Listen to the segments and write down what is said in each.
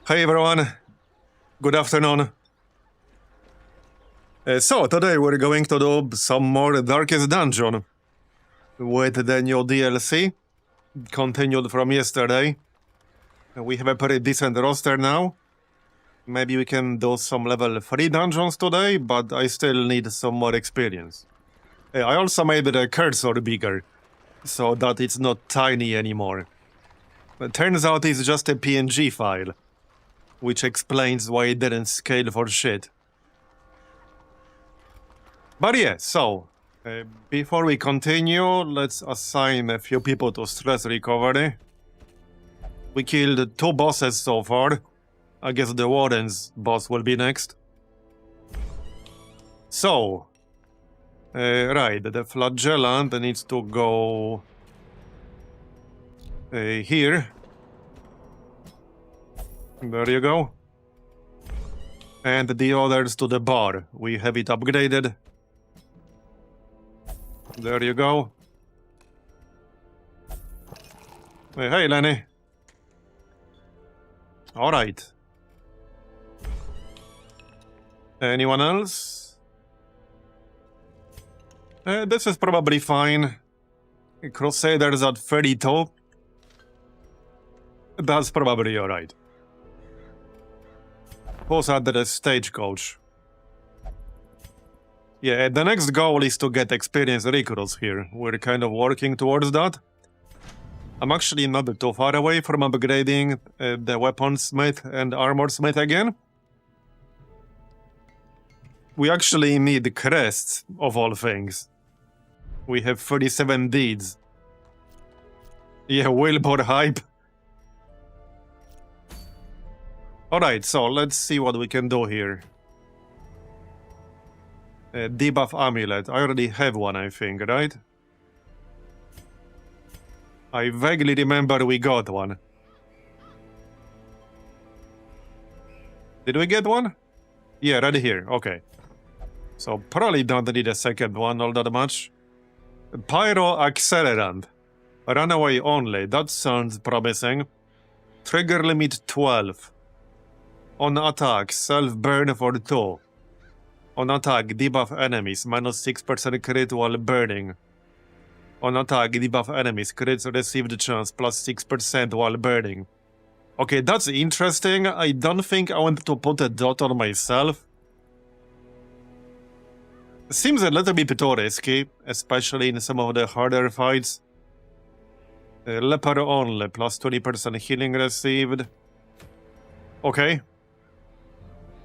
Hey everyone, good afternoon. So today we're going to do some more Darkest Dungeon with the new DLC, continued from yesterday. We have a pretty decent roster now. Maybe we can do some level 3 dungeons today, but I still need some more experience. I also made the cursor bigger, so that it's not tiny anymore. It turns out it's just a PNG file, which explains why it didn't scale for shit. But yeah, so, before we continue, let's assign a few people to stress recovery. We killed 2 bosses so far. I guess the Warden's boss will be next. So, right, the Flagellant needs to go here. There you go. And the others to the bar. We have it upgraded. There you go. Hey, Lenny. Alright. Anyone else? This is probably fine. Crusaders at 32. That's probably alright. Who's at the stagecoach? Yeah, the next goal is to get experienced recruits here. We're kind of working towards that. I'm actually not too far away from upgrading the weaponsmith and armorsmith again. We actually need crests, of all things. We have 37 deeds. Yeah, Wilbur hype. Alright, so let's see what we can do here. Debuff amulet. I already have one, I think, right? I vaguely remember we got one. Did we get one? Yeah, right here. Okay. So probably don't need a second one all that much. Pyro Accelerant. Runaway only. That sounds promising. Trigger limit 12. On attack, self-burn for 2. On attack, debuff enemies, minus 6% crit while burning. On attack, debuff enemies, crits received chance, plus 6% while burning. Okay, that's interesting. I don't think I want to put a dot on myself. Seems a little bit too risky, especially in some of the harder fights. Leper only, plus 20% healing received. Okay.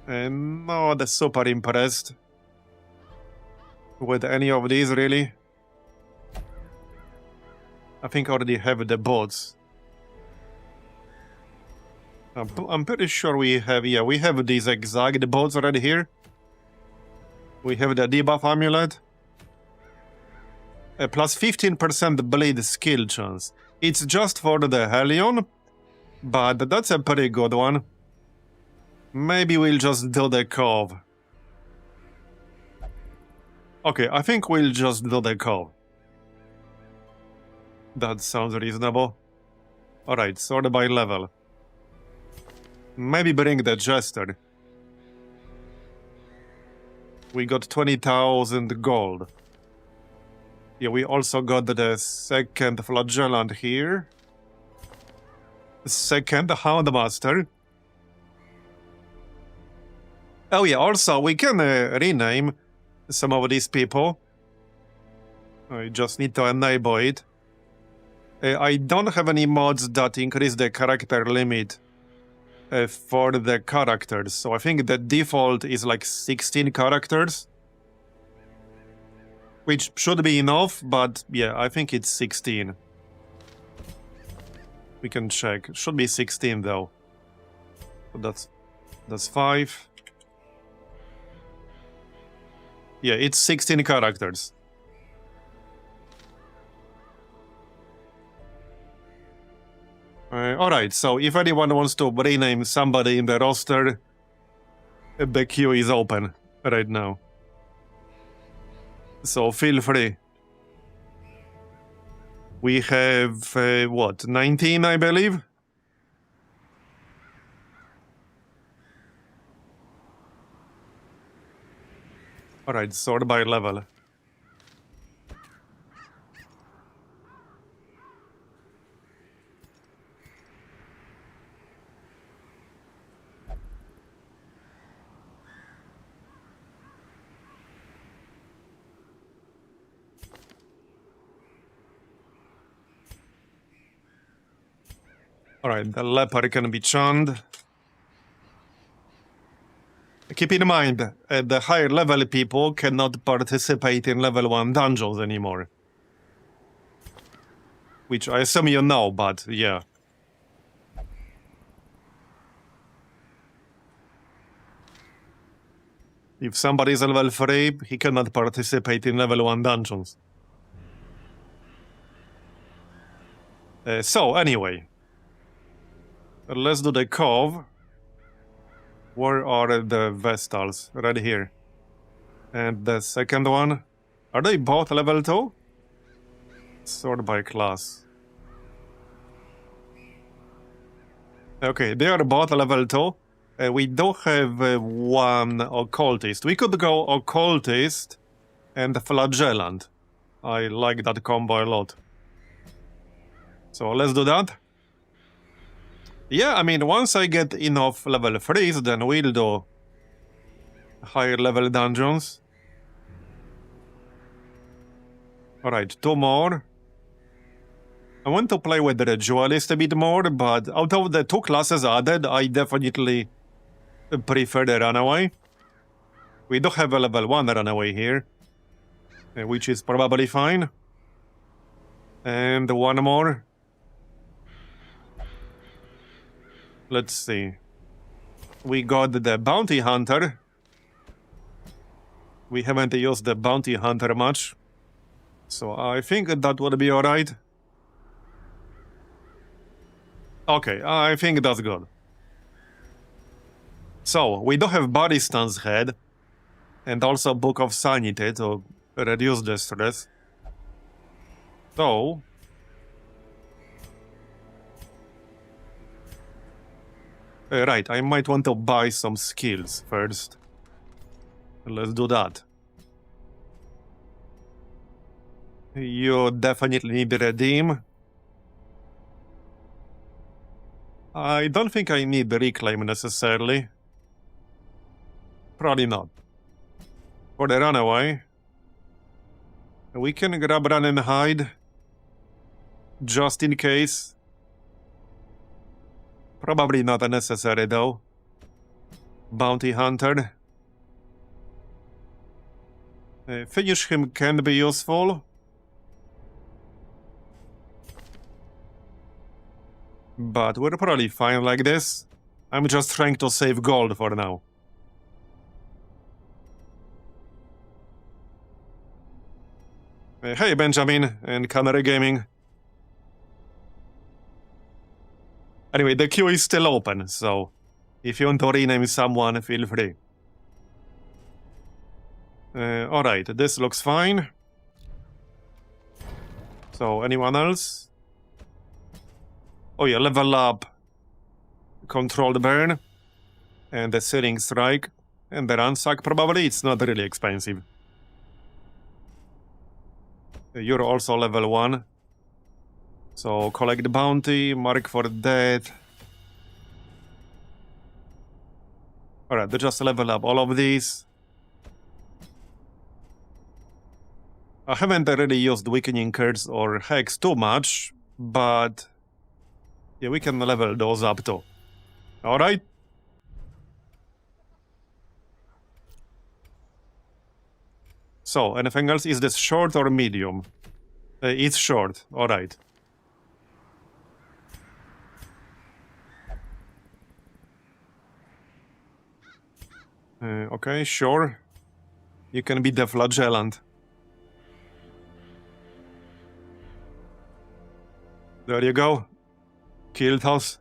Not super impressed with any of these, really. I think I already have the bots. I'm pretty sure we have, yeah, we have these exact bots right here. We have the debuff amulet. Plus 15% bleed skill chance. It's just for the Hellion, but that's a pretty good one. Maybe we'll just do the cove. Okay, I think we'll just do the cove. That sounds reasonable. Alright, sort by level. Maybe bring the Jester. We got 20,000 gold. Yeah, we also got the second Flagellant here. Second Houndmaster. Oh yeah, also we can rename some of these people. I just need to enable it. I don't have any mods that increase the character limit for the characters, so I think the default is like 16 characters. Which should be enough, but yeah, I think it's 16. We can check. Should be 16 though. So that's 5. Yeah, it's 16 characters. Alright, so if anyone wants to rename somebody in the roster, the queue is open right now. So feel free. We have, what, 19, I believe? Alright, sort by level. Alright, the leper can be charmed. Keep in mind, the higher level people cannot participate in level 1 dungeons anymore. Which I assume you know, but yeah. If somebody is level 3, he cannot participate in level 1 dungeons. So, anyway. Let's do the cove. Where are the Vestals? Right here. And the second one? Are they both level 2? Sort by class. Okay, they are both level 2. We do have one occultist. We could go occultist and flagellant. I like that combo a lot. So let's do that. Yeah, I mean, once I get enough level 3s, then we'll do higher level dungeons. Alright, 2 more. I want to play with the Duelist a bit more, but out of the 2 classes added, I definitely prefer the Runaway. We do have a level 1 Runaway here, which is probably fine. And one more. Let's see. We got the Bounty Hunter. We haven't used the Bounty Hunter much, so I think that would be alright. Okay, I think that's good. So, we do have Baristan's Head, and also Book of Sanity to reduce the stress. So... right, I might want to buy some skills first. Let's do that. You definitely need redeem. I don't think I need reclaim necessarily. Probably not. For the Runaway, we can grab Run and Hide, just in case. Probably not necessary though. Bounty Hunter. Finish him can be useful. But we're probably fine like this. I'm just trying to save gold for now. Hey Benjamin and Canary Gaming. Anyway, the queue is still open, so if you want to rename someone, feel free. Alright, this looks fine. So, anyone else? Oh yeah, level up Controlled Burn, and the Searing Strike, and the Ransack probably. It's not really expensive. You're also level 1. So, collect the bounty, mark for death. Alright, they just level up all of these. I haven't really used Weakening Curse or Hex too much, but yeah, we can level those up too. Alright? So, anything else? Is this short or medium? It's short, alright. Okay, sure. You can be the flagellant. There you go. Killed us.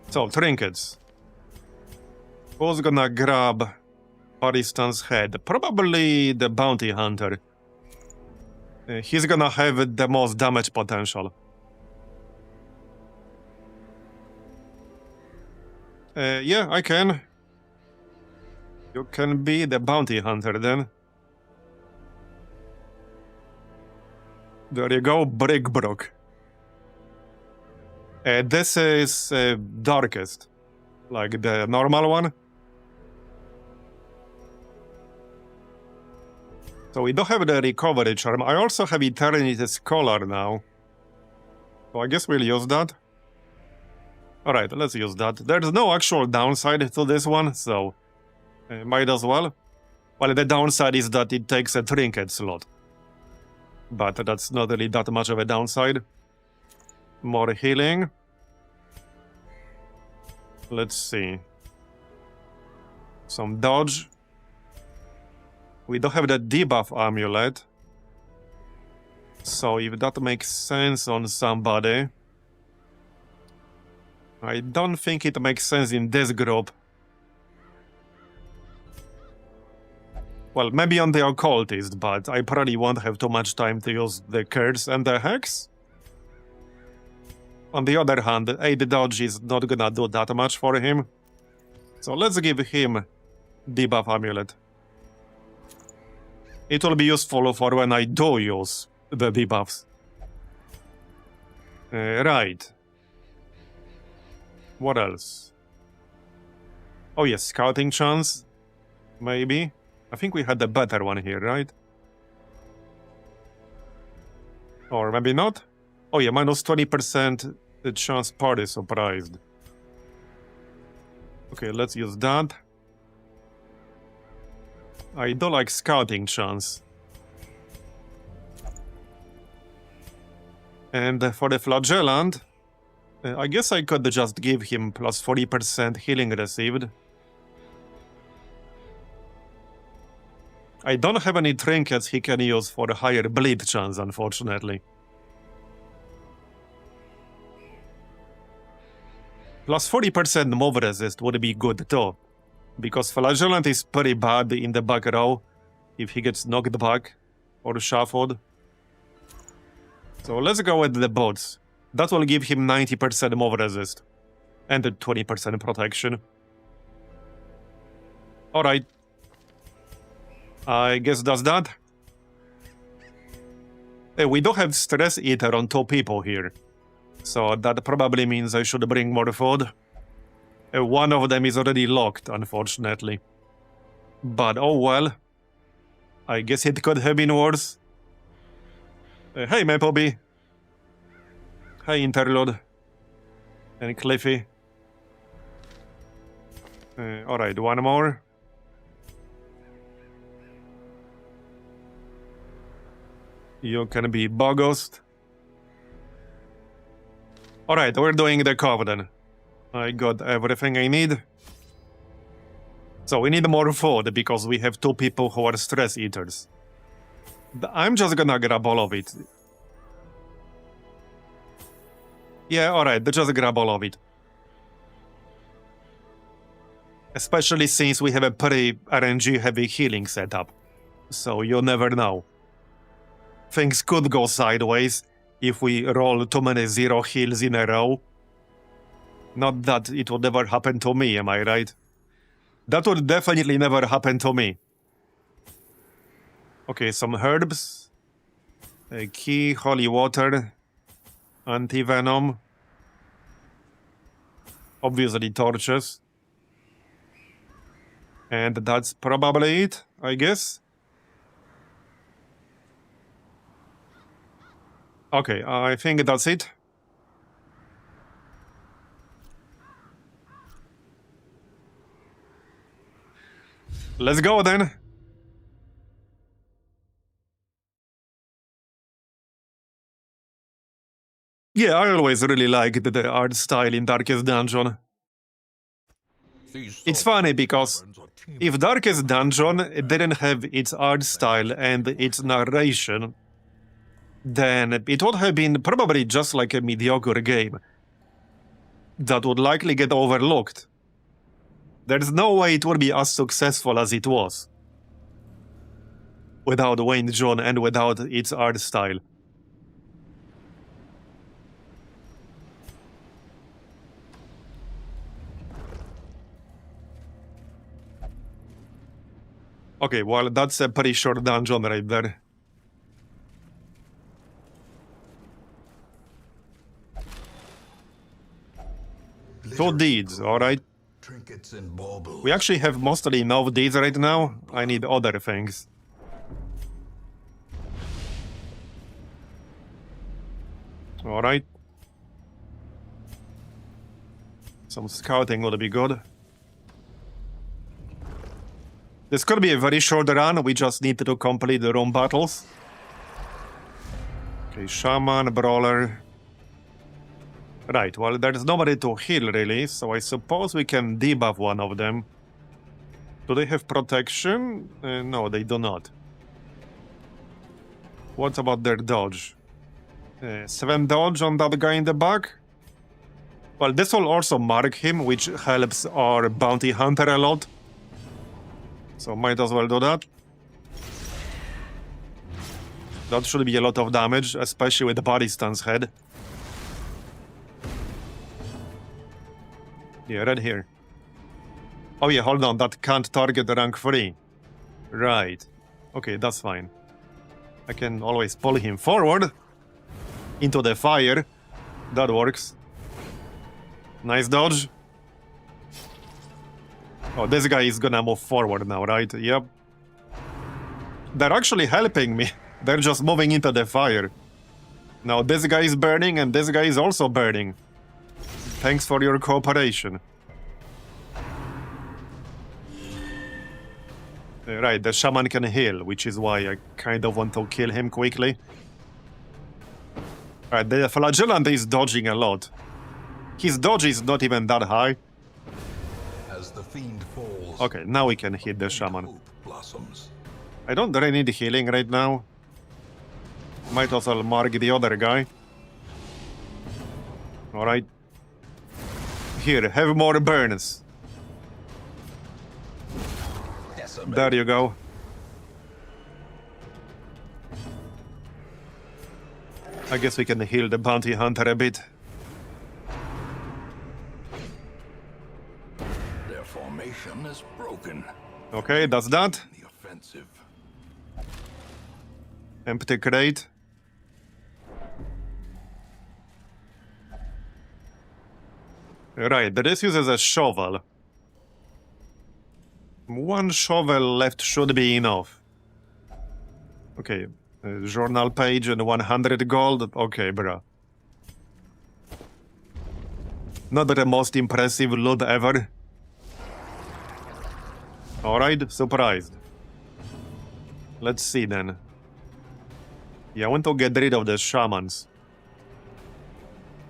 So, trinkets. Who's gonna grab Baristan's head? Probably the Bounty Hunter. He's gonna have the most damage potential. Yeah, I can. You can be the bounty hunter then. There you go, Brickbrook. This is darkest, like the normal one. So we don't have the recovery charm. I also have Eternity Scholar now. So I guess we'll use that. Alright, let's use that. There's no actual downside to this one, so might as well. Well, the downside is that it takes a trinket slot. But that's not really that much of a downside. More healing. Let's see. Some dodge. We don't have the debuff amulet. So if that makes sense on somebody... I don't think it makes sense in this group. Well, maybe on the occultist, but I probably won't have too much time to use the curse and the hex. On the other hand, 8 dodge is not gonna do that much for him. So let's give him debuff amulet. It will be useful for when I do use the debuffs. Right. What else? Oh yes, scouting chance. Maybe. I think we had a better one here, right? Or maybe not? Oh yeah, minus 20% the chance party surprised. Okay, let's use that. I do like scouting chance. And for the flagellant, I guess I could just give him plus 40% healing received. I don't have any trinkets he can use for a higher bleed chance, unfortunately. Plus 40% move resist would be good too, because Flagellant is pretty bad in the back row if he gets knocked back or shuffled. So let's go with the bots. That will give him 90% move resist and 20% protection. Alright. I guess that's that. We do have Stress Eater on 2 people here. So that probably means I should bring more food. One of them is already locked, unfortunately. But oh well. I guess it could have been worse. Hey, Maplebee. Hey, Interlude. And Cliffy. Alright, one more. You can be Bogost. Alright, we're doing the Covenant. I got everything I need. So we need more food because we have 2 people who are stress eaters. I'm just gonna grab all of it. Yeah, alright, just grab all of it. Especially since we have a pretty RNG heavy healing setup. So you never know. Things could go sideways if we roll too many 0 heals in a row. Not that it would ever happen to me, am I right? That would definitely never happen to me. Okay, some herbs. A key, holy water. Anti-venom. Obviously torches. And that's probably it, I guess. Okay, I think that's it. Let's go then. Yeah, I always really liked the art style in Darkest Dungeon. It's funny because if Darkest Dungeon didn't have its art style and its narration, then it would have been probably just like a mediocre game that would likely get overlooked. There's no way it would be as successful as it was without Wayne John and without its art style. Okay, well, that's a pretty short dungeon right there. Two deeds, alright. Trinkets and baubles. We actually have mostly enough deeds right now. I need other things. Alright. Some scouting would be good. This could be a very short run. We just need to complete the room battles. Okay, Shaman, Brawler. Right, well, there's nobody to heal, really, so I suppose we can debuff one of them. Do they have protection? No, they do not. What about their dodge? 7 dodge on that guy in the back? Well, this will also mark him, which helps our bounty hunter a lot. So might as well do that. That should be a lot of damage, especially with the body stance head. Yeah, right here. Oh yeah, hold on, that can't target the rank 3. Right. Okay, that's fine. I can always pull him forward into the fire. That works. Nice dodge. Oh, this guy is gonna move forward now, right? Yep. They're actually helping me. They're just moving into the fire. Now this guy is burning and this guy is also burning. Thanks for your cooperation. Right, the shaman can heal, which is why I kind of want to kill him quickly. Alright, the flagellant is dodging a lot. His dodge is not even that high. As the fiend falls, okay, now we can hit the shaman. hope blossoms. I don't really need healing right now. Might as well mark the other guy. Alright. Here, have more burns. Decimate. There you go. I guess we can heal the bounty hunter a bit. Their formation is broken. Okay, that's that. The offensive. Empty crate. Right, this uses a shovel. 1 shovel left should be enough. Okay, journal page and 100 gold. Okay, bruh. Not the most impressive loot ever. Alright, surprised. Let's see then. Yeah, I want to get rid of the shamans.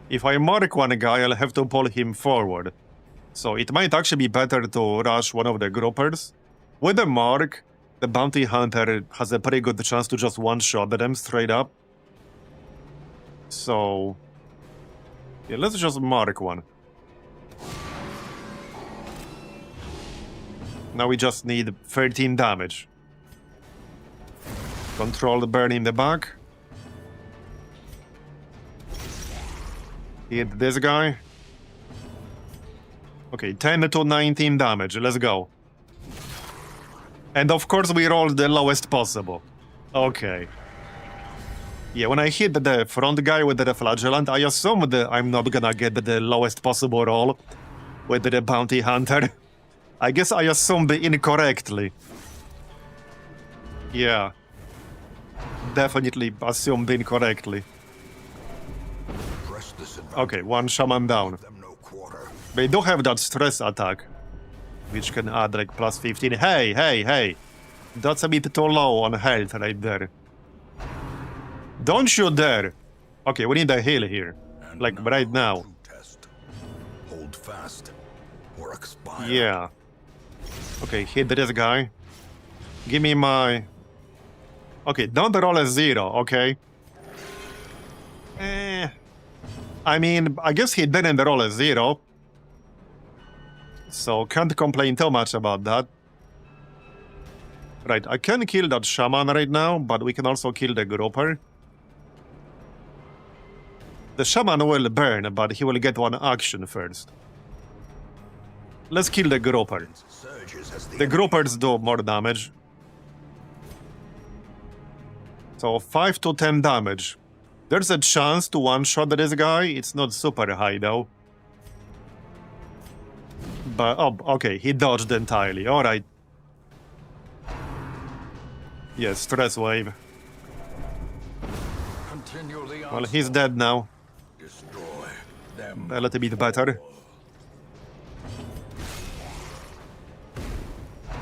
If I mark one guy, I'll have to pull him forward. So it might actually be better to rush one of the groupers. With the mark, the bounty hunter has a pretty good chance to just one-shot them straight up. So... yeah, let's just mark one. Now we just need 13 damage. Controlled burn in the back. Hit this guy. Okay, 10 to 19 damage. Let's go. And of course we rolled the lowest possible. Okay. Yeah, when I hit the front guy with the flagellant, I assumed I'm not gonna get the lowest possible roll with the bounty hunter. I guess I assumed incorrectly. Yeah. Definitely assumed incorrectly. Okay, 1 shaman down. They do have that stress attack, which can add like plus 15. Hey, hey, hey! That's a bit too low on health right there. Don't shoot there! Okay, we need a heal here. Like right now. Hold fast or expire. Yeah. Okay, hit this guy. Give me my... okay, don't roll a 0, okay? I mean, I guess he didn't roll a 0. So, can't complain too much about that. Right, I can kill that shaman right now, but we can also kill the grouper. The shaman will burn, but he will get 1 action first. Let's kill the grouper. The groupers do more damage. So 5 to 10 damage. There's a chance to one-shot this guy. It's not super high, though. But, oh, okay, he dodged entirely. Alright. Yes, stress wave. Well, he's dead now. Destroy them. A little bit better.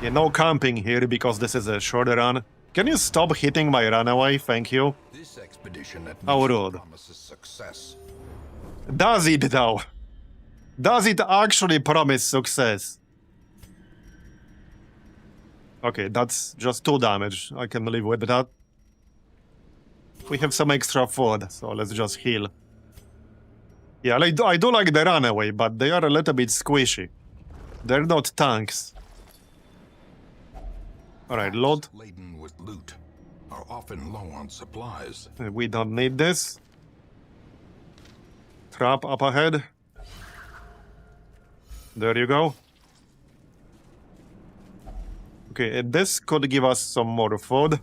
Yeah, no camping here because this is a short run. Can you stop hitting my runaway? Thank you. This expedition at How least rude. promises success. Does it, though? Does it actually promise success? Okay, that's just 2 damage. I can live with that. We have some extra food, so let's just heal. Yeah, I do like the runaway, but they are a little bit squishy. They're not tanks. Alright, load. Laden with loot are often low on supplies. We don't need this. Trap up ahead. There you go. Okay, this could give us some more food.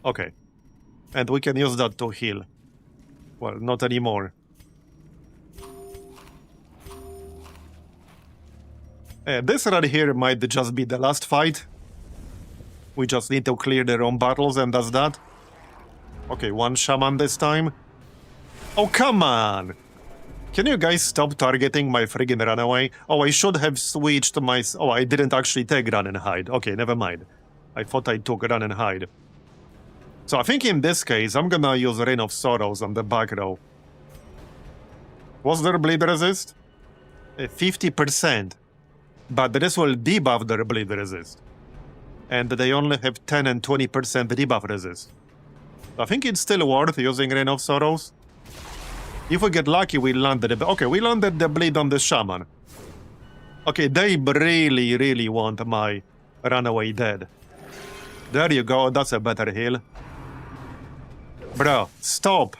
Okay. And we can use that to heal. Well, not anymore. This right here might just be the last fight. We just need to clear their own battles and that's that. Okay, 1 shaman this time. Oh, come on! Can you guys stop targeting my friggin' runaway? Oh, I should have switched my... Oh, I didn't actually take run and hide. Okay, never mind. I thought I took run and hide. So I think in this case, I'm gonna use Reign of Sorrows on the back row. Was there bleed resist? 50%. But this will debuff their bleed resist. And they only have 10 and 20% debuff resist. I think it's still worth using Reign of Sorrows. If we get lucky, we landed the... Okay, we landed the bleed on the shaman. Okay, they really, really want my runaway dead. There you go, that's a better heal. Bro, stop.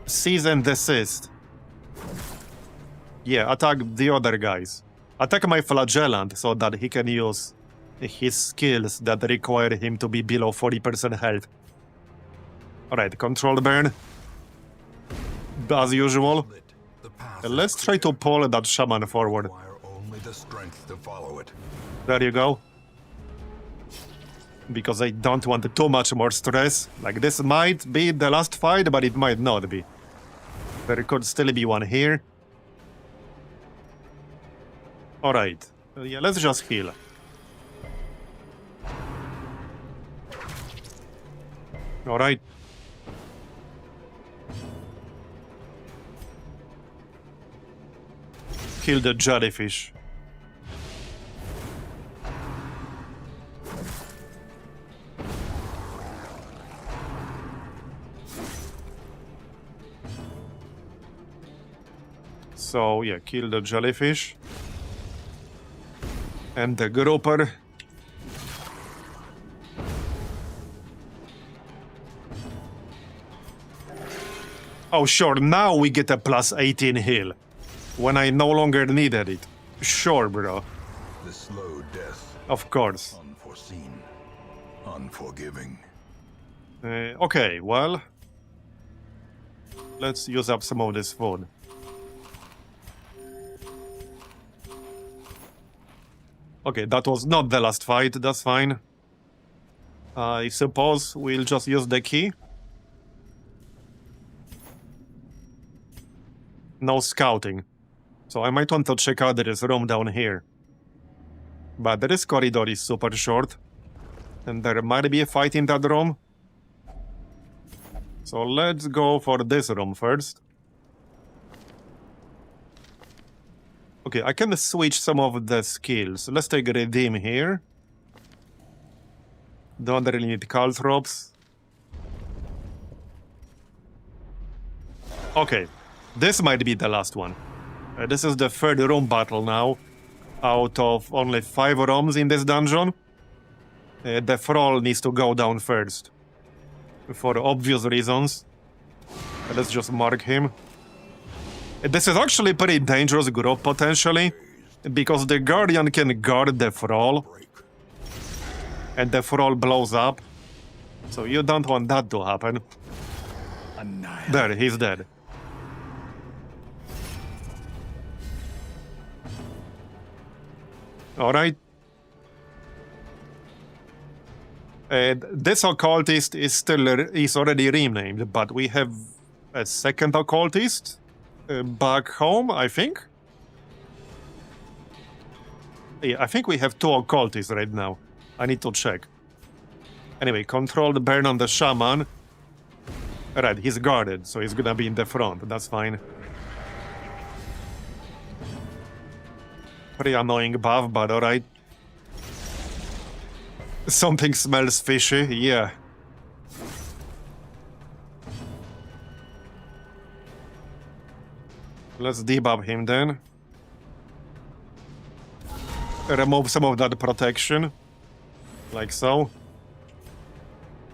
Cease and desist. Yeah, attack the other guys. Attack my flagellant so that he can use his skills that require him to be below 40% health. Alright, control burn. As usual. Let's try to pull that shaman forward. Only the strength to follow it. There you go. Because I don't want too much more stress. Like, this might be the last fight, but it might not be. There could still be one here. Alright. Yeah, let's just heal. Alright. Kill the jellyfish. So, yeah, kill the jellyfish. And the grouper. Oh, sure, now we get a plus 18 heal. When I no longer needed it. Sure, bro. The slow death. Of course. Unforeseen. Unforgiving. Okay, well. Let's use up some of this food. Okay, that was not the last fight, that's fine. I suppose we'll just use the key. No scouting. So I might want to check out this room down here. But this corridor is super short. And there might be a fight in that room. So let's go for this room first. Okay, I can switch some of the skills. Let's take Redeem here. Don't really need caltrops. Okay, this might be the last one. This is the third room battle now. Out of only 5 rooms in this dungeon. The Thrall needs to go down first. For obvious reasons. Let's just mark him. This is actually a pretty dangerous group, potentially. Because the Guardian can guard the Thrall. and the thrall blows up. So you don't want that to happen. There, he's dead. Alright. This occultist is already renamed, but we have a second occultist back home, I think. Yeah, I think we have two occultists right now. I need to check. Anyway, controlled burn on the shaman. Right, he's guarded, so he's gonna be in the front. That's fine. Pretty annoying buff, but alright. Something smells fishy, yeah. Let's debuff him then. Remove some of that protection. Like so.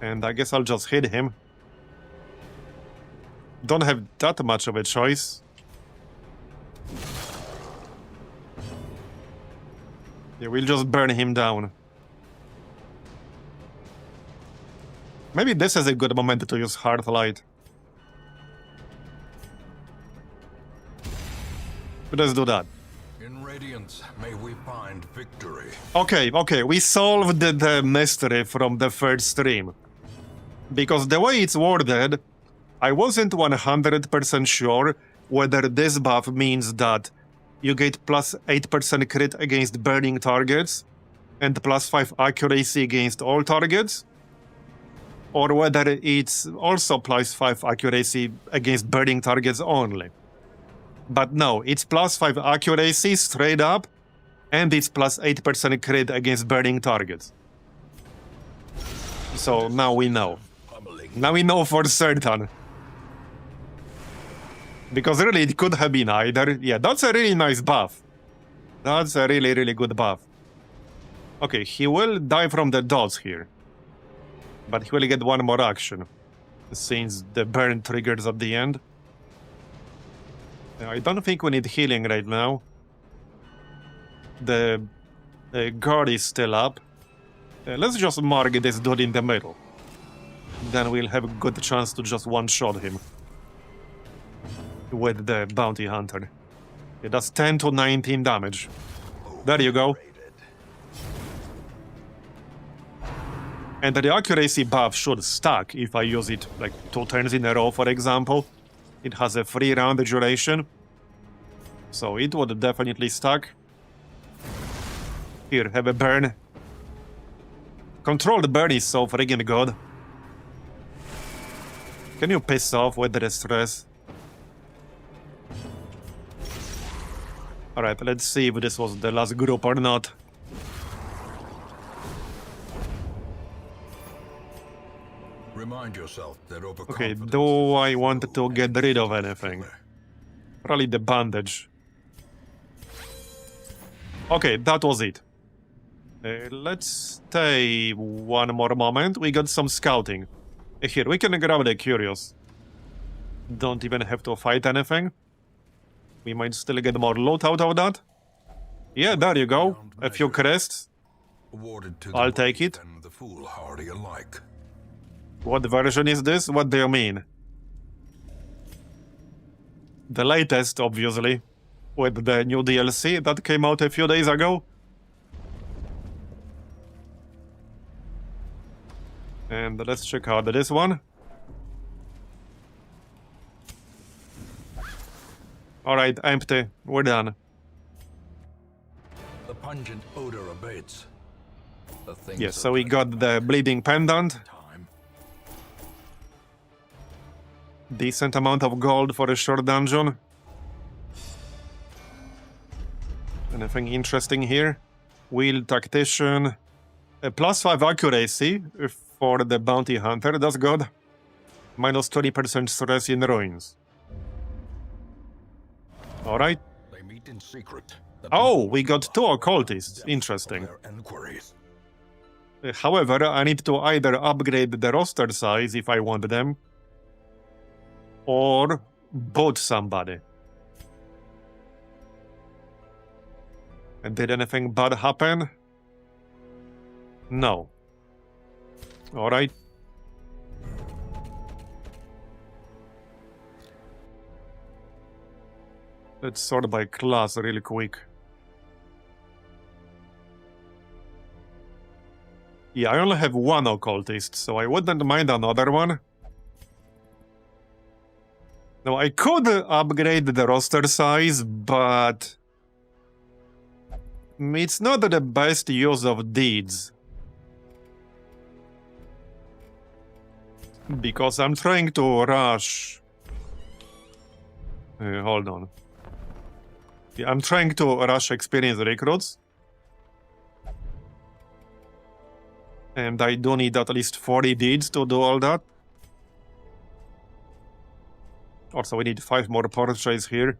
And I guess I'll just hit him. Don't have that much of a choice. Yeah, we'll just burn him down. Maybe this is a good moment to use Hard Light. Let's do that. In Radiance, may we find victory. Okay, we solved the mystery from the first stream. Because the way it's worded, I wasn't 100% sure whether this buff means that you get plus 8% crit against burning targets and plus 5 accuracy against all targets, or whether it's also plus 5 accuracy against burning targets only. But no, it's plus 5 accuracy straight up, and it's plus 8% crit against burning targets. So now we know. Now we know for certain. Because really it could have been either. Yeah, that's a really nice buff. That's a really, really good buff. Okay, he will die from the dots here. But he will get one more action. Since the burn triggers at the end. I don't think we need healing right now. The guard is still up. Let's just mark this dude in the middle. Then we'll have a good chance to just one-shot him. With the bounty hunter. Yeah, that's 10 to 19 damage. There you go. And the accuracy buff should stack if I use it like 2 turns in a row, for example. It has a 3-round duration. So it would definitely stack. Here, have a burn. Controlled burn is so friggin' good. Can you piss off with the stress? Alright, let's see if this was the last group or not. Remind yourself that Okay, do I want to get rid of anything? Probably the bandage. Okay, that was it. Let's stay one more moment. We got some scouting. Here, we can grab the curious. Don't even have to fight anything. We might still get more loot out of that. Yeah, there you go. A few crests. I'll take it. And the foolhardy alike. What version is this? What do you mean? The latest, obviously. With the new DLC that came out a few days ago. And let's check out this one. Alright, empty. We're done. The pungent odor abates. Yes, so we got the bleeding pendant. Decent amount of gold for a short dungeon. Anything interesting here? Wheel tactician. A plus 5 accuracy for the bounty hunter. That's good. Minus 20% stress in ruins. Alright. They meet in secret. Oh, we got 2 occultists. Interesting. However, I need to either upgrade the roster size if I want them, or boot somebody. And did anything bad happen? No. Alright. Let's sort by class really quick. Yeah, I only have one occultist, so I wouldn't mind another one. Now, I could upgrade the roster size, but it's not the best use of deeds. Because I'm trying to rush... hold on. Yeah, I'm trying to rush experienced recruits. And I do need at least 40 deeds to do all that. Also, we need 5 more portraits here.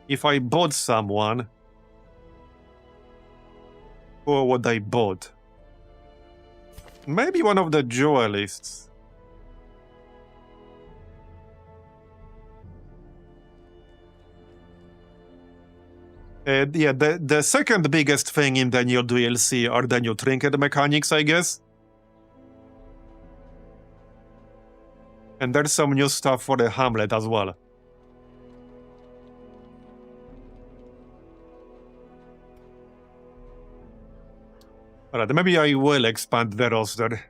If I bought someone... who would I bought? Maybe one of the duelists. Yeah, the second biggest thing in the new DLC are the new trinket mechanics, I guess. And there's some new stuff for the hamlet as well. Alright, maybe I will expand the roster.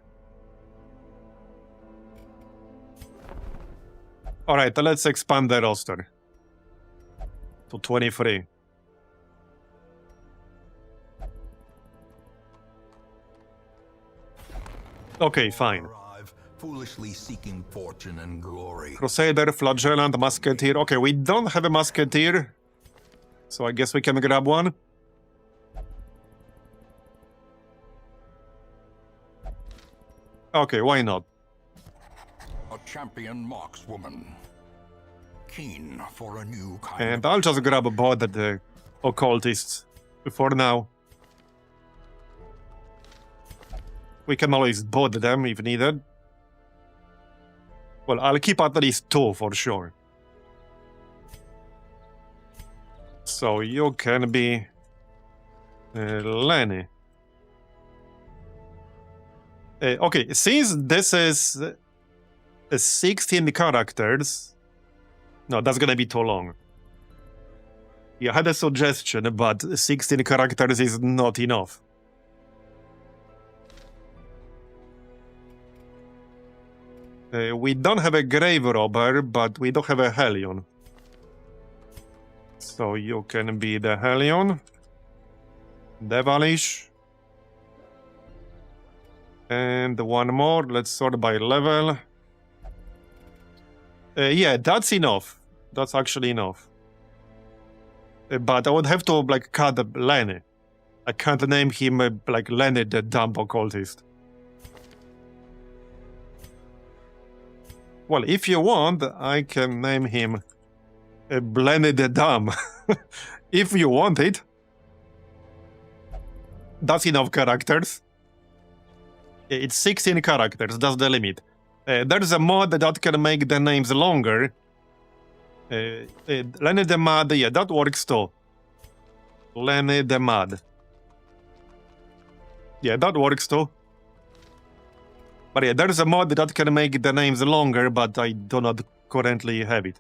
Alright, let's expand the roster. To 23. Okay, fine. Foolishly seeking fortune and glory. Crusader, Flagellant, Musketeer. Okay, we don't have a Musketeer. So I guess we can grab one. Okay, why not? A champion markswoman. Keen for a new kind. And I'll just grab both the occultists for now. We can always board them if needed. Well, I'll keep at least 2 for sure. So you can be Lenny. Okay, since this is 16 characters... No, that's gonna be too long. Yeah, I had a suggestion, but 16 characters is not enough. We don't have a grave robber, but we do have a Hellion. So you can be the Hellion. Devilish. And one more. Let's sort by level. Yeah, that's enough. That's actually enough. But I would have to, like, cut Lenny. I can't name him, like, Lenny the dumb occultist. Well, if you want, I can name him Lenny the Dumb. If you want it. That's enough characters. It's 16 characters, that's the limit. There's a mod that can make the names longer. Lenny the Mad, yeah, that works too. Lenny the Mad. Yeah, that works too. But yeah, there's a mod that can make the names longer, but I do not currently have it.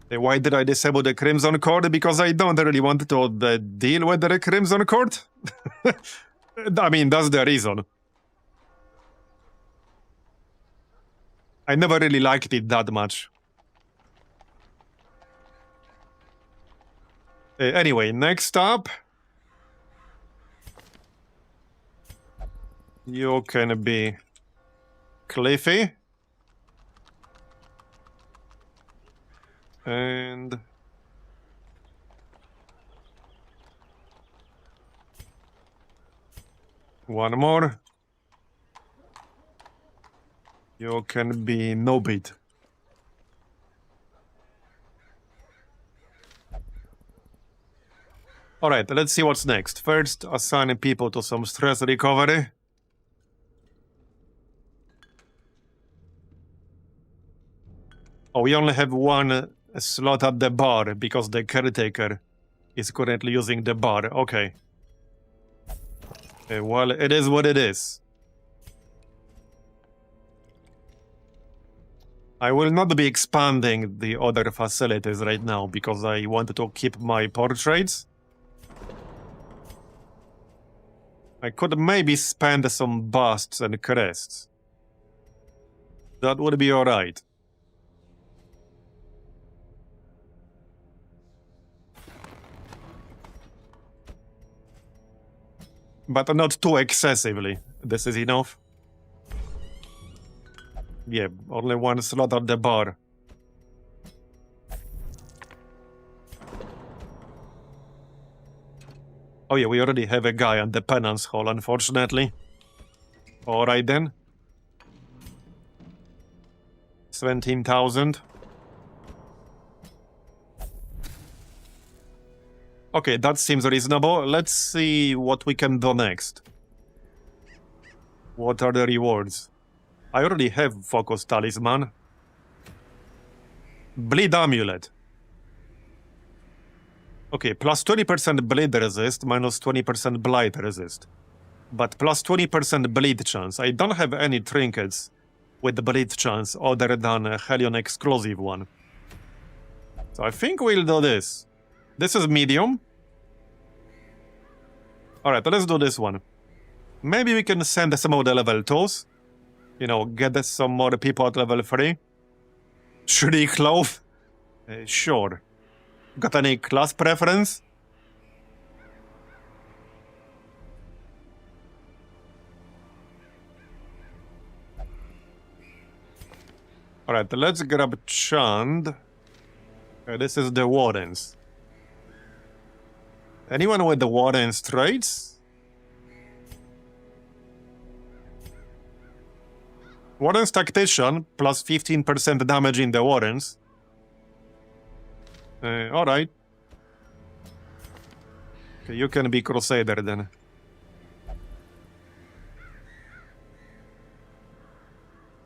Why did I disable the Crimson Court? Because I don't really want to deal with the Crimson Court. I mean, that's the reason. I never really liked it that much. Anyway, next up... You can be Cliffy. And... one more. You can be Nobit. Alright, let's see what's next. First, assign people to some stress recovery. Oh, we only have one slot at the bar because the caretaker is currently using the bar. Okay. Well, it is what it is. I will not be expanding the other facilities right now because I wanted to keep my portraits. I could maybe spend some busts and crests. That would be alright. But not too excessively. This is enough. Yeah, only one slot at the bar. Oh yeah, we already have a guy on the penance hall, unfortunately. Alright then. 17,000. Okay, that seems reasonable. Let's see what we can do next. What are the rewards? I already have Focus Talisman. Bleed Amulet. Okay, plus 20% bleed resist, minus 20% blight resist. But plus 20% bleed chance. I don't have any trinkets with the bleed chance other than a Helion exclusive one. So I think we'll do this. This is medium. Alright, let's do this one. Maybe we can send some of the level 2s. You know, get some more people at level 3. Shriek Clove? Sure. Got any class preference? Alright, let's grab Chand. This is the Wardens. Anyone with the Warden's traits? Warden's Tactician, plus 15% damage in the Wardens. Alright. Okay, you can be Crusader then.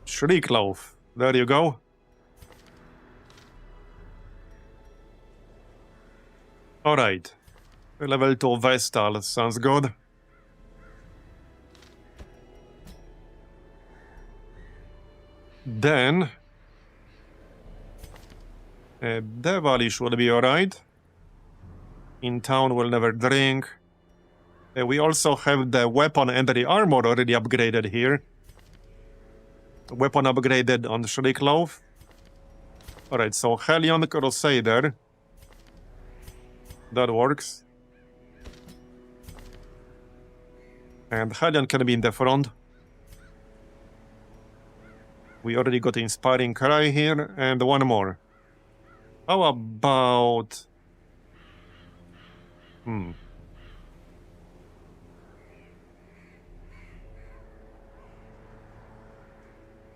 Shriekloaf. There you go. Alright. Level 2 Vestal sounds good. Then Devilish will be alright. In town will never drink. We also have the weapon and the armor already upgraded here. Weapon upgraded on Shriekloaf. Alright, so Helion Crusader. That works. And Helion can be in the front. We already got Inspiring Cry here, and one more. How about...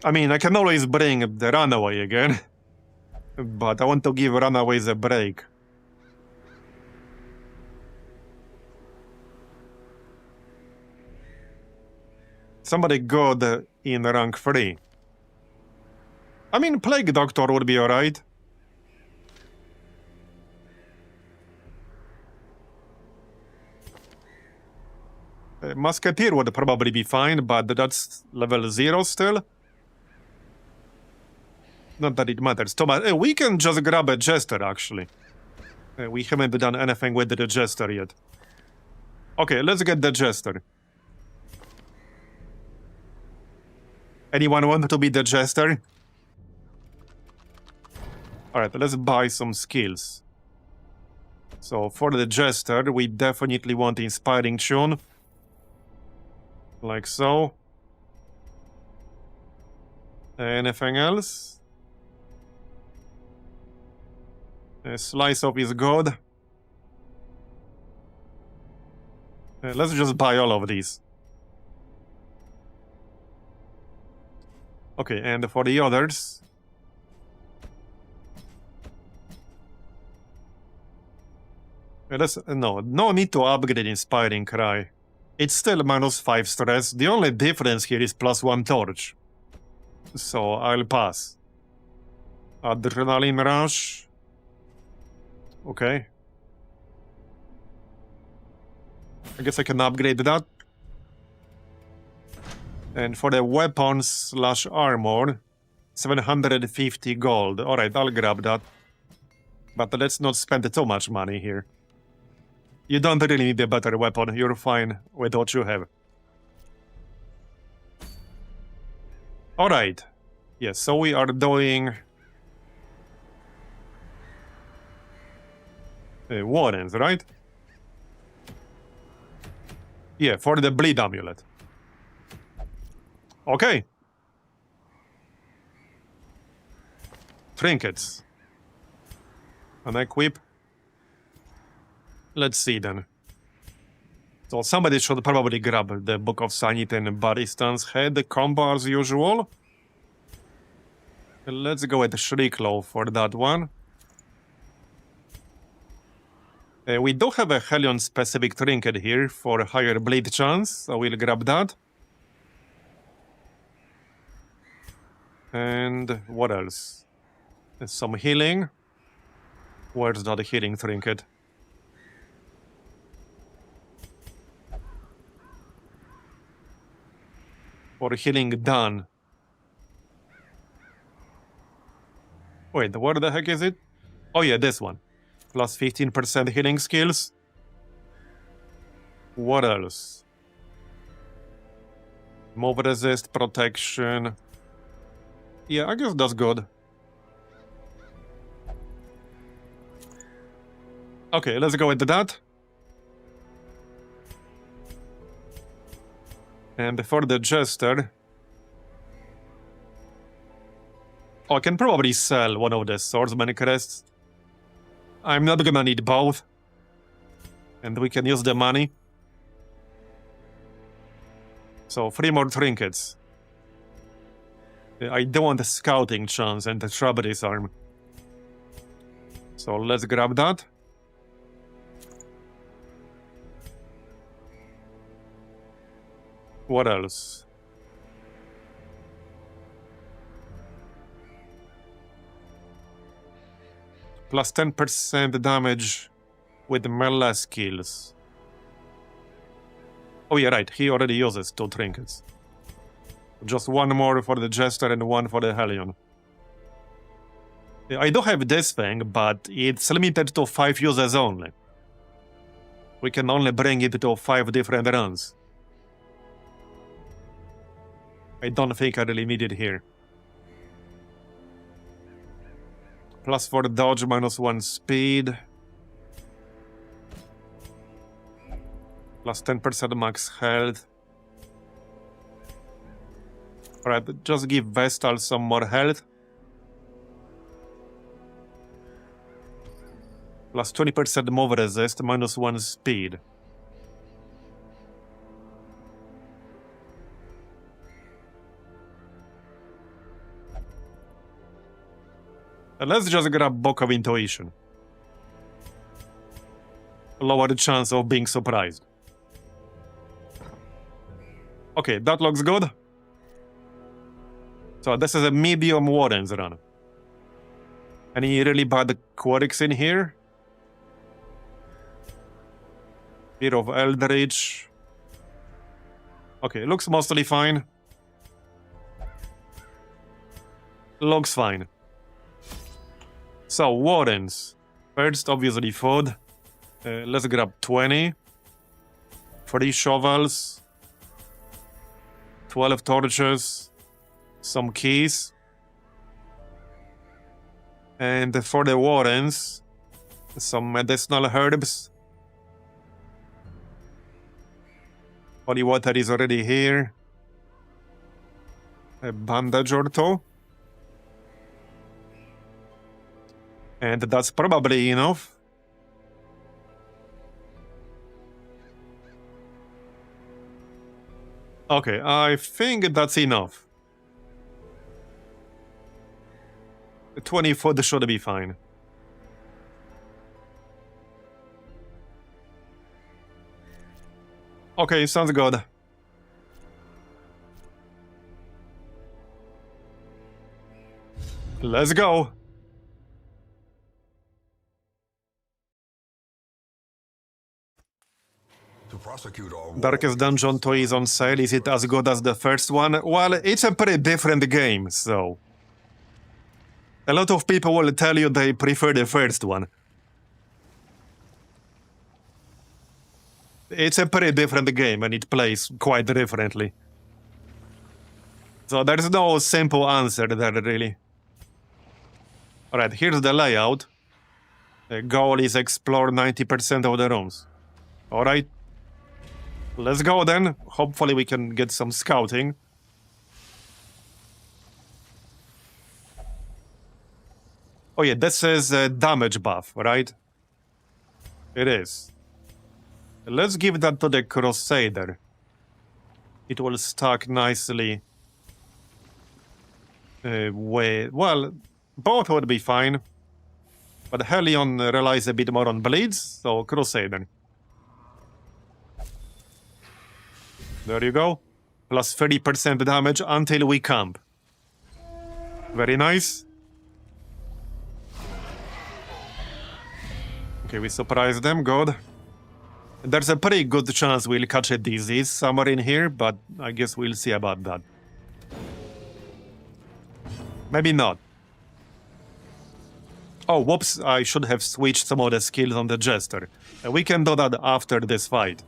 I mean, I can always bring the Runaway again. But I want to give Runaways a break. Somebody good in rank 3. I mean, Plague Doctor would be alright. Musketeer would probably be fine, but that's level 0 still. Not that it matters. Thomas, we can just grab a Jester, actually. We haven't done anything with the Jester yet. Okay, let's get the Jester. Anyone want to be the Jester? Alright, let's buy some skills. So, for the Jester, we definitely want Inspiring Tune. Like so. Anything else? A Slice Up is good. Let's just buy all of these. Okay, and for the others... no need to upgrade Inspiring Cry. It's still minus 5 stress. The only difference here is plus 1 torch. So I'll pass. Adrenaline Rush. Okay. I guess I can upgrade that. And for the weapons / armor, 750 gold. Alright, I'll grab that. But let's not spend too much money here. You don't really need a better weapon. You're fine with what you have. Alright. Yes, so we are doing... Warrens, right? Yeah, for the bleed amulet. Okay. Trinkets. Unequip. Let's see then. So somebody should probably grab the Book of Sanity and Baristan's head combo as usual. Let's go with Shriklow for that one. We do have a Hellion specific trinket here for higher bleed chance, so we'll grab that. And what else? Some healing. Where's that healing trinket? For healing done. Wait, where the heck is it? Oh yeah, this one. Plus 15% healing skills. What else? Move resist, protection. Yeah, I guess that's good. Okay, let's go with that. And for the Jester... Oh, I can probably sell one of the Swordsman crests. I'm not gonna need both. And we can use the money. So, 3 more trinkets. I don't want the scouting chance and the shrub disarm. So let's grab that. What else? Plus 10% damage with melee skills. Oh yeah, right, he already uses 2 trinkets. Just 1 more for the Jester and 1 for the Hellion. I do have this thing, but it's limited to 5 uses only. We can only bring it to 5 different runs. I don't think I really need it here. Plus 4 dodge, minus 1 speed. Plus 10% max health. Alright, just give Vestal some more health. Plus 20% move resist, minus 1 speed. And let's just grab Book of Intuition. Lower the chance of being surprised. Okay, that looks good. So this is a medium Warrens run. Any really bad quirks in here? Fear of Eldritch. Okay, looks mostly fine. Looks fine. So, Warrens. First, obviously, food. Let's grab 20. 3 shovels. 12 torches. Some keys. And for the Warrens, some medicinal herbs. Holy water is already here. A bandage or 2. And that's probably enough. Okay, I think that's enough. 20 foot should be fine. Okay, sounds good. Let's go. To prosecute our Darkest Dungeon 2 is on sale. Is it as good as the first one? Well, it's a pretty different game, so... A lot of people will tell you they prefer the first one. It's a pretty different game, and it plays quite differently. So there's no simple answer there, really. Alright, here's the layout. The goal is explore 90% of the rooms. Alright. Let's go then. Hopefully we can get some scouting. Oh yeah, this is a damage buff, right? It is. Let's give that to the Crusader. It will stack nicely. Well, both would be fine. But Helion relies a bit more on bleeds, so Crusader. There you go. Plus 30% damage until we camp. Very nice. Okay, we surprised them, good. There's a pretty good chance we'll catch a disease somewhere in here, but I guess we'll see about that. Maybe not. Oh, whoops, I should have switched some of the skills on the Jester. We can do that after this fight.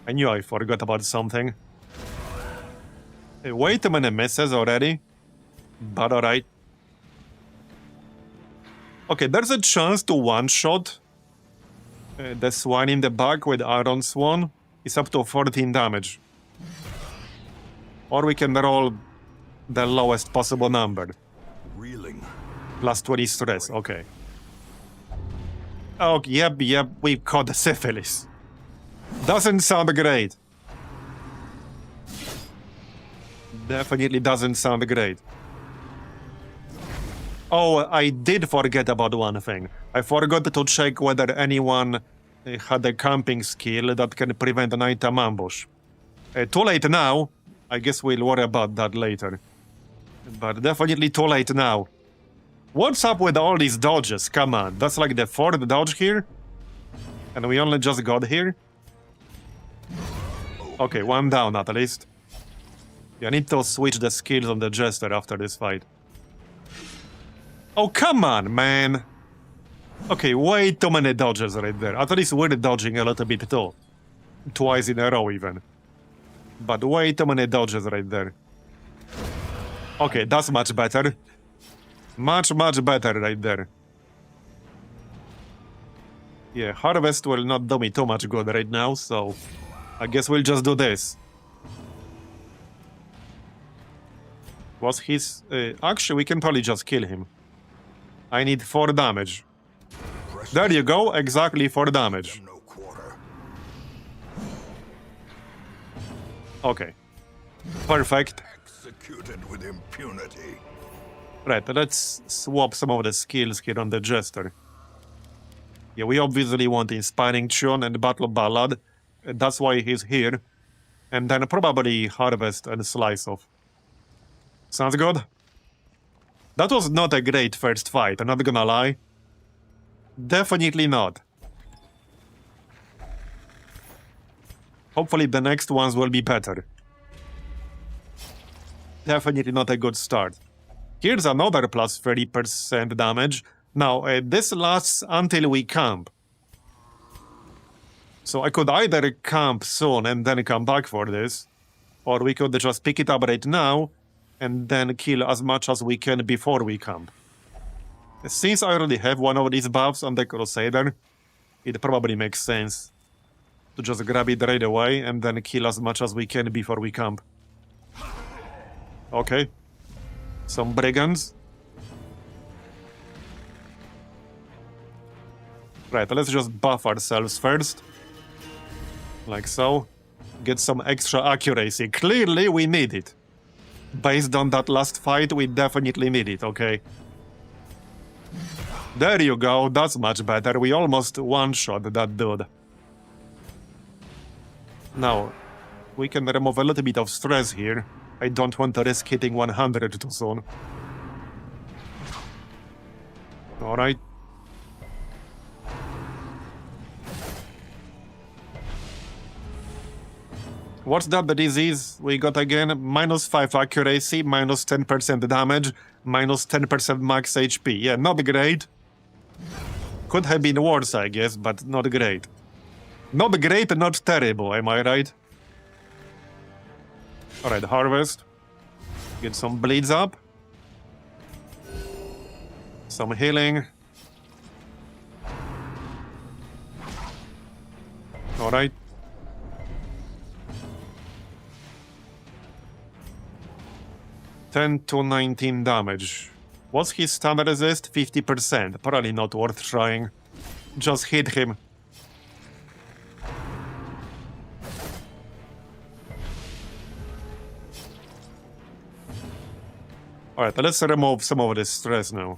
I knew I forgot about something. Way too many misses already. But alright. Okay, there's a chance to one-shot the Swan in the back with Iron Swan. It's up to 14 damage. Or we can roll the lowest possible number. reeling. Plus 20 stress, okay. Oh, yep, we caught the syphilis. Doesn't sound great. Definitely doesn't sound great. Oh, I did forget about one thing. I forgot to check whether anyone had a camping skill that can prevent a nighttime ambush. Too late now. I guess we'll worry about that later. But definitely too late now. What's up with all these dodges? Come on, that's like the fourth dodge here? And we only just got here? Okay, one down at least. Yeah, I need to switch the skills on the Jester after this fight. Oh, come on, man! Okay, way too many dodges right there. At least we're dodging a little bit too. Twice in a row even. But way too many dodges right there. Okay, that's much better. Much better right there. Yeah, Harvest will not do me too much good right now, so... I guess we'll just do this. Was his... actually, we can probably just kill him. I need 4 damage. There you go, exactly 4 damage. Okay. Perfect. Executed with impunity. Right, let's swap some of the skills here on the Jester. Yeah, we obviously want Inspiring Tune and Battle Ballad. That's why he's here. And then probably Harvest and Slice Off. Sounds good? That was not a great first fight, I'm not gonna lie. Definitely not. Hopefully the next ones will be better. Definitely not a good start. Here's another plus 30% damage. Now, this lasts until we camp. So I could either camp soon and then come back for this, or we could just pick it up right now and then kill as much as we can before we camp. Since I already have one of these buffs on the Crusader, it probably makes sense to just grab it right away and then kill as much as we can before we camp. Okay. Some brigands. Right, let's just buff ourselves first. Like so. Get some extra accuracy. Clearly we need it. Based on that last fight, we definitely need it, okay? There you go, that's much better. We almost one-shot that dude. Now, we can remove a little bit of stress here. I don't want to risk hitting 100 too soon. Alright. What's that, the disease? We got again -5 accuracy, -10% damage, -10% max HP. Yeah, not great. Could have been worse, I guess, but not great. Not great, not terrible, am I right? Alright, harvest. Get some bleeds up. Some healing. Alright. $10 to 19 damage. What's his stun resist? 50%. Probably not worth trying. Just hit him. Alright, let's remove some of this stress now.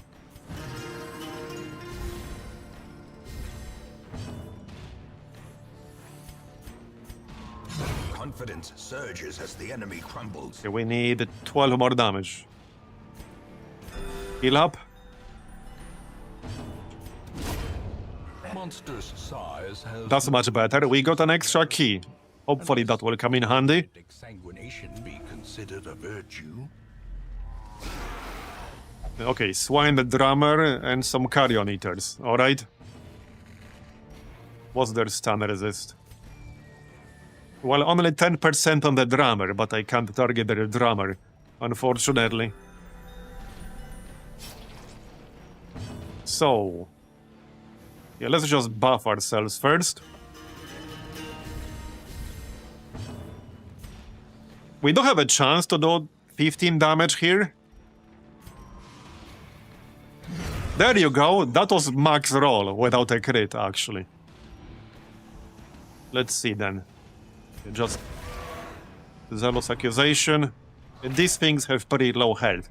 Confidence surges as the enemy crumbles. Okay, we need 12 more damage. Heal up. Monster's size has That's much better. We got an extra key. Hopefully that will come in handy. exsanguination be considered a virtue. Okay, Swine the Drummer and some Carrion Eaters. Alright. What's their stun resist? Well, only 10% on the Drummer, but I can't target the Drummer, unfortunately. So... yeah, let's just buff ourselves first. We don't have a chance to do 15 damage here. There you go, that was max roll without a crit, actually. Let's see then. Just Zealous Accusation. These things have pretty low health.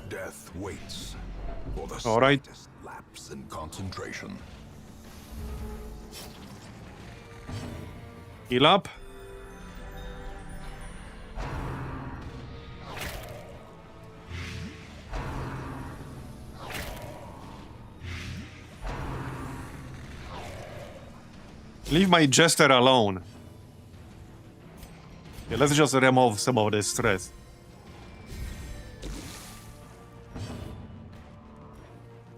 Death waits for the All right. slightest lapse in concentration. Heal up. Leave my Jester alone. Yeah, let's just remove some of this stress.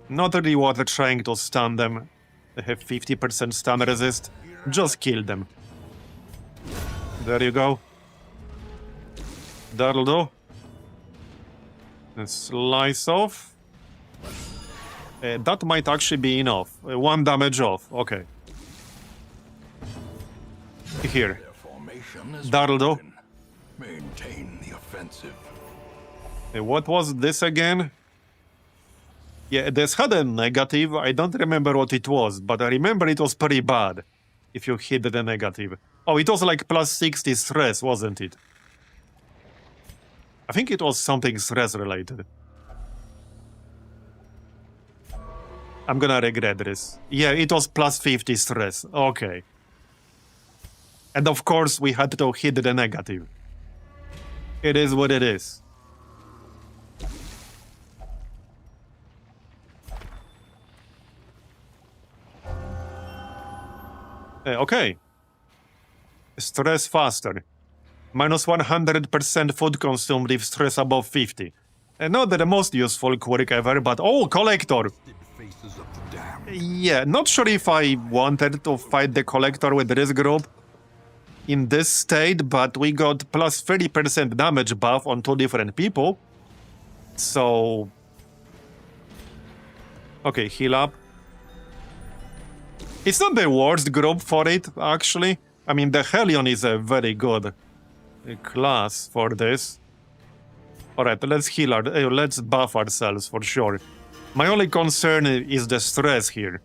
Not really worth trying to stun them. They have 50% stun resist. Just kill them. There you go. That'll do. And slice off. That might actually be enough. 1 damage off. Okay. Here. Their formation is That'll do. broken. Maintain the offensive. What was this again? Yeah, this had a negative. I don't remember what it was, but I remember it was pretty bad if you hit the negative. Oh, it was like plus 60 stress, wasn't it? I think it was something stress related. I'm gonna regret this. Yeah, it was plus 50 stress. Okay. And of course, we had to hit the negative. It is what it is. Okay. Stress faster. Minus 100% food consumed if stress above 50. Not the most useful quirk ever, but... oh, Collector! Faces of the damned. Yeah, not sure if I wanted to fight the Collector with this group in this state, but we got plus 30% damage buff on 2 different people. So... okay, heal up. It's not the worst group for it, actually. I mean, the Hellion is a very good class for this. Alright, let's heal let's buff ourselves for sure. My only concern is the stress here.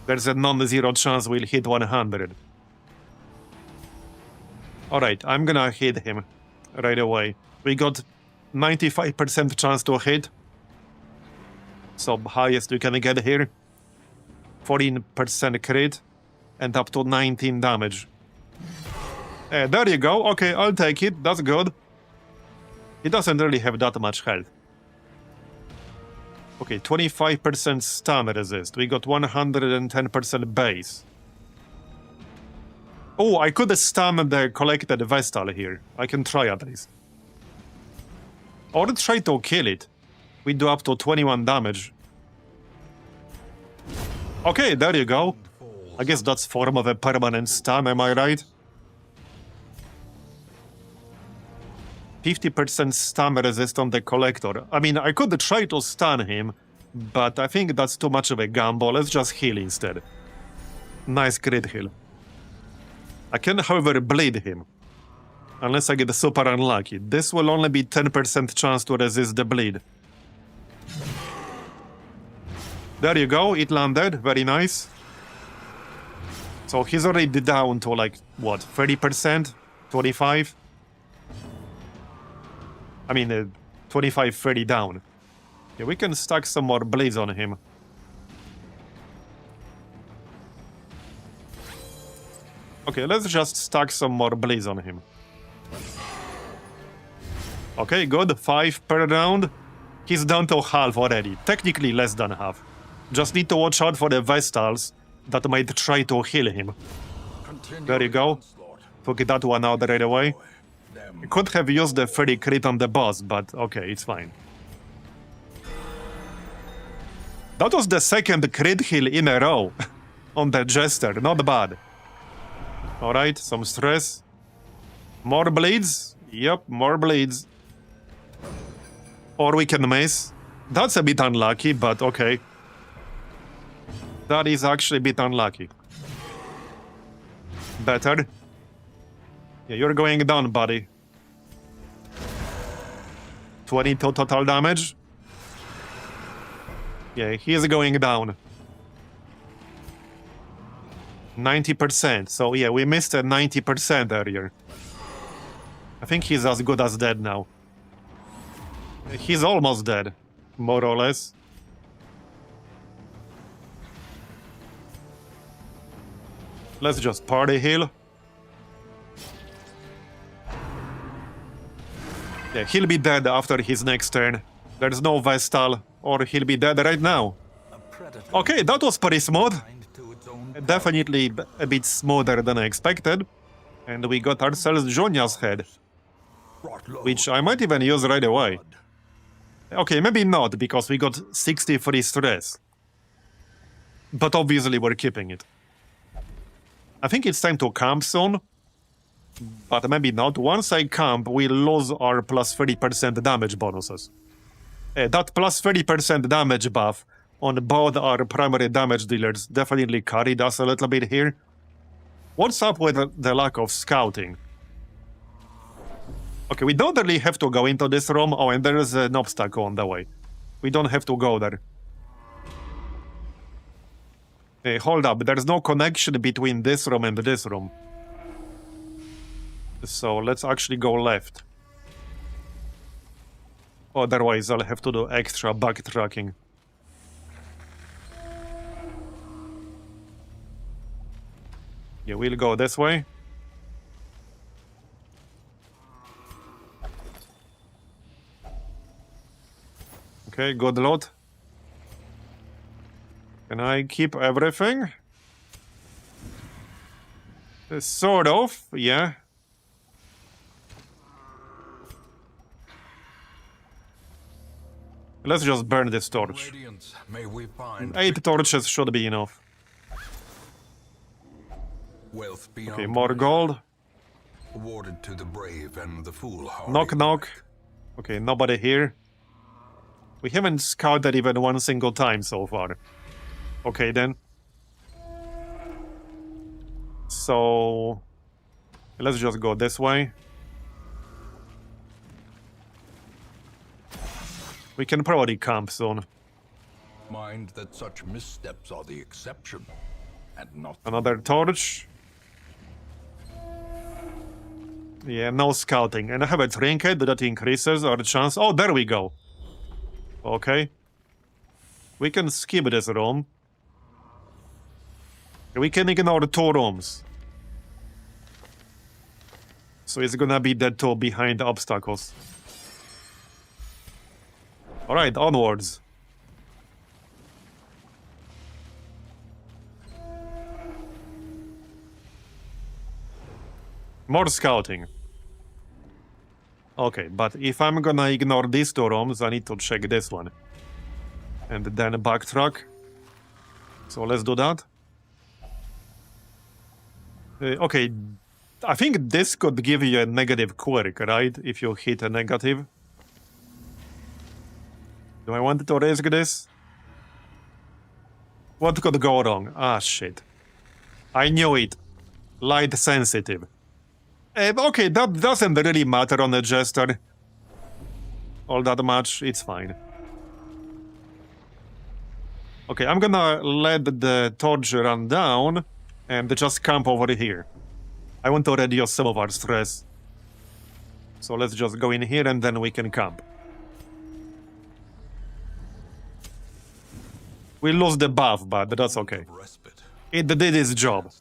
There's a non-zero chance we'll hit 100. Alright, I'm gonna hit him right away. We got 95% chance to hit. So highest we can get here. 14% crit. And up to 19 damage. There you go. Okay, I'll take it. That's good. He doesn't really have that much health. Okay, 25% stun resist. We got 110% base. Oh, I could stun the collected Vestal here. I can try at least. Or try to kill it. We do up to 21 damage. Okay, there you go. I guess that's form of a permanent stun, am I right? 50% stun resist on the collector. I mean, I could try to stun him, but I think that's too much of a gamble. Let's just heal instead. Nice crit heal. I can, however, bleed him. Unless I get super unlucky. This will only be 10% chance to resist the bleed. There you go, it landed. Very nice. So he's already down to like, what, 30%? 25? I mean, 25, 30 down. Yeah, we can stack some more bleeds on him. Okay, let's just stack some more bleeds on him. Okay, good. 5 per round. He's down to half already. Technically less than half. Just need to watch out for the Vestals that might try to heal him. There you go. Took that one out right away. I could have used the 30 crit on the boss, but okay, it's fine. That was the second crit heal in a row on the Jester. Not bad. Alright, some stress. More bleeds. Yep, more bleeds. Or we can mace. That's a bit unlucky, but okay. That is actually a bit unlucky. Better. Yeah, you're going down, buddy. 22 total damage. Yeah, he is going down. 90%. So yeah, we missed a 90% earlier. I think he's as good as dead now. He's almost dead, more or less. Let's just party heal. Yeah, he'll be dead after his next turn. There's no Vestal, or he'll be dead right now. Okay, that was pretty smooth. Definitely a bit smoother than I expected. And we got ourselves Jonia's head, which I might even use right away. Okay, maybe not, because we got 63 stress. But obviously we're keeping it. I think it's time to camp soon. But maybe not. Once I camp, we lose our plus 30% damage bonuses. That plus 30% damage buff on both our primary damage dealers definitely carried us a little bit here. What's up with the lack of scouting? Okay, we don't really have to go into this room. Oh, and there is an obstacle on the way. We don't have to go there. Hey, hold up. There's no connection between this room and this room. So let's actually go left. Otherwise, I'll have to do extra backtracking. Yeah, we'll go this way. Okay, good loot. Can I keep everything? Sort of, yeah. Let's just burn this torch. May we find 8 torches should be enough. wealth beyond Okay, more gold. awarded to the brave and the foolhardy. Knock, knock. Okay, nobody here. We haven't scouted even one single time so far. Okay, then. So... let's just go this way. We can probably camp soon. Mind that such missteps are the exception, and not Another torch. Yeah, no scouting. And I have a trinket that increases our chance. Oh, there we go. Okay. We can skip this room. We can ignore 2 rooms. So it's gonna be the 2 behind the obstacles. Alright, onwards. More scouting. Okay, but if I'm gonna ignore these two rooms, I need to check this one. And then backtrack. So let's do that. Okay, I think this could give you a negative quirk, right? If you hit a negative. Do I want to risk this? What could go wrong? Ah, shit. I knew it. Light sensitive. Okay, that doesn't really matter on a Jester. All that much, it's fine. Okay, I'm gonna let the torch run down and just camp over here. I want to reduce some of our stress. So let's just go in here and then we can camp. We lost the buff, but that's okay. It did its job.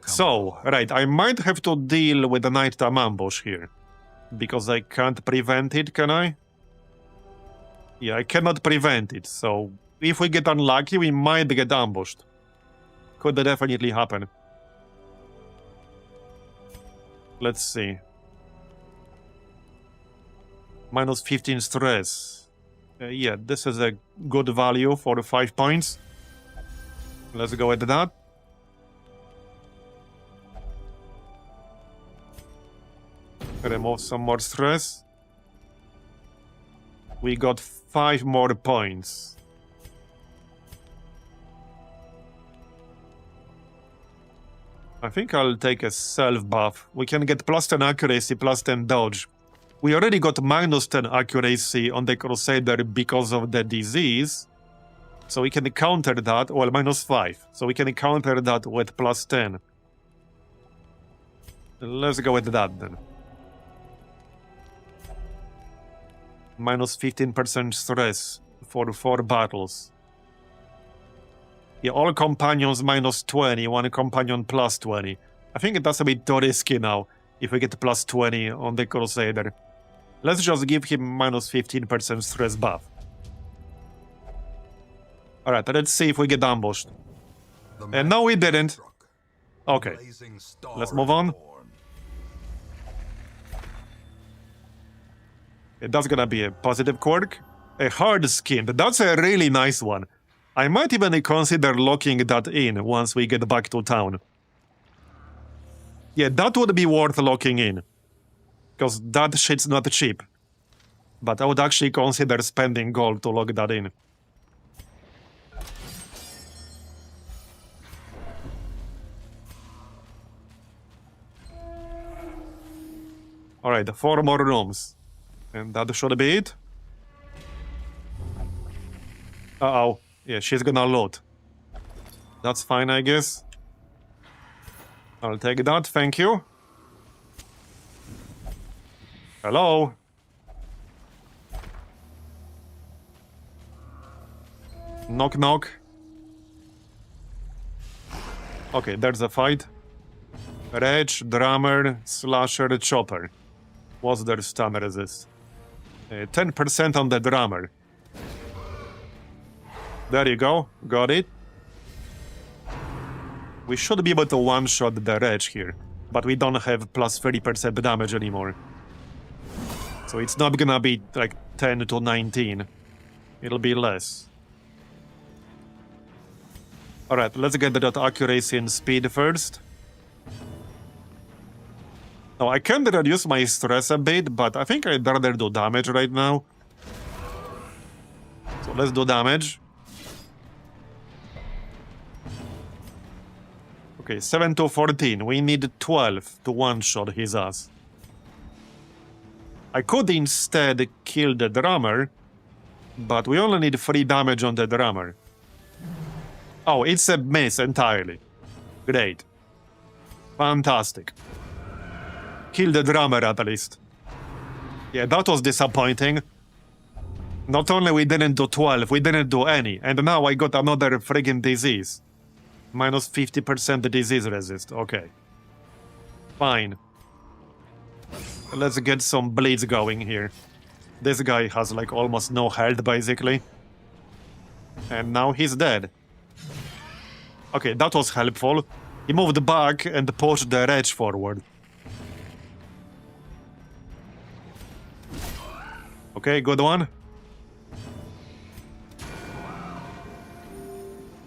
So, right, I might have to deal with the nighttime ambush here. Because I can't prevent it, can I? Yeah, I cannot prevent it, so if we get unlucky, we might get ambushed. Could definitely happen. Let's see. Minus 15 stress. Yeah, this is a good value for 5 points. Let's go with that. Remove some more stress. We got 5 more points. I think I'll take a self buff. We can get plus 10 accuracy, plus 10 dodge. We already got minus 10 accuracy on the Crusader because of the disease. So we can counter that, well, minus 5. So we can counter that with plus 10. Let's go with that then. Minus 15% stress for 4 battles. Yeah, all companions minus 20, one companion plus 20. I think that's a bit too risky now, if we get plus 20 on the Crusader. Let's just give him minus 15% stress buff. Alright, let's see if we get ambushed. And no, we didn't. Okay, let's move on. That's gonna be a positive quirk. A hard skin, that's a really nice one. I might even consider locking that in once we get back to town. Yeah, that would be worth locking in. Because that shit's not cheap. But I would actually consider spending gold to lock that in. Alright, 4 more rooms. And that should be it. Uh-oh. Yeah, she's gonna load. That's fine, I guess. I'll take that, thank you. Hello? Knock, knock. Okay, there's a fight. Rage, drummer, slasher, chopper. What's their stun resist? 10% on the drummer. There you go, got it. We should be able to one-shot the Rage here, but we don't have plus 30% damage anymore. So it's not gonna be like 10 to 19. It'll be less. Alright, let's get that accuracy and speed first. Now, I can reduce my stress a bit, but I think I'd rather do damage right now. So let's do damage. Okay, 7 to 14. We need 12 to one-shot his ass. I could instead kill the drummer, but we only need 3 damage on the drummer. Oh, it's a miss entirely. Great. Fantastic. Kill the drummer at least. Yeah, that was disappointing. Not only we didn't do 12, we didn't do any, and now I got another friggin' disease. Minus 50% disease resist, okay. Fine. Let's get some bleeds going here. This guy has like almost no health basically. And now he's dead. Okay, that was helpful. He moved back and pushed the Rage forward. Okay, good one.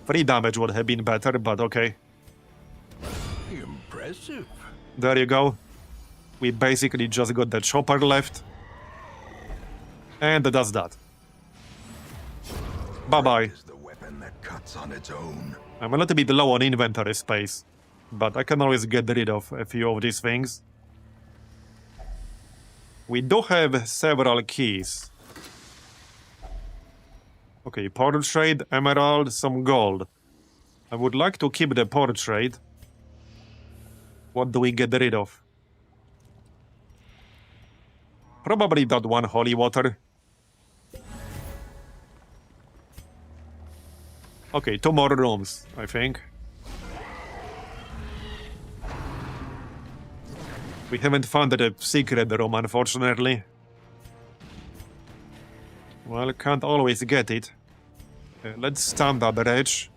3 damage would have been better, but okay. Impressive. There you go. We basically just got the chopper left. And that's that. Bye-bye. Is the weapon that cuts on its own. I'm a little bit low on inventory space, but I can always get rid of a few of these things. We do have several keys. Okay, portrait, emerald, some gold. I would like to keep the portrait. What do we get rid of? Probably that one holy water. Okay, 2 more rooms, I think. We haven't found the secret room, unfortunately. Well, can't always get it. Let's stand at the edge.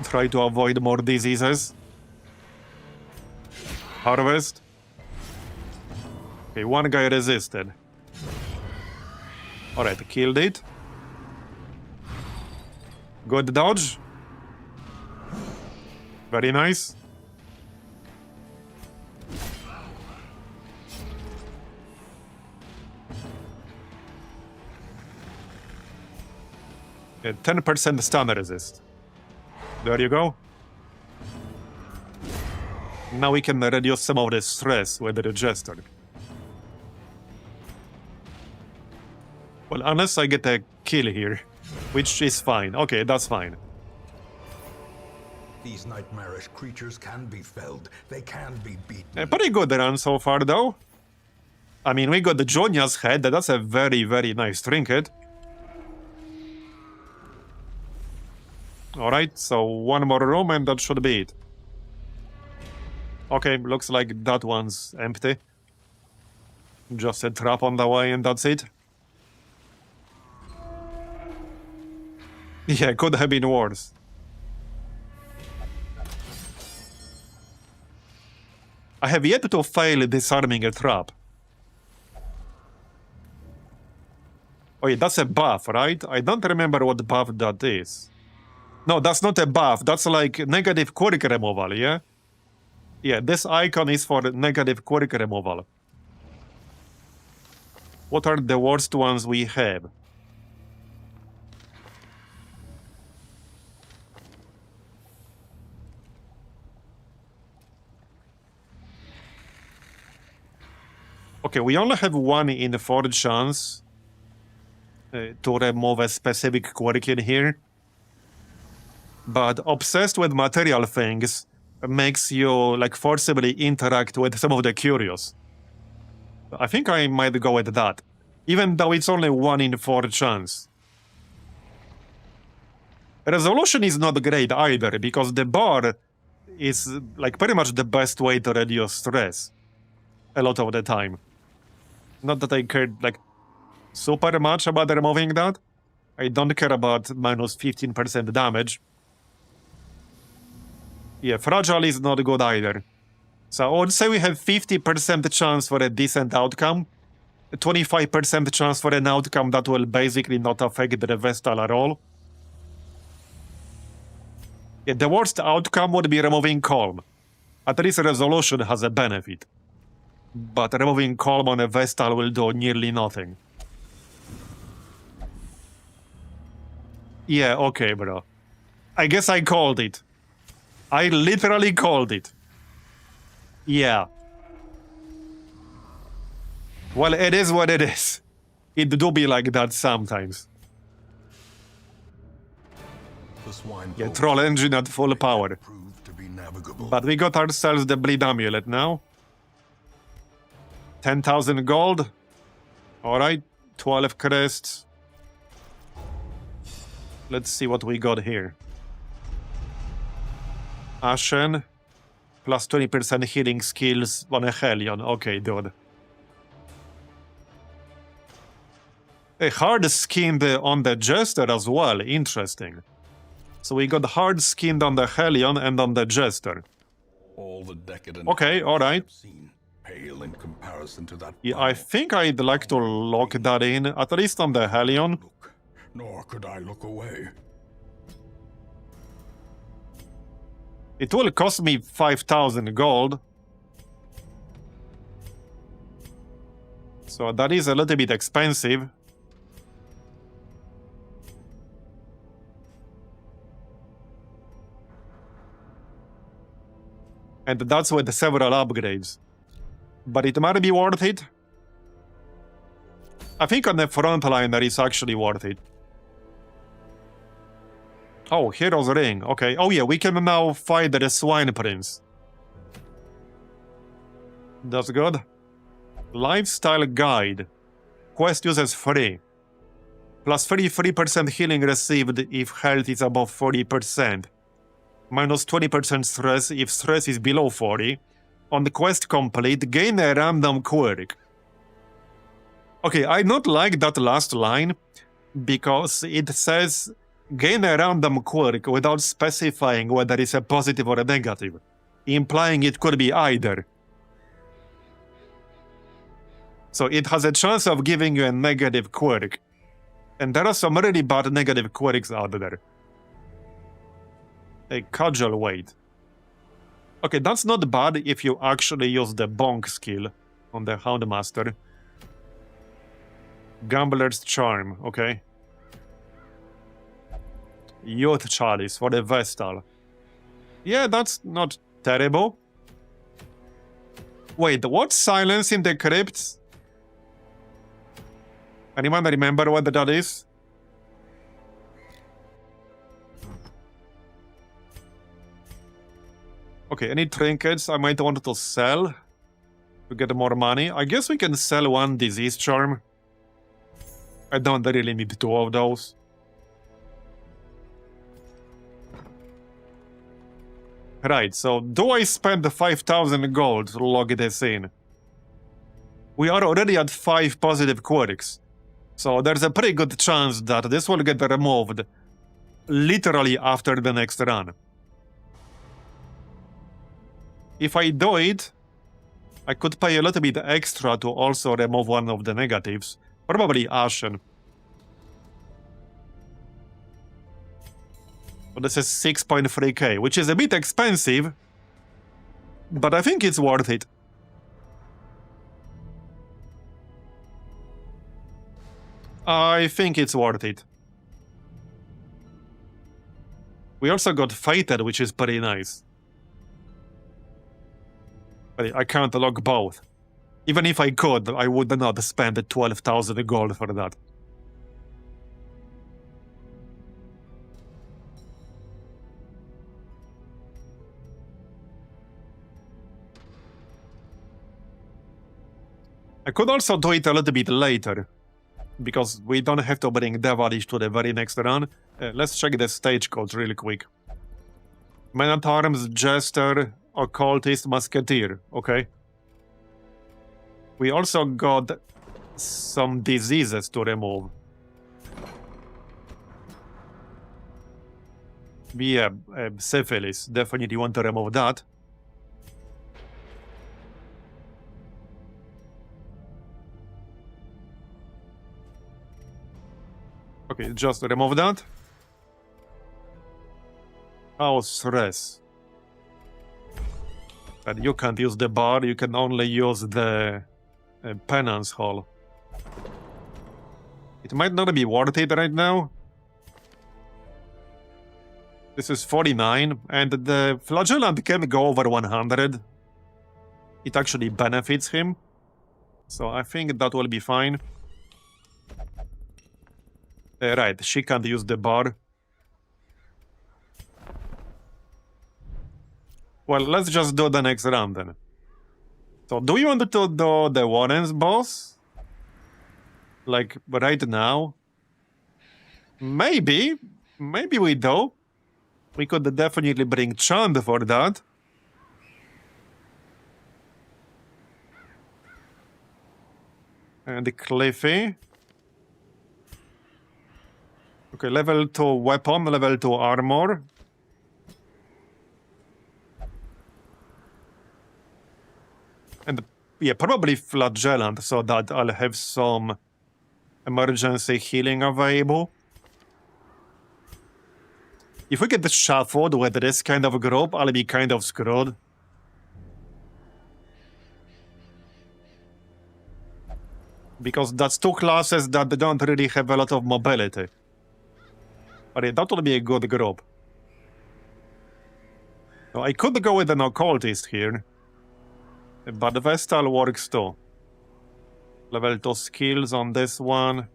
Try to avoid more diseases. Harvest. Okay, one guy resisted. Alright, killed it. Good dodge. Very nice. A 10% stun resist. There you go. Now we can reduce some of the stress with the Jester. Well, unless I get a kill here, which is fine. Okay, that's fine. These nightmarish creatures can be felled. They can be beaten. Pretty good run so far, though. I mean, we got the Jonya's head. That's a very, very nice trinket. Alright, so one more room and that should be it. Okay, looks like that one's empty. Just a trap on the way and that's it. Yeah, could have been worse. I have yet to fail disarming a trap. Oh yeah, that's a buff, right? I don't remember what buff that is. No, that's not a buff. That's like negative quirk removal, yeah? Yeah, this icon is for negative quirk removal. What are the worst ones we have? Okay, we only have 1 in 4 chance to remove a specific quirk in here. But obsessed with material things makes you like forcibly interact with some of the curious. I think I might go with that, even though it's only 1 in 4 chance. Resolution is not great either, because the bar is like pretty much the best way to reduce stress a lot of the time. Not that I cared like super much about removing that. I don't care about minus 15% damage. Yeah, fragile is not good either. So I would say we have 50% chance for a decent outcome. 25% chance for an outcome that will basically not affect the Vestal at all. Yeah, the worst outcome would be removing Calm. At least Resolution has a benefit. But removing Calm on a Vestal will do nearly nothing. Yeah, okay, bro. I guess I called it. I literally called it. Yeah. Well, it is what it is. It do be like that sometimes. Yeah, troll engine at full power. But we got ourselves the bleed amulet now. 10,000 gold. Alright, 12 crests. Let's see what we got here. Ashen, plus 20% healing skills on a Hellion. Okay, dude. A hard skinned on the Jester as well. Interesting. So we got hard skinned on the Hellion and on the Jester. All the decadent Okay, all right. I've seen pale in comparison to that. Yeah, I think I'd like to lock that in, at least on the Hellion. Look, nor could I look away. It will cost me 5,000 gold. So that is a little bit expensive. And that's with several upgrades. But it might be worth it. I think on the frontliner it's actually worth it. Oh, Hero's Ring. Okay. Oh yeah, we can now fight the Swine Prince. That's good. Lifestyle Guide. Quest uses free. Plus 33% healing received if health is above 40%. Minus 20% stress if stress is below 40. On the quest complete, gain a random quirk. Okay, I not like that last line because it says gain a random quirk without specifying whether it's a positive or a negative, implying it could be either. So it has a chance of giving you a negative quirk. And there are some really bad negative quirks out there. A cudgel weight. Okay, that's not bad if you actually use the bonk skill on the Houndmaster. Gambler's Charm, okay. Youth Chalice for the Vestal. Yeah, that's not terrible. Wait, what's Silence in the Crypts? Anyone remember what that is? Okay, any trinkets I might want to sell to get more money? I guess we can sell one Disease Charm. I don't really need two of those. Right, so do I spend the 5,000 gold to log this in? We are already at 5 positive quirks. So there's a pretty good chance that this will get removed literally after the next run. If I do it, I could pay a little bit extra to also remove one of the negatives. Probably Ashen. But this is 6.3k, which is a bit expensive, but I think it's worth it. I think it's worth it. We also got Fated, which is pretty nice. But I can't log both. Even if I could, I would not spend 12,000 gold for that. I could also do it a little bit later, because we don't have to bring Devilish to the very next run. Let's check the stage codes really quick. Man-at-Arms, Jester, Occultist, Musketeer. Okay. We also got some diseases to remove. Yeah, Syphilis. Definitely want to remove that. Okay, just remove that. Oh, stress. But you can't use the bar, you can only use the penance hall. It might not be worth it right now. This is 49, and the flagellant can go over 100. It actually benefits him. So I think that will be fine. Right, she can't use the bar. Well, let's just do the next round then. So, do you want to do the Warren's boss? Like, right now? Maybe. Maybe we do. We could definitely bring Chand for that. And Cliffy. Okay, level 2 weapon, level 2 armor. And yeah, probably flagellant, so that I'll have some emergency healing available. If we get shuffled with this kind of group, I'll be kind of screwed. Because that's two classes that don't really have a lot of mobility. But yeah, that would be a good group. So I could go with an occultist here. But Vestal works too. Level 2 skills on this one.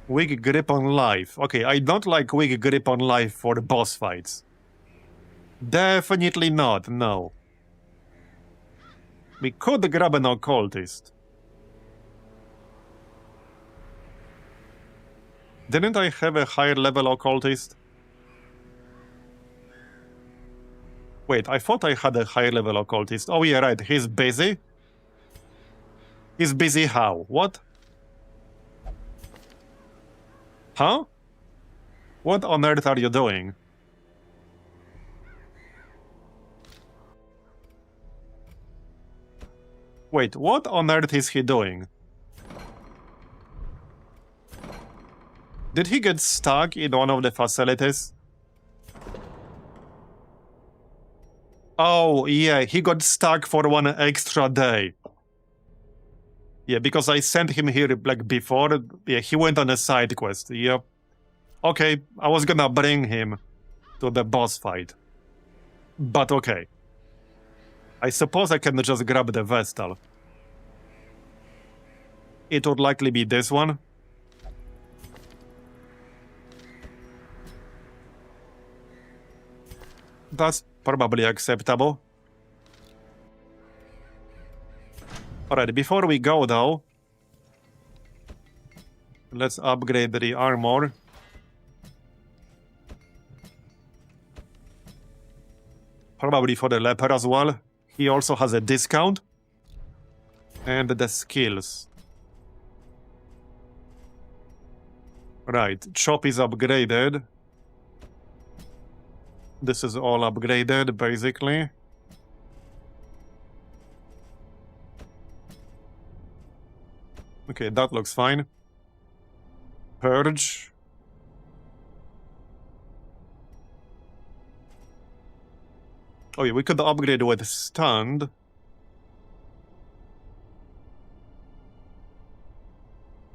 Weak grip on life. Okay, I don't like weak grip on life for boss fights. Definitely not, no. We could grab an occultist. Didn't I have a higher level occultist? Wait, I thought I had a higher level occultist. Oh yeah, right, he's busy? He's busy how? What? Huh? What on earth are you doing? Wait, what on earth is he doing? Did he get stuck in one of the facilities? Oh, yeah, he got stuck for one extra day. Yeah, because I sent him here, like, before. Yeah, he went on a side quest, yep. Okay, I was gonna bring him to the boss fight. But okay. I suppose I can just grab the Vestal. It would likely be this one. That's probably acceptable. Alright, before we go though, let's upgrade the armor. Probably for the leper as well. He also has a discount. And the skills. Right, chop is upgraded. This is all upgraded, basically. Okay, that looks fine. Purge. Oh yeah, we could upgrade with stunned.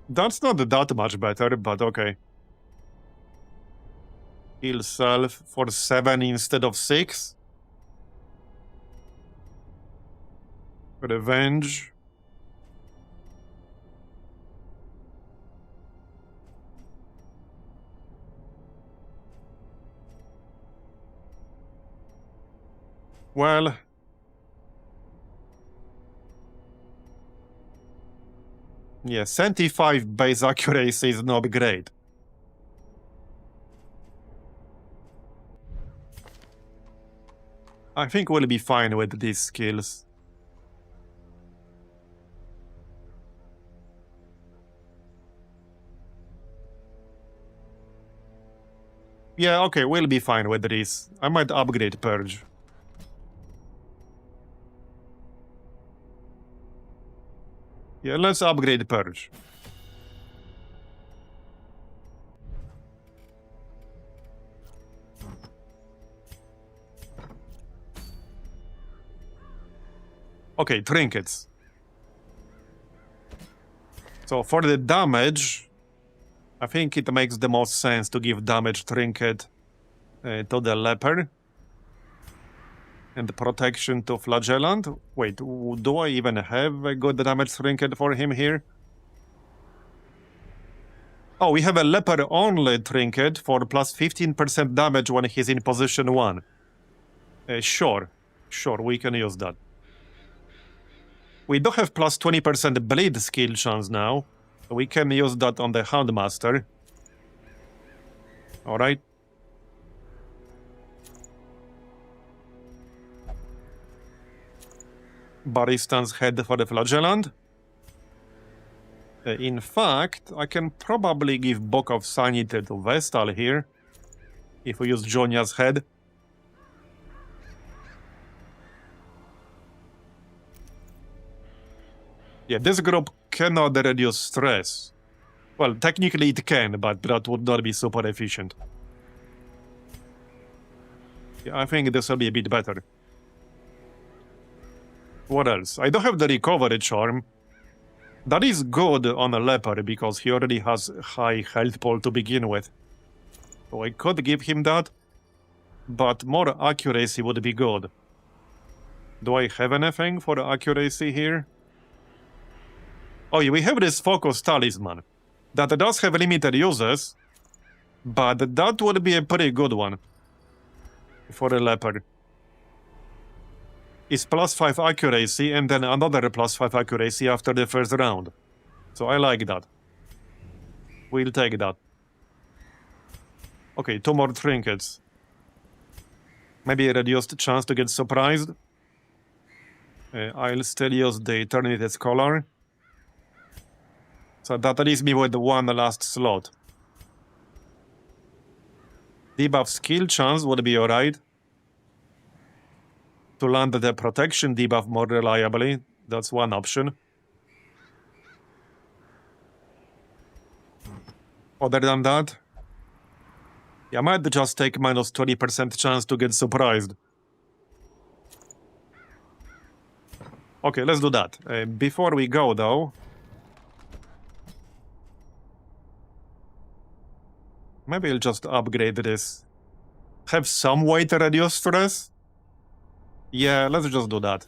That's not that much better, but okay. Heal self for 7 instead of 6. Revenge. Well, yeah, 75 base accuracy is not great. I think we'll be fine with these skills. Yeah, okay, we'll be fine with this. I might upgrade Purge. Yeah, let's upgrade Purge. Okay, trinkets. So for the damage, I think it makes the most sense to give damage trinket to the leper. And protection to flagellant. Wait, do I even have a good damage trinket for him here? Oh, we have a leper-only trinket for plus 15% damage when he's in position 1. Sure, we can use that. We do have plus 20% bleed skill chance now. We can use that on the Houndmaster. Alright. Baristan's head for the flagellant. In fact, I can probably give Book of Sanity to Vestal here. If we use Jonia's head. Yeah, this group cannot reduce stress. Well, technically it can, but that would not be super efficient. Yeah, I think this will be a bit better. What else? I don't have the recovery charm. That is good on a leper because he already has high health pool to begin with. So I could give him that, but more accuracy would be good. Do I have anything for accuracy here? Oh yeah, we have this focus talisman. That does have limited uses, but that would be a pretty good one for a leper. It's +5 accuracy and then another +5 accuracy after the first round. So I like that. We'll take that. Okay, 2 more trinkets. Maybe a reduced chance to get surprised. I'll still use the Eternity Scholar. So that leaves me with one last slot. Debuff skill chance would be alright. To land the protection debuff more reliably, that's one option. Other than that, I might just take minus 20% chance to get surprised. Okay, let's do that. Before we go, though, maybe I'll just upgrade this. Have some way to reduce stress? Yeah, let's just do that.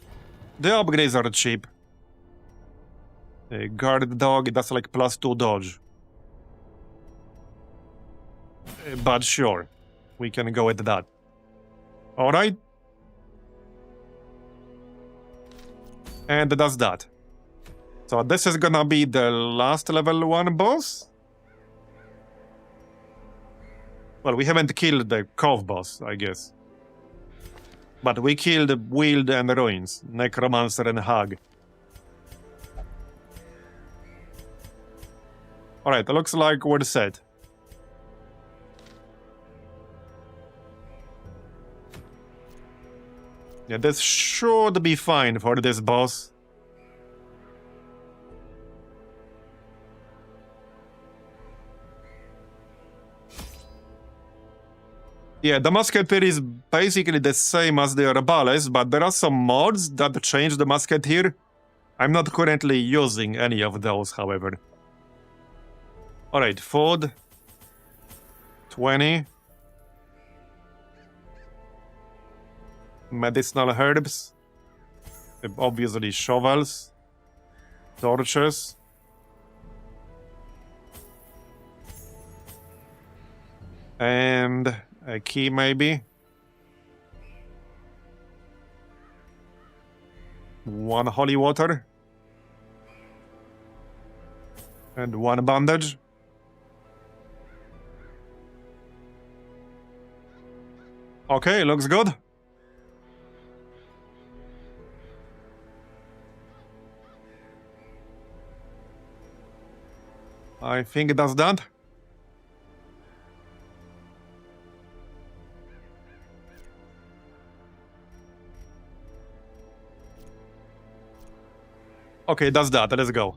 The upgrades are cheap. Guard dog, that's like +2 dodge. But sure, we can go with that. Alright. And that's that. So this is gonna be the last level 1 boss? Well, we haven't killed the Cove boss, I guess. But we killed Wield and Ruins, Necromancer and Hag. Alright, looks like we're set. Yeah, this should be fine for this boss. Yeah, the Musketeer is basically the same as the Arbalest, but there are some mods that change the Musketeer. I'm not currently using any of those, however. Alright, food. 20. Medicinal herbs. Obviously shovels. Torches. And a key, maybe. 1 holy water. And 1 bandage. Okay, looks good. I think that's that. Okay, that's that. Let's go.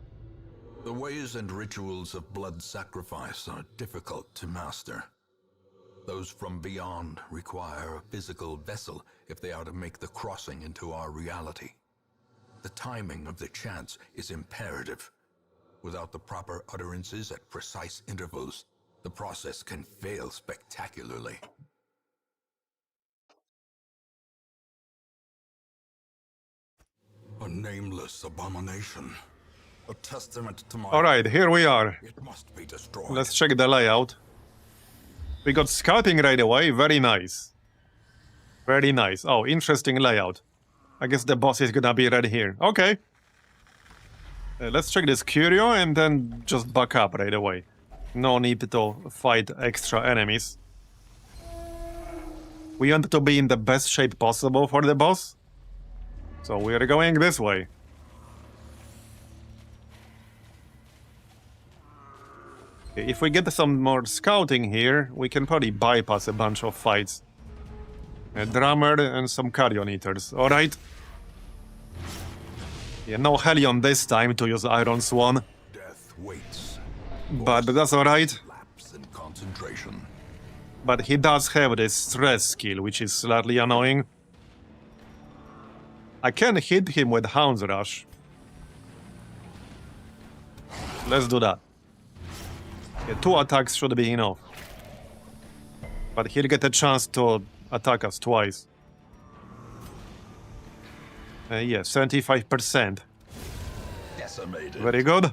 The ways and rituals of blood sacrifice are difficult to master. Those from beyond require a physical vessel if they are to make the crossing into our reality. The timing of the chants is imperative. Without the proper utterances at precise intervals, the process can fail spectacularly. A nameless abomination. A testament to my... Alright, here we are. It must be destroyed. Let's check the layout. We got scouting right away. Very nice. Very nice. Oh, interesting layout. I guess the boss is gonna be right here. Okay. Let's check this curio and then just back up right away. No need to fight extra enemies. We want to be in the best shape possible for the boss. So we are going this way. Okay, if we get some more scouting here, we can probably bypass a bunch of fights. A drummer and some carrion eaters. Alright. Yeah, no Helion this time to use Iron Swan. Death waits. But that's alright. Lapse in concentration. But he does have this stress skill, which is slightly annoying. I can hit him with Hound's Rush. Let's do that. Yeah, 2 attacks should be enough. But he'll get a chance to attack us twice. Yeah, 75%. Decimated. Very good.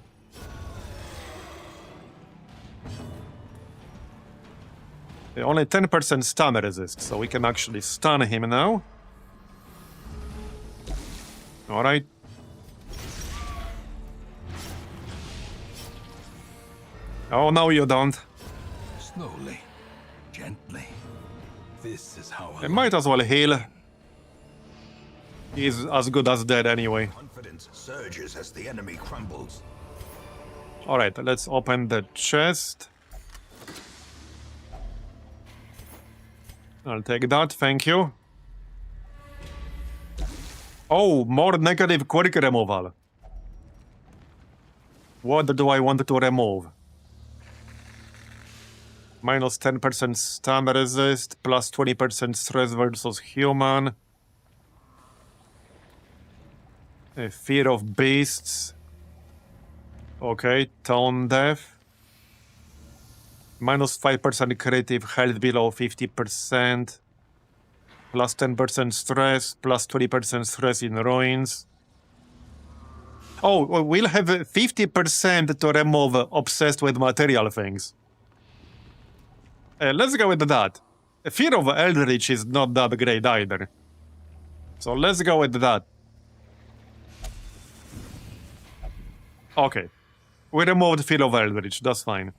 Only 10% stun resist, so we can actually stun him now. Alright. Oh, no, you don't. Slowly, gently. This is how I might as well heal. He's as good as dead anyway. confidence surges as the enemy crumbles. Alright, let's open the chest. I'll take that, thank you. Oh, more negative quirk removal. What do I want to remove? Minus 10% stun resist, plus 20% stress versus human. Fear of beasts. Okay, tone death. Minus 5% creative health below 50%. Plus 10% stress, plus 20% stress in ruins. Oh, well, we'll have 50% to remove obsessed with material things. Let's go with that. Fear of Eldritch is not that great either. So let's go with that. Okay. We removed Fear of Eldritch, that's fine.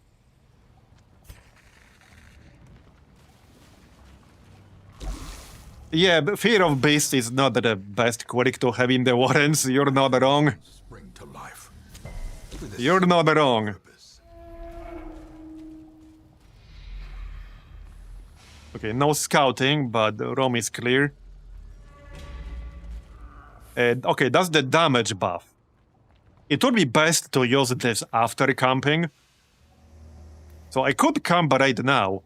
Yeah, but Fear of Beast is not the best quirk to have in the Warrens. You're not wrong. Spring to life. With a You're not wrong. purpose. Okay, no scouting, but the room is clear. Okay, that's the damage buff. It would be best to use this after camping. So I could camp right now.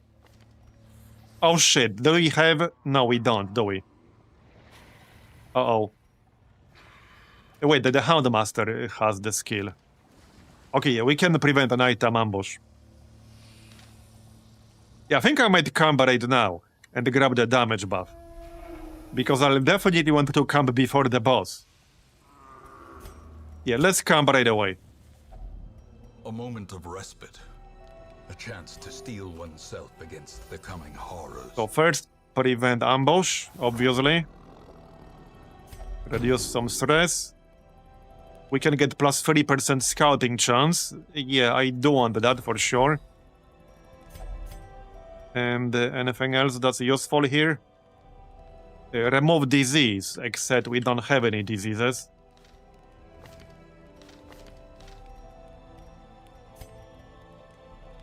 Oh shit, do we have... No, we don't, do we? Uh-oh. Wait, the Houndmaster has the skill. Okay, yeah, we can prevent an item ambush. Yeah, I think I might camp right now and grab the damage buff. Because I'll definitely want to camp before the boss. Yeah, let's camp right away. A moment of respite. A chance to steel oneself against the coming horrors. So first, prevent ambush, obviously. Reduce some stress. We can get plus 30% scouting chance. Yeah, I do want that for sure. And anything else that's useful here? Remove disease, except we don't have any diseases.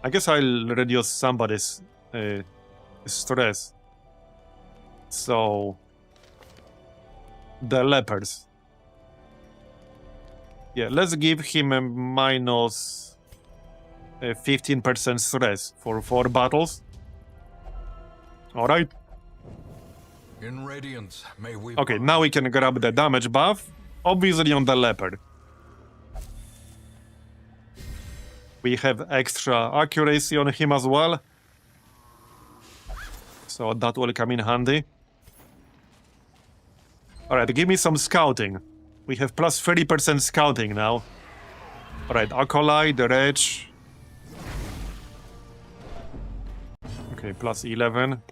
I guess I'll reduce somebody's stress. So... The lepers. Yeah, let's give him a minus 15% stress for 4 battles. Alright. In Radiance, may we... Okay, now we can grab the damage buff. Obviously on the leopard. We have extra accuracy on him as well. So that will come in handy. Alright, give me some scouting. We have plus 30% scouting now. Alright, Acolyte, the Wretch. Okay, plus 11.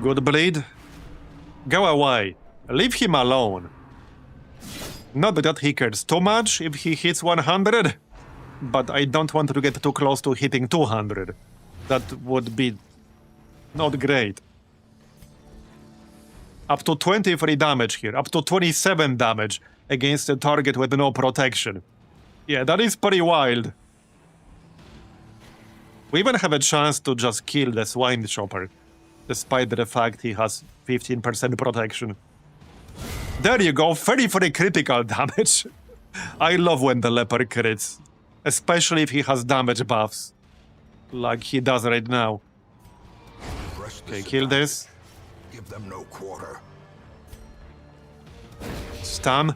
Good bleed. Go away. Leave him alone. Not that he cares too much if he hits 100, but I don't want to get too close to hitting 200. That would be not great. Up to 23 damage here, up to 27 damage against a target with no protection. Yeah, that is pretty wild. We even have a chance to just kill the swine chopper, despite the fact he has 15% protection. There you go, 33 critical damage. I love when the leper crits, especially if he has damage buffs, like he does right now. Okay, kill this. Give them no quarter. Stun.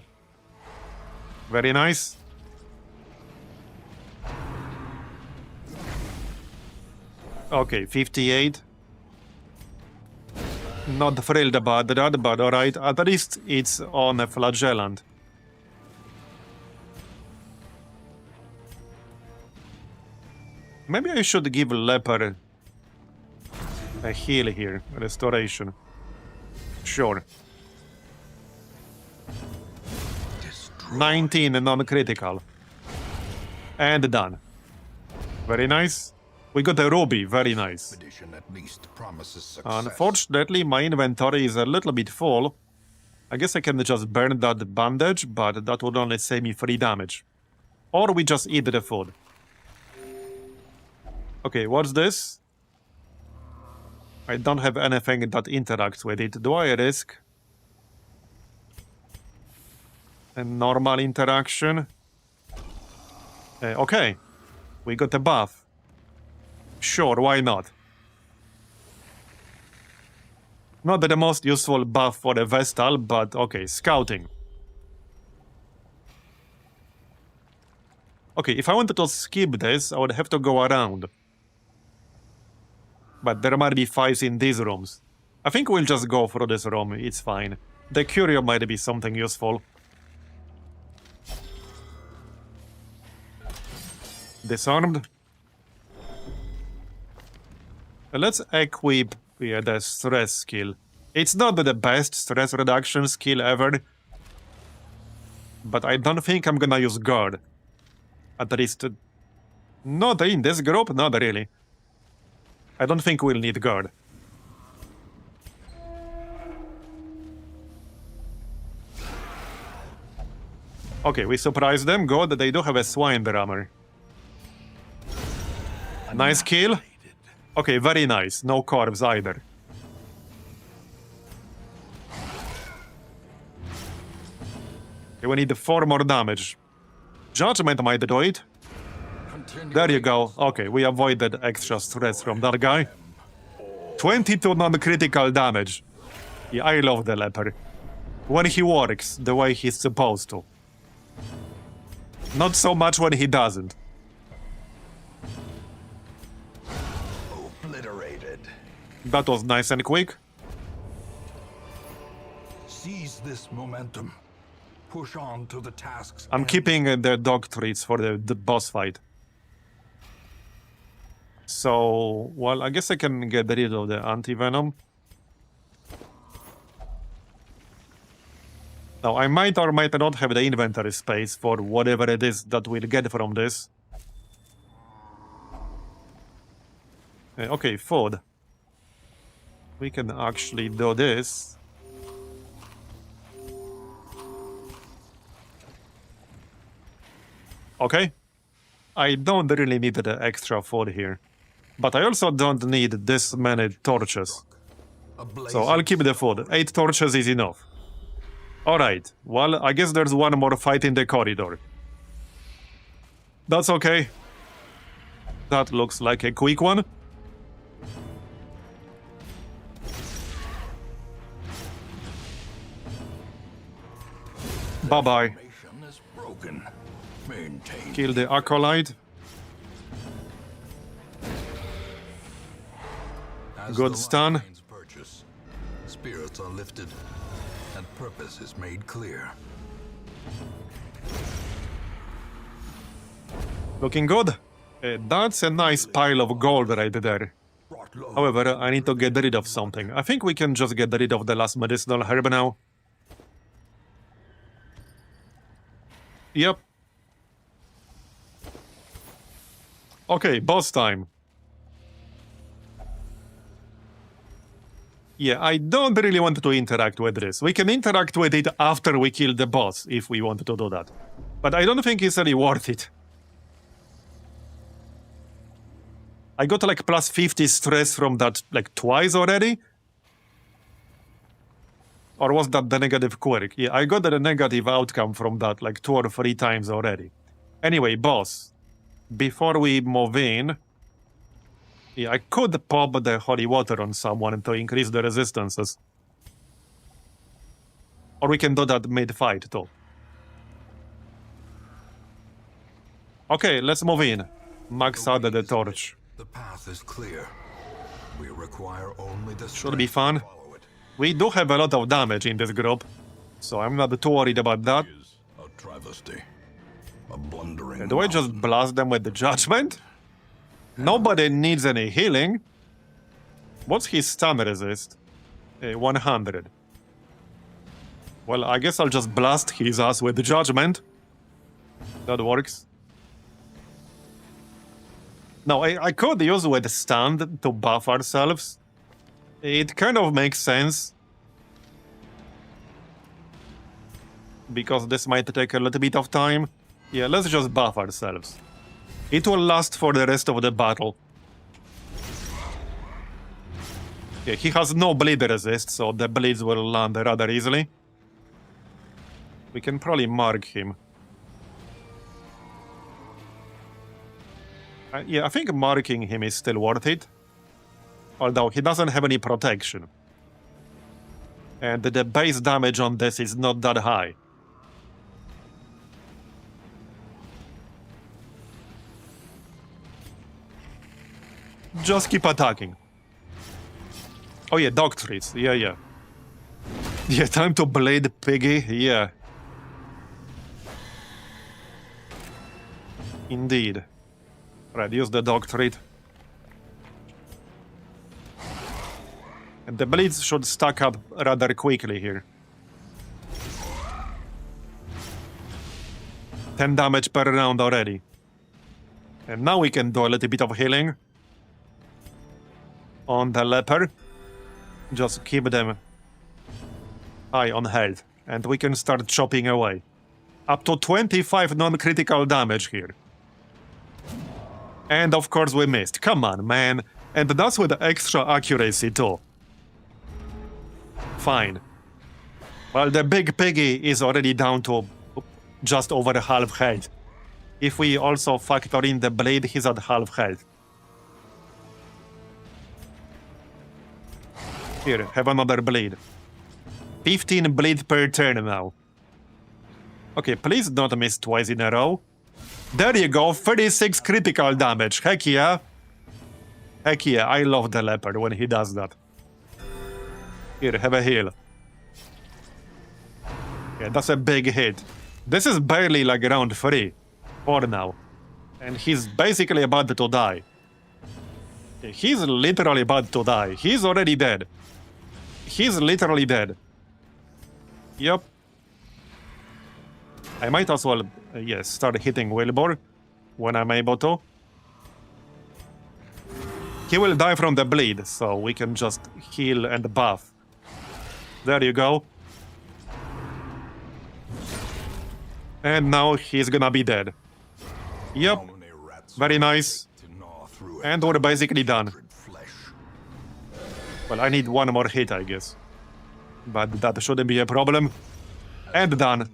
Very nice. Okay, 58. Not thrilled about that, but alright. At least it's on a flagellant. Maybe I should give Leper a heal here. Restoration. Sure. 19 non-critical. And done. Very nice. We got a ruby, very nice. At least promises success. Unfortunately, my inventory is a little bit full. I guess I can just burn that bandage, but that would only save me 3 damage. Or we just eat the food. Okay, what's this? I don't have anything that interacts with it. Do I risk a normal interaction? Okay, we got a buff. Sure, why not? Not the most useful buff for a Vestal, but okay, scouting. Okay, if I wanted to skip this, I would have to go around. But there might be fights in these rooms. I think we'll just go through this room, it's fine. The curio might be something useful. Disarmed. Let's equip the stress skill. It's not the best stress reduction skill ever, but I don't think I'm gonna use guard. At least, not in this group, not really. I don't think we'll need guard. Okay, we surprised them. Good, they do have a swine drummer. Nice kill. Okay, very nice. No corpse either. Okay, we need 4 more damage. Judgment might do it. There you go. Okay, we avoided extra stress from that guy. 22 non-critical damage. Yeah, I love the leper. When he works the way he's supposed to. Not so much when he doesn't. Obliterated. That was nice and quick. Seize this momentum. Push on to the tasks. I'm keeping the dog treats for the boss fight. So, well, I guess I can get rid of the anti-venom. Now, I might or might not have the inventory space for whatever it is that we'll get from this. Okay, food. We can actually do this. Okay. I don't really need the extra food here. But I also don't need this many torches. So I'll keep the food. 8 torches is enough. Alright, well, I guess there's one more fight in the corridor. That's okay. That looks like a quick one. Bye-bye. Kill the acolyte. Good stun. Spirits are lifted, and purpose is made clear. Looking good. That's a nice pile of gold right there. However, I need to get rid of something. I think we can just get rid of the last medicinal herb now. Yep. Okay, boss time. Yeah, I don't really want to interact with this. We can interact with it after we kill the boss, if we want to do that. But I don't think it's really worth it. I got like plus 50 stress from that like twice already. Or was that the negative quirk? Yeah, I got the negative outcome from that like 2 or 3 times already. Anyway, boss, before we move in, yeah, I could pop the holy water on someone to increase the resistances. Or we can do that mid-fight too. Okay, let's move in. Max out the torch. The path is clear. We require only the Should be strength fun. to follow it. We do have a lot of damage in this group, so I'm not too worried about that. Is a travesty. A blundering. Do I just blast them with the judgment? Nobody needs any healing. What's his stun resist? 100. Well, I guess I'll just blast his ass with the judgment. That works. No, I could use with stand to buff ourselves. It kind of makes sense. Because this might take a little bit of time. Yeah, let's just buff ourselves. It will last for the rest of the battle. Yeah, he has no bleed resist, so the bleeds will land rather easily. We can probably mark him. Yeah, I think marking him is still worth it. Although he doesn't have any protection. And the base damage on this is not that high. Just keep attacking. Oh yeah, doctrines. Yeah. Yeah, time to blade piggy. Yeah. Indeed. Right, use the doctrine. And the bleeds should stack up rather quickly here. 10 damage per round already. And now we can do a little bit of healing on the leper. Just keep them high on health. And we can start chopping away. Up to 25 non-critical damage here. And of course we missed. Come on, man. And that's with extra accuracy too. Fine. Well, the big piggy is already down to just over half health. If we also factor in the blade, he's at half health. Here, have another bleed. 15 bleed per turn now. Okay, please don't miss twice in a row. There you go, 36 critical damage. Heck yeah. Heck yeah, I love the leopard when he does that. Here, have a heal. Yeah, that's a big hit. This is barely like round 3 for now. And he's basically about to die. Yeah, he's literally about to die. He's already dead. He's literally dead. Yep. I might as well, yes, start hitting Wilbur when I'm able to. He will die from the bleed, so we can just heal and buff. There you go. And now he's gonna be dead. Yep. Very nice. And we're basically done. Well, I need one more hit, I guess. But that shouldn't be a problem. And done.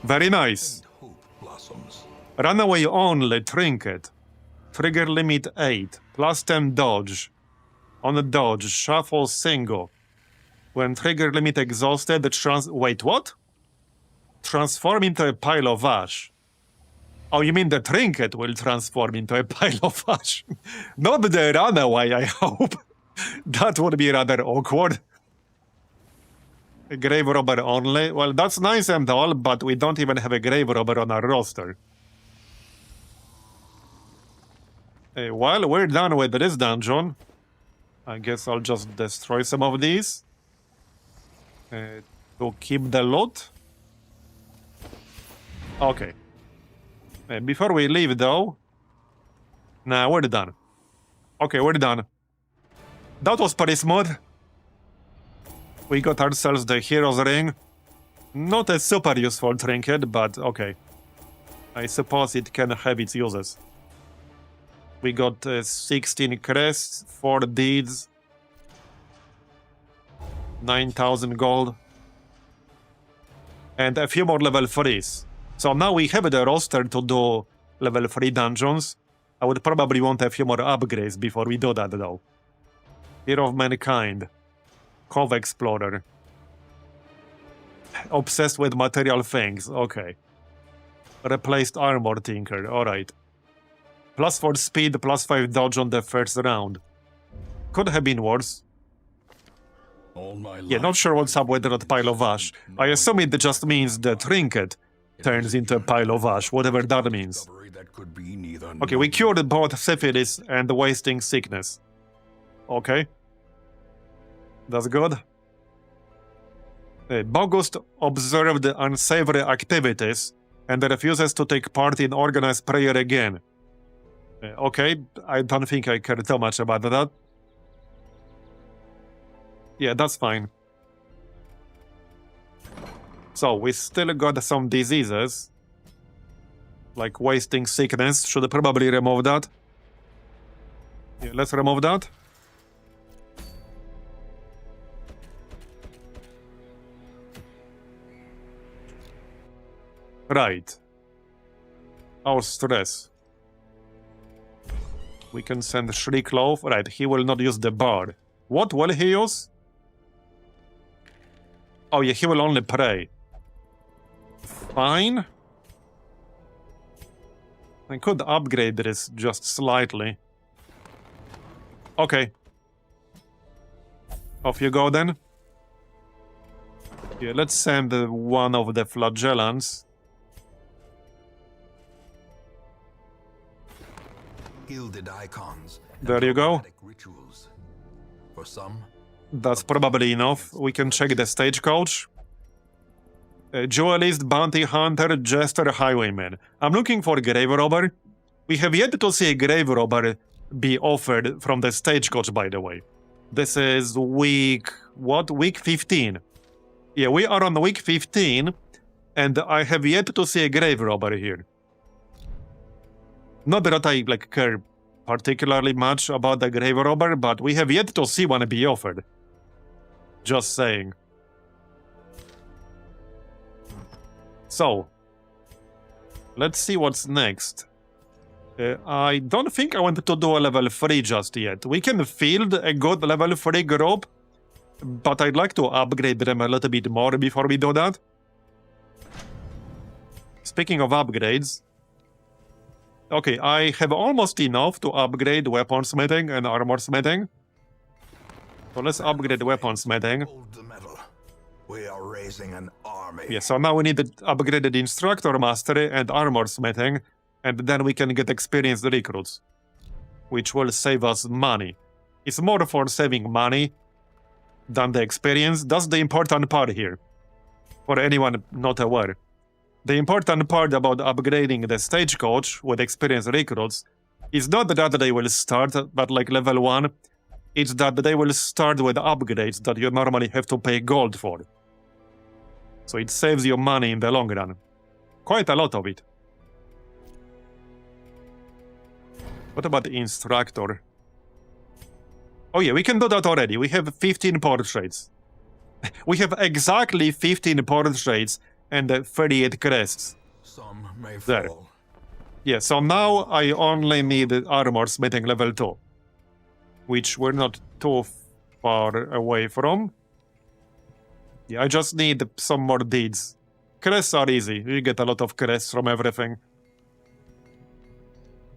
Very nice. Runaway only trinket. Trigger limit 8. Plus 10 dodge. On a dodge, shuffle single. When trigger limit exhausted, wait, what? Transform into a pile of ash. Oh, you mean the trinket will transform into a pile of ash? Not the runaway, I hope. That would be rather awkward. A grave robber only? Well, that's nice and all, but we don't even have a grave robber on our roster. While we're done with this dungeon, I guess I'll just destroy some of these. To keep the loot. Okay. Before we leave, though... Nah, we're done. Okay, we're done. That was pretty smooth. We got ourselves the Hero's Ring. Not a super useful trinket, but okay. I suppose it can have its uses. We got 16 crests, 4 deeds. 9,000 gold. And a few more level 3s. So now we have the roster to do level 3 dungeons. I would probably want a few more upgrades before we do that though. Fear of Mankind. Cove Explorer. Obsessed with material things, okay. Replaced Armor Tinker, alright. +4 speed, +5 dodge on the first round. Could have been worse. Yeah, not sure what's up with that pile of ash. I assume it just means the trinket turns into a pile of ash, whatever that means. Okay, we cured both syphilis and wasting sickness. Okay. That's good. Bogust observed unsavory activities and refuses to take part in organized prayer again. Okay, I don't think I care too much about that. Yeah, that's fine. So, we still got some diseases. Like wasting sickness. Should probably remove that. Yeah, let's remove that. Right. Our stress. We can send Shrieklove. Right, he will not use the bar. What will he use? Oh yeah, he will only pray. Fine. I could upgrade this just slightly. Okay. Off you go then. Yeah, let's send one of the flagellants. Gilded icons. There you go. Rituals. For some, that's probably enough. We can check the stagecoach. Duelist, bounty hunter, jester, highwayman. I'm looking for grave robber. We have yet to see a grave robber be offered from the stagecoach, by the way. This is week... what? Week 15. Yeah, we are on week 15, and I have yet to see a grave robber here. Not that I care particularly much about the grave robber, but we have yet to see one be offered. Just saying. So, let's see what's next. I don't think I want to do a level 3 just yet. We can field a good level 3 group, but I'd like to upgrade them a little bit more before we do that. Speaking of upgrades... okay, I have almost enough to upgrade weaponsmithing and armor smithing. So let's upgrade weaponsmithing. We are raising an army. Yeah, so now we need to upgrade the instructor mastery and armor smithing, and then we can get experienced recruits, which will save us money. It's more for saving money than the experience. That's the important part here, for anyone not aware. The important part about upgrading the stagecoach with experienced recruits is not that they will start at level 1, it's that they will start with upgrades that you normally have to pay gold for. So it saves you money in the long run. Quite a lot of it. What about the instructor? Oh yeah, we can do that already. We have 15 portraits. We have exactly 15 portraits and 38 crests. Some may there. Fall. Yeah, so now I only need armor smithing level 2. Which we're not too far away from. Yeah, I just need some more deeds. Crests are easy. You get a lot of crests from everything.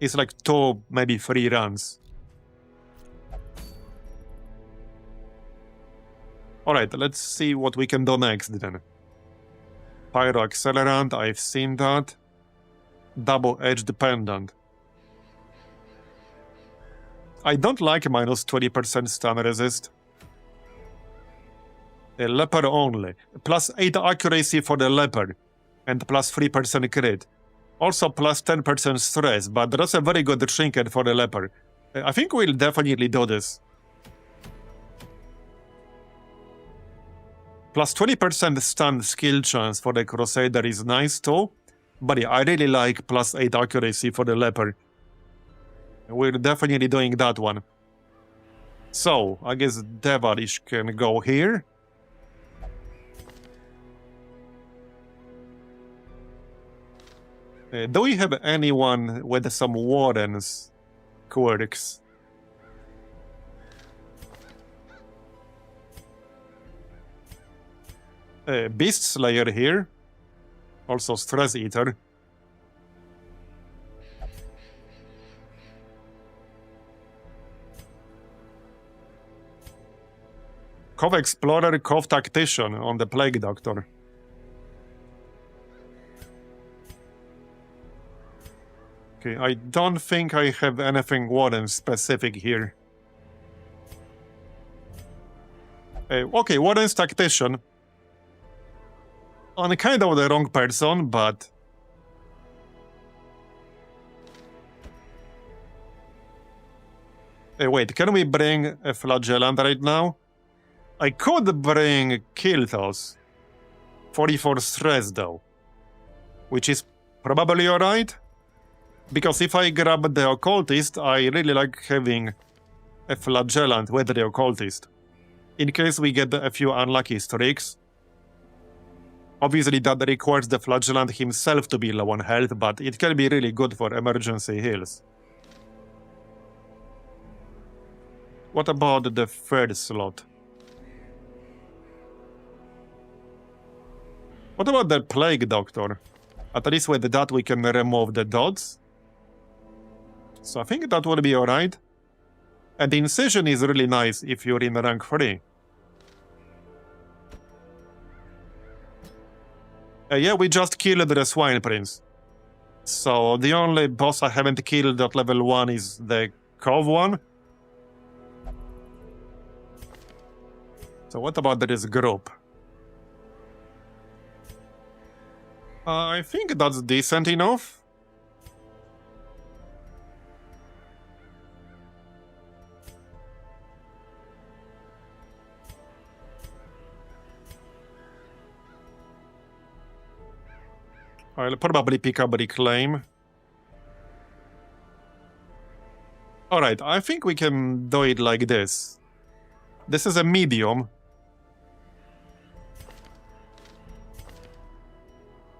It's like 2, maybe 3 runs. Alright, let's see what we can do next then. Pyro Accelerant, I've seen that. Double-edged pendant. I don't like minus 20% stun resist. A leper only. Plus 8 accuracy for the leper. And plus 3% crit. Also plus 10% stress, but that's a very good trinket for the leper. I think we'll definitely do this. Plus 20% stun skill chance for the Crusader is nice too. But yeah, I really like plus 8 accuracy for the leper. We're definitely doing that one. So, I guess Devilish can go here. Do we have anyone with some Warden's quirks? Beast Slayer here. Also Stress Eater. Cove Explorer, Cove Tactician on the Plague Doctor. Okay, I don't think I have anything Warden specific here. Okay, Warden's Tactician. On kind of the wrong person, but... wait, can we bring a Flagellant right now? I could bring Kilthos. 44 stress though. Which is probably alright. Because if I grab the Occultist, I really like having a Flagellant with the Occultist. In case we get a few unlucky streaks. Obviously that requires the Flagellant himself to be low on health, but it can be really good for emergency heals. What about the third slot? What about the Plague Doctor? At least with that we can remove the dots. So I think that would be alright. And the Incision is really nice if you're in rank 3. Yeah, we just killed the Swine Prince. So the only boss I haven't killed at level 1 is the Cove one. So what about this group? I think that's decent enough. I'll probably pick up Reclaim. Alright, I think we can do it like this. This is a medium.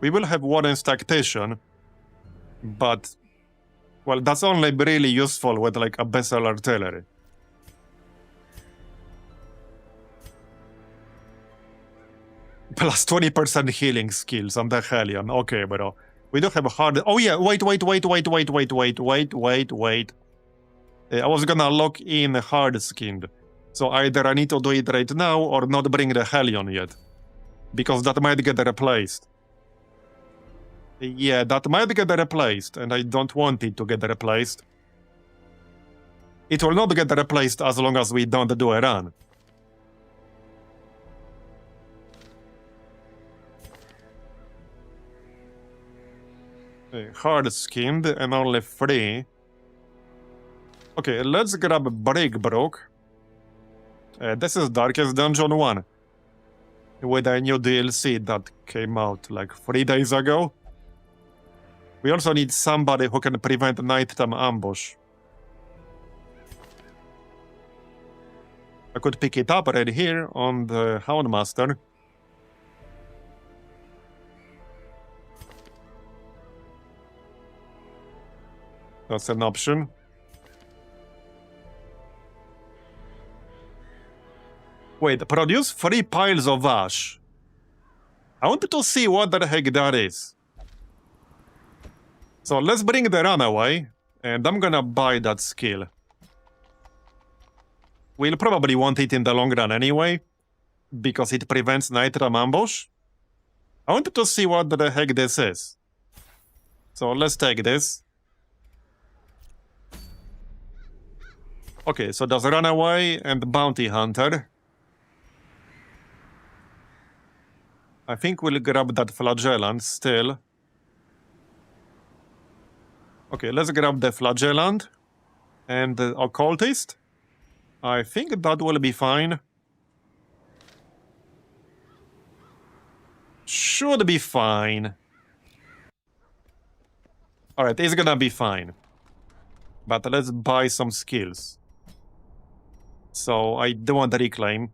We will have Warden's Tactician, but, well, that's only really useful with, like, Abyssal Artillery. Plus 20% healing skills on the Hellion. Okay, bro. We do have a hard... Oh yeah, wait. I was gonna lock in hard skinned. So either I need to do it right now or not bring the Hellion yet. Because that might get replaced. Yeah, that might get replaced, and I don't want it to get replaced. It will not get replaced as long as we don't do a run. Hard-skinned and only 3. Okay, let's grab Breakbrook. This is Darkest Dungeon 1. With a new DLC that came out like 3 days ago. We also need somebody who can prevent nighttime ambush. I could pick it up right here on the Houndmaster. That's an option. Wait, produce 3 piles of ash. I wanted to see what the heck that is. So let's bring the Runaway, and I'm gonna buy that skill. We'll probably want it in the long run anyway, because it prevents nighttime ambush. I wanted to see what the heck this is. So let's take this. Okay, so there's Runaway and Bounty Hunter. I think we'll grab that Flagellant still. Okay, let's grab the Flagellant and the Occultist. I think that will be fine. Should be fine. Alright, it's gonna be fine. But let's buy some skills. So I do want to reclaim.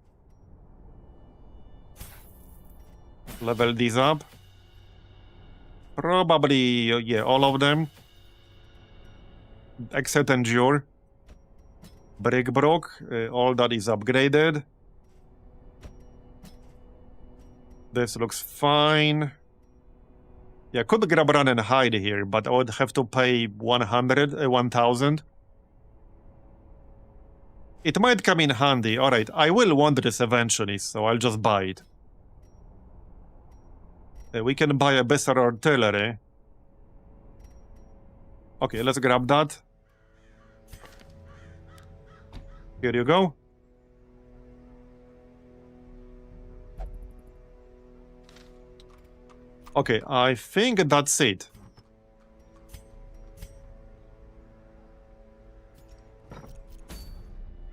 Level these up. Probably, yeah, all of them. Except Endure. Brick broke, all that is upgraded. This looks fine. Yeah, could grab Run and Hide here, but I would have to pay 1,000. It might come in handy. Alright, I will want this eventually, so I'll just buy it. We can buy a better artillery. Okay, let's grab that. Here you go. Okay, I think that's it.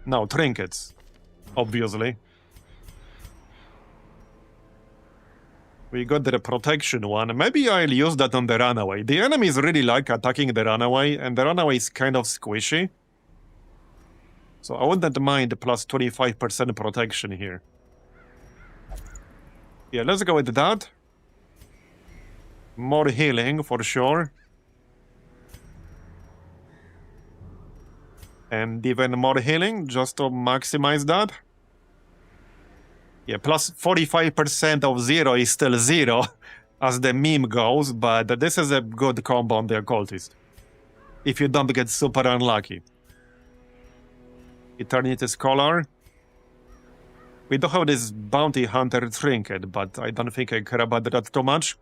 Now, trinkets. Obviously. We got the protection one. Maybe I'll use that on the Runaway. The enemies really like attacking the Runaway, and the Runaway is kind of squishy. So I wouldn't mind plus 25% protection here. Yeah, let's go with that. More healing for sure. And even more healing just to maximize that. Yeah, plus 45% of 0 is still 0 as the meme goes, but this is a good combo on the occultist. If you don't get super unlucky. Eternity Scholar. We don't have this Bounty Hunter trinket, but I don't think I care about that too much.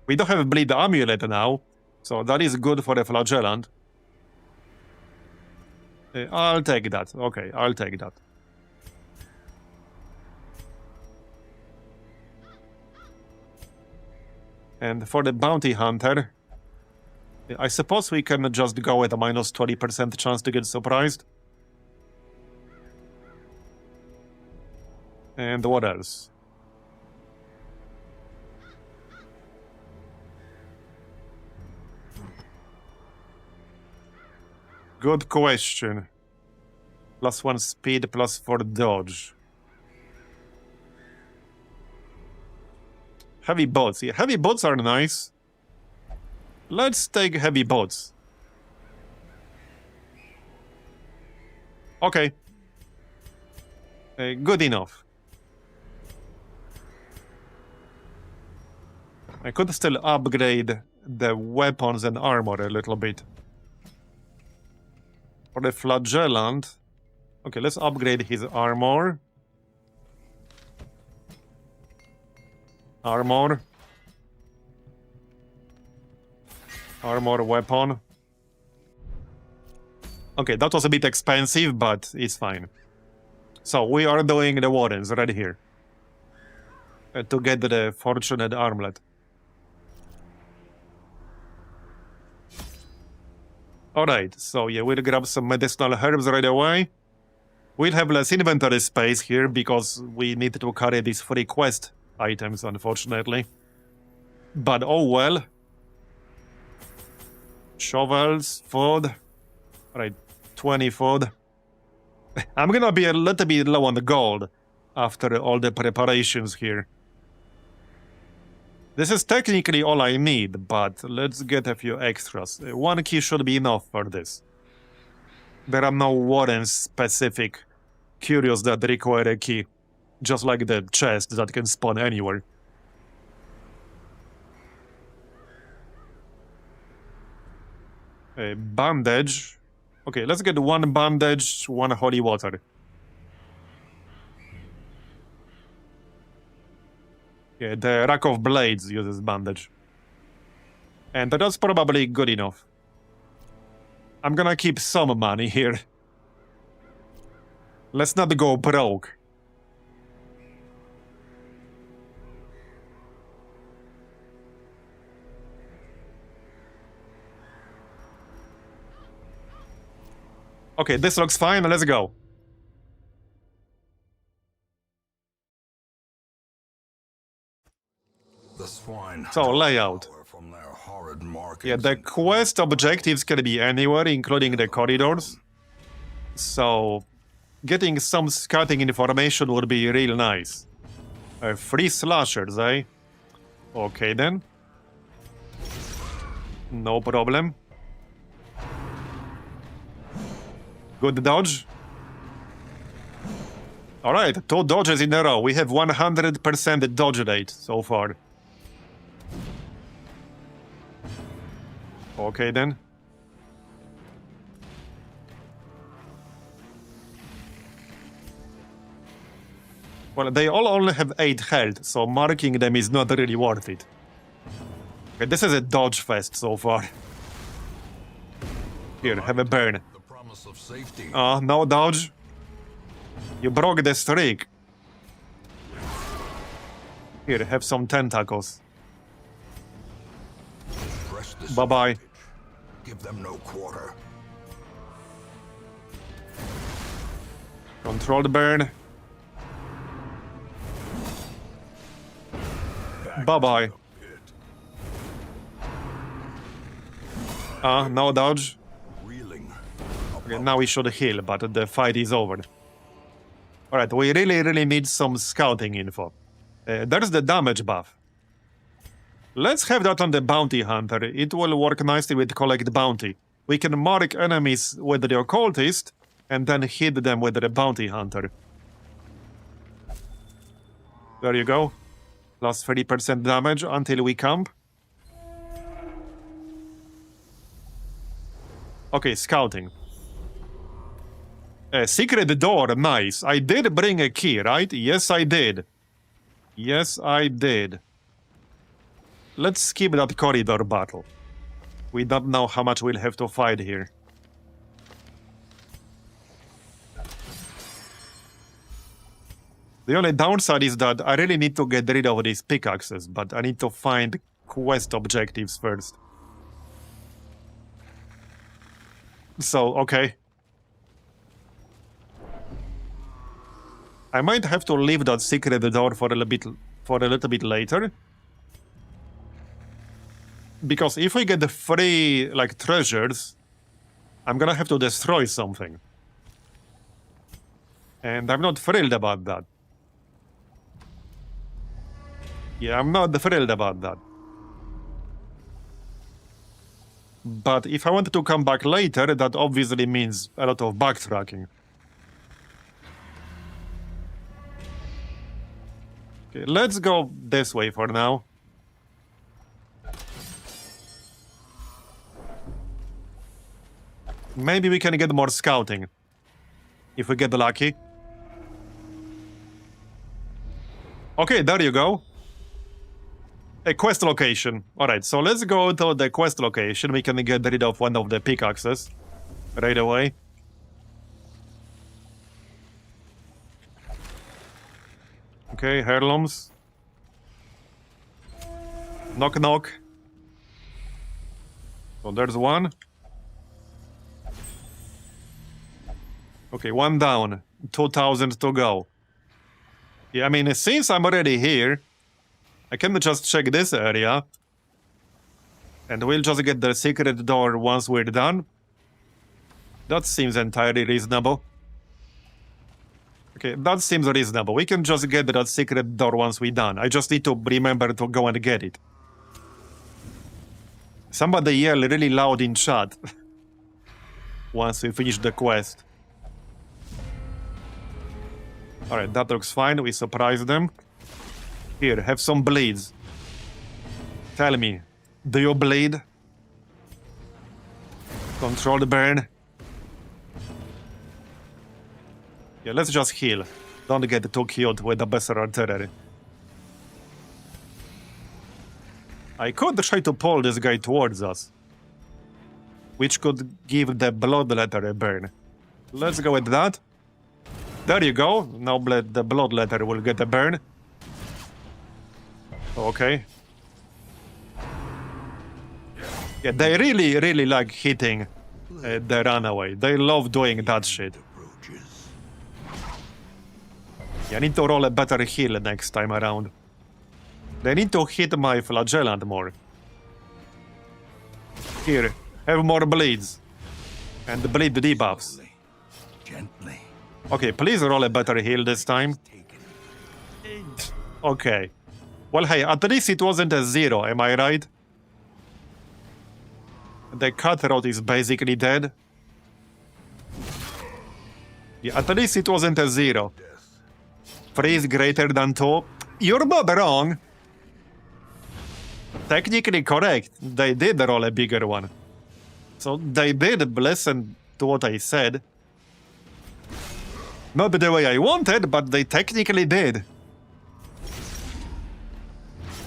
We don't have Bleed Amulet now, so that is good for the Flagellant. I'll take that. Okay, I'll take that. And for the Bounty Hunter, I suppose we can just go with a minus 20% chance to get surprised. And what else? Good question. +1 speed, +4 dodge. Heavy bots. Yeah, heavy bots are nice. Let's take heavy bots. Okay. Good enough. I could still upgrade the weapons and armor a little bit. For the Flagellant... Okay, let's upgrade his armor. Armor. Armor weapon. Okay, that was a bit expensive, but it's fine. So, we are doing the Warrens right here. To get the Fortunate Armlet. Alright, so yeah, we'll grab some medicinal herbs right away. We'll have less inventory space here because we need to carry these free quest items, unfortunately. But oh well. Shovels, food. Alright, 20 food. I'm gonna be a little bit low on the gold after all the preparations here. This is technically all I need, but let's get a few extras. 1 key should be enough for this. There are no Warren-specific curios that require a key, just like the chest that can spawn anywhere. A bandage. Okay, let's get 1 bandage, 1 holy water. Yeah, the Rack of Blades uses bandage. And that's probably good enough. I'm gonna keep some money here. Let's not go broke. Okay, this looks fine, let's go. The swine So, layout. from their horrid markings. Yeah, the quest objectives can be anywhere, including the corridors. So, getting some scouting information would be real nice. 3 slashers, eh? Okay then. No problem. Good dodge. Alright, 2 dodges in a row. We have 100% dodge rate so far. Okay then. Well, they all only have 8 health, so marking them is not really worth it. Okay, this is a dodge fest so far. Here, have a burn. The promise of safety. No dodge. You broke the streak. Here, have some tentacles. Press this Bye-bye. advantage. Give them no quarter. Controlled burn. Bye-bye. No dodge. Reeling. Okay, now we should heal, but the fight is over. Alright, we really need some scouting info. There's the damage buff. Let's have that on the bounty hunter. It will work nicely with collect bounty. We can mark enemies with the occultist and then hit them with the bounty hunter. There you go. Plus 30% damage until we camp. Okay, scouting. Secret door, nice. I did bring a key, right? Yes, I did. Yes, I did. Let's skip that corridor battle. We don't know how much we'll have to fight here. The only downside is that I really need to get rid of these pickaxes, but I need to find quest objectives first. So, okay. I might have to leave that secret door for a little bit later. Because if we get the free, like, treasures, I'm gonna have to destroy something. And I'm not thrilled about that. Yeah, I'm not thrilled about that. But if I wanted to come back later, that obviously means a lot of backtracking. Okay, let's go this way for now. Maybe we can get more scouting. If we get lucky. Okay, there you go. A quest location. Alright, so let's go to the quest location. We can get rid of one of the pickaxes right away. Okay, heirlooms. Knock knock. So there's one. Okay, one down. 2,000 to go. Yeah, I mean, since I'm already here, I can just check this area. And we'll just get the secret door once we're done. That seems entirely reasonable. Okay, that seems reasonable. We can just get that secret door once we're done. I just need to remember to go and get it. Somebody yell really loud in chat. Once we finish the quest. Alright, that looks fine. We surprised them. Here, have some bleeds. Tell me, do you bleed? Controlled burn. Yeah, let's just heal. Don't get too killed with the best artillery. I could try to pull this guy towards us, which could give the bloodletter a burn. Let's go with that. There you go. Now the bloodletter will get a burn. Okay. Yeah, they really like hitting the runaway. They love doing that shit. Yeah, I need to roll a better heal next time around. They need to hit my flagellant more. Here, have more bleeds. And bleed debuffs. Gently. Okay, please roll a better heal this time. Okay. Well, hey, at least it wasn't a 0, am I right? The cutthroat is basically dead. Yeah, at least it wasn't a 0. 3 is greater than 2. You're not wrong. Technically correct. They did roll a bigger one. So they did listen to what I said. Not the way I wanted, but they technically did.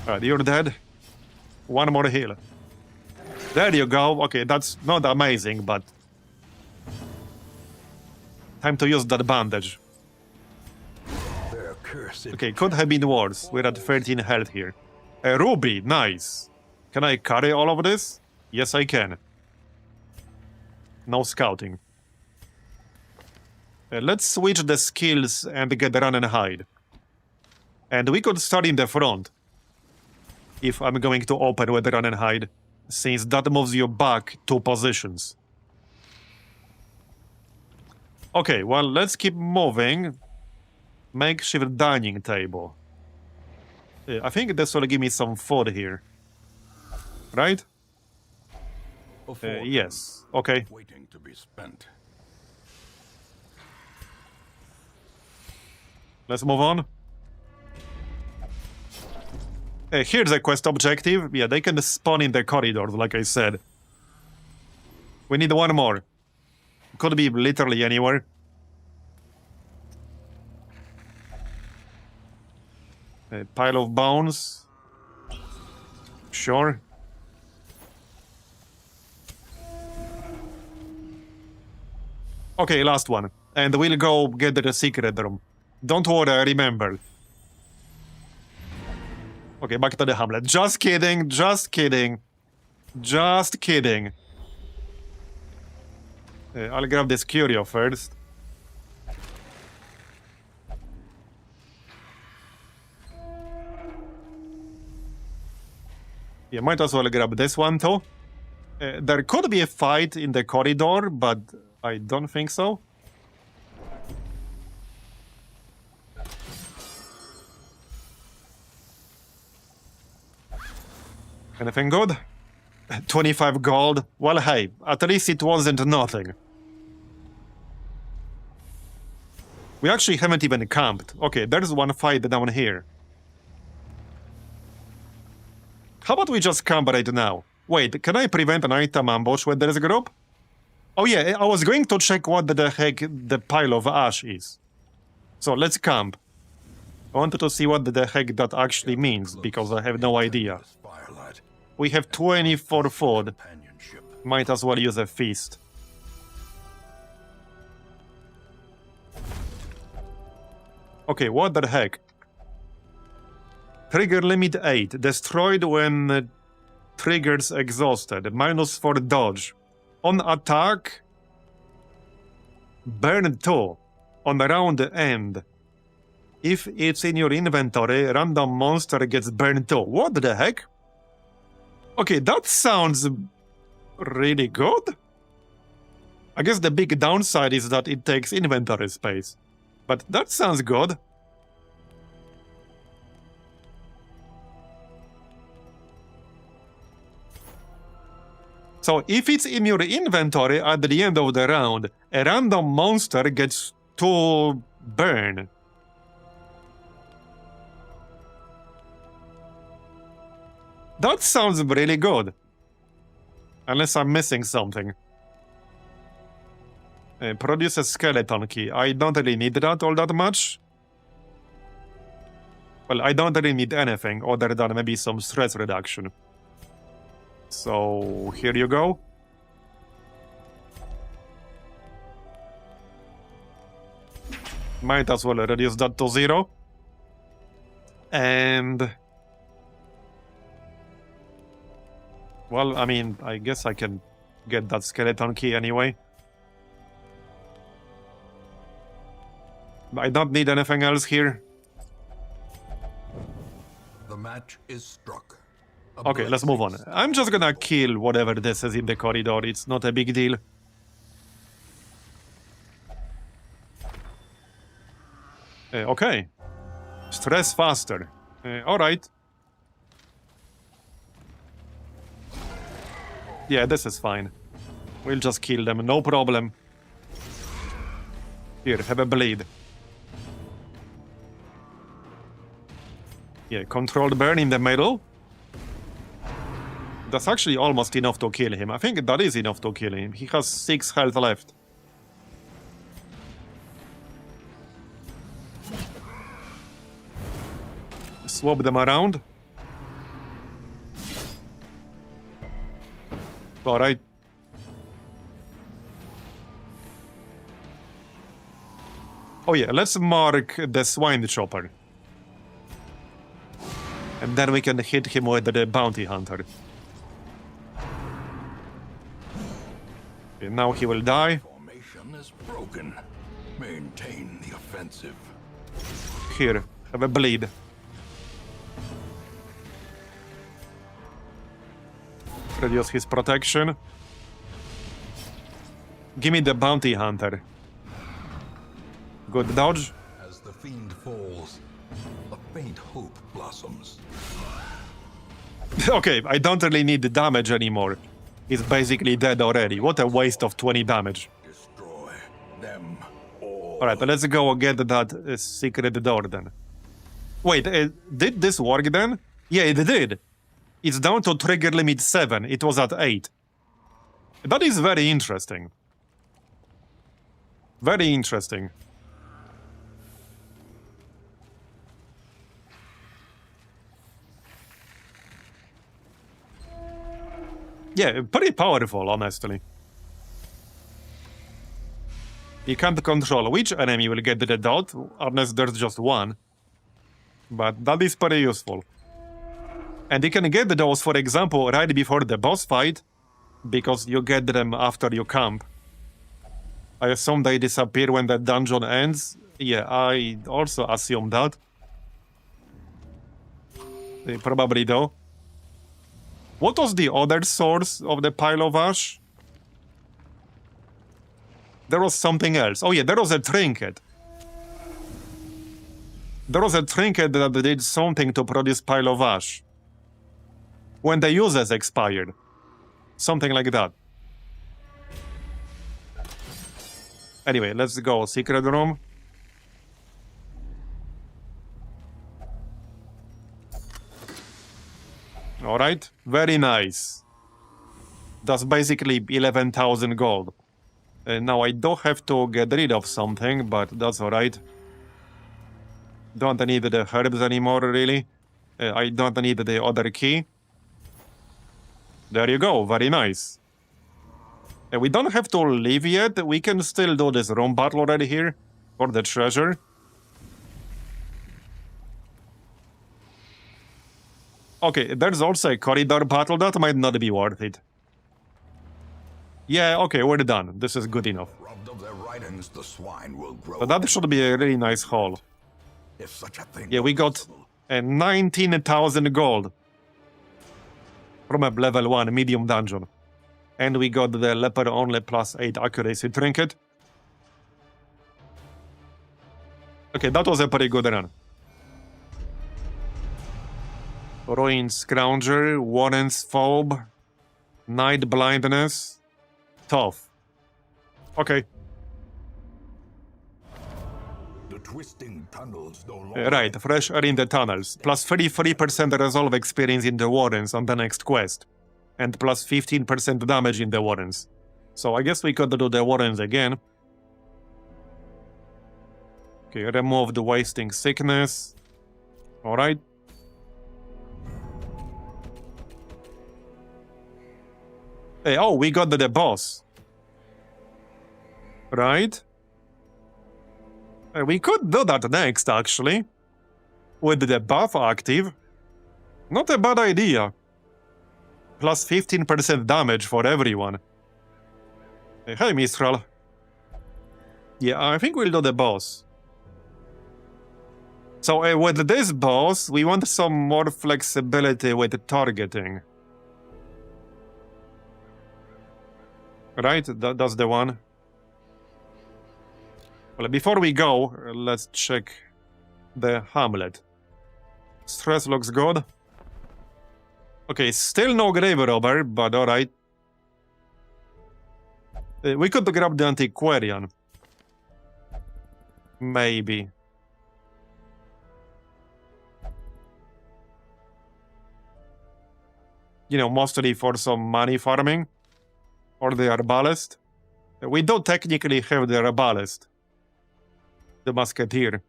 Alright, you're dead. One more heal. There you go. Okay, that's not amazing, but... time to use that bandage. Okay, could have been worse. We're at 13 health here. A ruby, nice. Can I carry all of this? Yes, I can. No scouting. Let's switch the skills and get run and hide. And we could start in the front. If I'm going to open with run and hide, since that moves you back 2 positions. Okay, well, let's keep moving. Makeshift dining table. I think this will give me some food here. Right? Yes. Okay. Waiting to be spent. Let's move on. Here's a quest objective. Yeah, they can spawn in the corridors, like I said. We need one more. Could be literally anywhere. A pile of bones. Sure. Okay, last one. And we'll go get the secret room. Don't worry, I remember. Okay, back to the hamlet. Just kidding, just kidding. Just kidding. I'll grab this curio first. Yeah, might as well grab this one too. There could be a fight in the corridor, but I don't think so. Anything good? 25 gold. Well, hey, at least it wasn't nothing. We actually haven't even camped. Okay, there's one fight down here. How about we just camp right now? Wait, can I prevent an item ambush when there is a group? Oh yeah, I was going to check what the heck the pile of ash is. So let's camp. I wanted to see what the heck that actually means, because I have no idea. We have 24 food. Might as well use a feast. Okay, what the heck? Trigger limit 8. Destroyed when triggers exhausted. -4 dodge. On attack, burn 2. On round end. If it's in your inventory, random monster gets burned 2. What the heck? Okay, that sounds really good. I guess the big downside is that it takes inventory space. But that sounds good. So if it's in your inventory at the end of the round, a random monster gets to burn. That sounds really good. Unless I'm missing something. Produce a skeleton key. I don't really need that all that much. Well, I don't really need anything other than maybe some stress reduction. So, here you go. Might as well reduce that to 0. And... well, I mean, I guess I can get that skeleton key anyway. I don't need anything else here. The match is struck. Okay, let's move on. I'm just gonna kill whatever this is in the corridor. It's not a big deal. Okay. Stress faster. Alright. Yeah, this is fine. We'll just kill them, no problem. Here, have a bleed. Yeah, controlled burn in the middle. That's actually almost enough to kill him. I think that is enough to kill him. He has 6 health left. Swap them around. Alright. Oh yeah, let's mark the swine chopper. And then we can hit him with the bounty hunter. Okay, now he will die. Formation is broken. Maintain the offensive. Here, have a bleed. Reduce his protection. Give me the bounty hunter. Good dodge. As the fiend falls, a faint hope blossoms. Okay, I don't really need the damage anymore. He's basically dead already. What a waste of 20 damage. Destroy them all. Alright, let's go get that secret door then. Wait, did this work then? Yeah, it did. It's down to trigger limit 7. It was at 8. That is very interesting. Very interesting. Yeah, pretty powerful, honestly. You can't control which enemy will get the dot, unless there's just one. But that is pretty useful. And you can get those, for example, right before the boss fight, because you get them after you camp. I assume they disappear when the dungeon ends. Yeah, I also assume that. They probably do. What was the other source of the pile of ash? There was something else. Oh yeah, there was a trinket. There was a trinket that did something to produce pile of ash. When the uses expired. Something like that. Anyway, let's go. Secret room. Alright, very nice. That's basically 11,000 gold. Now I do have to get rid of something, but that's alright. Don't need the herbs anymore, really. I don't need the other key. There you go, very nice. We don't have to leave yet. We can still do this room battle already here for the treasure. Okay, there's also a corridor battle. That might not be worth it. Yeah, okay, we're done. This is good enough. Robbed of their ridings, the swine will grow. But that should be a really nice haul. If such a thing Yeah, we got 19,000 gold from a level 1 medium dungeon. And we got the leper only +8 accuracy trinket. Okay, that was a pretty good run. Ruin Scrounger, Warren's Phobe, Night Blindness, Tough. Okay. The twisting tunnels no longer. Right, fresh air in the tunnels, plus 33% resolve experience in the Warrens on the next quest, and plus 15% damage in the Warrens. So I guess we could do the Warrens again. Okay, remove the Wasting Sickness. Alright. Hey, oh, we got the boss. Right? We could do that next, actually. With the buff active. Not a bad idea. Plus 15% damage for everyone. Hey, Mistral. Yeah, I think we'll do the boss. So with this boss, we want some more flexibility with targeting. Right? That's the one. Well, before we go, let's check the hamlet. Stress looks good. Okay, still no grave robber, but alright. We could grab the antiquarian. Maybe. You know, mostly for some money farming. Or the arbalest. We don't technically have the arbalest. The musketeer.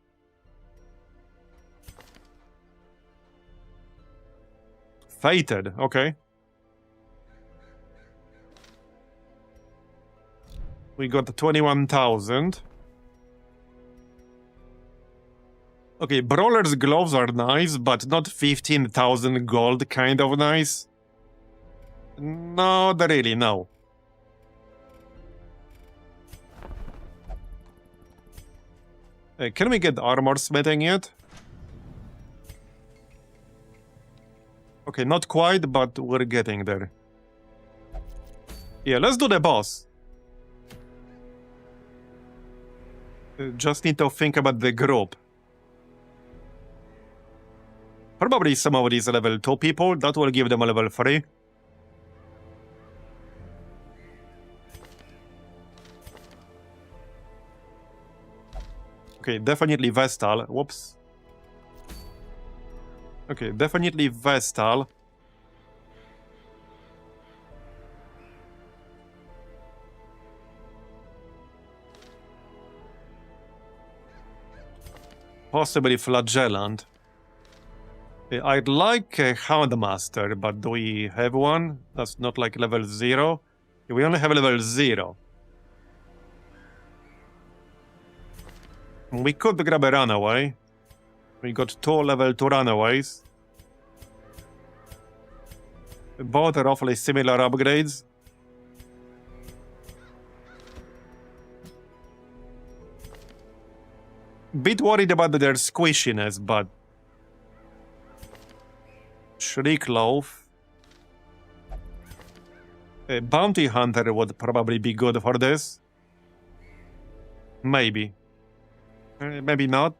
Fated, okay. We got 21,000. Okay, Brawler's gloves are nice, but not 15,000 gold kind of nice. Not really, no. Can we get armor smithing yet? Okay, not quite, but we're getting there. Yeah, let's do the boss. Just need to think about the group. Probably some of these level 2 people, that will give them a level 3. Okay, definitely Vestal. Whoops. Okay, definitely Vestal. Possibly Flagellant. I'd like a Houndmaster, but do we have one? That's not like level 0. We only have level 0. We could grab a Runaway. We got 2 level 2 Runaways. Both are roughly similar upgrades. Bit worried about their squishiness, but Shriek Loaf. A Bounty Hunter would probably be good for this. Maybe. Maybe not.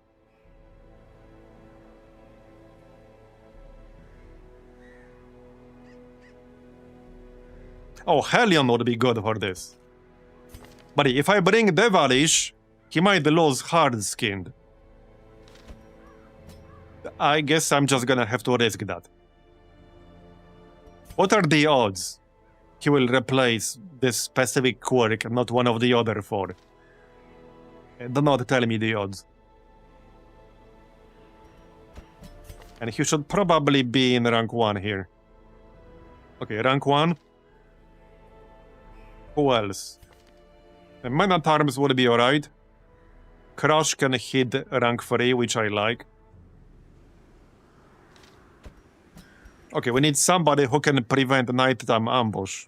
Oh, Hellion would be good for this. But if I bring Devilish, he might lose Hard-Skinned. I guess I'm just gonna have to risk that. What are the odds he will replace this specific quirk and not one of the other 4? Do not tell me the odds. And he should probably be in rank 1 here. Okay, rank 1. Who else? Man at Arms would be alright. Crush can hit rank 3, which I like. Okay, we need somebody who can prevent nighttime ambush.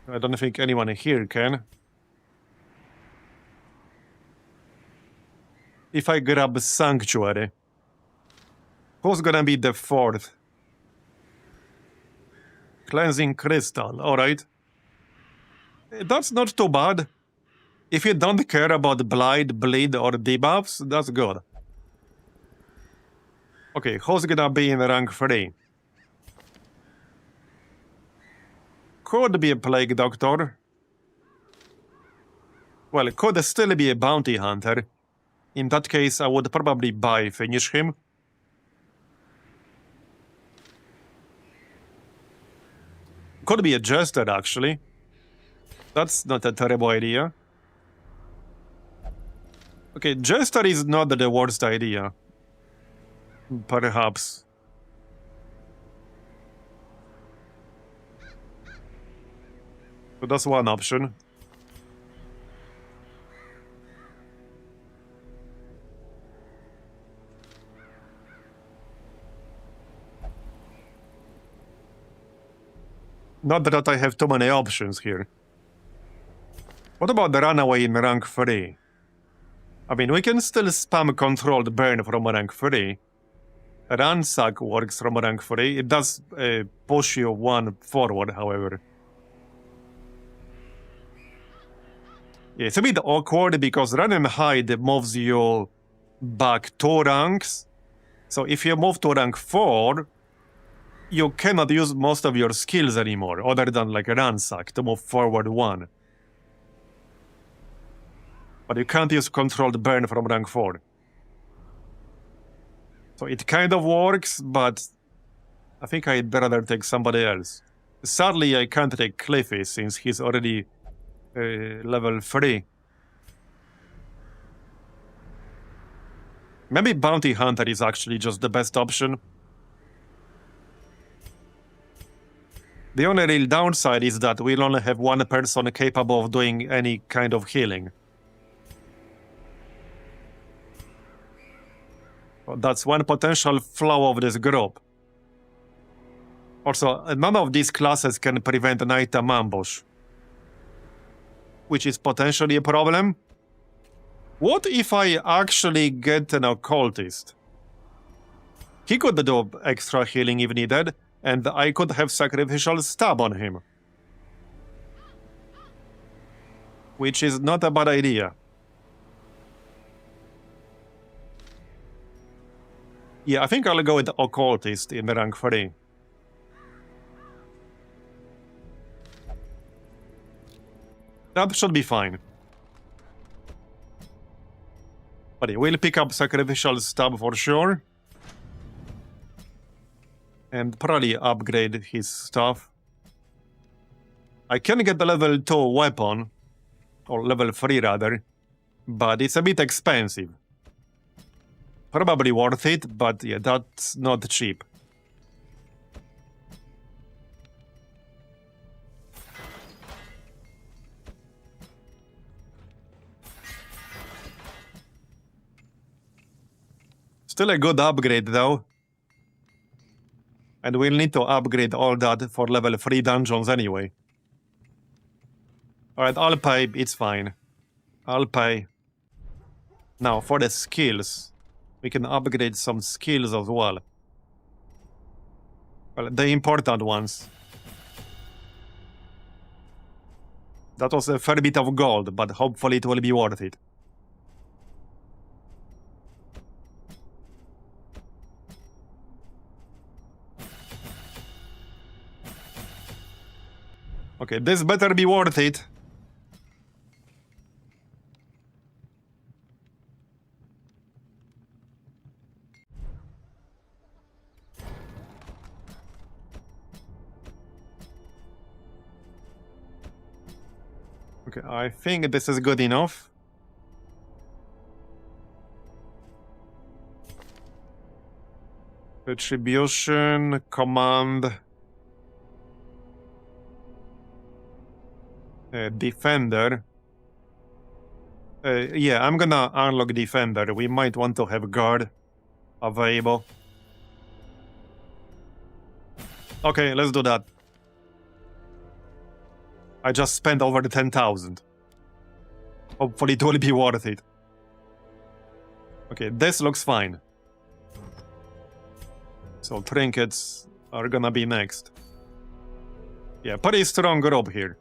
I don't think anyone here can. If I grab Sanctuary, who's gonna be the 4th? Cleansing Crystal, alright. That's not too bad. If you don't care about Blight, Bleed, or debuffs, that's good. Okay, who's gonna be in rank 3? Could be a Plague Doctor. Well, it could still be a Bounty Hunter. In that case, I would probably finish him. Could be a Jester, actually. That's not a terrible idea. Okay, Jester is not the worst idea. Perhaps. So that's one option. Not that I have too many options here. What about the Runaway in rank 3? I mean, we can still spam Controlled Burn from rank 3. Ransack works from rank 3. It does push you 1 forward, however. Yeah, it's a bit awkward because Run and Hide moves you back 2 ranks. So if you move to rank 4, you cannot use most of your skills anymore, other than like a ransack to move forward 1. But you can't use controlled burn from rank 4. So it kind of works, but I think I'd rather take somebody else. Sadly, I can't take Cliffy since he's already level 3. Maybe Bounty Hunter is actually just the best option. The only real downside is that we'll only have one person capable of doing any kind of healing. That's one potential flaw of this group. Also, none of these classes can prevent an item ambush, which is potentially a problem. What if I actually get an occultist? He could do extra healing if needed, and I could have sacrificial stab on him. Which is not a bad idea. Yeah, I think I'll go with occultist in the rank 3. That should be fine. But yeah, we'll pick up sacrificial stab for sure. And probably upgrade his stuff. I can get the level 2 weapon, or level 3 rather, but it's a bit expensive. Probably worth it, but yeah, that's not cheap. Still a good upgrade though. And we'll need to upgrade all that for level 3 dungeons anyway. Alright, I'll pay, it's fine. I'll pay. Now, for the skills, we can upgrade some skills as well. Well, the important ones. That was a fair bit of gold, but hopefully it will be worth it. Okay, this better be worth it. Okay, I think this is good enough. Retribution, command, defender. Yeah, I'm gonna unlock defender. We might want to have guard available. Okay, let's do that. I just spent over the 10,000. Hopefully it will be worth it. Okay, this looks fine. So trinkets are gonna be next. Yeah, pretty strong group here.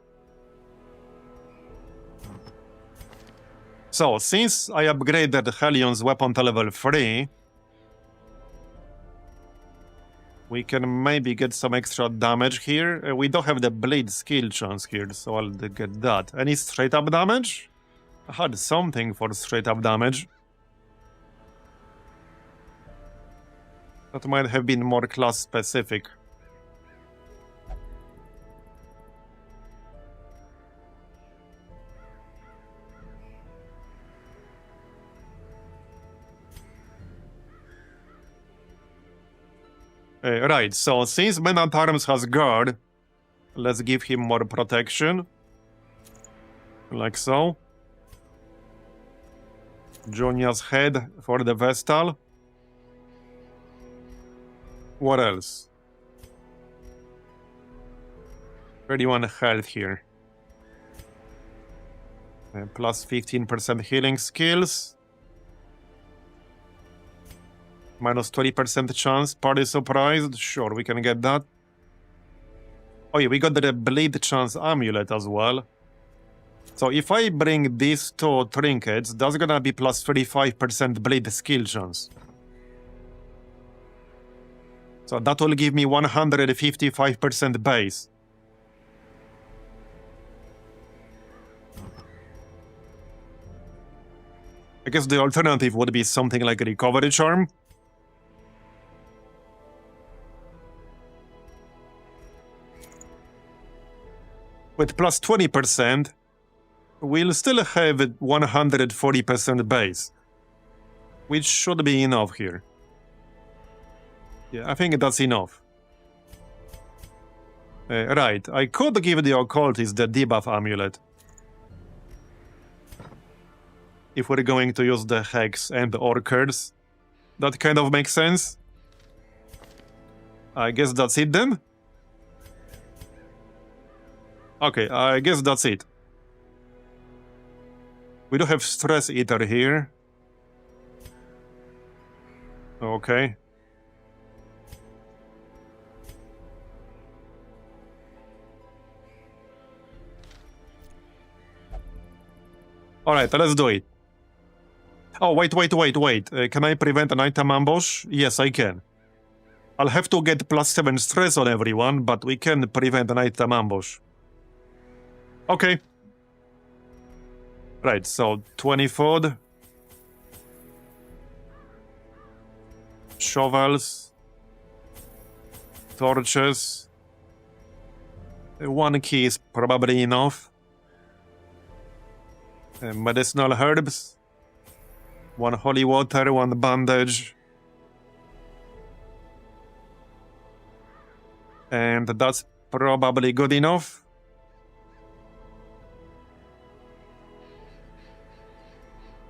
So, since I upgraded Helion's weapon to level 3, we can maybe get some extra damage here. We don't have the blade skill chance here, so I'll get that. Any straight up damage? I had something for straight up damage. That might have been more class specific. Right, so since Man at Arms has guard, let's give him more protection. Like so. Junia's head for the Vestal. What else? 31 health here. Plus 15% healing skills. Minus 20% chance. Party surprised. Sure, we can get that. Oh yeah, we got the blade chance amulet as well. So if I bring these two trinkets, that's gonna be plus 35% blade skill chance. So that will give me 155% base. I guess the alternative would be something like a recovery charm. With plus 20%, we'll still have 140% base, which should be enough here. Yeah, I think that's enough. Right, I could give the occultist the debuff amulet. If we're going to use the hex and the orchards, that kind of makes sense. I guess that's it then? Okay, I guess that's it. We do have Stress Eater here. Okay. Alright, let's do it. Oh, wait. Can I prevent an item ambush? Yes, I can. I'll have to get plus 7 stress on everyone, but we can prevent an item ambush. Okay. Right, so 24. Shovels. Torches. 1 key is probably enough. Medicinal herbs. 1 holy water, 1 bandage. And that's probably good enough.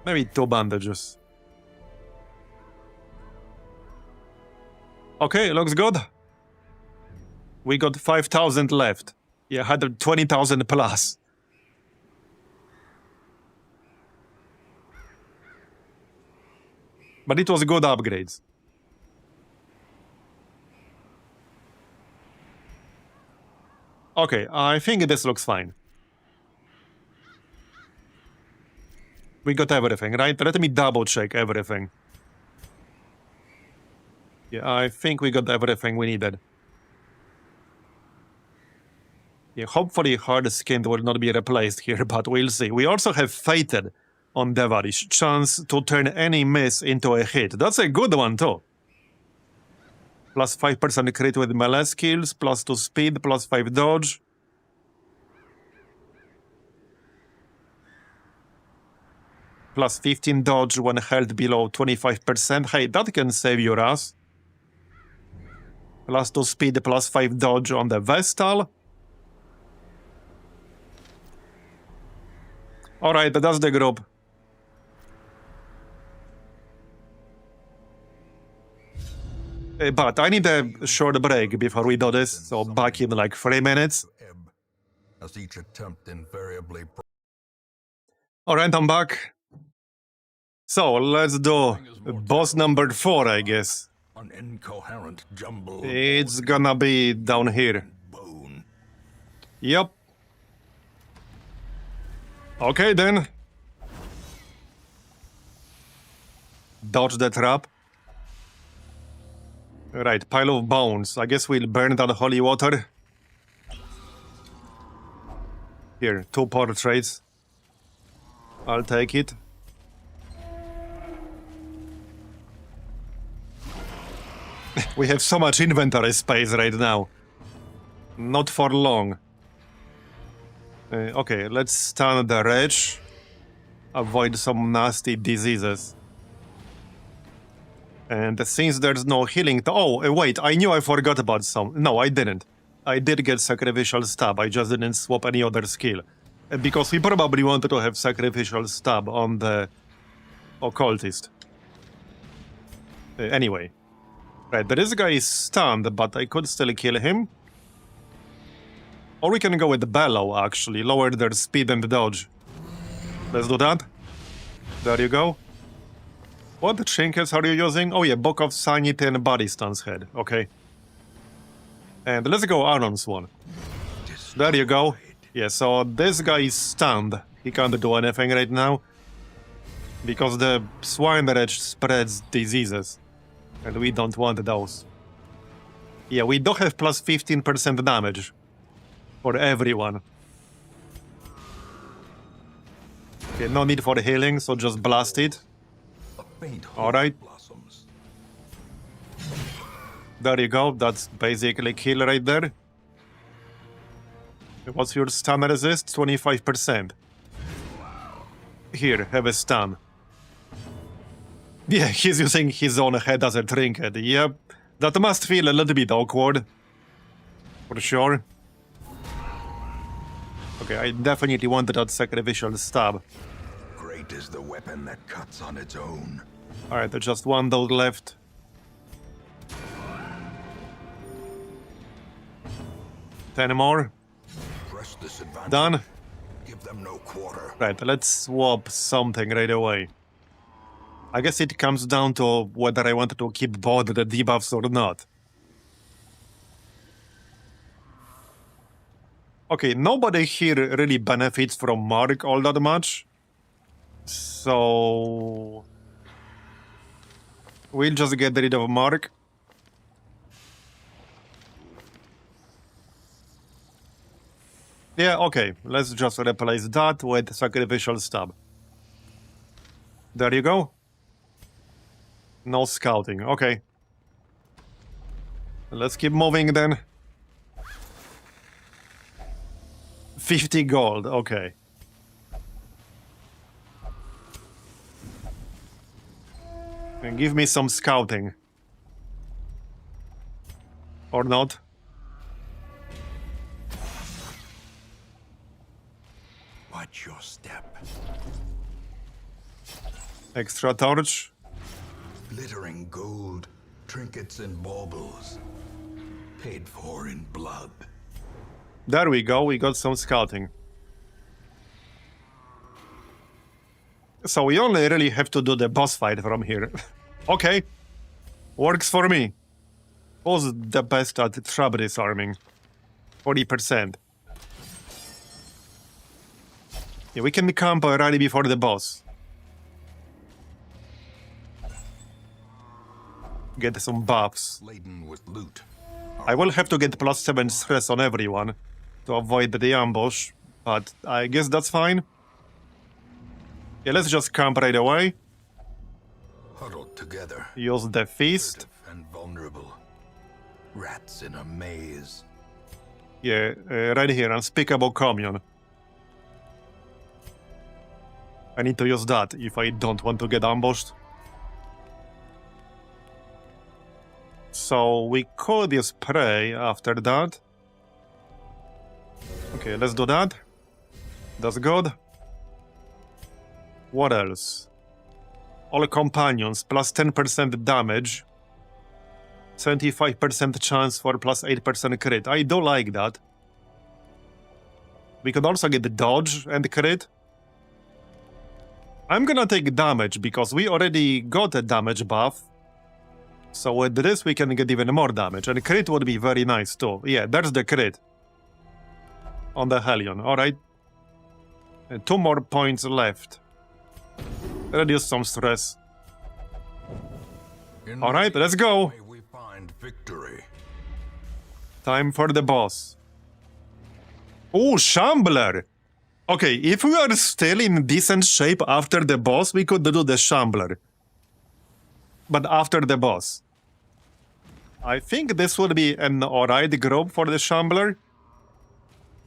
Maybe 2 bandages. Okay, looks good. We got 5,000 left. Yeah, 120,000 plus. But it was good upgrades. Okay, I think this looks fine. We got everything, right? Let me double check everything. Yeah, I think we got everything we needed. Yeah, hopefully hard skin will not be replaced here, but we'll see. We also have Fated on Devilish. Chance to turn any miss into a hit. That's a good one too. Plus 5% crit with melee skills, plus 2 speed, plus 5 dodge. Plus 15 dodge when held below 25%. Hey, that can save your ass. Plus 2 speed, plus 5 dodge on the Vestal. Alright, that's the group. But I need a short break before we do this, so back in like 3 minutes. As each attempt invariably. Alright, I'm back. So, let's do boss number 4, I guess. An incoherent jumble. It's gonna be down here. Bone. Yep. Okay then. Dodge the trap. Right, pile of bones. I guess we'll burn that holy water. Here, 2 portraits. I'll take it. We have so much inventory space right now. Not for long. Okay, let's stun the wretch. Avoid some nasty diseases. And since there's no healing... Oh, wait, I knew I forgot about some. No, I didn't. I did get Sacrificial Stab, I just didn't swap any other skill. Because we probably wanted to have Sacrificial Stab on the Occultist. Anyway. Right, this guy is stunned, but I could still kill him. Or we can go with the Bellow, actually. Lower their speed and dodge. Let's do that. There you go. What trinkets are you using? Oh yeah, Book of Sanity and Body Stance Head. Okay. And let's go Aaron's one. There you go. Yeah, so this guy is stunned. He can't do anything right now. Because the Swine Wretch spreads diseases. And we don't want those. Yeah, we do have plus 15% damage for everyone. Okay, no need for healing, so just blast it. Alright. Blossoms. There you go, that's basically kill right there. What's your stun resist? 25%. Here, have a stun. Yeah, he's using his own head as a trinket. Yep, that must feel a little bit awkward. For sure. Okay, I definitely wanted that sacrificial stab. Great is the weapon that cuts on its own. Alright, there's just one dog left. Ten more. Press this advantage. Done. Give them no quarter. Right, let's swap something right away. I guess it comes down to whether I want to keep both the debuffs or not. Okay, nobody here really benefits from Mark all that much. So... we'll just get rid of Mark. Yeah, okay, let's just replace that with Sacrificial Stab. There you go. No scouting, okay. Let's keep moving then. 50 gold, okay. And give me some scouting. Or not. Watch your step. Extra torch. Glittering gold, trinkets and baubles. Paid for in blood. There we go, we got some scouting. So we only really have to do the boss fight from here. Okay. Works for me. Who's the best at trap disarming? 40%. Yeah, we can camp right before the boss. Get some buffs. Laden with loot. I will have to get plus 7 stress on everyone to avoid the ambush, but I guess that's fine. Yeah, let's just camp right away. Huddled together. Use the feast. And vulnerable. Rats in a maze. Yeah, right here, Unspeakable Commune. I need to use that if I don't want to get ambushed. So we could use Prey after that. Okay, let's do that. That's good. What else? All companions, plus 10% damage. 75% chance for plus 8% crit. I do like that. We could also get the dodge and crit. I'm gonna take damage because we already got a damage buff. So with this we can get even more damage. And crit would be very nice too. Yeah, there's the crit. On the Hellion, alright. 2 more points left. Reduce some stress. Alright, let's go. We find victory. Time for the boss. Oh, Shambler! Okay, if we are still in decent shape after the boss, we could do the Shambler. But after the boss. I think this would be an alright group for the Shambler.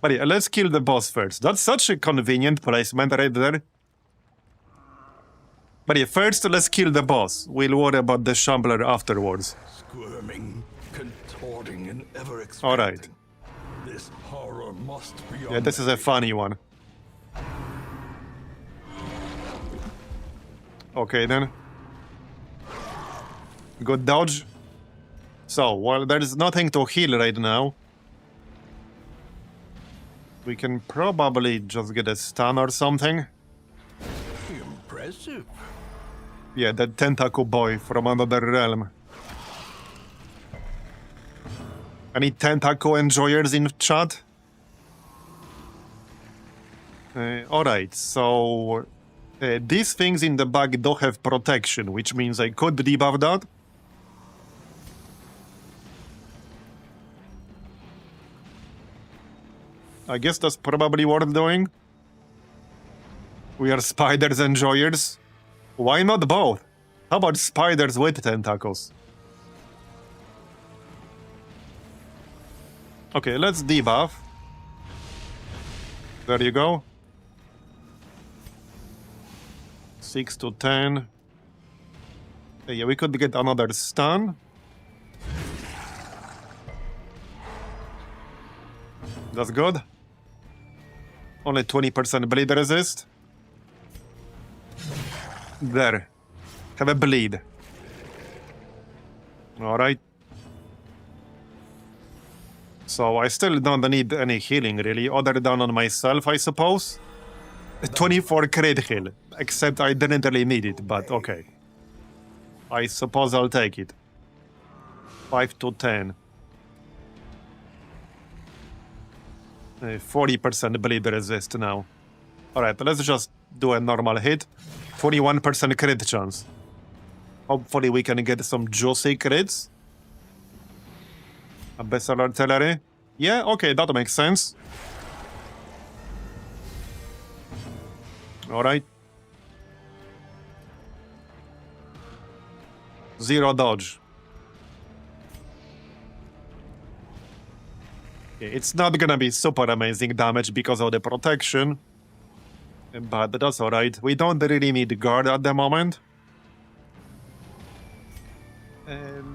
But yeah, let's kill the boss first. That's such a convenient placement right there. But yeah, first let's kill the boss. We'll worry about the Shambler afterwards. Squirming, contorting, and ever expanding. Alright. This horror must be. Yeah, this is a funny one. Okay then. Good dodge. So, while there's nothing to heal right now, we can probably just get a stun or something. Impressive. Yeah, that tentacle boy from another realm. Any tentacle enjoyers in chat? Alright, so... these things in the bag do have protection, which means I could debuff that. I guess that's probably worth doing. We are spiders enjoyers. Why not both? How about spiders with tentacles? Okay, let's debuff. There you go. 6 to 10. Yeah, we could get another stun. That's good. Only 20% bleed resist. There. Have a bleed. Alright. So I still don't need any healing, really, other than on myself, I suppose. 24 crit heal. Except I didn't really need it, but okay. I suppose I'll take it. 5 to 10. 40% bleed resist now. Alright, let's just do a normal hit. 21% crit chance. Hopefully we can get some juicy crits. Abyssal Artillery. Yeah, okay, that makes sense. Alright. 0 dodge. Yeah, it's not gonna be super amazing damage because of the protection. But that's alright. We don't really need guard at the moment.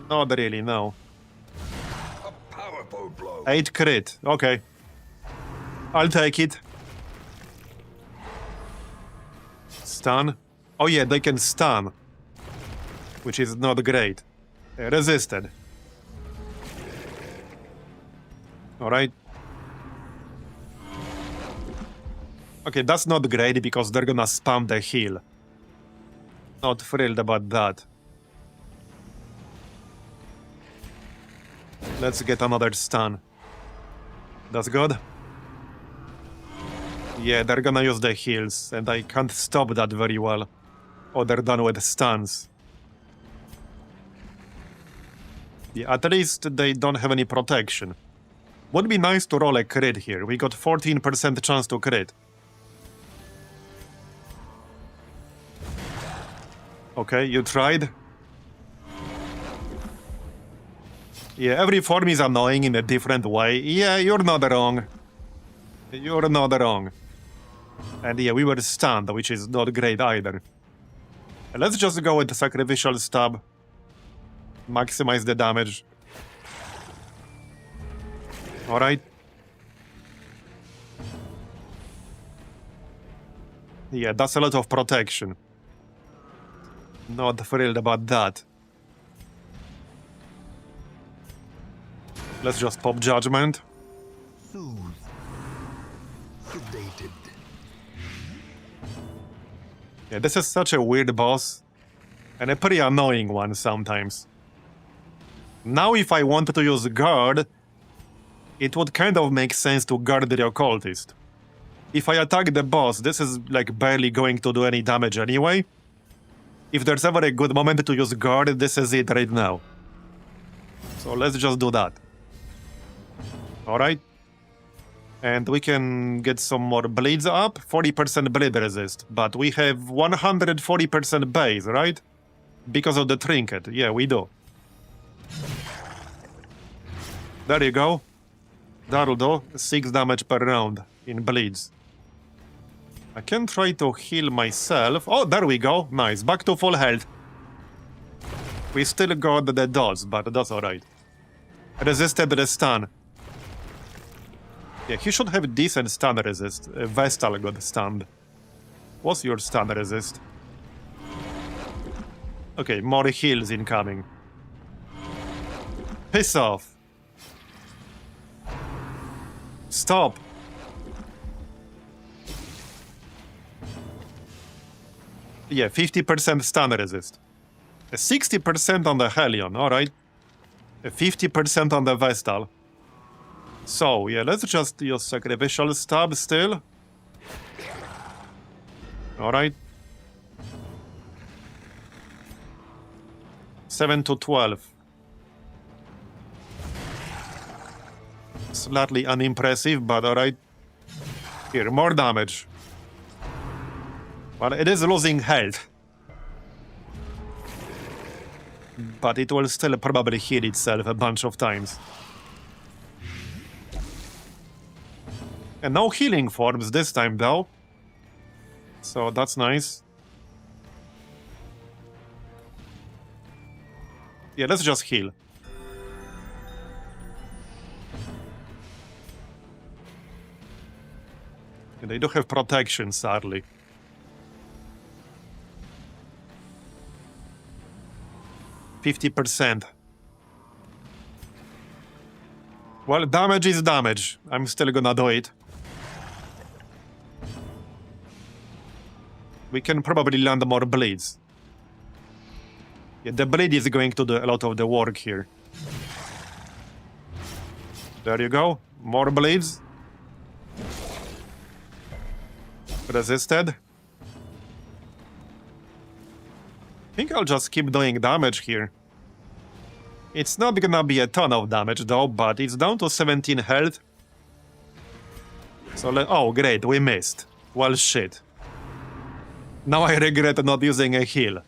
Not really, no. A powerful blow. 8 crit. Okay. I'll take it. Stun. Oh yeah, they can stun. Which is not great. Resisted. Alright. Okay, that's not great because they're gonna spam the heal. Not thrilled about that. Let's get another stun. That's good. Yeah, they're gonna use the heals, and I can't stop that very well. Oh, they're done with stuns. Yeah, at least they don't have any protection. Would be nice to roll a crit here. We got 14% chance to crit. Okay, you tried. Yeah, every form is annoying in a different way. Yeah, you're not wrong. You're not wrong. And yeah, we were stunned, which is not great either. Let's just go with the Sacrificial Stab. Maximize the damage. Alright. Yeah, that's a lot of protection. Not thrilled about that. Let's just pop Judgment. Soothed. Sedated. Yeah, this is such a weird boss. And a pretty annoying one sometimes. Now if I wanted to use Guard, it would kind of make sense to guard the Occultist. If I attack the boss, this is like barely going to do any damage anyway. If there's ever a good moment to use Guard, this is it right now. So let's just do that. Alright. And we can get some more bleeds up. 40% bleed resist. But we have 140% base, right? Because of the trinket. Yeah, we do. There you go. That'll do. 6 damage per round in bleeds. I can try to heal myself. Oh, there we go. Nice. Back to full health. We still got the dodge, but that's alright. Resisted the stun. Yeah, he should have decent stun resist. Vestal got stunned. What's your stun resist? Okay, more heals incoming. Piss off. Stop. Yeah, 50% stun resist. 60% on the Hellion, alright. 50% on the Vestal. So, yeah, let's just use Sacrificial Stab still. Alright. 7 to 12. Slightly unimpressive, but alright. Here, more damage. Well, it is losing health. But it will still probably heal itself a bunch of times. And no healing forms this time, though. So that's nice. Yeah, let's just heal. And they do have protection, sadly. %. Well, damage is damage. I'm still gonna do it. We can probably land more bleeds. Yeah, the bleed is going to do a lot of the work here. There you go. More bleeds. Resisted. I think I'll just keep doing damage here. It's not gonna be a ton of damage though, but it's down to 17 health. So oh great, we missed. Well shit. Now I regret not using a heal.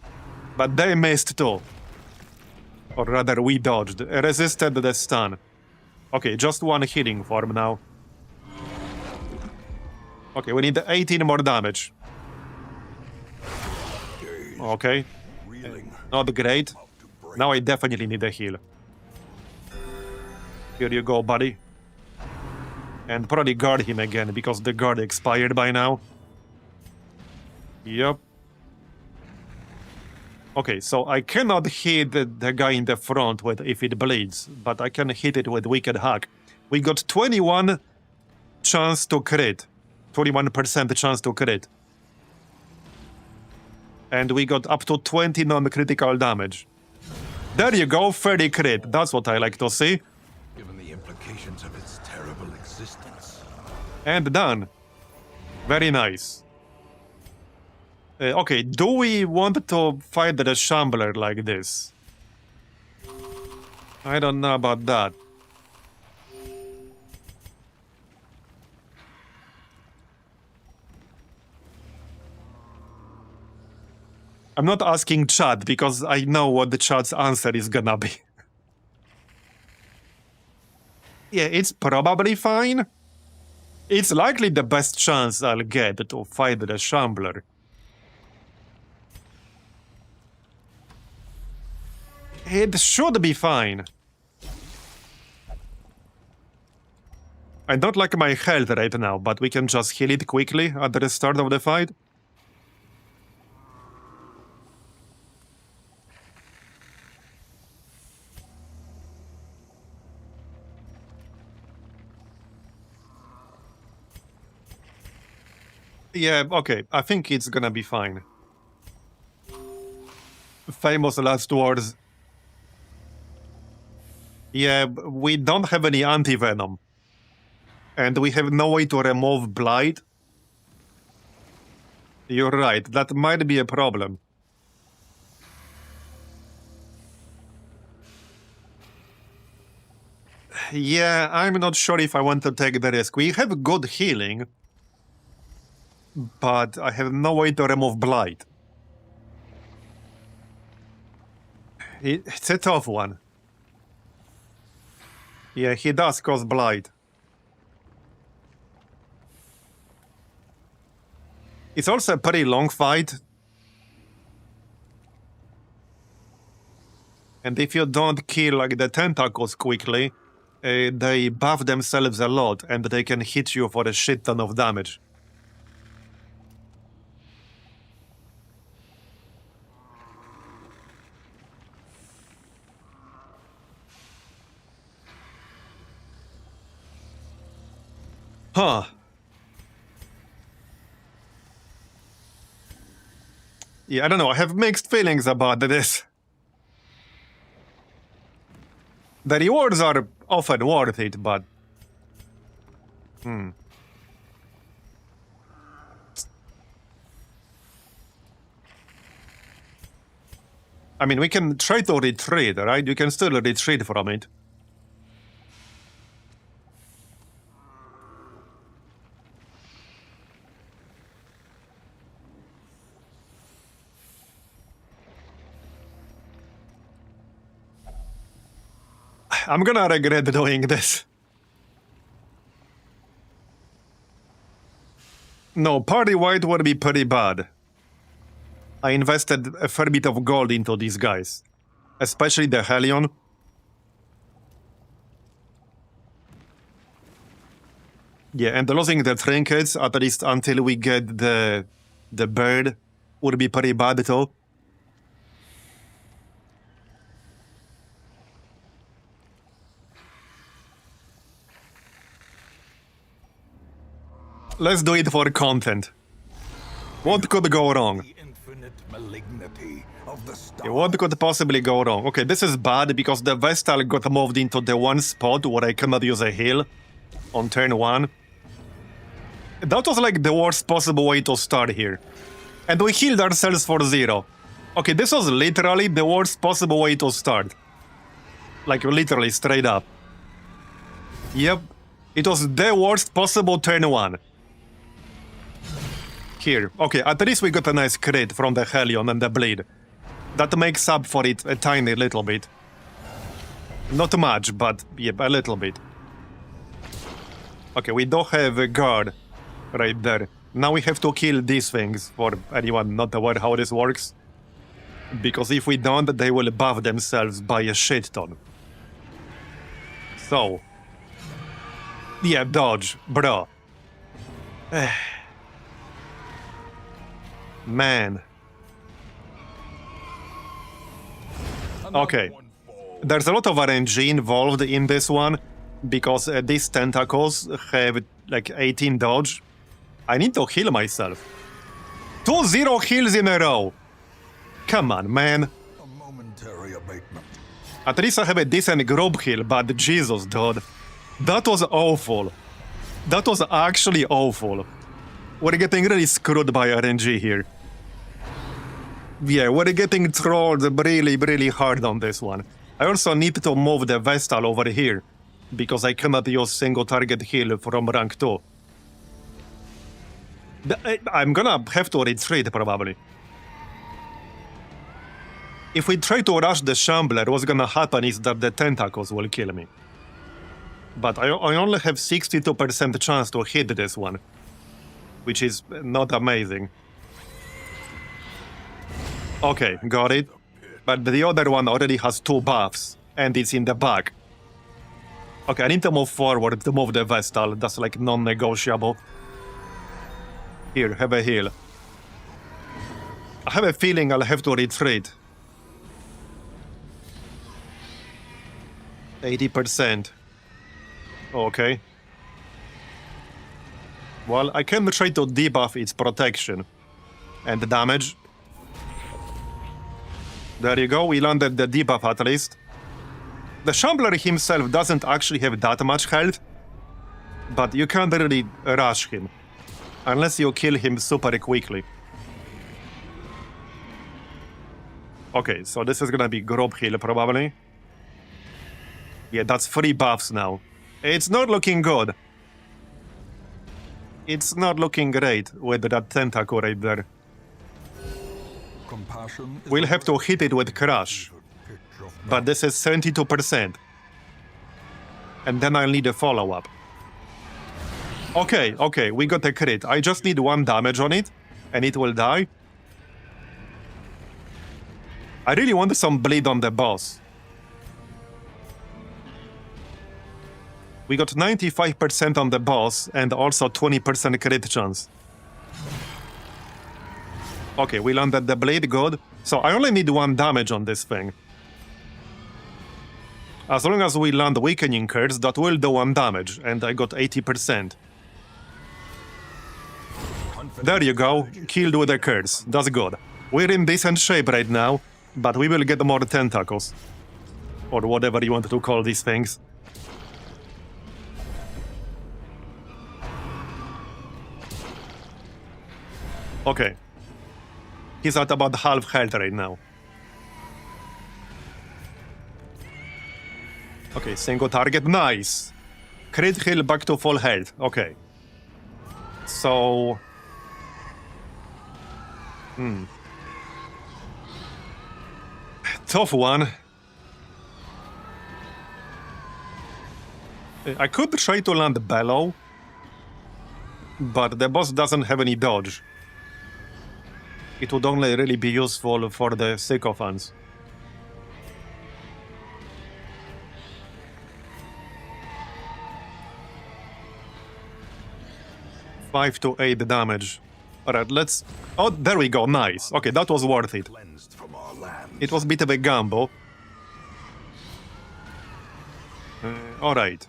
But they missed too. Or rather, we dodged. Resisted the stun. Okay, just one healing form now. Okay, we need 18 more damage. Okay. Not great. Now I definitely need a heal. Here you go, buddy. And probably guard him again, because the guard expired by now. Yep. Okay, so I cannot hit the guy in the front with if it bleeds, but I can hit it with Wicked Hack. We got 21 chance to crit. 21% chance to crit. And we got up to 20 non-critical damage. There you go, 30 crit. That's what I like to see. Given the implications of its terrible existence. And done. Very nice. Okay, do we want to fight the Shambler like this? I don't know about that. I'm not asking chat because I know what the chat's answer is gonna be. Yeah, it's probably fine. It's likely the best chance I'll get to fight the Shambler. It should be fine. I don't like my health right now, but we can just heal it quickly at the start of the fight. Yeah, okay, I think it's gonna be fine. Famous last words. Yeah, we don't have any anti-venom. And we have no way to remove blight. You're right, that might be a problem. Yeah, I'm not sure if I want to take the risk. We have good healing, but I have no way to remove blight. It's a tough one. Yeah, he does cause blight. It's also a pretty long fight. And if you don't kill like the tentacles quickly, they buff themselves a lot and they can hit you for a shit ton of damage. Huh. Yeah, I don't know. I have mixed feelings about this. The rewards are often worth it, but... I mean, we can try to retreat, right? You can still retreat from it. I'm gonna regret doing this. No, party white would be pretty bad. I invested a fair bit of gold into these guys. Especially the Hellion. Yeah, and losing the trinkets, at least until we get the bird, would be pretty bad too. Let's do it for content. What could go wrong? The infinite malignity of the Yeah, what could possibly go wrong? Okay, this is bad because the Vestal got moved into the one spot where I cannot use a heal on turn 1. That was like the worst possible way to start here. And we healed ourselves for 0. Okay, this was literally the worst possible way to start. Like literally straight up. Yep, it was the worst possible turn 1. Here, okay, at least we got a nice crit from the Hellion and the bleed. That makes up for it a tiny little bit. Not much, but yeah, a little bit. Okay, we don't have a guard right there. Now we have to kill these things, for anyone not aware how this works. Because if we don't, they will buff themselves by a shit ton. So... yeah, dodge, bro. Man. Okay. There's a lot of RNG involved in this one, because these tentacles have like 18 dodge. I need to heal myself. 2-0 heals in a row. Come on, man. A momentary abatement. At least I have a decent group heal, but Jesus, dude. That was awful. That was actually awful. We're getting really screwed by RNG here. Yeah, we're getting trolled really, really hard on this one. I also need to move the Vestal over here, because I cannot use single target heal from rank 2. I'm gonna have to retreat, probably. If we try to rush the Shambler, what's gonna happen is that the tentacles will kill me. But I only have 62% chance to hit this one, which is not amazing. Okay, got it. But the other one already has 2 buffs, and it's in the back. Okay, I need to move forward to move the Vestal. That's like non-negotiable. Here, have a heal. I have a feeling I'll have to retreat. 80%. Okay. Well, I can try to debuff its protection. And damage. There you go, we landed the debuff at least. The Shambler himself doesn't actually have that much health, but you can't really rush him. Unless you kill him super quickly. Okay, so this is gonna be group heal probably. Yeah, that's 3 buffs now. It's not looking good. It's not looking great with that tentacle right there. We'll have to hit it with Crush. But this is 72%. And then I'll need a follow-up. Okay, we got a crit. I just need 1 damage on it, and it will die. I really want some bleed on the boss. We got 95% on the boss, and also 20% crit chance. Okay, we landed the blade, good. So I only need 1 damage on this thing. As long as we land weakening curse, that will do 1 damage, and I got 80%. There you go, killed with a curse, that's good. We're in decent shape right now, but we will get more tentacles. Or whatever you want to call these things. Okay. He's at about half health right now. Okay, single target, nice. Crit heal back to full health, okay. So... Tough one. I could try to land Bellow, but the boss doesn't have any dodge. It would only really be useful for the sycophants. Five to 8 damage. Alright, let's... Oh, there we go, nice. Okay, that was worth it. It was a bit of a gamble. Alright.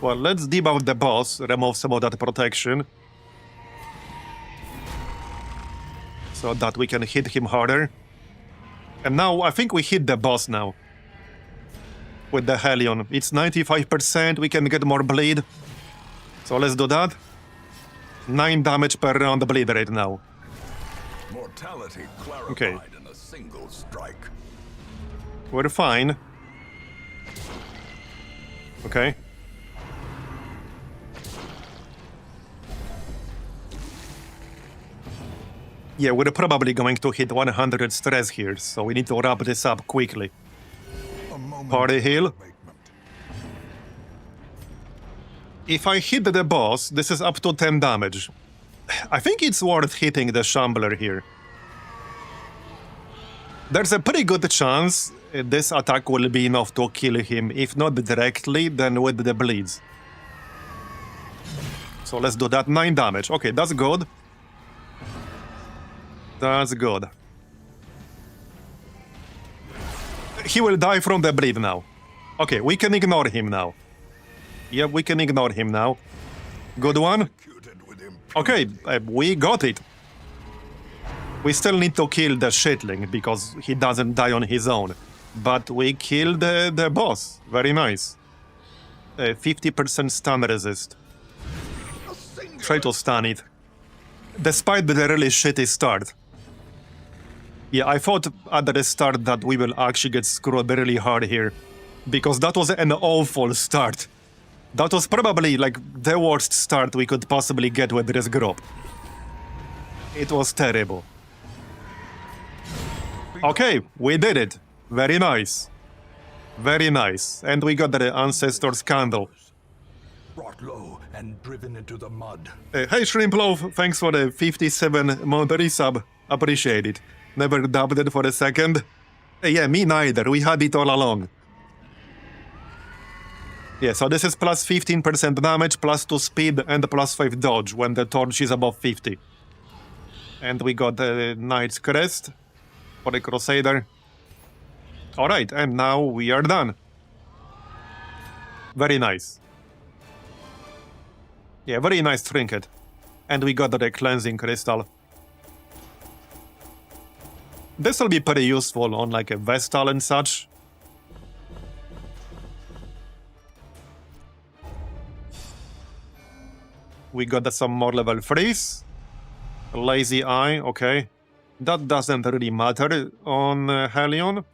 Well, let's debuff the boss, remove some of that protection. So that we can hit him harder. And now, I think we hit the boss now. With the Hellion. It's 95%, we can get more bleed. So let's do that. 9 damage per round bleed right now. Mortality clarified Okay. in a single strike. We're fine. Okay. Yeah, we're probably going to hit 100 stress here, so we need to wrap this up quickly. A moment Party heal. of abatement. If I hit the boss, this is up to 10 damage. I think it's worth hitting the Shambler here. There's a pretty good chance this attack will be enough to kill him, if not directly, then with the bleeds. So let's do that, 9 damage. Okay, that's good. That's good. He will die from the bleed now. Okay, we can ignore him now. Yep, we can ignore him now. Good one. Executed with impunity. Okay, we got it. We still need to kill the shitling because he doesn't die on his own. But we killed the boss. Very nice. 50% stun resist. A single Try to stun it. Despite the really shitty start. Yeah, I thought at the start that we will actually get screwed really hard here. Because that was an awful start. That was probably like the worst start we could possibly get with this group. It was terrible. Okay, we did it. Very nice. Very nice. And we got the Ancestor's Candle. brought low and driven into the mud. Hey Shrimploaf, thanks for the 57 month resub. Appreciate it. Never doubted it for a second. Yeah, me neither. We had it all along. Yeah, so this is plus 15% damage, plus 2 speed, and plus 5 dodge when the torch is above 50. And we got the Knight's Crest for the Crusader. Alright, and now we are done. Very nice. Yeah, very nice trinket. And we got the Cleansing Crystal. This will be pretty useful on like a Vestal and such. We got some more level 3s. Lazy Eye, okay. That doesn't really matter on Hellion.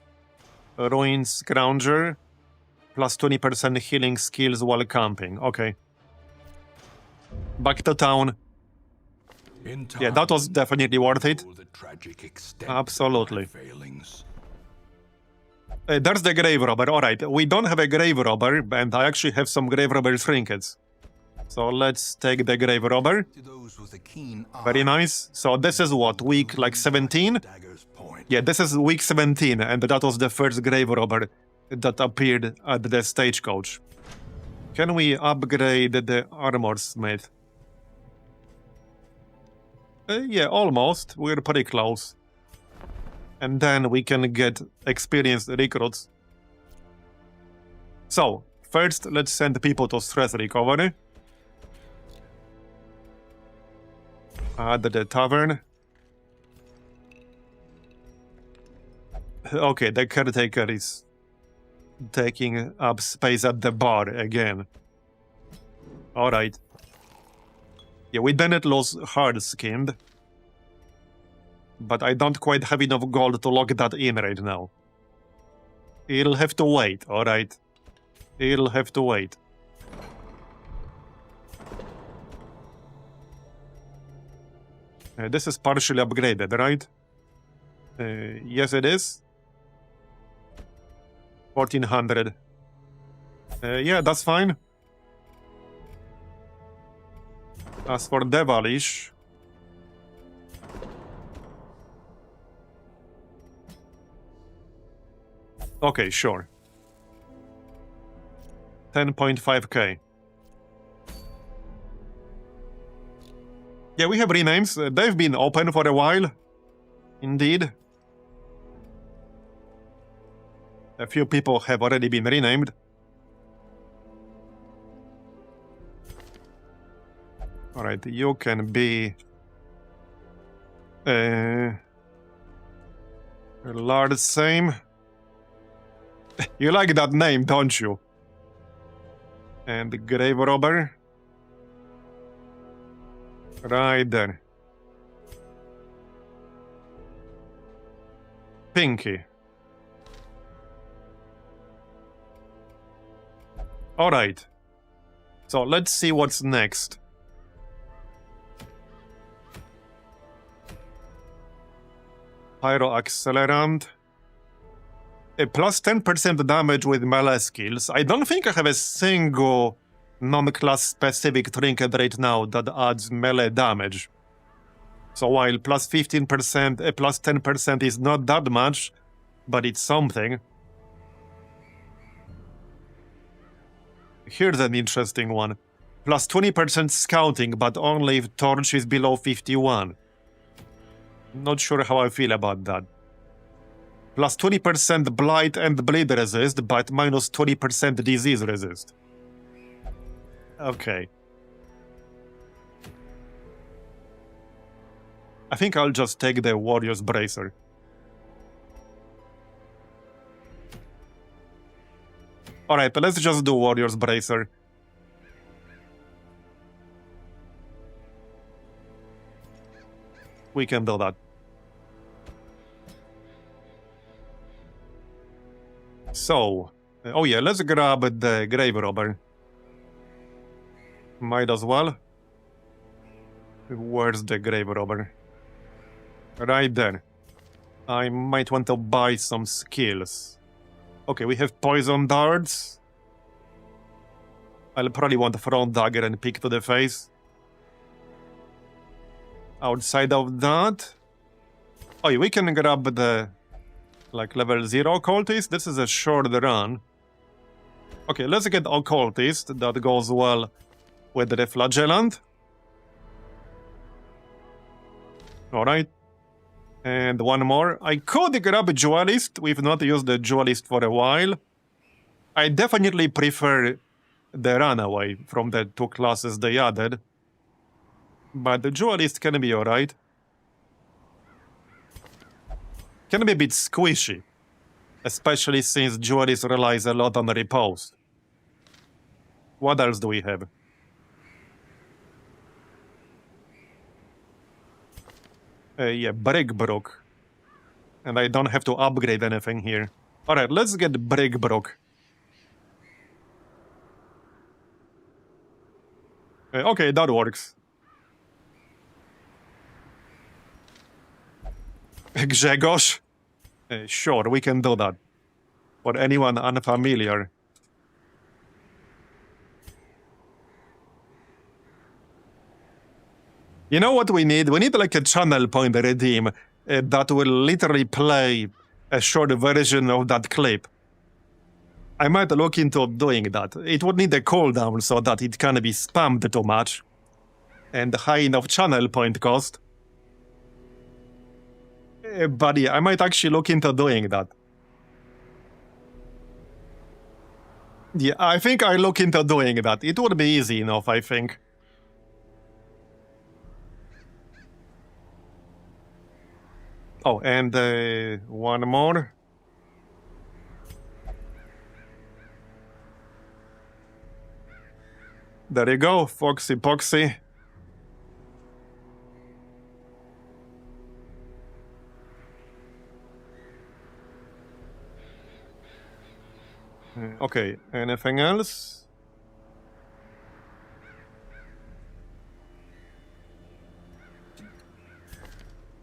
Ruin Scrounger. Plus 20% healing skills while camping, okay. Back to town. Yeah, that was definitely worth it. The tragic extent Absolutely. of my failings. There's the Grave Robber, alright. We don't have a Grave Robber, and I actually have some Grave Robber trinkets. So let's take the Grave Robber. To those with a keen eye, Very nice. So this is what, week like 17? dagger's point. Yeah, this is week 17, and that was the first Grave Robber that appeared at the stagecoach. Can we upgrade the Armor Smith? Yeah, almost. We're pretty close. And then we can get experienced recruits. So, first, let's send people to stress recovery. Add the tavern. Okay, the caretaker is taking up space at the bar again. Alright. Yeah, we didn't lose hard-skinned. But I don't quite have enough gold to lock that in right now. It'll have to wait, alright? It'll have to wait. This is partially upgraded, right? Yes, it is. 1400. Yeah, that's fine. As for Devilish... Okay, sure. 10.5k. Yeah, we have renames. They've been open for a while. Indeed. A few people have already been renamed. Alright, you can be... Lord Same. You like that name, don't you? And Grave Robber. Right there. Pinky. Alright. So let's see what's next. Pyro Accelerant. A plus 10% damage with melee skills. I don't think I have a single non-class specific trinket right now that adds melee damage. So while plus 15%, plus 10% is not that much, but it's something. Here's an interesting one. Plus 20% scouting, but only if torch is below 51. Not sure how I feel about that. Plus 20% blight and bleed resist, but minus 20% disease resist. Okay. I think I'll just take the Warrior's Bracer. Alright, let's just do Warrior's Bracer. We can do that. So, oh yeah, let's grab the Grave Robber. Might as well. Where's the Grave Robber? Right there. I might want to buy some skills. Okay, we have Poison Darts. I'll probably want Front Dagger and Pick to the Face. Outside of that... Oh yeah, we can grab the... like level 0 Occultist. This is a short run. Okay, let's get Occultist. That goes well with the Flagellant. Alright. And one more. I could grab a Duelist. We've not used the Duelist for a while. I definitely prefer the Runaway from the two classes they added. But the Duelist can be alright. Can be a bit squishy. Especially since Duelist relies a lot on riposte. What else do we have? Yeah, Brickbrook. And I don't have to upgrade anything here. Alright, let's get Brickbrook. Okay, that works. Grzegorz? Sure, we can do that. For anyone unfamiliar. You know what we need? We need like a channel point redeem that will literally play a short version of that clip. I might look into doing that. It would need a cooldown so that it can't be spammed too much. And high enough channel point cost. But yeah, I might actually look into doing that. Yeah, I think I'll look into doing that. It would be easy enough, I think. Oh, and one more. There you go, Foxy Poxy. Okay, anything else?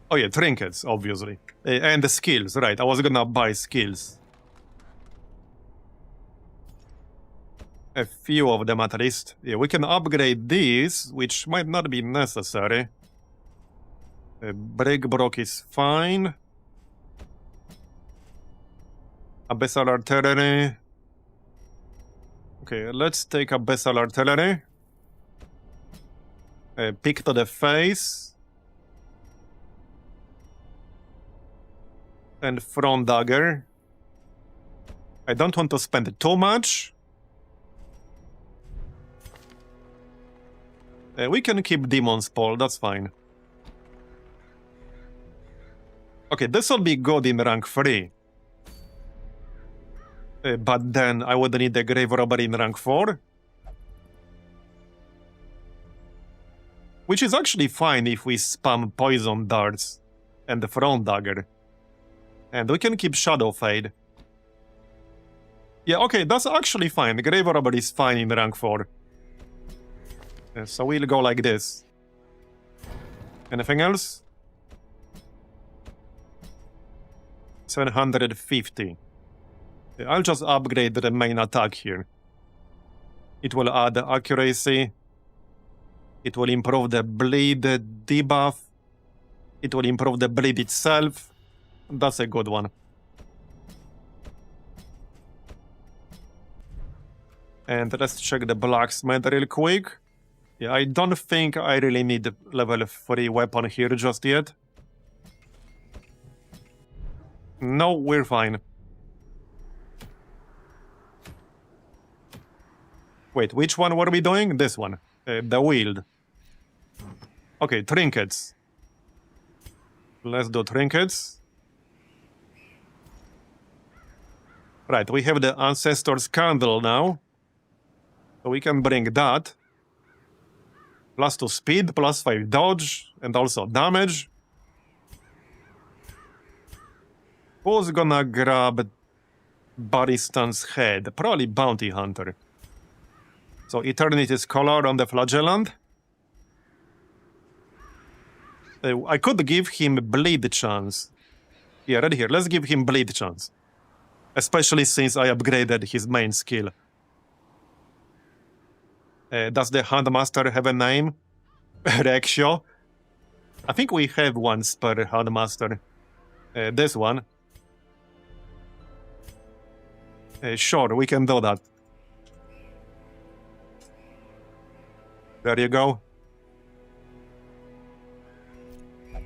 Oh yeah, trinkets, obviously. And the skills, right. I was gonna buy skills. A few of them at least. Yeah, we can upgrade these, which might not be necessary. Brick Brock is fine. Abyssal Artillery. Okay, let's take Abyssal Artillery. Pick to the face. And Front Dagger. I don't want to spend too much. We can keep Demon's Paul, that's fine. Okay, this will be good in rank 3. But then I would need the Grave Robber in rank 4. Which is actually fine if we spam Poison Darts and the Front Dagger. And we can keep Shadow Fade. Yeah, okay, that's actually fine. Grave Robber is fine in rank 4. So we'll go like this. Anything else? 750. I'll just upgrade the main attack here. It will add accuracy. It will improve the bleed debuff. It will improve the bleed itself. That's a good one. And let's check the blacksmith real quick. Yeah, I don't think I really need level 3 weapon here just yet. No, we're fine. Wait, which one were we doing? This one. The wield. Okay, trinkets. Let's do trinkets. Right, we have the Ancestor's Candle now. So we can bring that. +2 speed, +5 dodge, and also damage. Who's gonna grab Baristan's head? Probably Bounty Hunter. So Eternity's Color on the Flagellant. I could give him Bleed chance. Yeah, right here. Let's give him Bleed chance. Especially since I upgraded his main skill. Does the Handmaster have a name? Rexio? I think we have one spare Handmaster. This one. Sure, we can do that. There you go.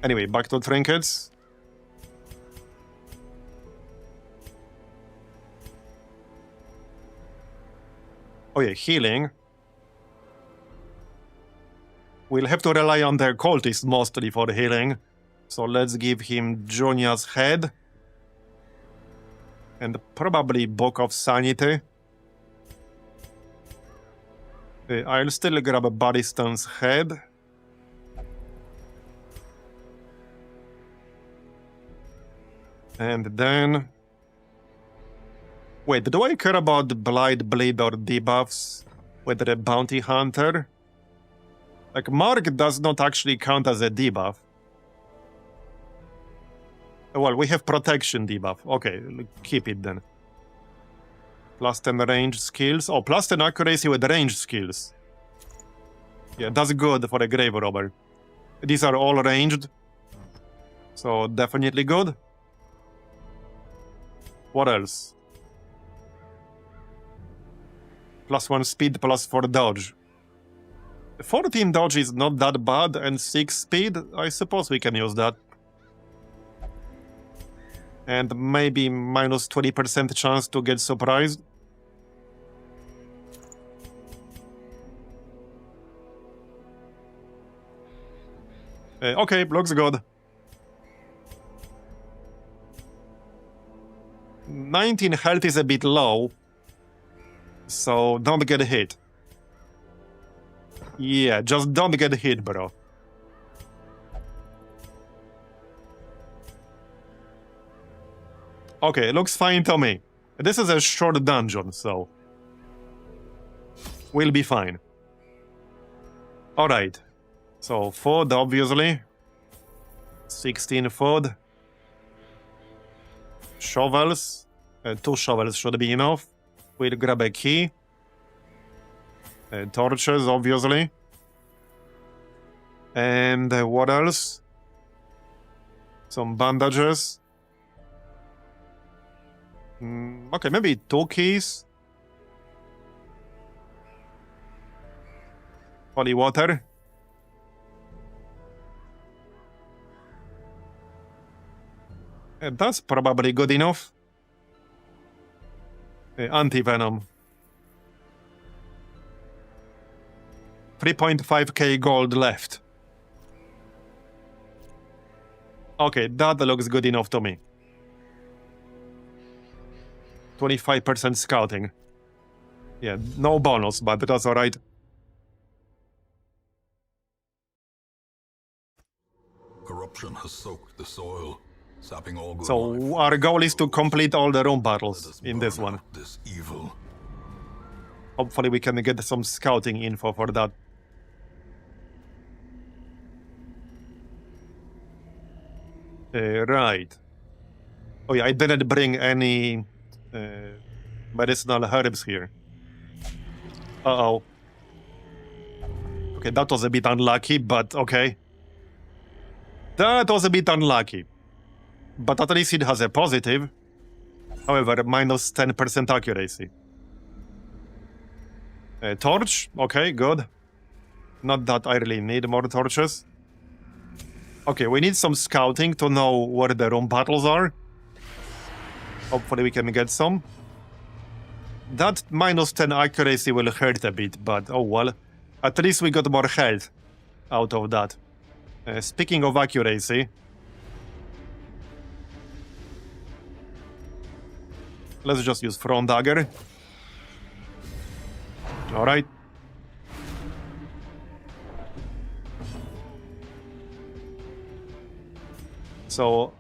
Anyway, back to trinkets. Oh yeah, healing. We'll have to rely on the cultist mostly for healing. So let's give him Junia's head. And probably Book of Sanity. I'll still grab Baristan's head. And then... Wait, do I care about Blight, Bleed, or debuffs with the Bounty Hunter? Like, Mark does not actually count as a debuff. Well, we have Protection debuff. Okay, keep it then. +10 range skills. Oh, +10 accuracy with range skills. Yeah, that's good for a Grave Robber. These are all ranged. So, definitely good. What else? +1 speed, +4 dodge. 14 dodge is not that bad, and 6 speed, I suppose we can use that. And maybe -20% chance to get surprised. Okay, looks good. 19 health is a bit low, so don't get hit. Yeah, just don't get hit, bro. Okay, looks fine to me. This is a short dungeon, so... we'll be fine. Alright. So, food, obviously. 16 food. Shovels. 2 shovels should be enough. We'll grab a key. Torches, obviously. And what else? Some bandages. Okay, maybe 2 keys. Holy water. That's probably good enough. Anti-venom. 3.5k gold left. Okay, that looks good enough to me. 25% scouting. Yeah, no bonus, but that's alright. Corruption has soaked the soil, sapping all good life. So our goal is to complete all the room battles in this one. This evil. Hopefully we can get some scouting info for that. Right. Oh yeah, I didn't bring any medicinal herbs here. Uh-oh. Okay, that was a bit unlucky, but okay. That was a bit unlucky. But at least it has a positive. However, minus 10% accuracy. Torch? Okay, good. Not that I really need more torches. Okay, we need some scouting to know where the room battles are. Hopefully we can get some. That minus 10 accuracy will hurt a bit, but oh well. At least we got more health out of that. Speaking of accuracy, let's just use front dagger. Alright. So,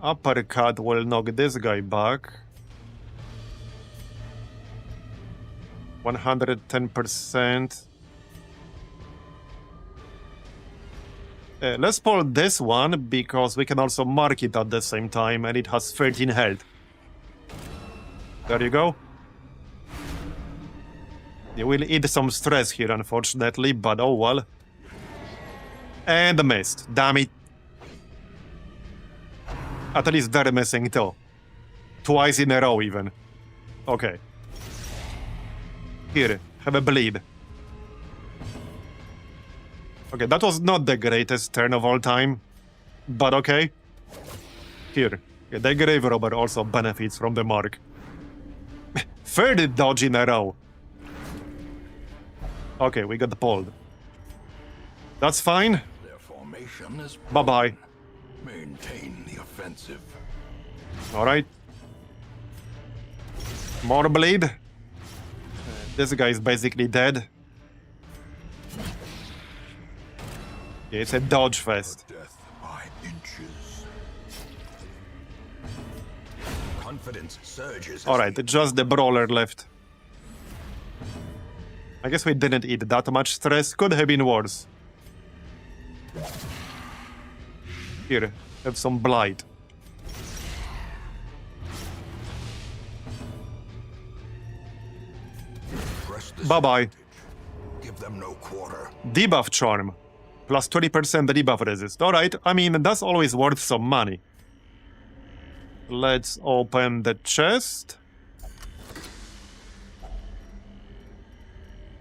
uppercut will knock this guy back. 110%. Let's pull this one, because we can also mark it at the same time, and it has 13 health. There you go. You will eat some stress here, unfortunately, but oh well. And missed. Damn it. At least they're missing too. Twice in a row, even. Okay. Here, have a bleed. Okay, that was not the greatest turn of all time, but okay. Here, yeah, the grave robber also benefits from the mark. Third dodge in a row. Okay, we got pulled. That's fine. Their formation is Bye-bye. Maintain the offensive. Alright. More bleed. This guy is basically dead. Yeah, it's a dodge fest. Death by inches. Confidence surges. Alright, just the brawler left. I guess we didn't eat that much stress. Could have been worse. Here, have some blight. Bye-bye. Give them no quarter. Debuff charm. Plus 20% debuff resist. Alright, I mean, that's always worth some money. Let's open the chest.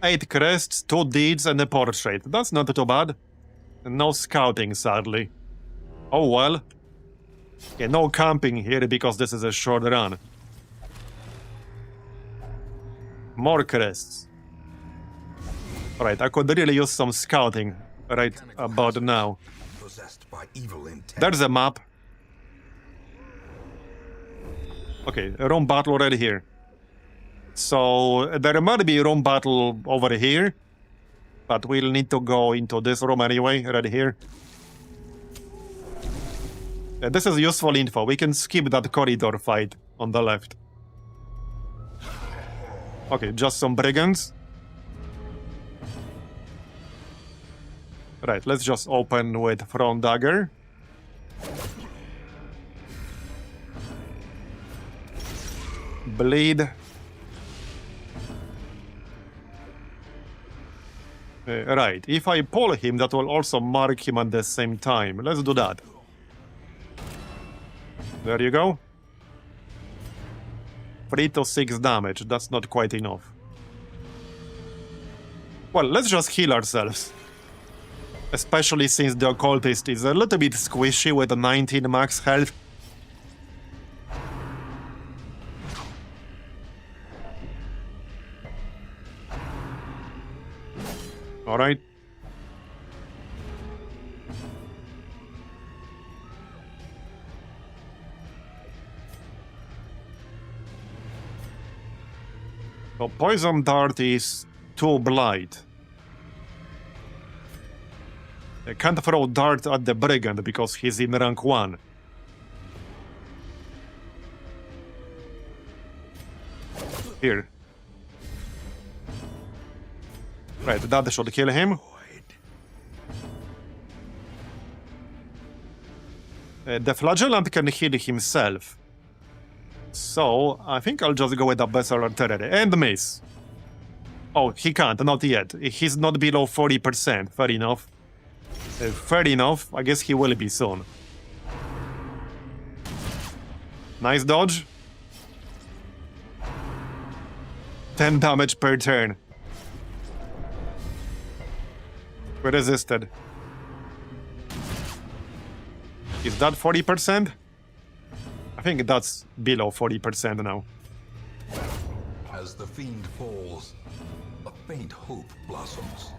8 crests, 2 deeds, and a portrait. That's not too bad. No scouting, sadly. Oh well. Yeah, no camping here because this is a short run. More crests. Alright, I could really use some scouting right about now. Possessed by evil intent. There's a map. Okay, a room battle right here. So, there might be a room battle over here. But we'll need to go into this room anyway, right here. This is useful info. We can skip that corridor fight on the left. Okay, just some brigands. Right, let's just open with front dagger. Bleed. Right, if I pull him, that will also mark him at the same time. Let's do that. There you go. 3 to 6 damage, that's not quite enough. Well, let's just heal ourselves. Especially since the occultist is a little bit squishy with 19 max health. Alright. So poison dart is 2 blight. I can't throw dart at the brigand because he's in rank 1. Here. Right, that should kill him. The flagellant can heal himself. So, I think I'll just go with the Abyssal Artillery. And miss. Oh, he can't, not yet. He's not below 40%. Fair enough. Fair enough. I guess he will be soon. Nice dodge. 10 damage per turn. We resisted. Is that 40%? I think that's below 40% now. As the fiend falls, a faint hope blossoms.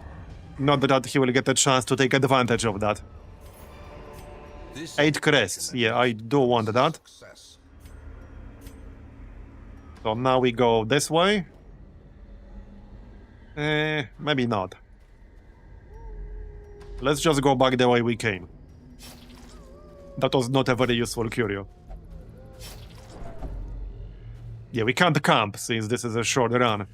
Not that he will get a chance to take advantage of that. 8 crests. Yeah, I do want that. Success. So now we go this way. Maybe not. Let's just go back the way we came. That was not a very useful curio. Yeah, we can't camp since this is a short run.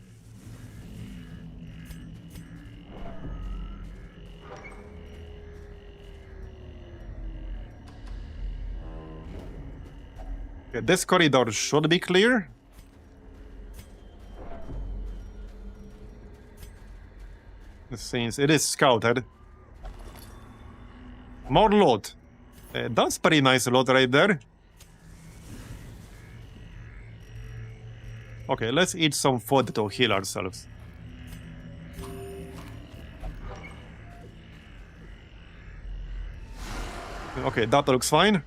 Okay, this corridor should be clear. Since it is scouted. More loot. That's pretty nice loot right there. Okay, let's eat some food to heal ourselves. Okay, that looks fine.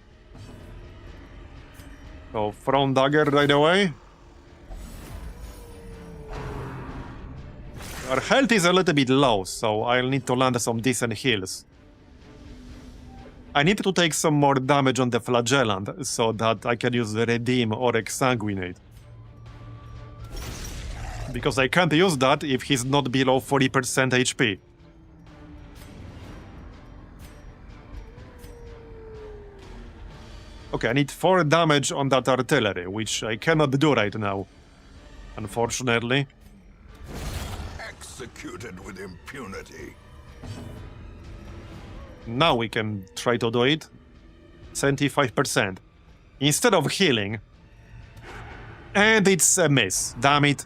So, thrown dagger right away. Our health is a little bit low, so I'll need to land some decent heals. I need to take some more damage on the flagellant so that I can use the redeem or exsanguinate. Because I can't use that if he's not below 40% HP. Okay, I need 4 damage on that artillery, which I cannot do right now, unfortunately. Executed with impunity. Now we can try to do it. 75%. Instead of healing. And it's a miss. Damn it.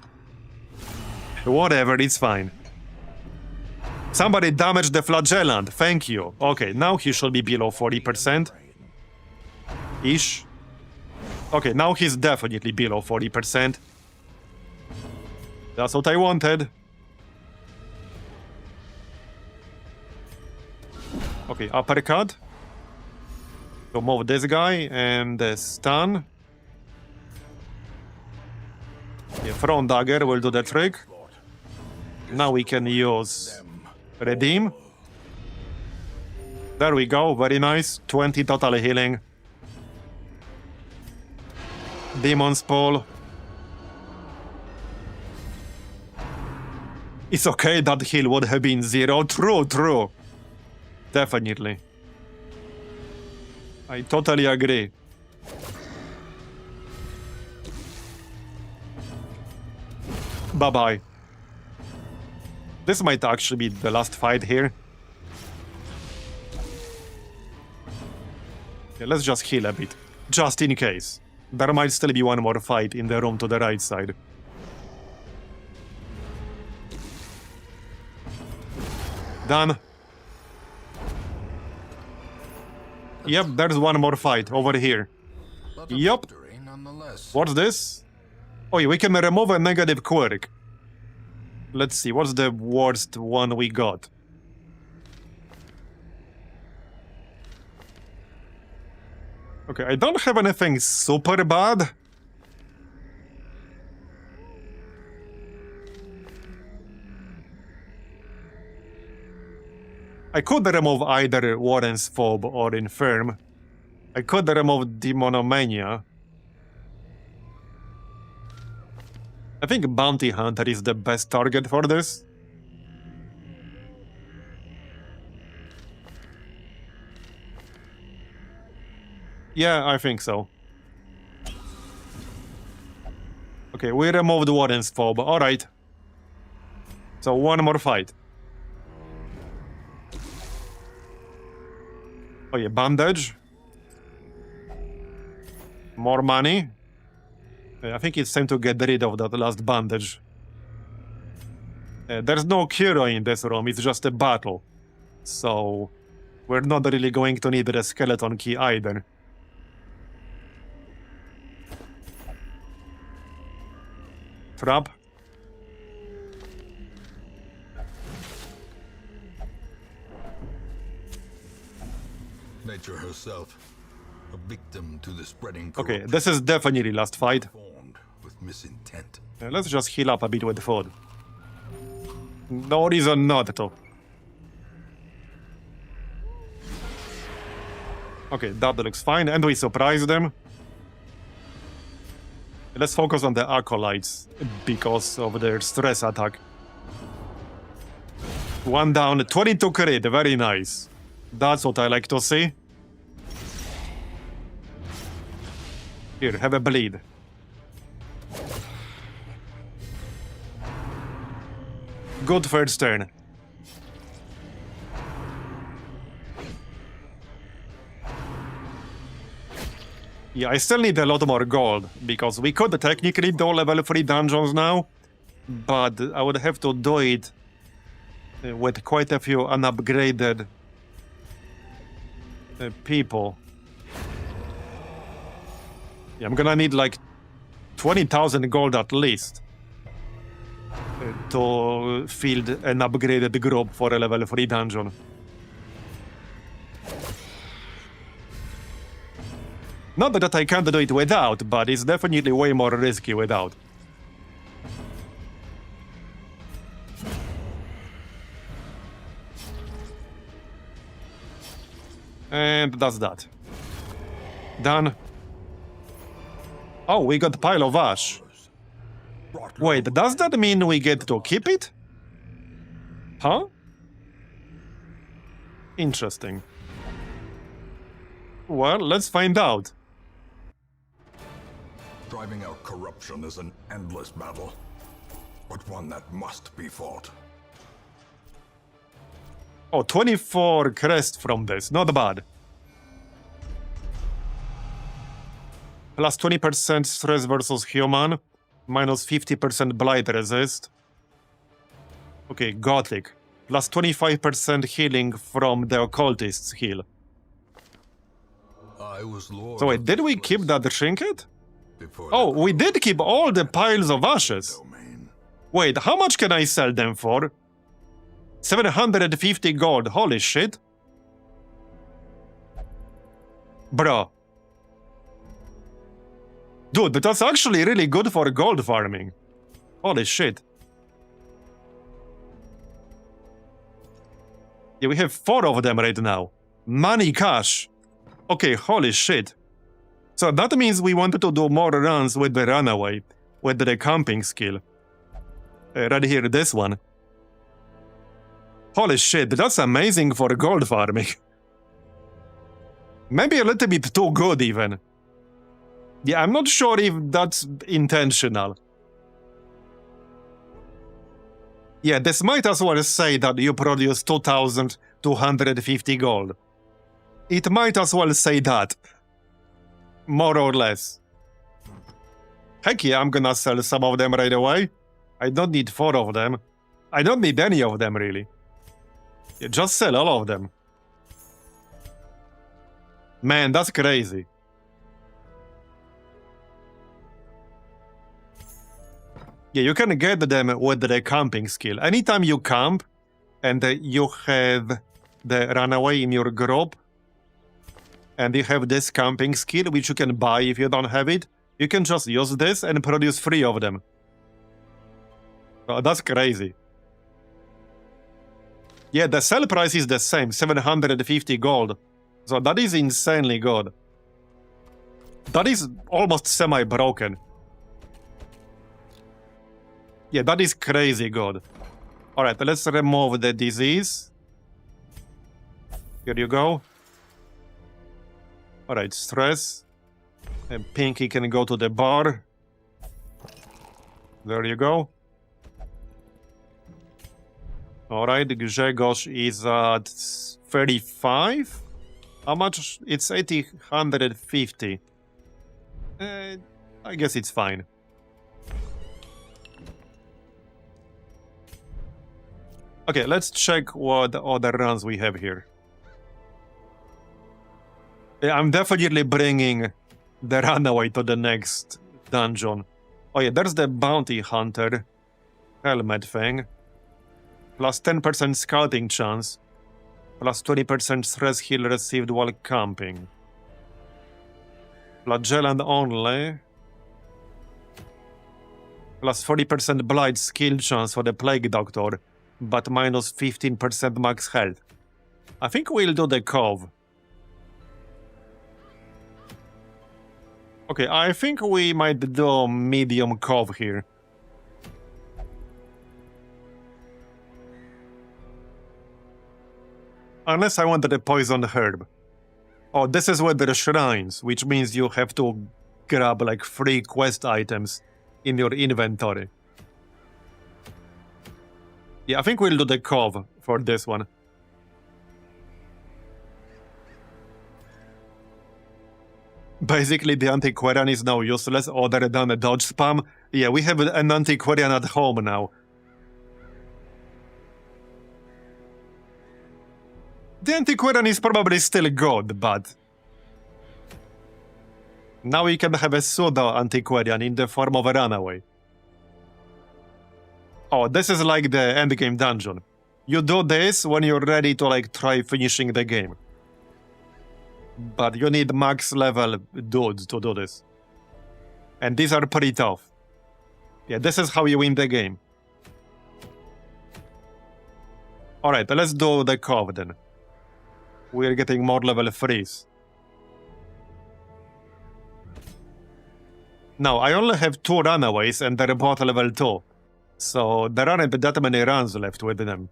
Whatever, it's fine. Somebody damaged the flagellant. Thank you. Okay, now he should be below 40%. Ish. Okay, now he's definitely below 40%. That's what I wanted. Okay, uppercut. So move this guy and stun. Yeah, thrown dagger will do the trick. Now we can use redeem. There we go, very nice. 20 total healing. Demon's Pull. It's okay, that heal would have been 0. True, true. Definitely. I totally agree. Bye-bye. This might actually be the last fight here. Yeah, let's just heal a bit. Just in case. There might still be one more fight in the room to the right side. Done. Yep, there's one more fight over here. But a Yup. victory nonetheless. What's this? Oh, yeah, we can remove a negative quirk. Let's see, what's the worst one we got? Okay, I don't have anything super bad. I could remove either Warren's Phobe or Infirm. I could remove Demonomania. I think Bounty Hunter is the best target for this. Yeah, I think so. Okay, we removed Warren's Phobe. Alright. So one more fight. Oh yeah, bandage. More money. I think it's time to get rid of that last bandage. There's no cure in this room, it's just a battle. So, we're not really going to need the skeleton key either. Trap. Nature herself, a victim to the spreading Okay, corruption this is definitely last fight. formed with misintent. Let's just heal up a bit with food. No reason not to. Okay, that looks fine, and we surprise them. Let's focus on the acolytes because of their stress attack. One down, 22 crit, very nice. That's what I like to see. Here, have a bleed. Good first turn. Yeah, I still need a lot more gold, because we could technically do level 3 dungeons now, but I would have to do it with quite a few unupgraded people. Yeah, I'm gonna need like 20,000 gold at least to field an upgraded group for a level 3 dungeon. Not that I can't do it without, but it's definitely way more risky without. And that's that. Done. Oh, we got Pile of Ash. Wait, does that mean we get to keep it? Huh? Interesting. Well, let's find out. Driving out corruption is an endless battle, but one that must be fought. Oh, 24 crest from this, not bad. Plus 20% stress versus human, minus 50% blight resist. Okay, gothic. Plus 25% healing from the occultist's heal. I was lord So wait, of did this we keep place that trinket? before Oh, the we did keep all the piles of ashes. domain. Wait, how much can I sell them for? 750 gold, holy shit. Bro. Dude, that's actually really good for gold farming. Holy shit. Yeah, we have 4 of them right now. Money cash. Okay, holy shit. So that means we wanted to do more runs with the Runaway, with the camping skill. Right here, this one. Holy shit, that's amazing for gold farming. Maybe a little bit too good even. Yeah, I'm not sure if that's intentional. Yeah, this might as well say that you produce 2,250 gold. It might as well say that. More or less. Heck yeah, I'm gonna sell some of them right away. I don't need 4 of them. I don't need any of them, really. Yeah, just sell all of them. Man, that's crazy. Yeah, you can get them with the camping skill. Anytime you camp and you have the Runaway in your group, and you have this camping skill, which you can buy if you don't have it, you can just use this and produce 3 of them. Oh, that's crazy. Yeah, the sell price is the same, 750 gold. So that is insanely good. That is almost semi-broken. Yeah, that is crazy good. Alright, let's remove the disease. Here you go. Alright, stress. And Pinky can go to the bar. There you go. Alright, Grzegorz is at 35? How much? It's 850. I guess it's fine. Okay, let's check what other runs we have here. I'm definitely bringing the Runaway to the next dungeon. Oh yeah, there's the Bounty Hunter helmet thing. Plus 10% scouting chance. Plus 20% stress heal received while camping. Flagellant only. Plus 40% blight skill chance for the Plague Doctor, but minus 15% max health. I think we'll do the Cove. Okay, I think we might do medium Cove here. Unless I wanted a poison herb. Oh, this is with the shrines, which means you have to grab like 3 quest items in your inventory. Yeah, I think we'll do the Cove for this one. Basically, the Antiquarian is now useless other than a dodge spam. Yeah, we have an Antiquarian at home now. The Antiquarian is probably still good, but... now we can have a pseudo-Antiquarian in the form of a Runaway. Oh, this is like the endgame dungeon. You do this when you're ready to like try finishing the game. But you need max level dudes to do this. And these are pretty tough. Yeah, this is how you win the game. Alright, let's do the Cove then. We're getting more level 3s. Now, I only have 2 Runaways and they're both level 2. So there aren't that many runs left with them.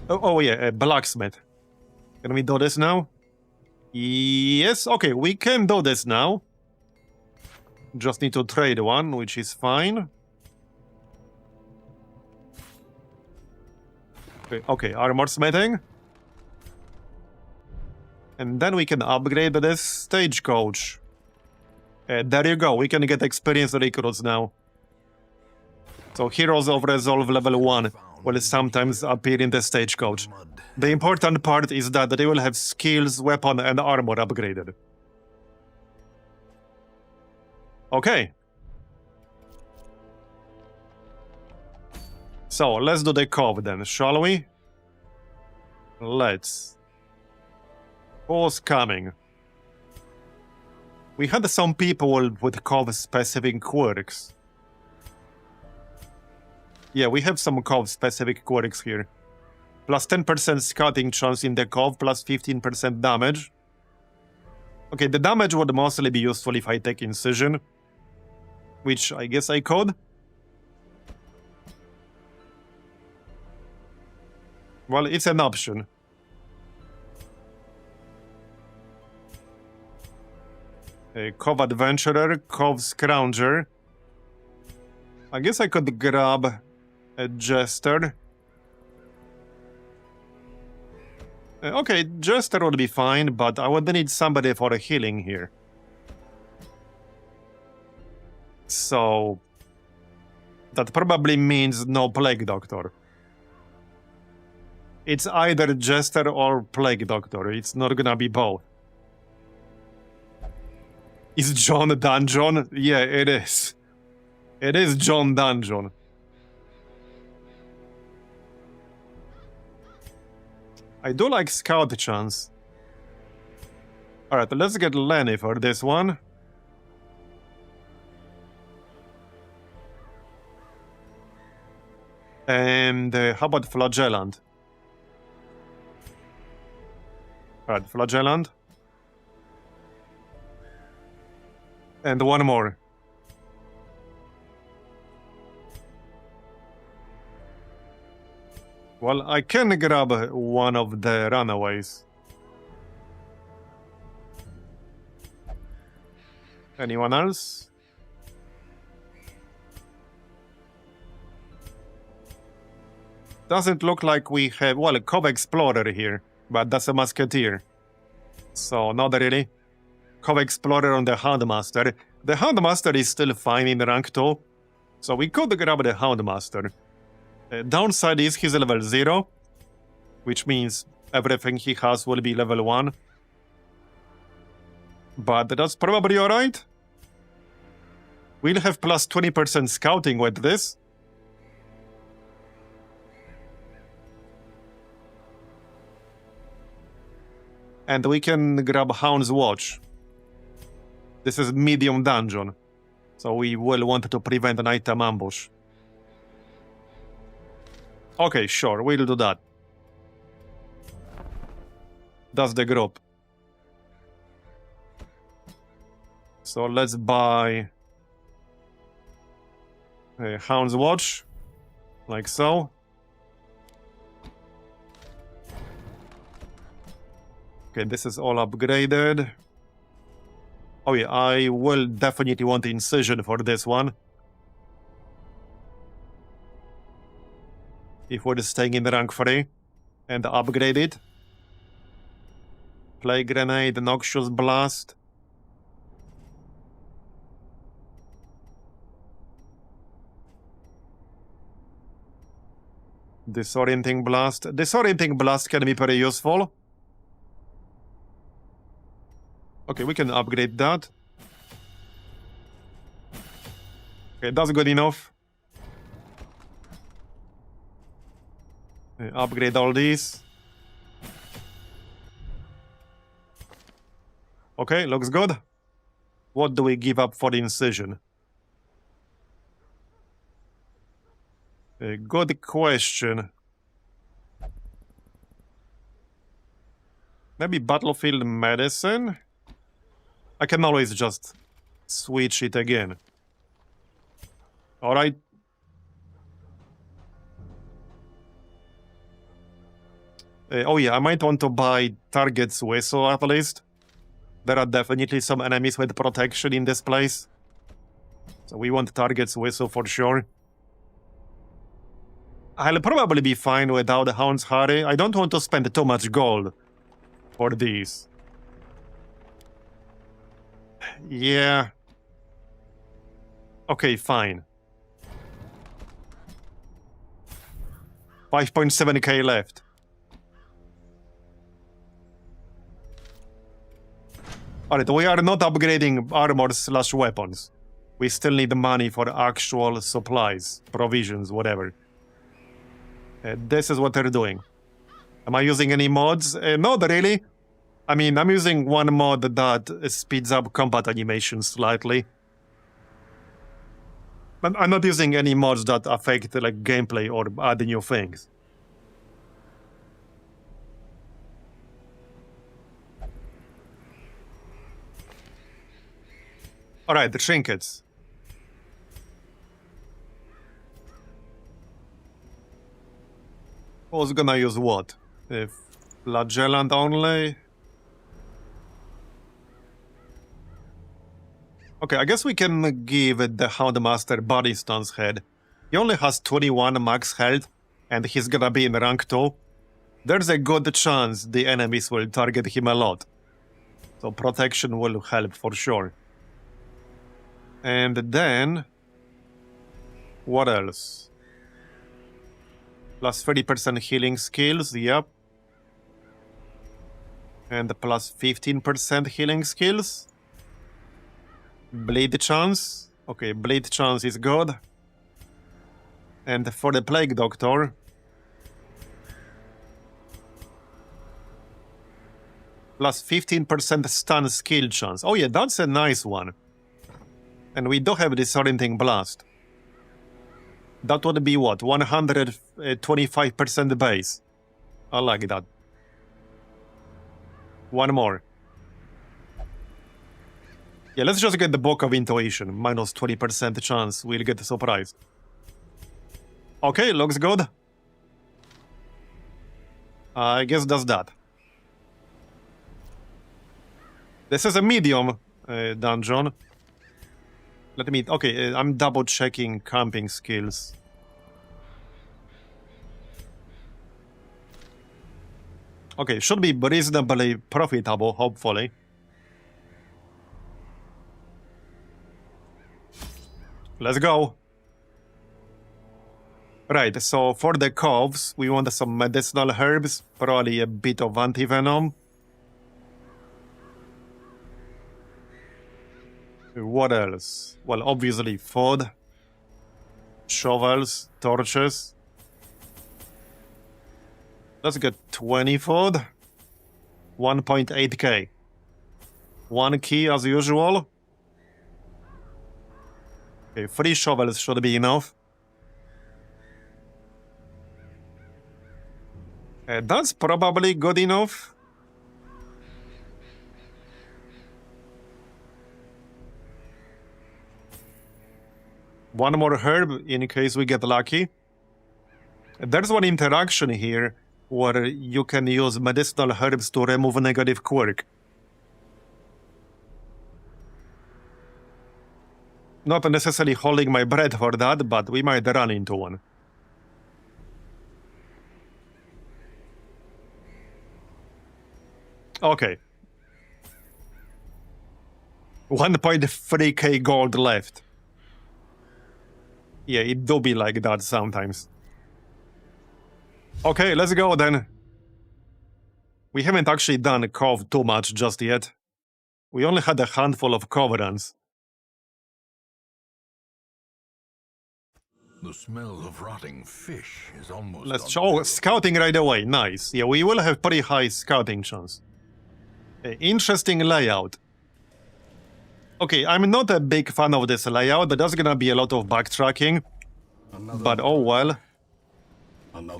Oh yeah, blacksmith. Can we do this now? Yes, okay, we can do this now. Just need to trade one, which is fine. Okay, armor smithing. And then we can upgrade this stagecoach. There you go, we can get experienced recruits now. So Heroes of Resolve level 1 will sometimes appear in the stagecoach. The important part is that they will have skills, weapon, and armor upgraded. Okay. So, let's do the Cove then, shall we? Let's. Who's coming? We had some people with Cove-specific quirks. Yeah, we have some Cove-specific quirks here. Plus 10% scouting chance in the Cove, plus 15% damage. Okay, the damage would mostly be useful if I take Incision. Which I guess I could. Well, it's an option. A Cove Adventurer, Cove Scrounger. I guess I could grab a Jester. Okay, Jester would be fine, but I would need somebody for a healing here. So that probably means no Plague Doctor. It's either Jester or Plague Doctor. It's not gonna be both. Is John Dungeon? Yeah, it is. It is John Dungeon. I do like Scout chance. Alright, let's get Lenny for this one. And how about Flagellant? Alright, Flagellant. And one more. Well, I can grab one of the Runaways. Anyone else? Doesn't look like we have, well, a Cove Explorer here, but that's a Musketeer. So, not really. Cove Explorer on the Houndmaster. The Houndmaster is still fine in rank 2, so we could grab the Houndmaster. Downside is he's level 0, which means everything he has will be level 1. But that's probably alright. We'll have plus 20% scouting with this. And we can grab Hound's Watch. This is medium dungeon, so we will want to prevent an item ambush. Okay, sure, we'll do that. That's the group. So let's buy a Hound's Watch, like so. Okay, this is all upgraded. Oh yeah, I will definitely want Incision for this one. If we're staying in rank 3 and upgrade it. Plague Grenade, Noxious Blast. Disorienting Blast. Disorienting Blast can be very useful. Okay, we can upgrade that. Okay, that's good enough. Upgrade all these. Okay, looks good. What do we give up for Incision? A good question. Maybe Battlefield Medicine? I can always just switch it again. Alright. Oh yeah, I might want to buy Target's Whistle at least. There are definitely some enemies with protection in this place. So we want Target's Whistle for sure. I'll probably be fine without the Hound's Harry. I don't want to spend too much gold for these. Yeah. Okay, fine. 5.7k left. Alright, we are not upgrading armor/weapons. We still need money for actual supplies, provisions, whatever. This is what they're doing. Am I using any mods? Not really. I mean, I'm using one mod that speeds up combat animation slightly. But I'm not using any mods that affect like gameplay or add new things. Alright, the trinkets. I was gonna use what? Flagellant only? Okay, I guess we can give the Houndmaster Body Stance Head. He only has 21 max health, and he's gonna be in rank 2. There's a good chance the enemies will target him a lot. So protection will help for sure. And then... what else? Plus 30% healing skills, yep. And plus 15% healing skills. Bleed chance. Okay, bleed chance is good. And for the Plague Doctor... plus 15% stun skill chance. Oh yeah, that's a nice one. And we do have Disorienting Blast. That would be what? 125% base. I like that. One more. Yeah, let's just get the Book of Intuition. Minus 20% chance we'll get surprised. Okay, looks good. I guess that's that. This is a medium dungeon. Let me... okay, I'm double checking camping skills. Okay, should be reasonably profitable, hopefully. Let's go. Right, so for the coughs, we want some medicinal herbs, probably a bit of antivenom. What else? Well, obviously food, shovels, torches. Let's get 20 food. 1.8k. 1 key as usual. Okay, 3 shovels should be enough. That's probably good enough. One more herb in case we get lucky. There's one interaction here where you can use medicinal herbs to remove a negative quirk. Not necessarily holding my breath for that, but we might run into one. Okay. 1.3k gold left. Yeah, it do be like that sometimes. Okay, let's go then. We haven't actually done Cove too much just yet. We only had a handful of Covenants. The smell of rotting fish is almost... Let's scouting right away. Nice. Yeah, we will have pretty high scouting chance. Interesting layout. Okay, I'm not a big fan of this layout. There's gonna be a lot of backtracking. But oh well.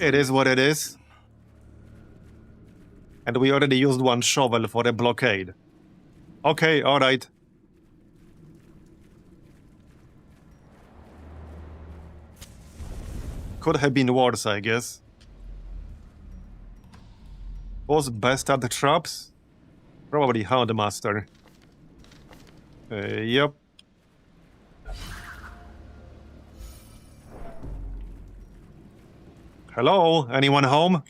It is what it is. And we already used one shovel for a blockade. Okay, alright. Could have been worse, I guess. Who's best at the traps? Probably Houndmaster. Yep. Hello? Anyone home?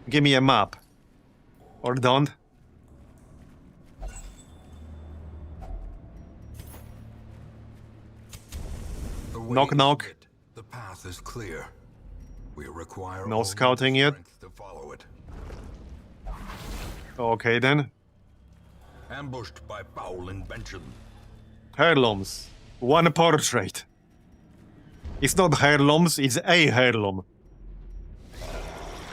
Give me a map. Or don't. Knock knock. The path is clear. We require no scouting yet. To follow it. Okay then. Ambushed by foul invention. Heirlooms. One portrait. It's not heirlooms, it's a heirloom.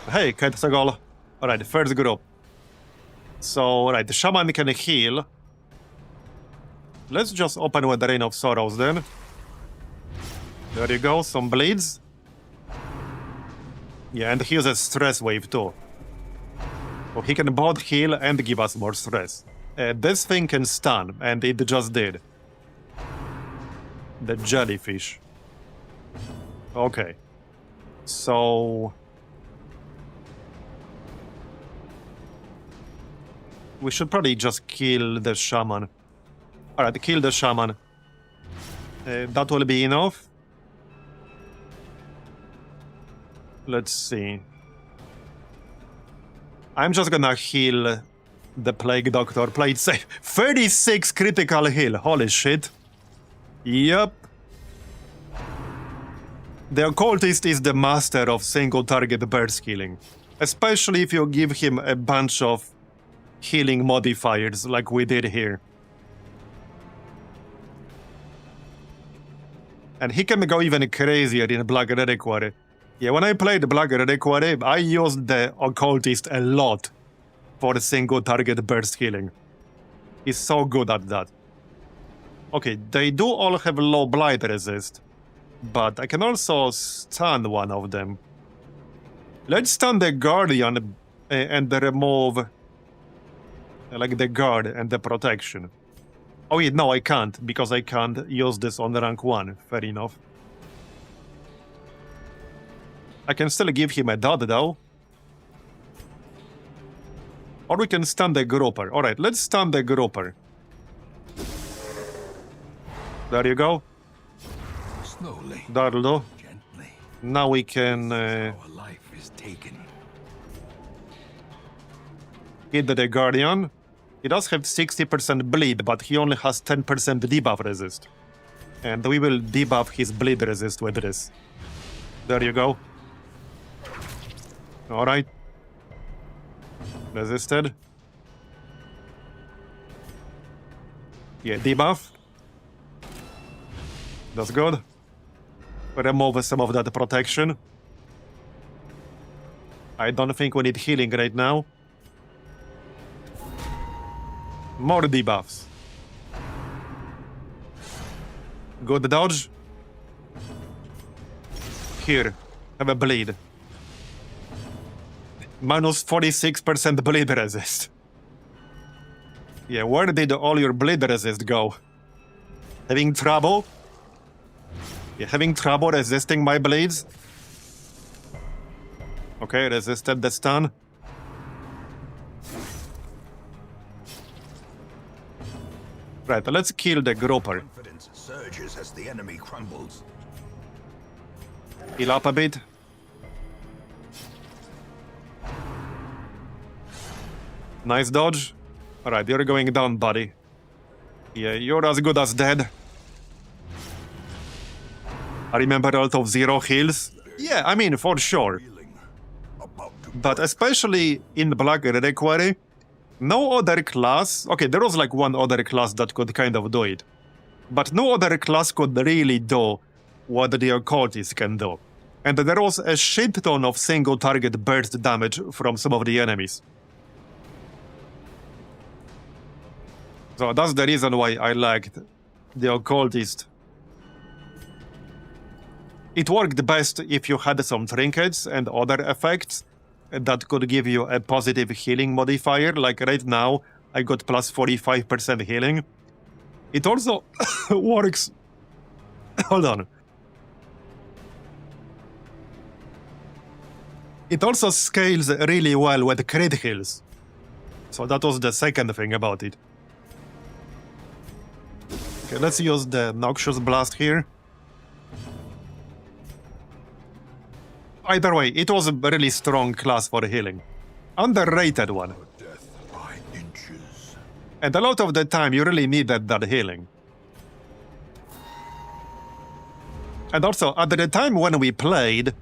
Hey, Ketsagal. Alright, first group. So, right, the shaman can heal. Let's just open with the Rain of Sorrows then. There you go, some bleeds. Yeah, and he uses Stress Wave too. So he can both heal and give us more stress. This thing can stun, and it just did. The jellyfish. Okay. So... we should probably just kill the shaman. Alright, kill the shaman. That will be enough. Let's see. I'm just gonna heal the Plague Doctor. Play it safe. 36 critical heal. Holy shit. Yep. The occultist is the master of single target burst healing. Especially if you give him a bunch of healing modifiers like we did here. And he can go even crazier in Black Reliquary. Yeah, when I played Black Reliquary, I used the occultist a lot for single target burst healing. He's so good at that. Okay, they do all have low blight resist, but I can also stun one of them. Let's stun the Guardian and remove like the guard and the protection. Oh wait, no, I can't, because I can't use this on rank 1. Fair enough. I can still give him a dot, though. Or we can stun the grouper. Alright, let's stun the grouper. There you go. Slowly. That'll do. Gently. Now we can Our life is taken. hit the Guardian. He does have 60% bleed, but he only has 10% debuff resist. And we will debuff his bleed resist with this. There you go. Alright. Resisted. Yeah, debuff. That's good. Remove some of that protection. I don't think we need healing right now. More debuffs. Good dodge. Here, have a bleed. Minus 46% bleed resist. Yeah, where did all your bleed resist go? Having trouble? Yeah, having trouble resisting my bleeds? Okay, resisted the stun. Right, let's kill the grouper. Confidence surges as the enemy crumbles. Heal up a bit. Nice dodge. Alright, you're going down, buddy. Yeah, you're as good as dead. I remember a lot of 0 heals. Yeah, I mean, for sure. But especially in Black Reliquary, no other class... Okay, there was like one other class that could kind of do it. But no other class could really do what the occultist can do. And there was a shit ton of single target burst damage from some of the enemies. So that's the reason why I liked the occultist. It worked best if you had some trinkets and other effects that could give you a positive healing modifier. Like right now, I got plus 45% healing. It also works... Hold on. It also scales really well with crit heals. So that was the second thing about it. Okay, let's use the Noxious Blast here. Either way, it was a really strong class for healing. Underrated one. Death by inches. And a lot of the time, you really needed that healing. And also, at the time when we played,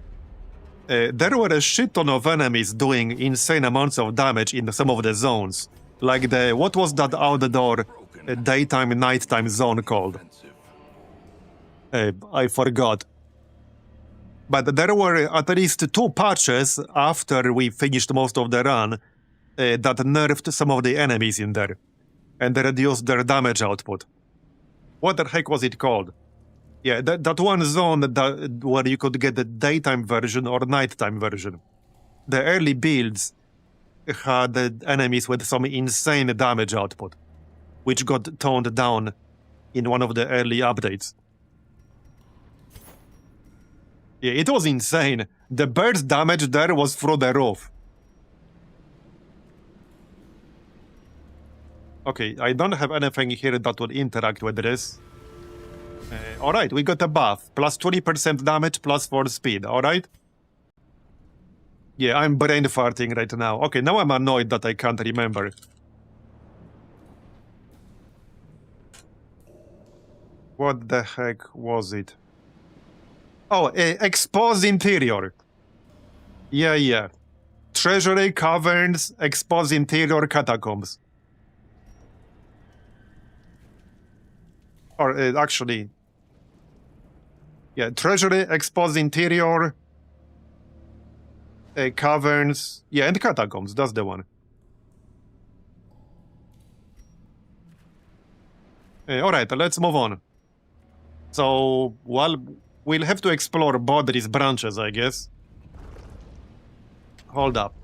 there were a shit ton of enemies doing insane amounts of damage in some of the zones. Like the... What was that outdoor daytime, nighttime zone called? I forgot. But there were at least 2 patches after we finished most of the run that nerfed some of the enemies in there. And reduced their damage output. What the heck was it called? Yeah, that one zone where you could get the daytime version or nighttime version. The early builds had enemies with some insane damage output, which got toned down in one of the early updates. Yeah, it was insane. The burst damage there was through the roof. Okay, I don't have anything here that would interact with this. Alright, we got a buff. Plus 20% damage, plus 4 speed, alright? Yeah, I'm brain farting right now. Okay, now I'm annoyed that I can't remember. What the heck was it? Oh, exposed interior. Yeah. Treasury, caverns, exposed interior, catacombs. Or actually... Yeah, treasury, exposed interior, caverns, yeah, and catacombs, that's the one. Alright, let's move on. So, well, we'll have to explore both these branches, I guess. Hold up.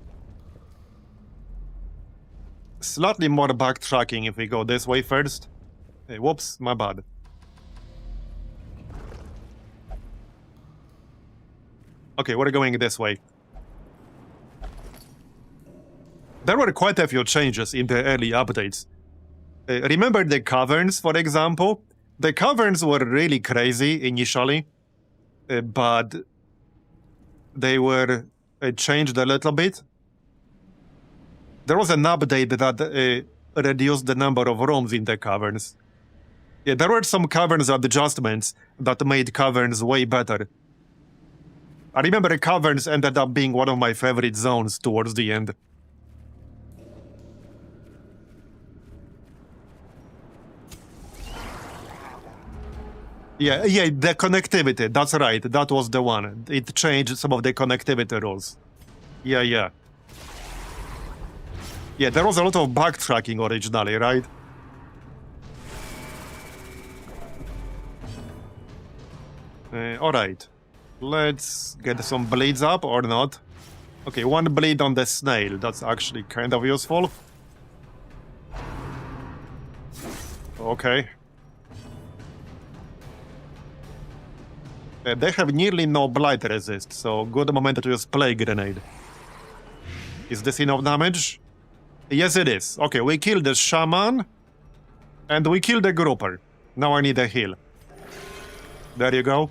Slightly more backtracking if we go this way first. Whoops, my bad. Okay, we're going this way. There were quite a few changes in the early updates. Remember the caverns, for example? The caverns were really crazy initially, but they were changed a little bit. There was an update that reduced the number of rooms in the caverns. Yeah, there were some caverns adjustments that made caverns way better. I remember caverns ended up being one of my favorite zones towards the end. Yeah, the connectivity, that's right, that was the one. It changed some of the connectivity rules. Yeah. Yeah, there was a lot of backtracking originally, right? Alright. Let's get some bleeds up, or not. Okay, one bleed on the snail, that's actually kind of useful. Okay. They have nearly no blight resist, so good moment to use plague grenade. Is this enough damage? Yes, it is. Okay, we killed the shaman, and we killed the grouper. Now I need a heal. There you go.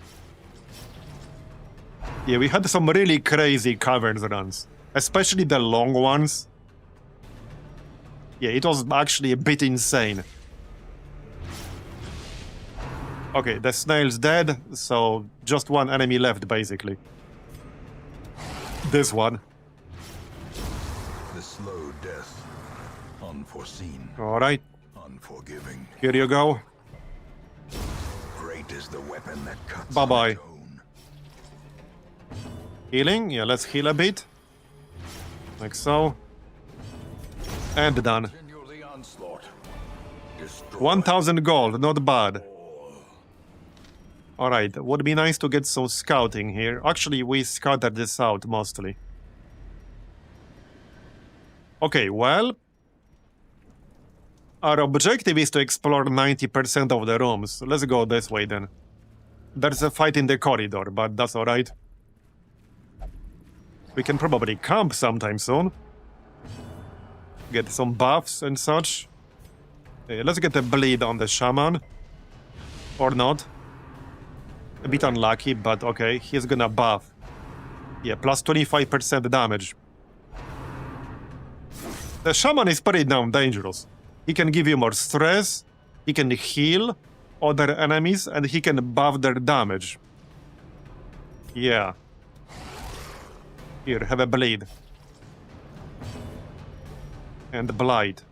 Yeah, we had some really crazy caverns runs, especially the long ones. Yeah, it was actually a bit insane. Okay, the snail's dead, so just one enemy left, basically. This one. The slow death, unforeseen. Alright. Unforgiving. Here you go. Great is the weapon that cuts. Bye-bye. Healing? Yeah, let's heal a bit. Like so. And done. 1000 gold, not bad. Alright, would be nice to get some scouting here. Actually, we scattered this out mostly. Okay, well... Our objective is to explore 90% of the rooms. Let's go this way then. There's a fight in the corridor, but that's alright. We can probably camp sometime soon. Get some buffs and such. Let's get a bleed on the shaman. Or not. A bit unlucky, but okay, he's gonna buff. Yeah, plus 25% damage. The shaman is pretty damn dangerous. He can give you more stress, he can heal other enemies, and he can buff their damage. Yeah. Here, have a bleed. And blight.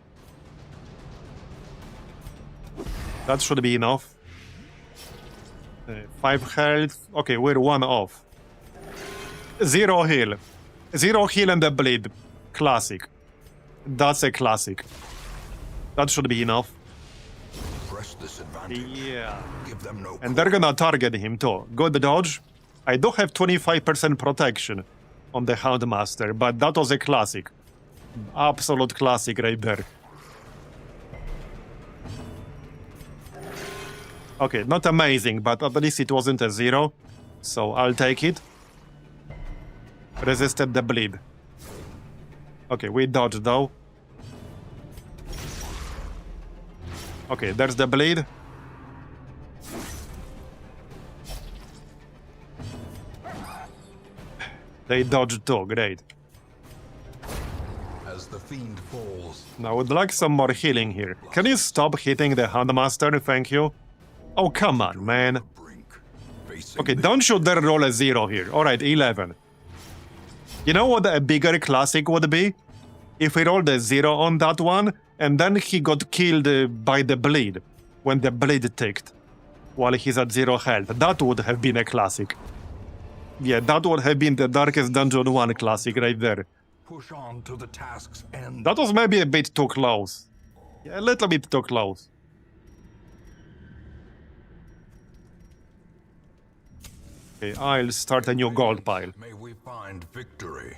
That should be enough. 5 health. Okay, we're 1 off. 0 heal. 0 heal and a bleed. Classic. That's a classic. That should be enough. Press this advantage. Yeah. Give them no. And they're gonna target him too. Good dodge. I do have 25% protection on the Houndmaster, but that was a classic. Absolute classic right there. Okay, not amazing, but at least it wasn't a 0. So I'll take it. Resisted the bleed. Okay, we dodged though. Okay, there's the bleed. They dodged too, great. As the fiend falls. Now I would like some more healing here. Can you stop hitting the Houndmaster? Thank you. Oh, come on, man. Brink. Facing Okay, the don't you dare roll a 0 here. Alright, 11. You know what a bigger classic would be? If we rolled a 0 on that one, and then he got killed by the bleed, when the bleed ticked, while he's at 0 health. That would have been a classic. Yeah, that would have been the Darkest Dungeon 1 classic right there. push on to the task's end. That was maybe a bit too close. Yeah, a little bit too close. Okay, I'll start a new gold pile. May we find victory.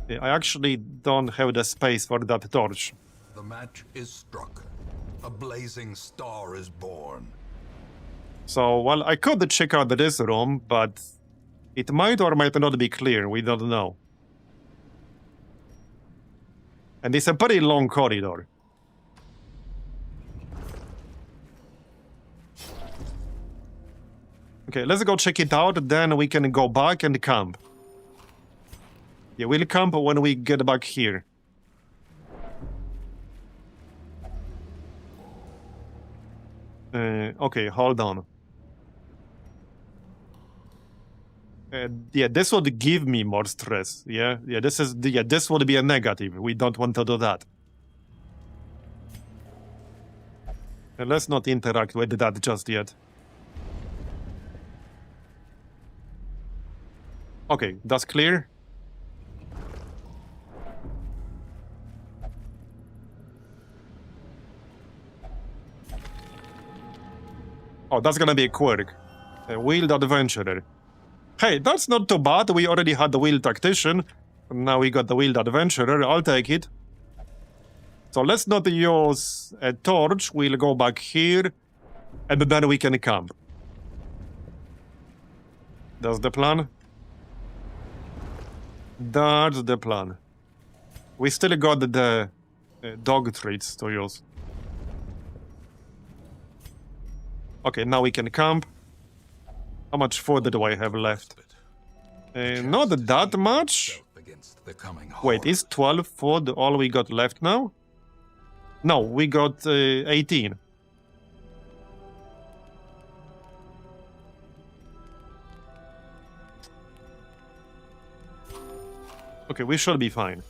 Yeah, I actually don't have the space for that torch. The match is struck. A blazing star is born. So, well, I could check out this room, but it might or might not be clear, we don't know. And it's a pretty long corridor. Okay, let's go check it out, then we can go back and camp. Yeah, we'll camp when we get back here. Okay, hold on. Yeah, this would give me more stress. Yeah, this would be a negative. We don't want to do that. Let's not interact with that just yet. Okay, that's clear. Oh, that's gonna be a quirk. A wheeled adventurer. Hey, that's not too bad. We already had the wheeled tactician. Now we got the wheeled adventurer. I'll take it. So let's not use a torch. We'll go back here. And then we can camp. That's the plan? That's the plan. We still got the dog treats to use. Okay, now we can camp. How much food do I have left? Not that much. Against the coming Wait, horde. is 12 food all we got left now? No, we got 18. Okay, we should be fine.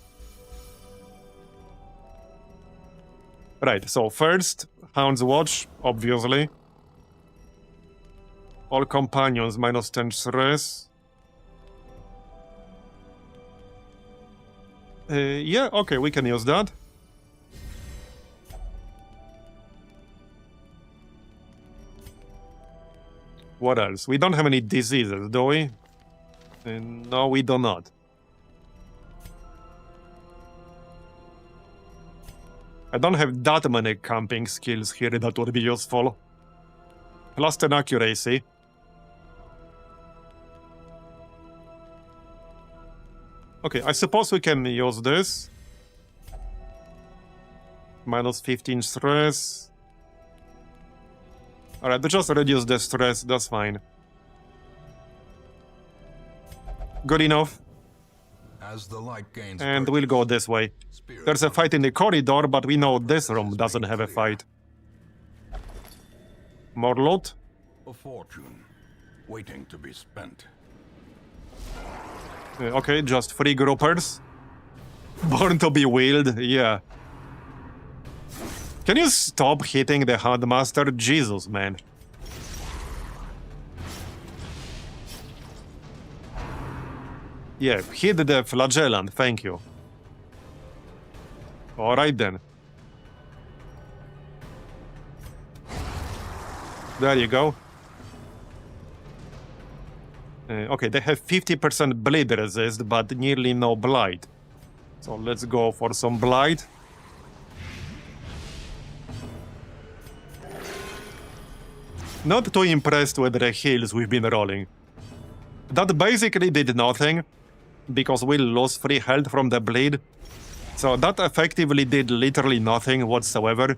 Right, so first, Hound's Watch, obviously. All companions minus 10 stress. Yeah, okay, we can use that. What else? We don't have any diseases, do we? No, we do not. I don't have that many camping skills here that would be useful. Plus 10 accuracy. Okay, I suppose we can use this. Minus 15 stress. Alright, just reduce the stress, that's fine. Good enough. As the light gains And we'll go this way. spirit There's a fight in the corridor, but we know this room doesn't have a fight. More loot? a fortune waiting to be spent. Okay, just 3 groupers. Born to be wheeled, yeah. Can you stop hitting the Handmaster? Jesus, man. Yeah, hit the flagellant, thank you. Alright then. There you go. Okay, they have 50% bleed resist, but nearly no blight. So let's go for some blight. Not too impressed with the heals we've been rolling. That basically did nothing, because we'll lose 3 health from the bleed. So that effectively did literally nothing whatsoever.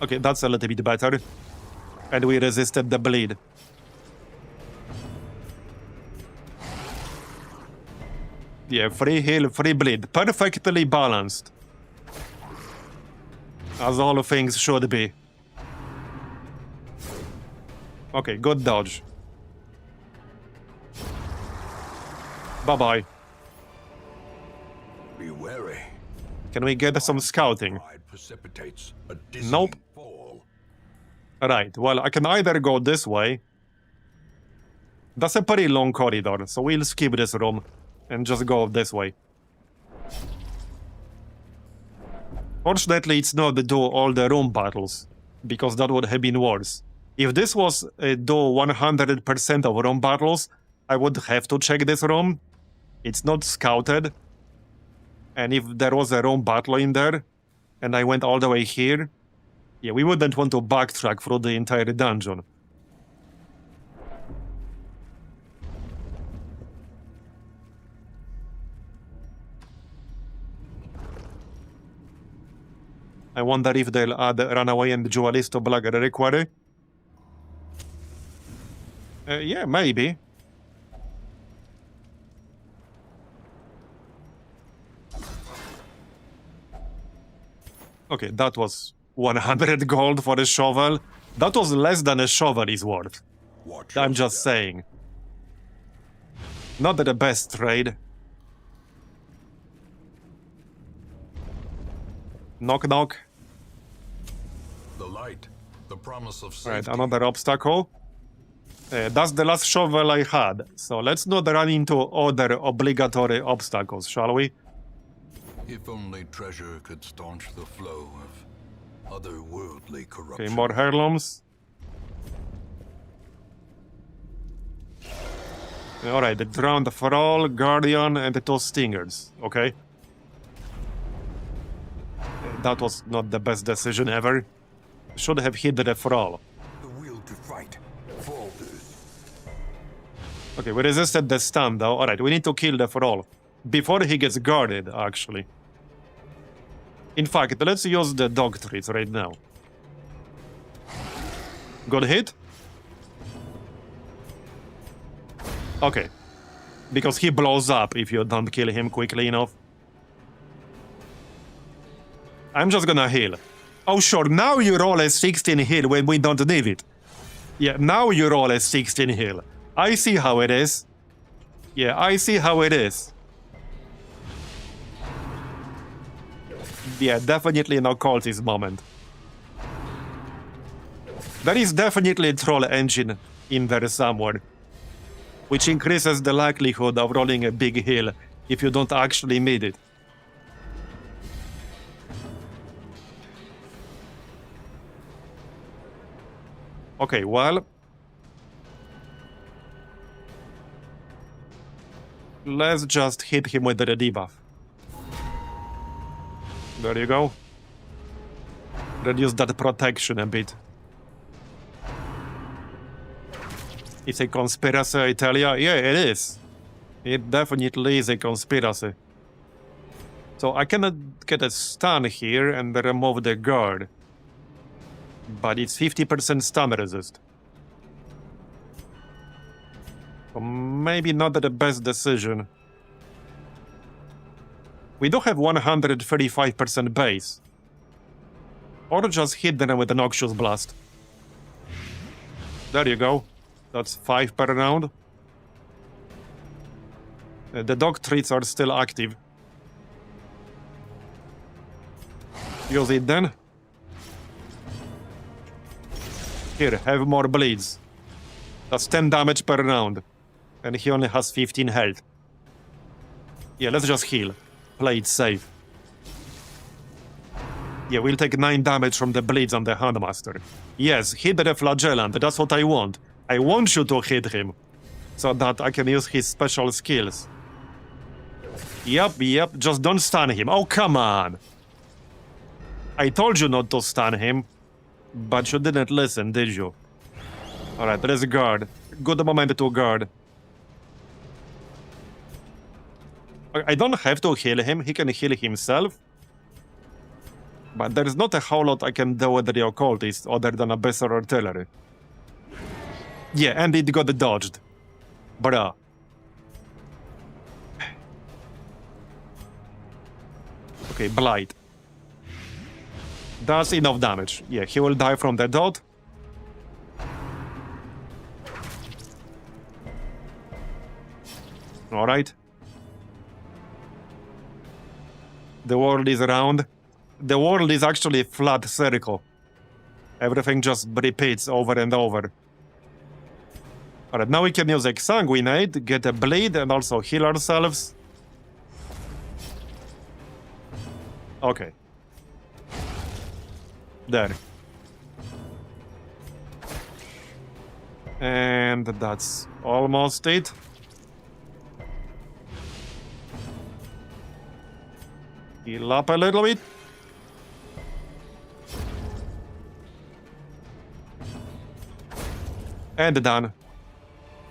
Okay, that's a little bit better. And we resisted the bleed. Yeah, free heal, free bleed. Perfectly balanced. As all things should be. Okay, good dodge. Bye-bye. Be wary. Can we get some scouting? Pride precipitates a Nope. dizzying fall. Right, well, I can either go this way. That's a pretty long corridor, so we'll skip this room and just go this way. Fortunately, it's not to do all the room battles, because that would have been worse. If this was do 100% of room battles, I would have to check this room. It's not scouted. And if there was a room battle in there, and I went all the way here, yeah, we wouldn't want to backtrack through the entire dungeon. I wonder if they'll add Runaway and Duelist to Black Reliquary. Yeah, maybe. Okay, that was 100 gold for a shovel. That was less than a shovel is worth. Watch I'm your just step. saying. Not the best trade. Knock knock. The light, the promise of safety. Alright, another obstacle. That's the last shovel I had, so let's not run into other obligatory obstacles, shall we? If only treasure could staunch the flow of otherworldly corruption. Okay, more heirlooms. Alright, the drowned Thrall, Guardian, and the two Stingers, okay? That was not the best decision ever. Should have hit the Thrall. The will to fight falters. Okay, we resisted the stun though. Alright, we need to kill the Thrall. Before he gets guarded, actually. In fact, let's use the dog treats right now. Good hit? Okay. Because he blows up if you don't kill him quickly enough. I'm just gonna heal. Oh sure, now you roll a 16 heal when we don't need it. Yeah, now you roll a 16 heal. I see how it is. Yeah, I see how it is. Yeah, definitely an occultist moment. There is definitely a troll engine in there somewhere, which increases the likelihood of rolling a big heal if you don't actually need it. Okay, well... let's just hit him with the debuff. There you go. Reduce that protection a bit. It's a conspiracy, I tell ya. Yeah, it is. It definitely is a conspiracy. So I cannot get a stun here and remove the guard. But it's 50% stun resist. So maybe not the best decision. We do have 135% base. Or just hit them with a Noxious Blast. There you go. That's 5 per round. The dog treats are still active. Use it then. Here, have more bleeds. That's 10 damage per round. And he only has 15 health. Yeah, let's just heal. Play it safe. Yeah, we'll take 9 damage from the bleeds on the Handmaster. Yes, hit the Flagellant, that's what I want. I want you to hit him, so that I can use his special skills. Yep, just don't stun him. Oh, come on! I told you not to stun him, but you didn't listen, did you? Alright, let's guard. Good moment to guard. I don't have to heal him, he can heal himself. But there's not a whole lot I can do with the occultist other than Abyssal Artillery. Yeah, and it got dodged. Bruh. Okay, Blight. That's enough damage. Yeah, he will die from the dot. Alright. The world is round. The world is actually a flat circle. Everything just repeats over and over. Alright, now we can use Exsanguinate, get a bleed, and also heal ourselves. Okay. There. And that's almost it. Heal up a little bit. And done.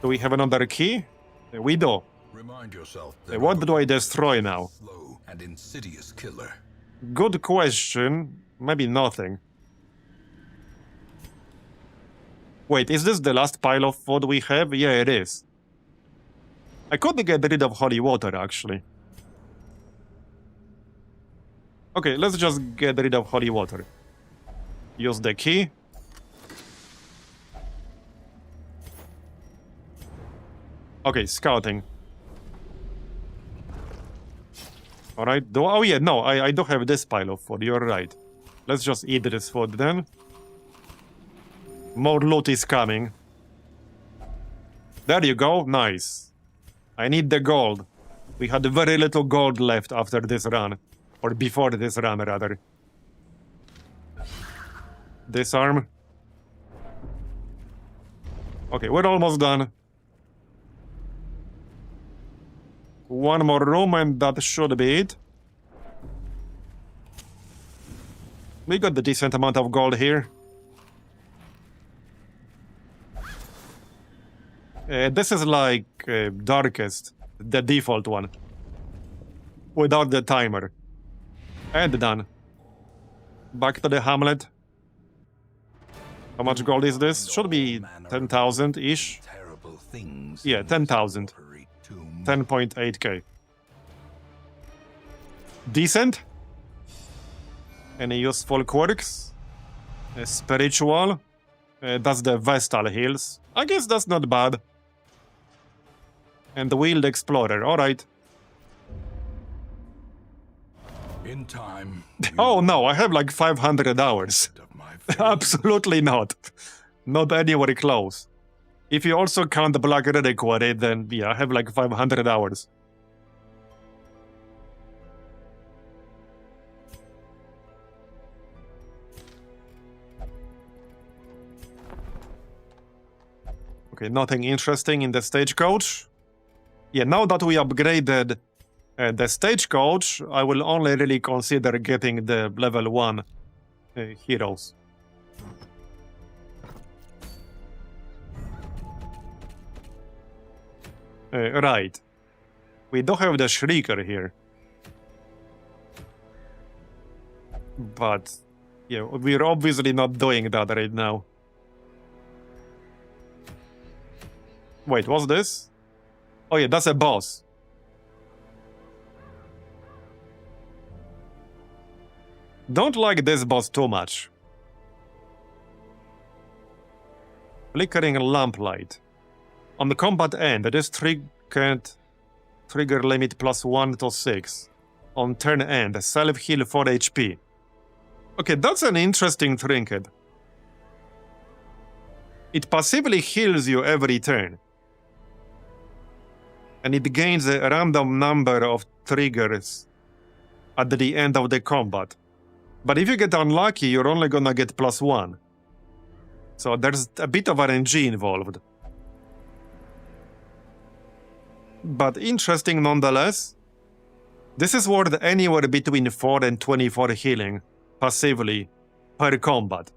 Do we have another key? We do. Remind yourself What do I destroy now? slow and insidious killer. Good question. Maybe nothing. Wait, is this the last pile of food we have? Yeah, it is. I could get rid of holy water, actually. Okay, let's just get rid of holy water. Use the key. Okay, scouting. Alright, oh yeah, no, I do have this pile of food, you're right. Let's just eat this food then. More loot is coming. There you go, nice. I need the gold. We had very little gold left after this run. Or before this run, rather. Disarm. Okay, we're almost done. One more room and that should be it. We got the decent amount of gold here. This is like Darkest, the default one. Without the timer. And done. Back to the hamlet. How much gold is this? Should be 10,000-ish. Yeah, 10,000. 10.8k. Decent. Any useful quirks? Spiritual. That's the Vestal heals. I guess that's not bad. And the Wheeled Explorer, alright. In time. Oh no, I have like 500 hours. Absolutely not. Not anywhere close. If you also count the Black Reliquary, then yeah, I have like 500 hours. Okay, nothing interesting in the stagecoach. Yeah, now that we upgraded the stagecoach, I will only really consider getting the level 1 heroes. Right. We do have the Shrieker here. But, yeah, we're obviously not doing that right now. Wait, what's this? Oh yeah, that's a boss. Don't like this boss too much. Flickering lamplight. On the combat end, this trinket trigger limit +1 to 6. On turn end, self-heal 4 HP. Okay, that's an interesting trinket. It passively heals you every turn. And it gains a random number of triggers at the end of the combat. But if you get unlucky, you're only gonna get +1. So there's a bit of RNG involved. But interesting nonetheless. This is worth anywhere between 4 and 24 healing, passively, per combat.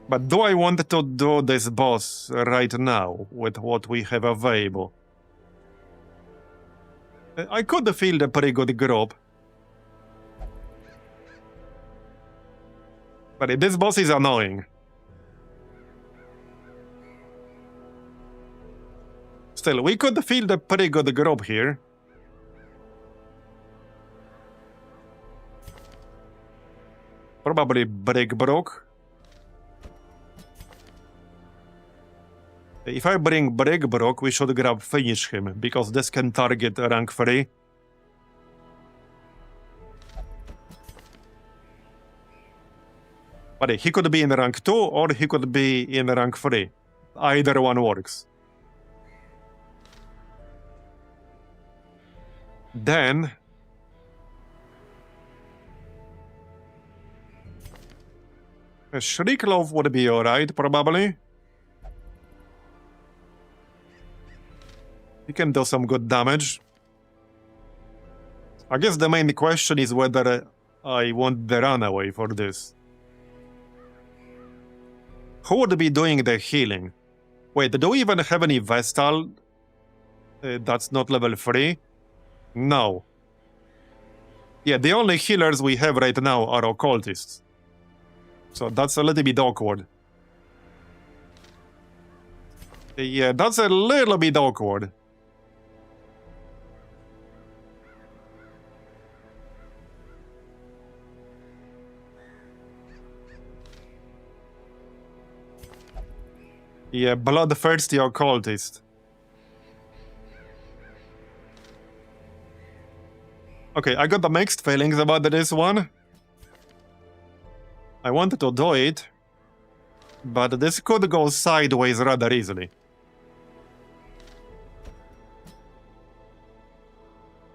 But do I want to do this boss right now, with what we have available? I could field a pretty good group. But this boss is annoying. Still, we could field a pretty good group here. Probably Brick Brook. If I bring Brick Brook, we should grab Finish him, because this can target rank 3. But he could be in rank 2 or he could be in rank 3. Either one works. Then a Shrieklove would be alright, probably. He can do some good damage. I guess the main question is whether I want the Runaway for this. Who would be doing the healing? Wait, do we even have any Vestal that's not level 3? No. Yeah, the only healers we have right now are occultists. So that's a little bit awkward. Yeah, that's a little bit awkward. Yeah, Bloodthirsty Occultist. Okay, I got the mixed feelings about this one. I wanted to do it, but this could go sideways rather easily.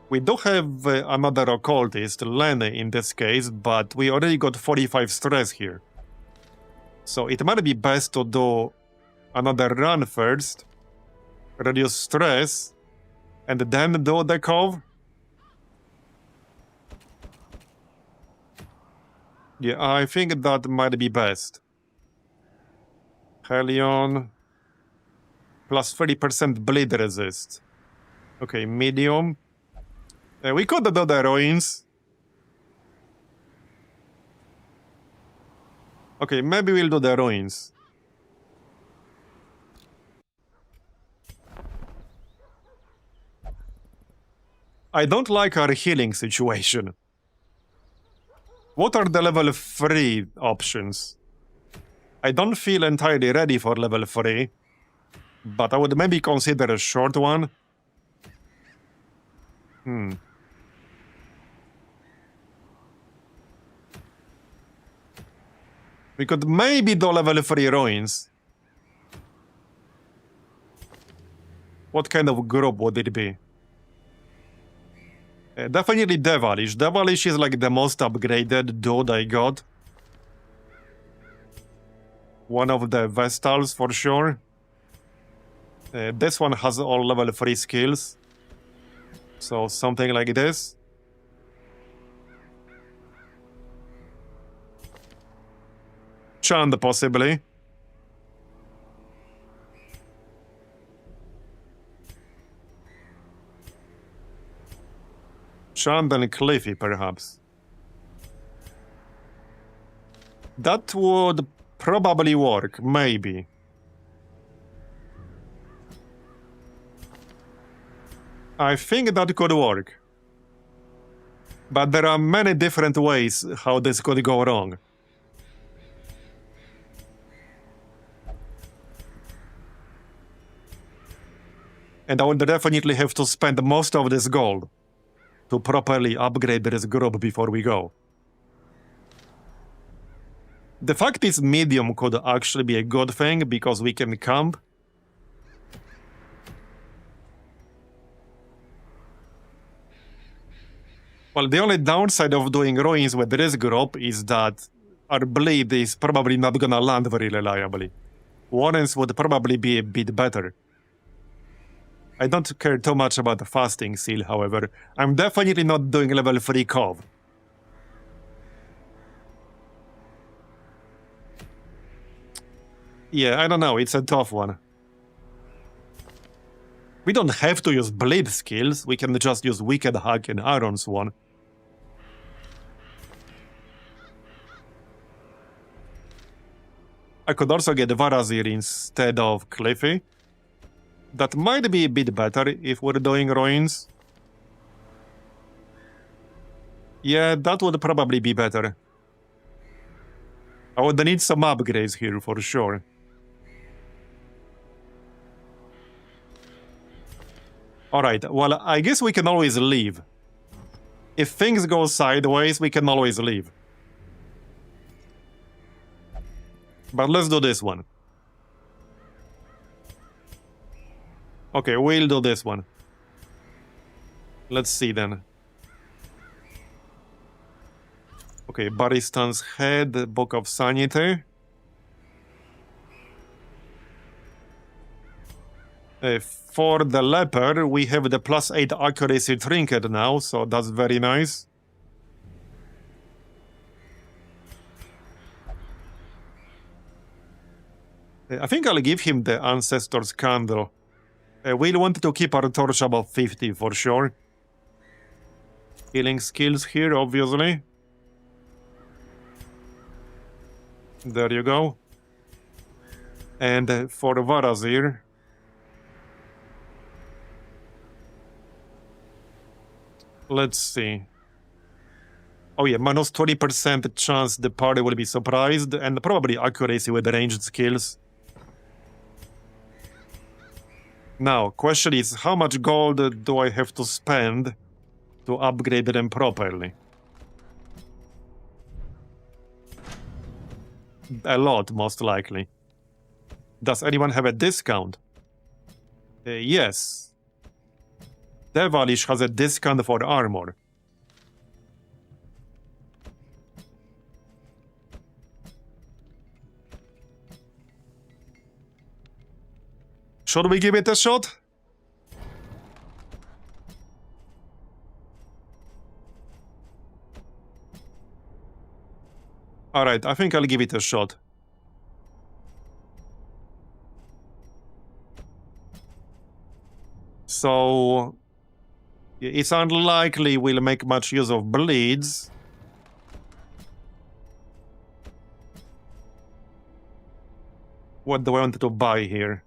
We do have another Occultist, Len in this case, but we already got 45 stress here. So it might be best to do another run first, reduce stress, and then do the cove. Yeah, I think that might be best. Helion, plus 30% bleed resist. Okay, medium. We could do the ruins. Okay, maybe we'll do the ruins. I don't like our healing situation. What are the level 3 options? I don't feel entirely ready for level 3, but I would maybe consider a short one. We could maybe do level 3 ruins. What kind of group would it be? Definitely Devilish. Devilish is like the most upgraded dude I got. One of the Vestals for sure. This one has all level 3 skills. So something like this. Chand possibly. Chand and Cliffy, perhaps. That would probably work, maybe. I think that could work. But there are many different ways how this could go wrong. And I would definitely have to spend most of this gold to properly upgrade this group before we go. The fact is, medium could actually be a good thing because we can camp. Well, the only downside of doing ruins with this group is that our bleed is probably not gonna land very reliably. Warrens would probably be a bit better. I don't care too much about the fasting seal, however. I'm definitely not doing level 3 cove. Yeah, I don't know, it's a tough one. We don't have to use bleed skills, we can just use Wicked Hack and Aaron's one. I could also get Varazir instead of Cliffy. That might be a bit better if we're doing ruins. Yeah, that would probably be better. I would need some upgrades here for sure. Alright, well, I guess we can always leave. If things go sideways, we can always leave. But let's do this one. Okay, we'll do this one. Let's see then. Okay, Baristan's Head, Book of Sanity. For the leper, we have the +8 accuracy trinket now, so that's very nice. I think I'll give him the Ancestor's Candle. We'll want to keep our torch above 50 for sure. Healing skills here, obviously. There you go. And for Varazir, let's see. Oh yeah, minus 20% chance the party will be surprised, and probably accuracy with ranged skills. Now, question is, how much gold do I have to spend to upgrade them properly? A lot, most likely. Does anyone have a discount? Yes. Devalish has a discount for armor. Should we give it a shot? Alright, I think I'll give it a shot. So, it's unlikely we'll make much use of bleeds. What do I want to buy here?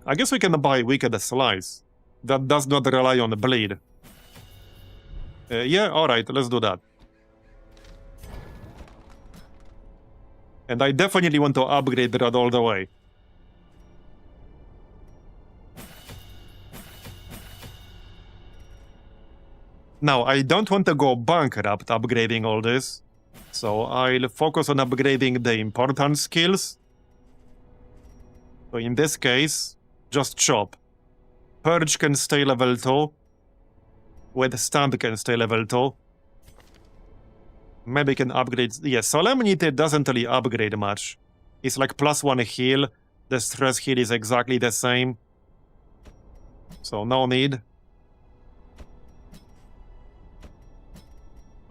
I guess we can buy Wicked Slice. That does not rely on the bleed. Yeah, alright, let's do that. And I definitely want to upgrade that all the way. Now, I don't want to go bankrupt upgrading all this. So I'll focus on upgrading the important skills. So in this case, just chop. Purge can stay level 2. Withstand can stay level 2. Maybe can upgrade... Yeah, Solemnity doesn't really upgrade much. It's like +1 heal. The stress heal is exactly the same. So no need.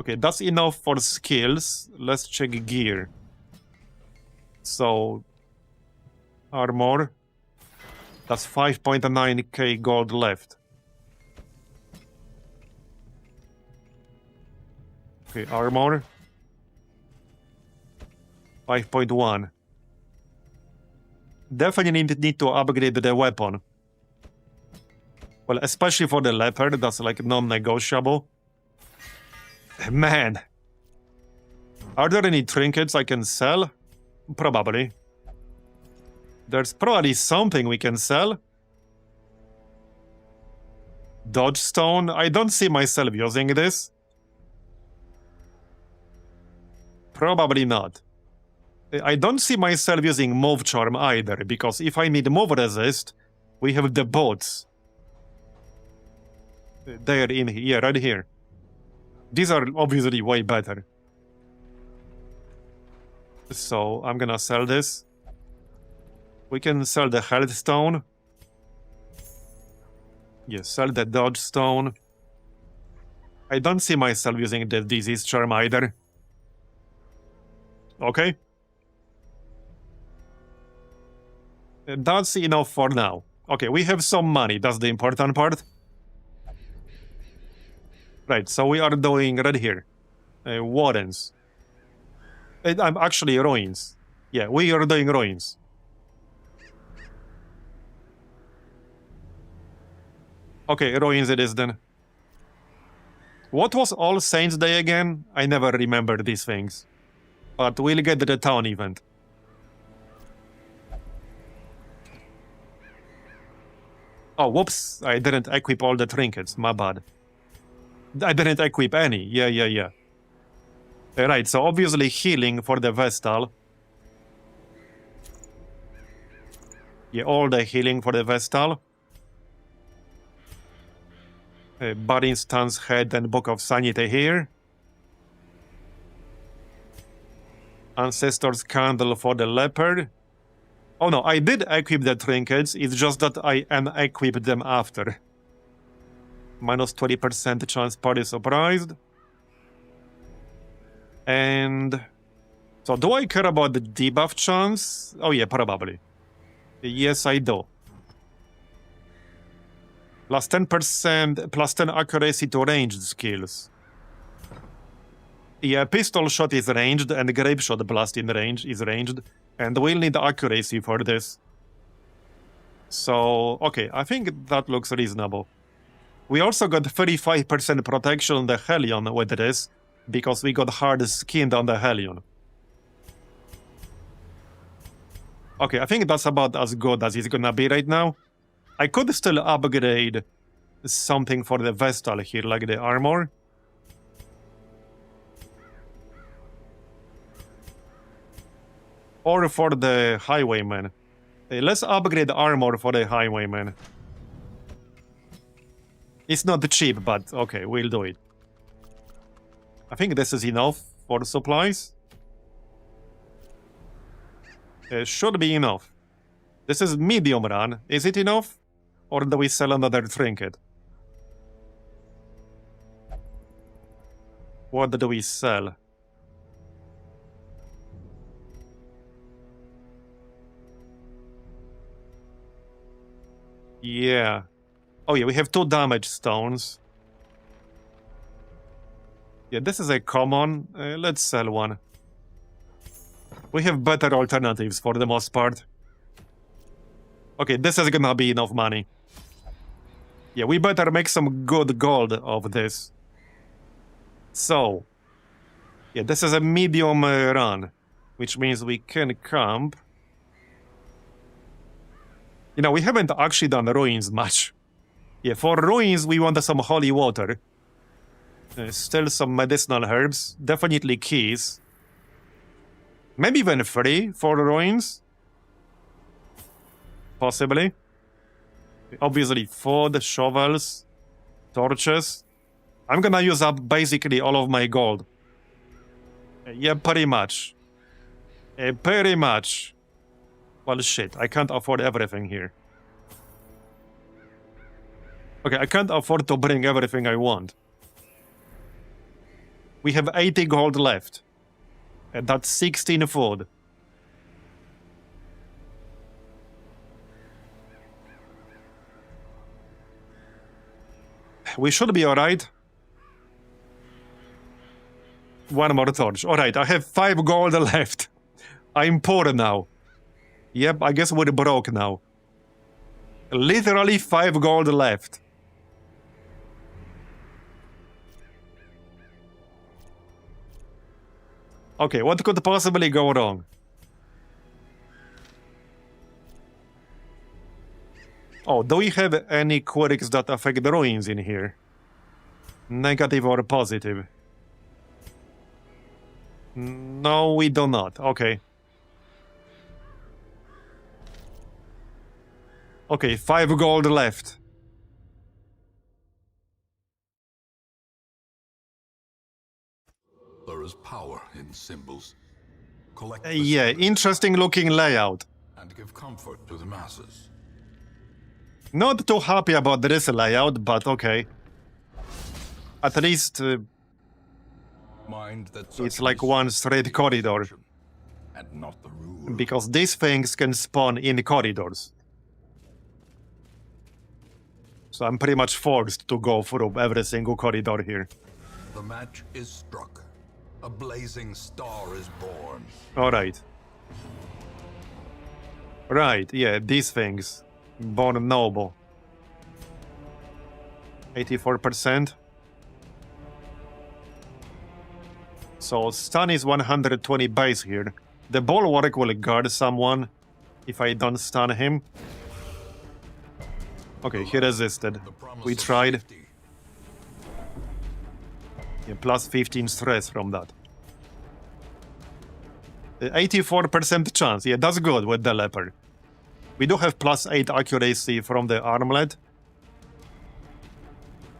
Okay, that's enough for skills. Let's check gear. So... Armor. That's 5.9k gold left. Okay, armor. 5.1. Definitely need to upgrade the weapon. Well, especially for the leopard, that's like non-negotiable. Man. Are there any trinkets I can sell? Probably. There's probably something we can sell. Dodge stone. I don't see myself using this. Probably not. I don't see myself using move charm either, because if I need move resist, we have the bots. They're in here, right here. These are obviously way better. So I'm gonna sell this. We can sell the health stone. Yes, sell the dodge stone. I don't see myself using the disease charm either. Okay. That's enough for now. Okay, we have some money. That's the important part. Right, so we are doing right here. Wardens. I'm actually ruins. Yeah, we are doing ruins. Okay, ruins it is then. What was All Saints Day again? I never remember these things. But we'll get the town event. Oh, whoops. I didn't equip all the trinkets. My bad. I didn't equip any. Yeah. Right, so obviously healing for the Vestal. Yeah, all the healing for the Vestal. Bad Instance Head and Book of Sanity here. Ancestor's Candle for the Leopard. Oh no, I did equip the trinkets, it's just that I unequipped them after. Minus 20% chance party surprised. And... So do I care about the debuff chance? Oh yeah, probably. Yes, I do. Plus 10%, plus 10 accuracy to ranged skills. Yeah, pistol shot is ranged and grape shot blast in range is ranged. And we'll need accuracy for this. So, okay, I think that looks reasonable. We also got 35% protection on the Hellion with this, because we got hard skinned on the Hellion. Okay, I think that's about as good as it's gonna be right now. I could still upgrade something for the Vestal here, like the armor. Or for the Highwayman. Let's upgrade armor for the Highwayman. It's not cheap, but okay, we'll do it. I think this is enough for supplies. Should be enough. This is medium run. Is it enough? Or do we sell another trinket? What do we sell? Yeah. Oh yeah, we have 2 damage stones. Yeah, this is a common. Let's sell one. We have better alternatives for the most part. Okay, this is gonna be enough money. Yeah, we better make some good gold of this. So, yeah, this is a medium run, which means we can camp. You know, we haven't actually done ruins much. Yeah, for ruins, we want some holy water. Still some medicinal herbs. Definitely keys. Maybe even 3 for ruins. Possibly. Obviously, food, shovels, torches. I'm gonna use up basically all of my gold. Yeah, pretty much. Pretty much. Well, shit, I can't afford everything here. Okay, I can't afford to bring everything I want. We have 80 gold left. And that's 16 food. We should be alright. One more torch. Alright, I have 5 gold left. I'm poor now. Yep, I guess we're broke now. Literally 5 gold left. Okay, what could possibly go wrong? Oh, do we have any quirks that affect the ruins in here? Negative or positive? No, we do not. Okay. Okay, 5 gold left. There is power in symbols. Collect Yeah, interesting looking layout. and give comfort to the masses. Not too happy about this layout, but okay. At least Mind that it's such like one straight corridor. and not the rule. Because these things can spawn in corridors. So I'm pretty much forced to go through every single corridor here. The match is struck. A blazing star is born. Alright. Right, yeah, these things. Born noble. 84%. So stun is 120 base here. The bulwark will guard someone if I don't stun him. Okay, he resisted. The promise We of tried. safety. Yeah, plus 15 stress from that. 84% chance. Yeah, that's good with the leopard. We do have plus 8 accuracy from the armlet.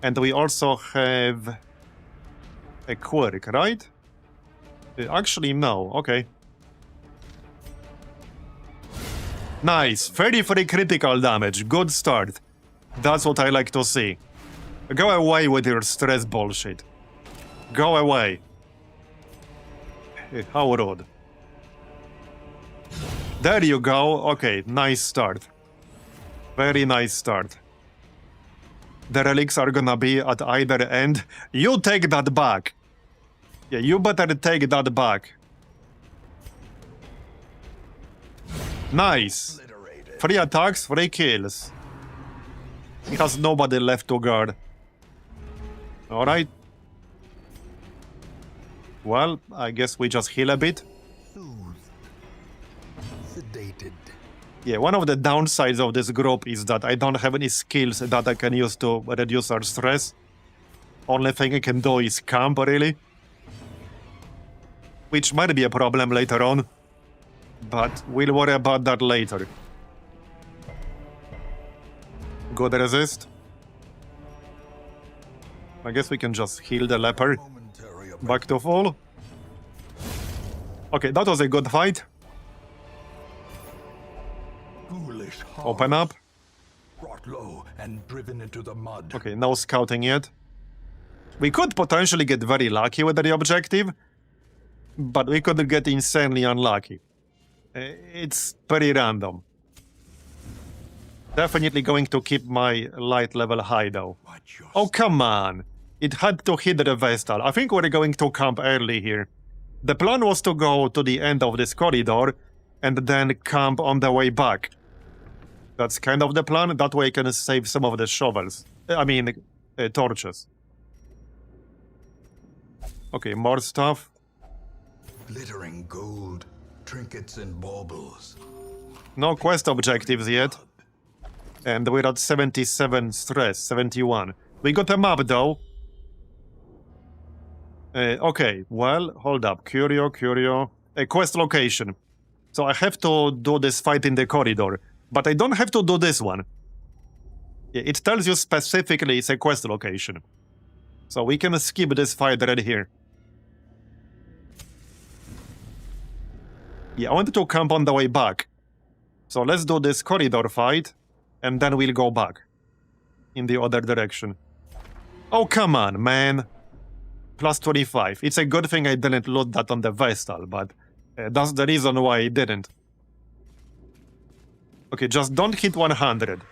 And we also have a quirk, right? Actually, no. Okay. Nice. 33 critical damage. Good start. That's what I like to see. Go away with your stress bullshit. Go away. How rude. There you go. Okay, nice start. Very nice start. The relics are gonna be at either end. You take that back. Yeah, you better take that back. Nice. 3 attacks, 3 kills. He has nobody left to guard. Alright. Well, I guess we just heal a bit. Sedated. Yeah, one of the downsides of this group is that I don't have any skills that I can use to reduce our stress. Only thing I can do is camp, really. Which might be a problem later on. But we'll worry about that later. Good resist. I guess we can just heal the leopard. Momentary Back to full. Okay, that was a good fight. ghoulish heart Open up. brought low and driven into the mud. Okay, no scouting yet. We could potentially get very lucky with the objective, but we could get insanely unlucky. It's pretty random. Definitely going to keep my light level high though. Watch your Oh, come on. It had to hit the Vestal. I think we're going to camp early here. The plan was to go to the end of this corridor and then camp on the way back. That's kind of the plan. That way I can save some of the shovels. Torches. Okay, more stuff. glittering gold, trinkets and baubles. No quest objectives yet. And we're at 77 stress, 71. We got a map though. Okay, well, hold up. Curio. A quest location. So I have to do this fight in the corridor. But I don't have to do this one. Yeah, it tells you specifically it's a quest location. So we can skip this fight right here. Yeah, I wanted to camp on the way back. So let's do this corridor fight. And then we'll go back. In the other direction. Oh, come on, man. Plus 25. It's a good thing I didn't load that on the Vestal, but that's the reason why I didn't. Okay, just don't hit 100.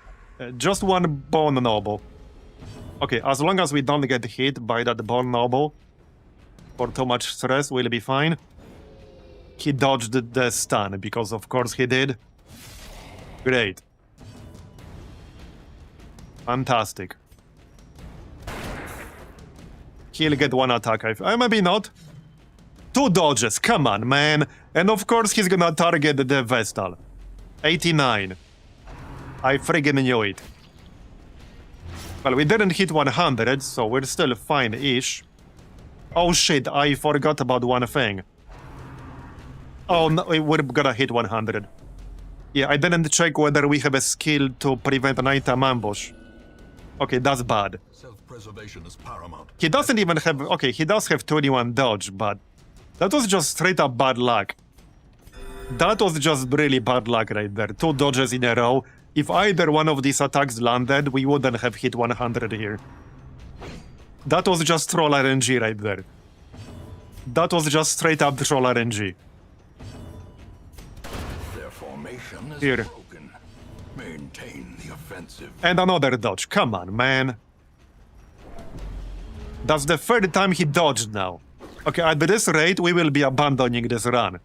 Just one Bone Noble. Okay, as long as we don't get hit by that Bone Noble for too much stress, we'll be fine. He dodged the stun, because of course he did. Great. Fantastic. He'll get one attack. Maybe not. 2 dodges. Come on, man. And of course he's gonna target the Vestal. 89. I friggin' knew it. Well, we didn't hit 100, so we're still fine-ish. Oh shit, I forgot about one thing. Oh no, we're gonna hit 100. Yeah, I didn't check whether we have a skill to prevent an item ambush. Okay, that's bad. Self-preservation is paramount. He doesn't even have... Okay, he does have 21 dodge, but... That was just straight up bad luck. That was just really bad luck right there. 2 dodges in a row. If either one of these attacks landed, we wouldn't have hit 100 here. That was just troll RNG right there. That was just straight up troll RNG. Their formation is Here. broken. Maintain the offensive. And another dodge. Come on, man. That's the 3rd time he dodged now. Okay, at this rate, we will be abandoning this run.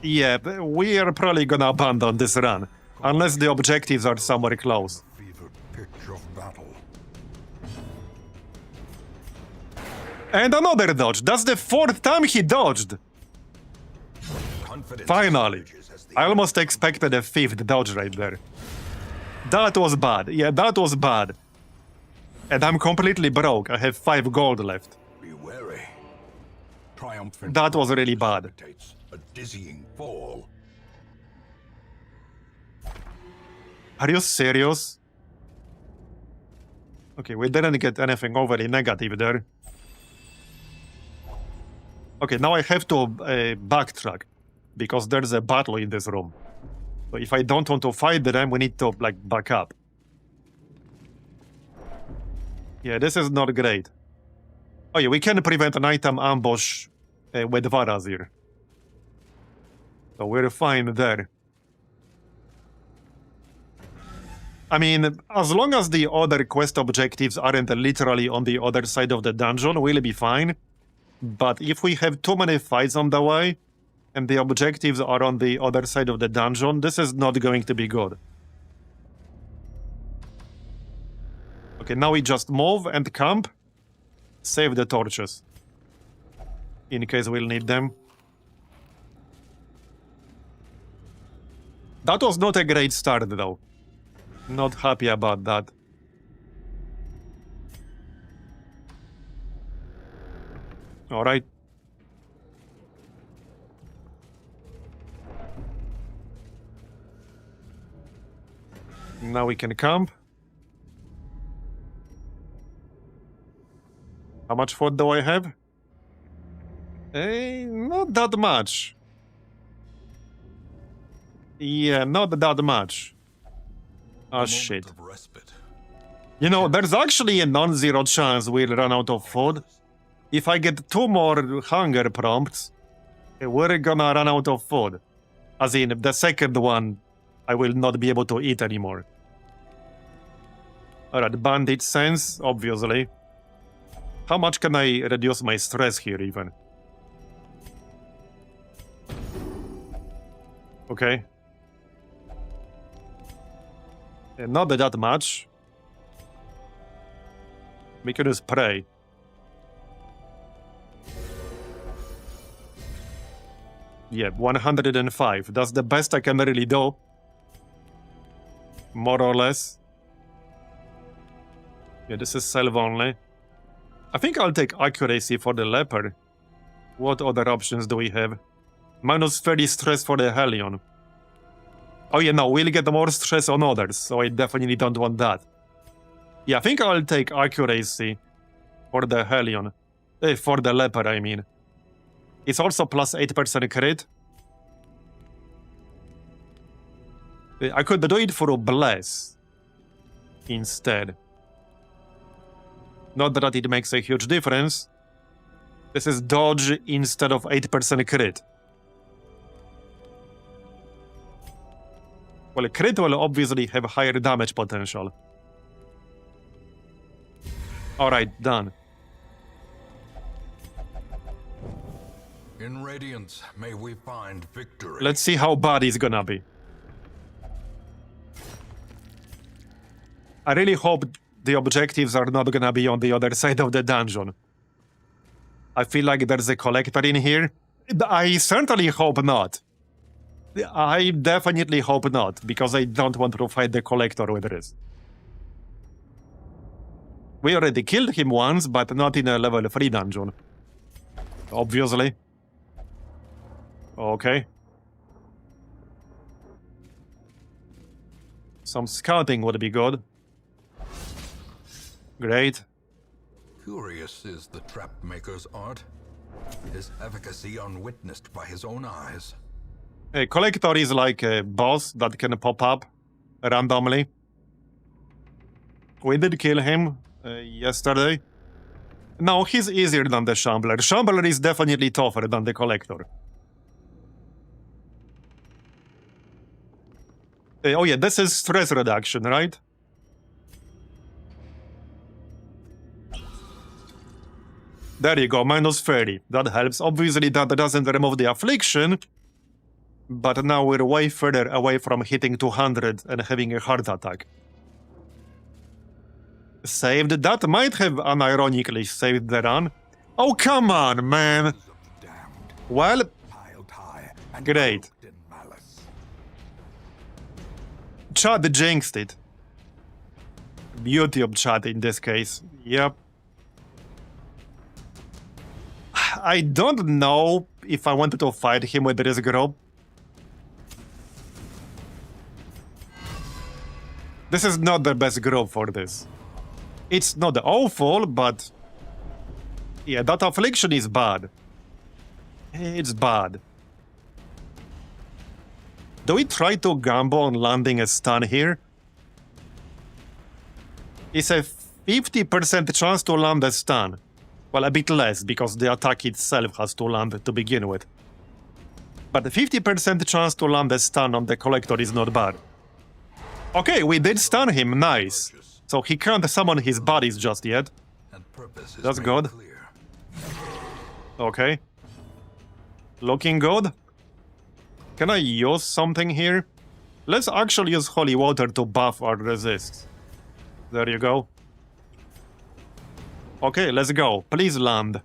Yeah, we are probably gonna abandon this run. Unless the objectives are somewhere close. Fevered pitch of battle. And another dodge. That's the 4th time he dodged. Confidence Finally. surges as the I almost expected a 5th dodge right there. That was bad. Yeah, that was bad. And I'm completely broke. I have 5 gold left. Be wary. Triumphant That was really bad. precipitates a dizzying fall. Are you serious? Okay, we didn't get anything overly negative there. Okay, now I have to backtrack, because there's a battle in this room. So if I don't want to fight them, we need to, like, back up. Yeah, this is not great. Oh yeah, we can prevent an item ambush with Marbozir. So we're fine there. I mean, as long as the other quest objectives aren't literally on the other side of the dungeon, we'll be fine. But if we have too many fights on the way, and the objectives are on the other side of the dungeon, this is not going to be good. Okay, now we just move and camp. Save the torches. In case we'll need them. That was not a great start, though. Not happy about that. Alright. Now we can camp. How much food do I have? Not that much. Yeah, not that much. Oh, shit. Of respite. You know, there's actually a non-zero chance we'll run out of food. If I get 2 more hunger prompts, we're gonna run out of food. As in, the second one, I will not be able to eat anymore. Alright, bandit sense, obviously. How much can I reduce my stress here, even? Okay. Not that much. We can use prey. Yeah, 105. That's the best I can really do. More or less. Yeah, this is self only. I think I'll take accuracy for the leper. What other options do we have? Minus 30 stress for the Hellion. Oh yeah, no, we'll get more stress on others, so I definitely don't want that. Yeah, I think I'll take accuracy for the Hellion. For the leper, I mean. It's also plus 8% crit. I could do it for a bless instead. Not that it makes a huge difference. This is dodge instead of 8% crit. Well, crit will obviously have higher damage potential. Alright, done. In Radiance, may we find victory. Let's see how bad it's gonna be. I really hope the objectives are not gonna be on the other side of the dungeon. I feel like there's a collector in here. I certainly hope not. I definitely hope not, because I don't want to fight the collector with this. We already killed him once, but not in a level 3 dungeon. Obviously. Okay. Some scouting would be good. Great. Curious is the trap maker's art. His efficacy unwitnessed by his own eyes. A collector is like a boss that can pop up randomly. We did kill him yesterday. No, he's easier than the Shambler. Shambler is definitely tougher than the collector. Oh yeah, this is stress reduction, right? There you go, minus 30. That helps. Obviously, that doesn't remove the affliction. But now we're way further away from hitting 200 and having a heart attack. Saved. That might have unironically saved the run. Oh, come on, man. Well, great. Chad jinxed it. Beauty of Chad in this case. Yep. I don't know if I wanted to fight him with this group. This is not the best group for this. It's not awful, but... yeah, that affliction is bad. It's bad. Do we try to gamble on landing a stun here? It's a 50% chance to land a stun. Well, a bit less, because the attack itself has to land to begin with. But the 50% chance to land a stun on the Collector is not bad. Okay, we did stun him, nice. So he can't summon his bodies just yet. That's good. Okay. Looking good. Can I use something here? Let's actually use Holy Water to buff our resist. There you go. Okay, let's go. Please land.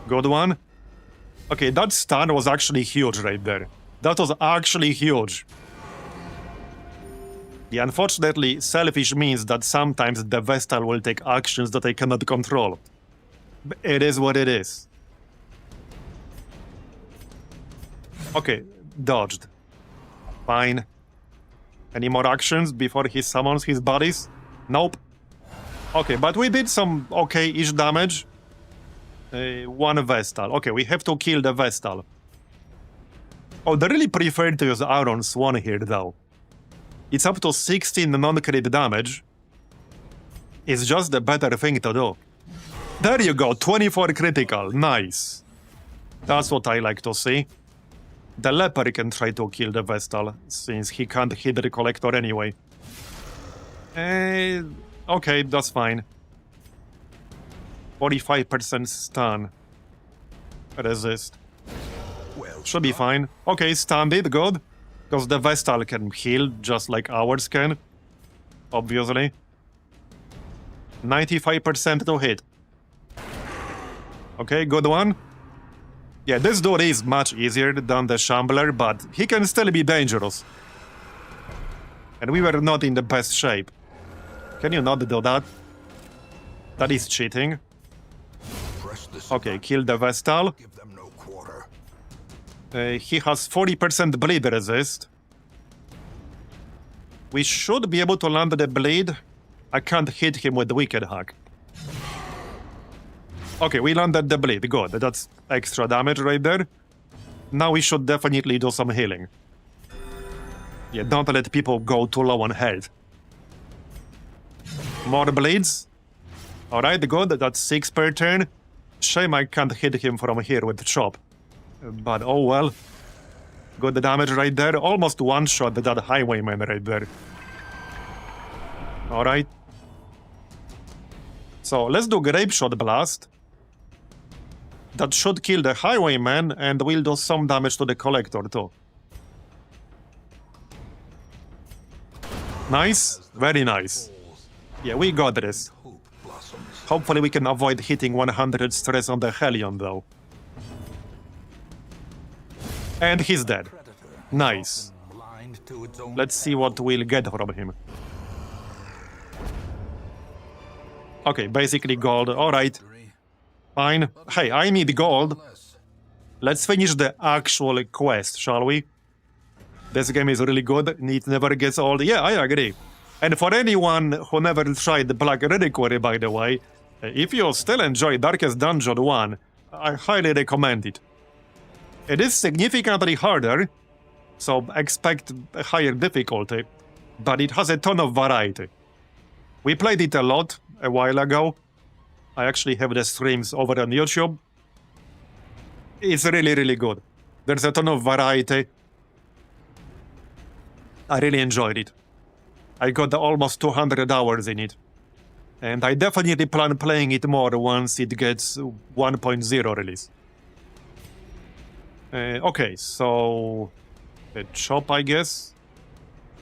Good one. Okay, that stun was actually huge right there. That was actually huge. Yeah, unfortunately, selfish means that sometimes the Vestal will take actions that I cannot control. It is what it is. Okay, dodged. Fine. Any more actions before he summons his bodies? Nope. Okay, but we did some okay-ish damage. One Vestal. Okay, we have to kill the Vestal. Oh, they really prefer to use Iron Swan here, though. It's up to 16 non-crit damage. It's just the better thing to do. There you go, 24 critical. Nice. That's what I like to see. The Leper can try to kill the Vestal, since he can't hit the Collector anyway. Okay, that's fine. 45% stun. Resist. Should be fine. Okay, stunned it, good. Because the Vestal can heal just like ours can. Obviously. 95% to hit. Okay, good one. Yeah, this dude is much easier than the Shambler, but he can still be dangerous. And we were not in the best shape. Can you not do that? That is cheating. Okay, kill the Vestal. He has 40% bleed resist. We should be able to land the bleed. I can't hit him with the Wicked Hack. Okay, we landed the bleed. Good. That's extra damage right there. Now we should definitely do some healing. Yeah, don't let people go too low on health. More bleeds. Alright, good. That's 6 per turn. Shame I can't hit him from here with the chop. But oh well. Good damage right there. Almost one-shot that Highwayman right there. Alright. So let's do Grapeshot Blast. That should kill the Highwayman and will do some damage to the Collector too. Nice. Very nice. Yeah, we got this. Hopefully we can avoid hitting 100 stress on the Hellion though. And he's dead. Nice. Let's see what we'll get from him. Okay, basically gold. Alright. Fine. Hey, I need gold. Let's finish the actual quest, shall we? This game is really good. It never gets old. Yeah, I agree. And for anyone who never tried the Black Reliquary, by the way, if you still enjoy Darkest Dungeon 1, I highly recommend it. It is significantly harder, so expect a higher difficulty, but it has a ton of variety. We played it a lot a while ago. I actually have the streams over on YouTube. It's really, really good. There's a ton of variety. I really enjoyed it. I got almost 200 hours in it. And I definitely plan playing it more once it gets 1.0 release. Okay, so... a chop, I guess,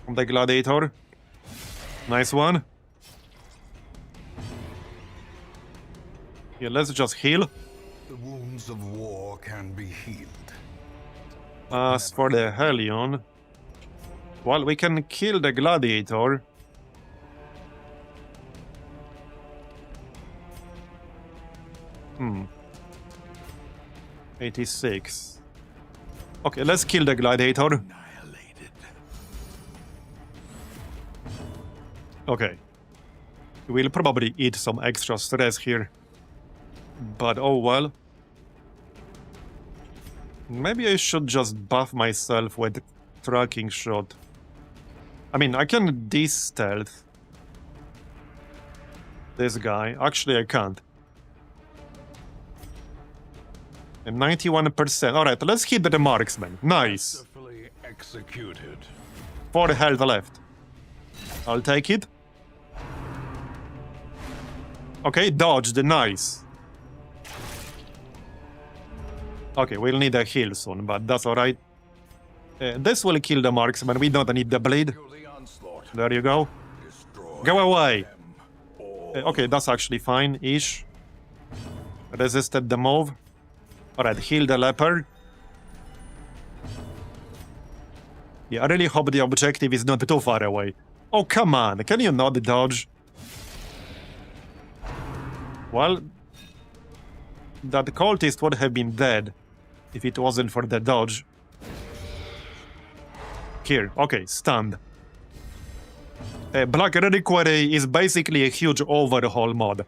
from the Gladiator. Nice one. Yeah, let's just heal. The wounds of war can be healed. As for the Hellion, well, we can kill the Gladiator. Hmm. 86. Okay, let's kill the Gladiator. Annihilated. Okay. We'll probably eat some extra stress here. But oh well. Maybe I should just buff myself with tracking shot. I mean, I can de-stealth this guy. Actually, I can't. And 91%. Alright, let's hit the marksman. Nice. Masterfully executed. 4 health left. I'll take it. Okay, dodged. Nice. Okay, we'll need a heal soon, but that's alright. This will kill the marksman. We don't need the bleed. There you go. Go away. Okay, that's actually fine-ish. Resisted the move. Alright, heal the leper. Yeah, I really hope the objective is not too far away. Oh, come on. Can you not dodge? Well, that cultist would have been dead if it wasn't for the dodge. Here, okay, stunned. Black Reliquary is basically a huge overhaul mod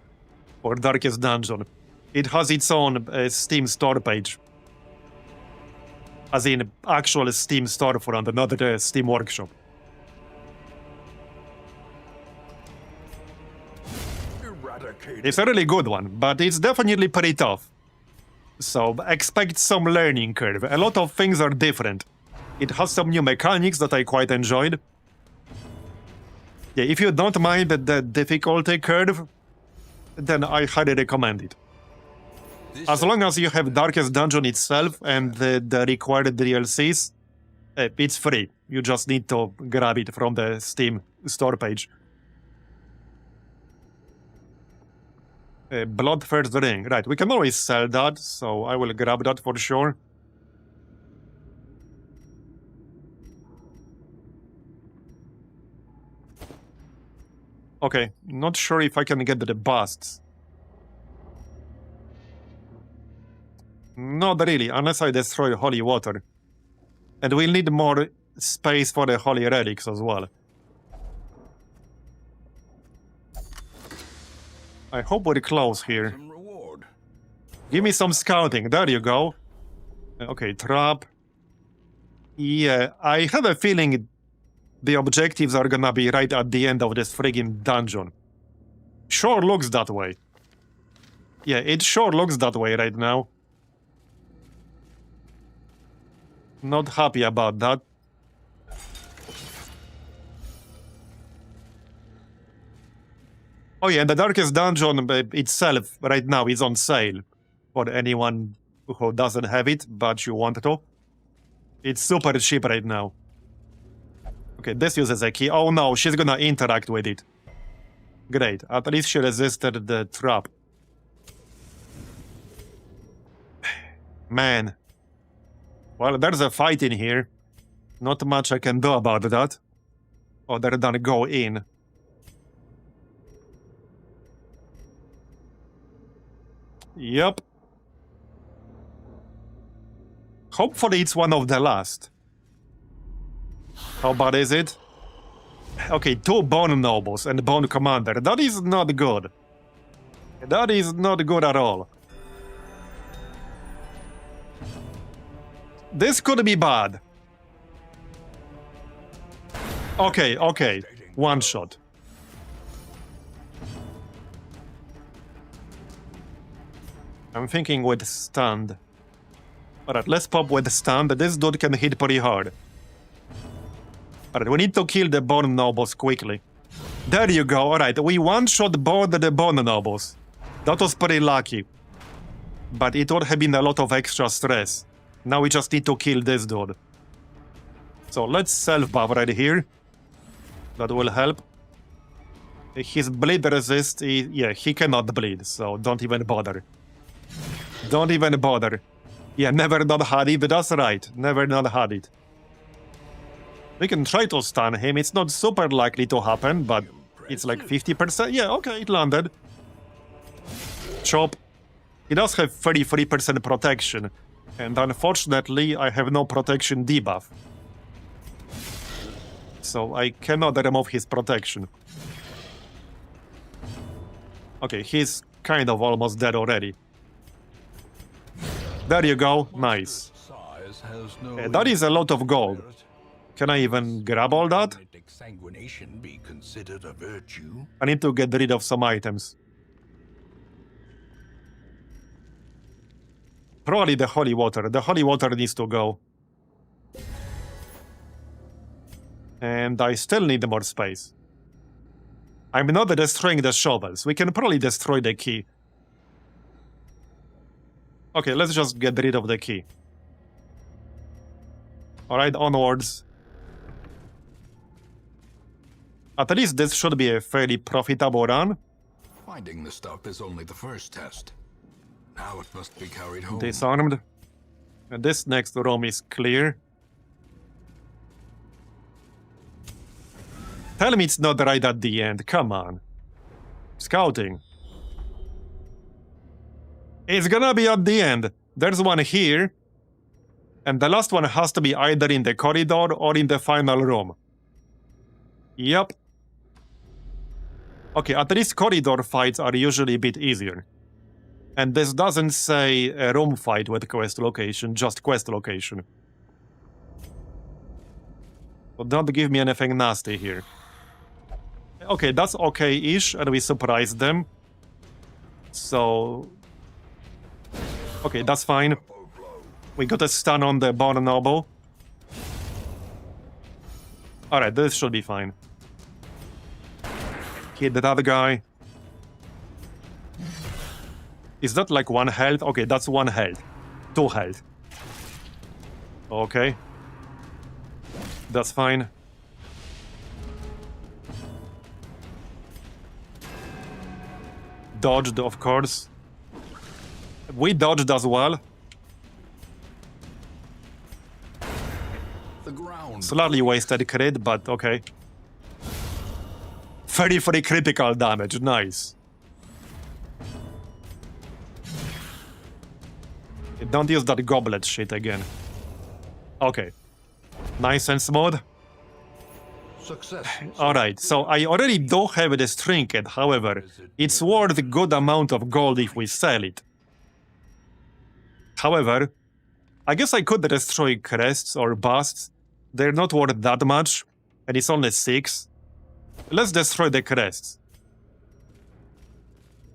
for Darkest Dungeon. It has its own Steam store page. As in, actual Steam storefront, not the Steam Workshop. Eradicated. It's a really good one, but it's definitely pretty tough. So, expect some learning curve. A lot of things are different. It has some new mechanics that I quite enjoyed. Yeah, if you don't mind the difficulty curve, then I highly recommend it. As long as you have Darkest Dungeon itself and the required DLCs, it's free. You just need to grab it from the Steam store page. Bloodthirst Ring. Right, we can always sell that, so I will grab that for sure. Okay, not sure if I can get the busts. Not really, unless I destroy holy water. And we'll need more space for the holy relics as well. I hope we're close here. Some reward. Give me some scouting. There you go. Okay, trap. Yeah, I have a feeling the objectives are gonna be right at the end of this friggin' dungeon. Sure looks that way. Yeah, it sure looks that way right now. Not happy about that. Oh yeah, and the Darkest Dungeon itself right now is on sale for anyone who doesn't have it, but you want to. It's super cheap right now. Okay, this uses a key. Oh no, she's gonna interact with it. Great, at least she resisted the trap. Man. Well, there's a fight in here. Not much I can do about that. Other than go in. Yep. Hopefully it's one of the last. How bad is it? Okay, 2 Bone Nobles and Bone Commander. That is not good. That is not good at all. This could be bad. Okay, okay. One shot. I'm thinking with stunned. Alright, let's pop with stunned. This dude can hit pretty hard. Alright, we need to kill the Bone Nobles quickly. There you go. Alright, we one-shot both the Bone Nobles. That was pretty lucky. But it would have been a lot of extra stress. Now we just need to kill this dude. So let's self-buff right here. That will help. His bleed resist, yeah, he cannot bleed, so don't even bother. Don't even bother. Yeah, never not had it, that's right. Never not had it. We can try to stun him, it's not super likely to happen, but it's like 50%. Yeah, okay, it landed. Chop. He does have 33% protection, and unfortunately, I have no protection debuff. So I cannot remove his protection. Okay, he's kind of almost dead already. There you go, nice. That is a lot of gold. Can I even grab all that? Be considered a virtue? I need to get rid of some items. Probably the holy water. The holy water needs to go. And I still need more space. I'm not destroying the shovels. We can probably destroy the key. Okay, let's just get rid of the key. Alright, onwards. At least this should be a fairly profitable run. Finding the stuff is only the first test. Now it must be carried home. Disarmed. And this next room is clear. Tell me it's not right at the end. Come on. Scouting. It's gonna be at the end. There's one here. And the last one has to be either in the corridor or in the final room. Yep. Okay, at least corridor fights are usually a bit easier. And this doesn't say a room fight with quest location, just quest location. So don't give me anything nasty here. Okay, that's okay-ish, and we surprised them. So... okay, that's fine. We got a stun on the Born Noble. Alright, this should be fine. Hit that other guy. Is that like 1 health? Okay, that's 1 health. 2 health. Okay. That's fine. Dodged, of course. We dodged as well. The ground. Slightly wasted crit, but okay. 33 critical damage, nice. Don't use that goblet shit again. Okay. Nice and smooth. Success. Alright, so I already do have this trinket, however, it's worth a good amount of gold if we sell it. However, I guess I could destroy crests or busts. They're not worth that much, and it's only 6. Let's destroy the crests.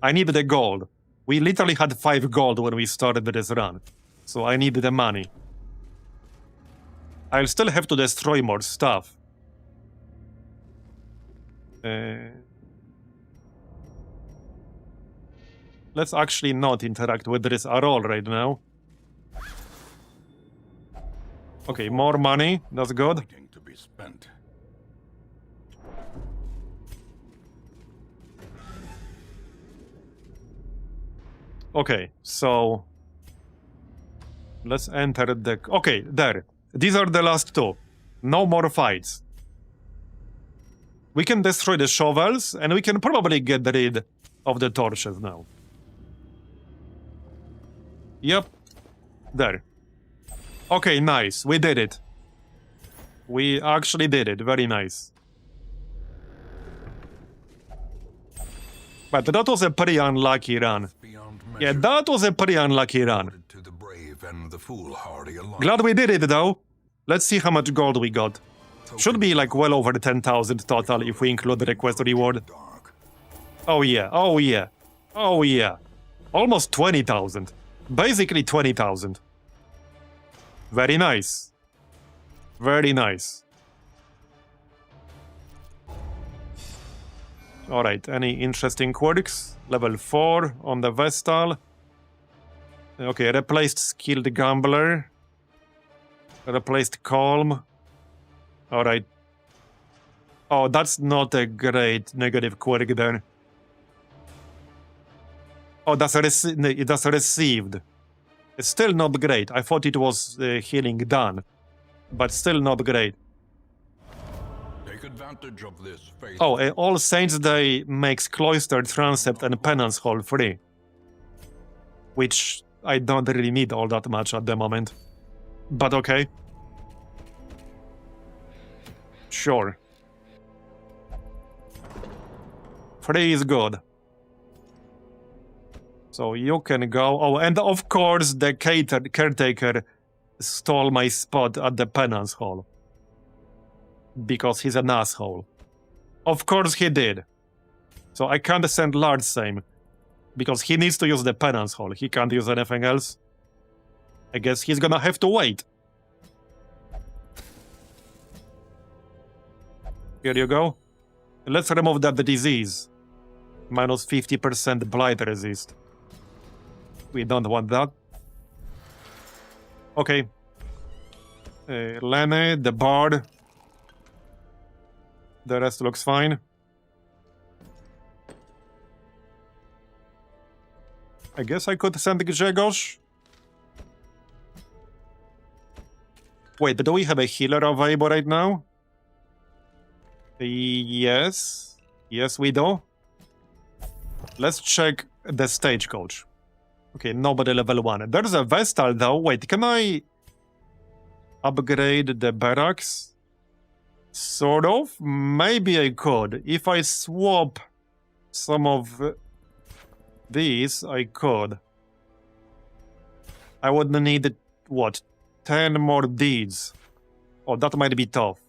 I need the gold. We literally had 5 gold when we started this run, so I need the money. I'll still have to destroy more stuff. Let's actually not interact with this at all right now. Okay, more money. That's good. Waiting to be spent. Okay, so let's enter the... okay, there. These are the last 2. No more fights. We can destroy the shovels, and we can probably get rid of the torches now. Yep. There. Okay, nice. We did it. We actually did it. Very nice. But that was a pretty unlucky run. Yeah, that was a pretty unlucky run. To the brave and the foolhardy alike. Glad we did it, though. Let's see how much gold we got. Should be like well over 10,000 total if we include the request reward. Dark. Oh yeah, oh yeah, oh yeah. Almost 20,000. Basically 20,000. Very nice. Very nice. Alright, any interesting quirks? Level 4 on the Vestal. Okay, replaced Skilled Gambler. Replaced Calm. Alright. Oh, that's not a great negative quirk there. Oh, that's received. It's still not great. I thought it was healing done, but still not great. Take advantage of this, faith. Oh, All Saints Day makes Cloister, Transept, and Penance Hall free, which I don't really need all that much at the moment. But okay. Sure. 3 is good. So you can go. Oh, and of course the caretaker stole my spot at the Penance Hall. Because he's an asshole. Of course he did. So I can't send Lard Same. Because he needs to use the Penance Hall. He can't use anything else. I guess he's gonna have to wait. Here you go. Let's remove that disease. Minus 50% blight resist. We don't want that. Okay. Lene, the bard. The rest looks fine. I guess I could send Grzegorz. Wait, do we have a healer available right now? Yes. Yes, we do. Let's check the stagecoach. Okay, nobody level 1. There's a Vestal though. Wait, can I upgrade the barracks? Sort of. Maybe I could. If I swap some of these, I could. I would need, what, 10 more deeds. Oh, that might be tough.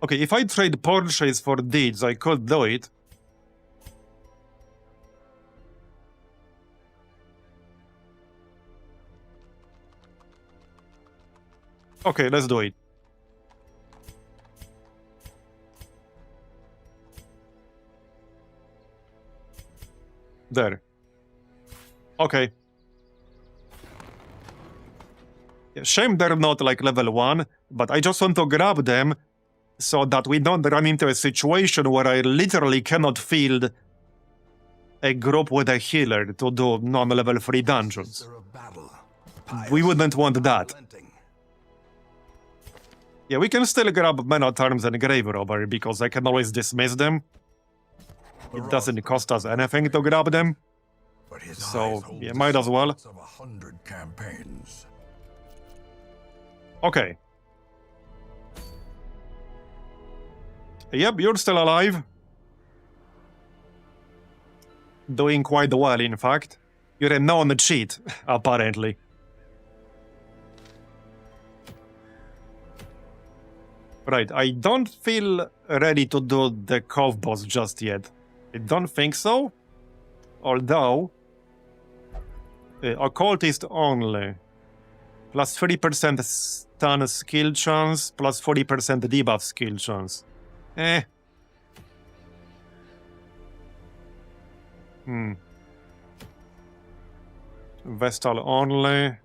Okay, if I trade Porsches for deeds, I could do it. Okay, let's do it. There. Okay. Yeah, shame they're not like level 1, but I just want to grab them so that we don't run into a situation where I literally cannot field a group with a healer to do non-level 3 dungeons. We wouldn't want that. Yeah, we can still grab Men at Arms and Grave Robber because I can always dismiss them. It doesn't cost us anything to grab them. So, yeah, might as well. Okay. Yep, you're still alive. Doing quite well, in fact. You're a known cheat, apparently. Right, I don't feel ready to do the Cove boss just yet. I don't think so. Although... Occultist only. Plus 30% stun skill chance, plus 40% debuff skill chance. Vestal only.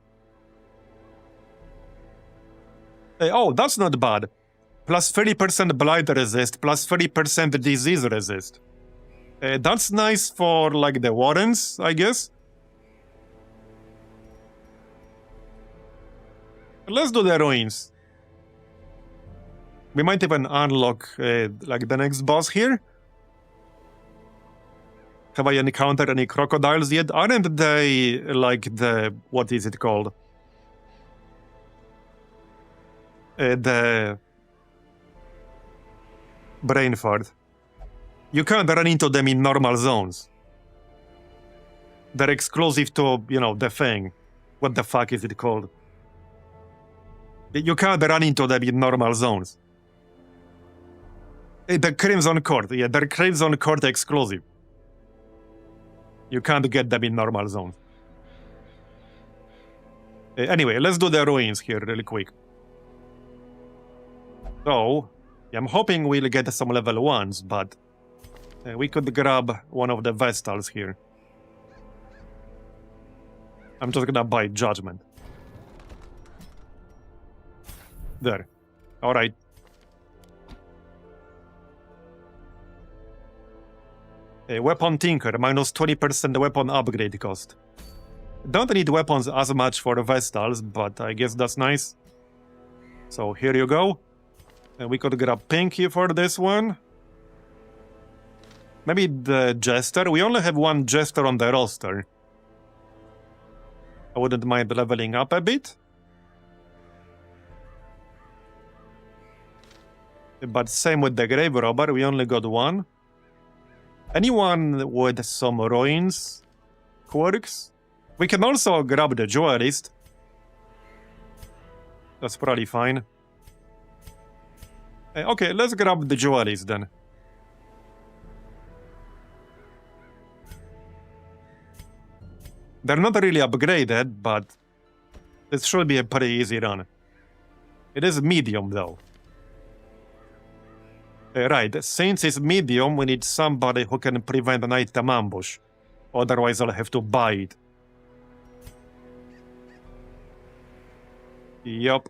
Oh, that's not bad. Plus 30% blight resist, plus 30% disease resist. That's nice for, like, the Warrens, I guess. Let's do the Ruins. We might even unlock, like, the next boss here. Have I encountered any crocodiles yet? Aren't they, like, the... what is it called? The... brain fart. You can't run into them in normal zones. They're exclusive to, you know, the thing. What the fuck is it called? You can't run into them in normal zones. The Crimson Court, yeah, they're Crimson Court exclusive. You can't get them in normal zones. Anyway, let's do the Ruins here really quick. So, I'm hoping we'll get some level 1s, but we could grab one of the Vestals here. I'm just gonna buy Judgment. There. Alright. A weapon tinker, minus 20% weapon upgrade cost. Don't need weapons as much for Vestals, but I guess that's nice. So here you go. And we could grab Pinky for this one. Maybe the Jester. We only have one Jester on the roster. I wouldn't mind leveling up a bit. But same with the Grave Robber, we only got one. Anyone with some ruins quirks? We can also grab the Duelist. That's probably fine. Okay, let's grab the Duelist then. They're not really upgraded, but this should be a pretty easy run. It is medium though. Right, since it's medium, we need somebody who can prevent an item ambush. Otherwise, I'll have to buy it. Yup.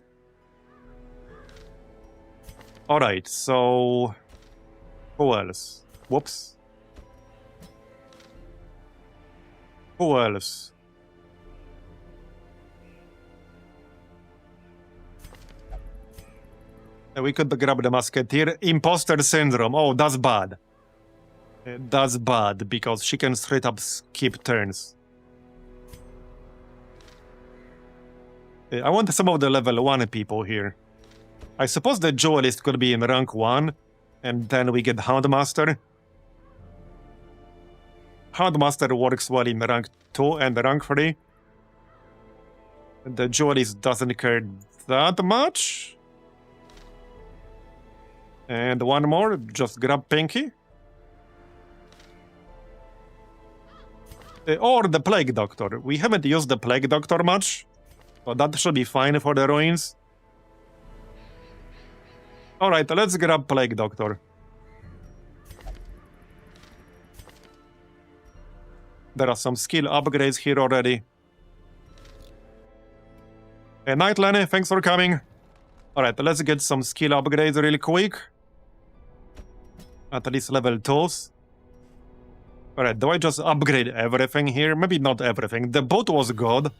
Alright, so... who else? Whoops. Who else? We could grab the Musketeer. Imposter Syndrome. Oh, that's bad. That's bad, because she can straight up skip turns. I want some of the level 1 people here. I suppose the Duelist could be in rank 1, and then we get Houndmaster. Houndmaster works well in rank 2 and rank 3. The Duelist doesn't care that much. And one more, just grab Pinky. Or the Plague Doctor. We haven't used the Plague Doctor much, so that should be fine for the ruins. Alright, let's grab Plague Doctor. There are some skill upgrades here already. Hey, Night Lenny, thanks for coming. Alright, let's get some skill upgrades really quick. At least level 2s. Alright, do I just upgrade everything here? Maybe not everything. The boat was good.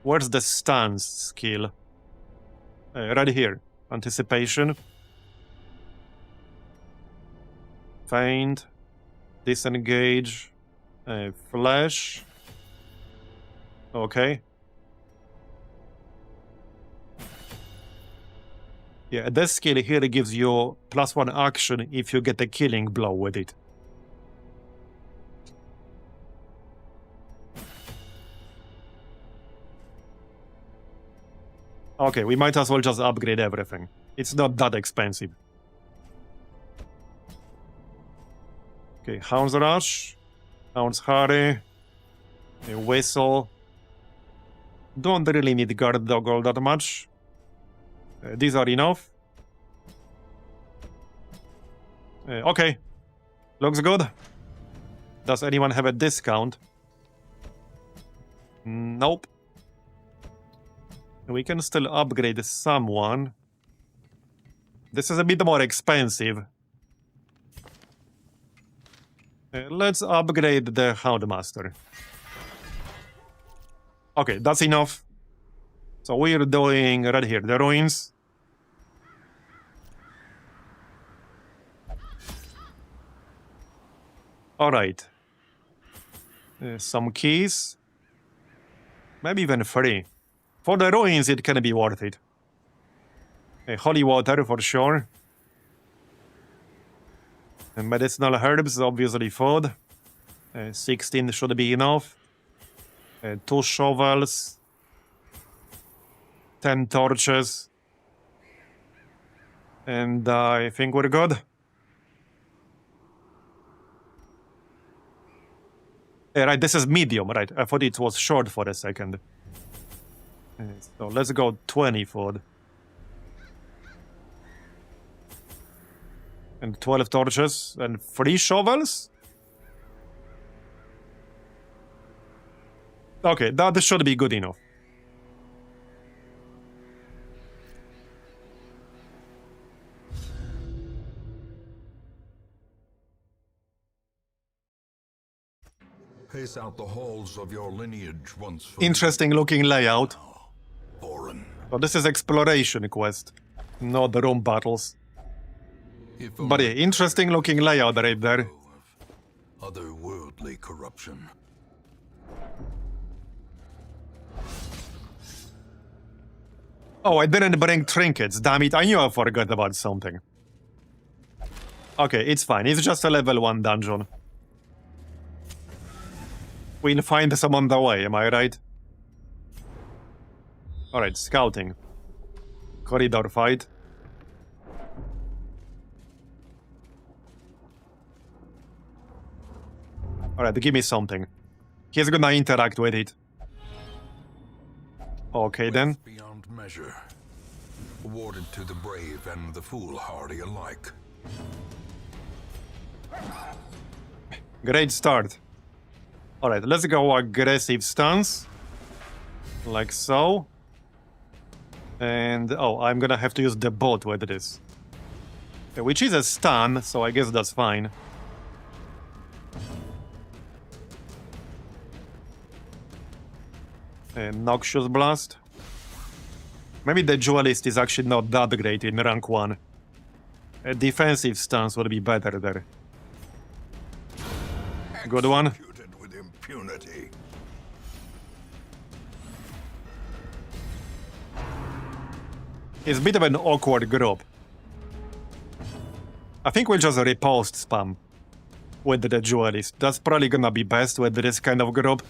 Where's the stance skill? Right here. Anticipation. Feint. Disengage. Flash. Okay. Yeah, this skill here gives you +1 action if you get a killing blow with it. Okay, we might as well just upgrade everything. It's not that expensive. Okay, Hound's Rush. Hound's Harry. A Whistle. Don't really need Guard Dog all that much. These are enough. Okay. Looks good. Does anyone have a discount? Nope. We can still upgrade someone. This is a bit more expensive. Let's upgrade the Houndmaster. Okay, that's enough. So we're doing right here, the ruins. Alright. Some keys. Maybe even 3. For the ruins, it can be worth it. Holy water for sure. And medicinal herbs, obviously food. 16 should be enough. 2 shovels. 10 torches. And I think we're good. Right, this is medium, right? I thought it was short for a second. So let's go 20 food. And 12 torches and 3 shovels? Okay, that should be good enough. Pace out the halls of your lineage once for Interesting looking layout. foreign. So this is exploration quest, not the room battles. If But yeah, interesting looking layout right there. otherworldly corruption. Oh, I didn't bring trinkets. Damn it, I knew I forgot about something. Okay, it's fine. It's just a level 1 dungeon. We'll find some on the way, am I right? Alright, scouting. Corridor fight. Alright, give me something. He's gonna interact with it. Okay then. Wealth beyond measure. Awarded to the brave and the foolhardy alike. Great start. Alright, let's go aggressive stance. Like so. And, oh, I'm gonna have to use the boat with this. Okay, which is a stun, so I guess that's fine. And Noxious Blast. Maybe the Duelist is actually not that great in rank 1. A defensive stance would be better there. Good one. Executed with impunity. It's a bit of an awkward group. I think we'll just riposte spam with the Duelist. That's probably gonna be best with this kind of group.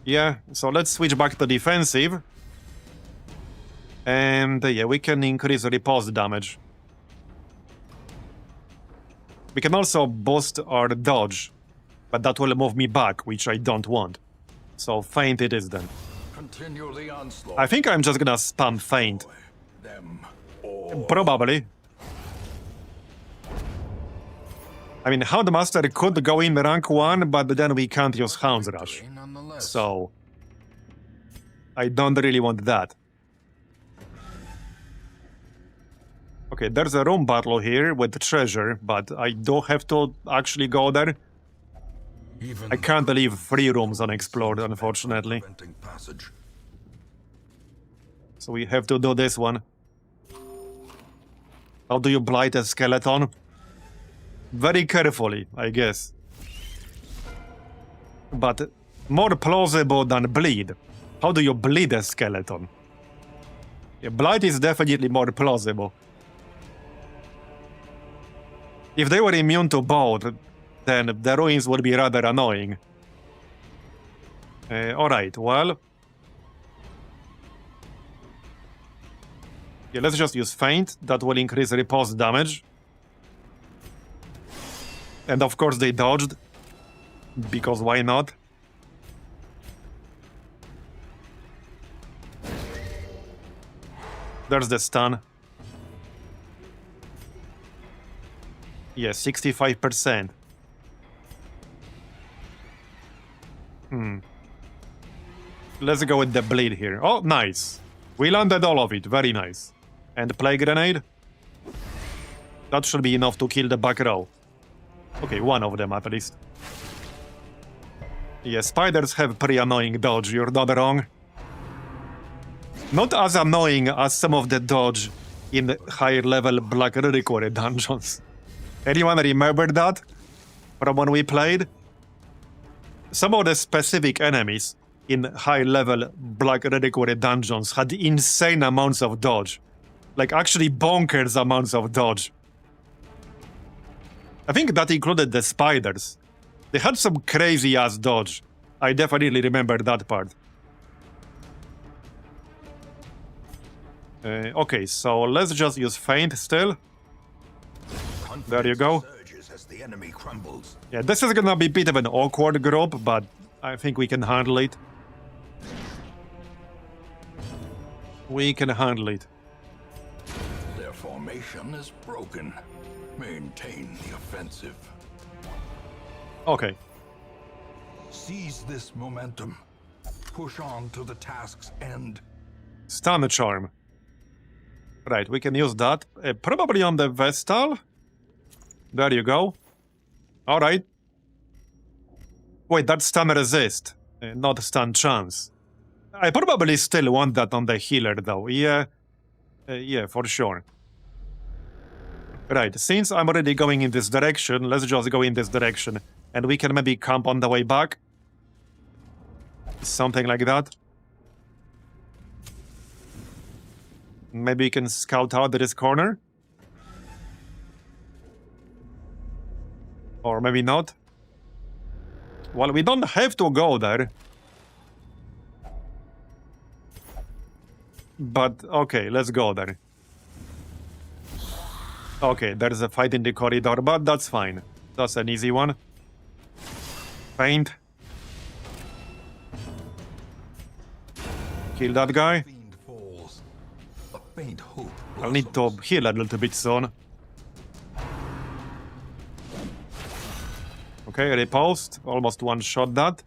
Yeah, so let's switch back to defensive. And yeah, we can increase riposte damage. We can also boost our dodge, but that will move me back, which I don't want. So feint it is then. Continue the onslaught. I think I'm just gonna spam feint. Them all. Probably. I mean, Houndmaster could go in rank 1, but then we can't use Hound's Rush. Nonetheless. So I don't really want that. Okay, there's a room battle here with treasure, but I don't have to actually go there. Even I can't leave 3 rooms unexplored, unfortunately. preventing passage. So we have to do this one. How do you blight a skeleton? Very carefully, I guess. But more plausible than bleed. How do you bleed a skeleton? Yeah, blight is definitely more plausible. If they were immune to both, then the ruins would be rather annoying. Alright, well... yeah, let's just use feint. That will increase riposte damage. And of course they dodged. Because why not? There's the stun. Yeah, 65%. Let's go with the bleed here. Oh, nice. We landed all of it. Very nice. And plague grenade. That should be enough to kill the back row. Okay, one of them at least. Yeah, spiders have pretty annoying dodge, you're not wrong. Not as annoying as some of the dodge in higher level Black Reliquary dungeons. Anyone remember that? From when we played? Some of the specific enemies in high level Black Reliquary dungeons had insane amounts of dodge. Like actually bonkers amounts of dodge. I think that included the spiders. They had some crazy ass dodge. I definitely remember that part. Okay, so let's just use feint still. There you go. Surges as the enemy crumbles. Yeah, this is gonna be a bit of an awkward group, but I think we can handle it. We can handle it. Their formation is broken. Maintain the offensive. Okay. Seize this momentum. Push on to the task's end. Stun charm. Right, we can use that. Probably on the Vestal. There you go. Alright. Wait, that's stun resist, not stun chance. I probably still want that on the healer though, yeah. Yeah, for sure. Right, since I'm already going in this direction, let's just go in this direction. And we can maybe camp on the way back. Something like that. Maybe we can scout out this corner. Or maybe not. Well, we don't have to go there. But, okay, let's go there. Okay, there's a fight in the corridor, but that's fine. That's an easy one. Faint. Kill that guy. Fiend falls. A faint hope I'll need to blossoms. heal a little bit soon. Okay, riposte. Almost one-shot that.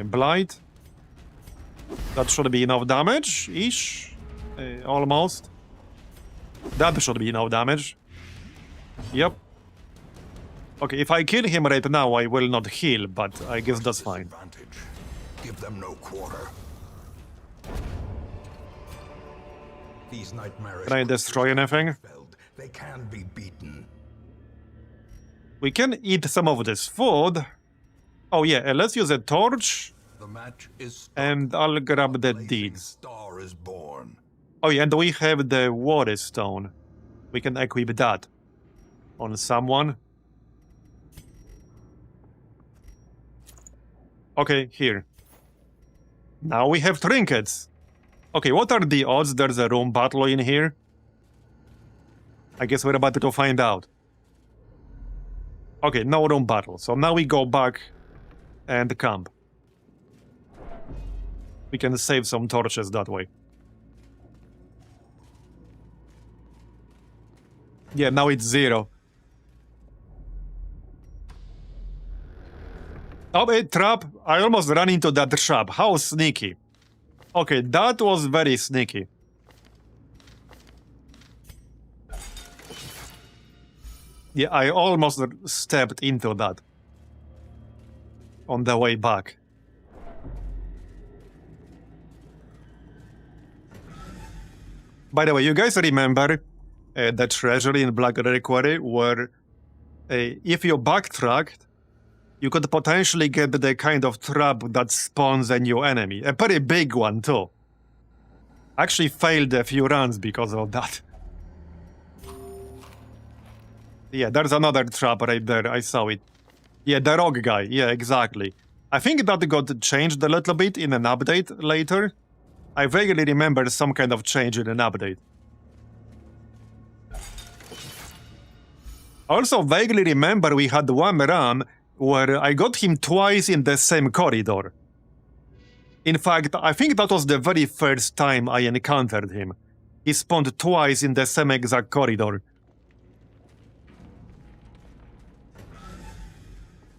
Blight. That should be enough damage-ish. Almost. That should be enough damage. Yep. Okay, if I kill him right now, I will not heal, but I guess that's fine. Disadvantage. Give them no quarter. These nightmarish Can I destroy anything? They can be beaten. We can eat some of this food. Oh yeah, let's use a torch. The match is stuck. And I'll grab the Blazing deeds. star is born. Oh yeah, and we have the water stone. We can equip that on someone. Okay, here. Now we have trinkets. Okay, what are the odds there's a room battle in here? I guess we're about to find out. Okay, no room battle. So now we go back and camp. We can save some torches that way. Yeah, now it's 0. Oh, a trap. I almost ran into that trap. How sneaky. Okay, that was very sneaky. Yeah, I almost stepped into that. On the way back. By the way, you guys remember the treasury in Black Reliquary where if you backtracked, you could potentially get the kind of trap that spawns a new enemy. A pretty big one, too. Actually failed a few runs because of that. Yeah, there's another trap right there. I saw it. Yeah, the rogue guy. Yeah, exactly. I think that got changed a little bit in an update later. I vaguely remember some kind of change in an update. Also vaguely remember we had one run where I got him twice in the same corridor. In fact, I think that was the very first time I encountered him. He spawned twice in the same exact corridor.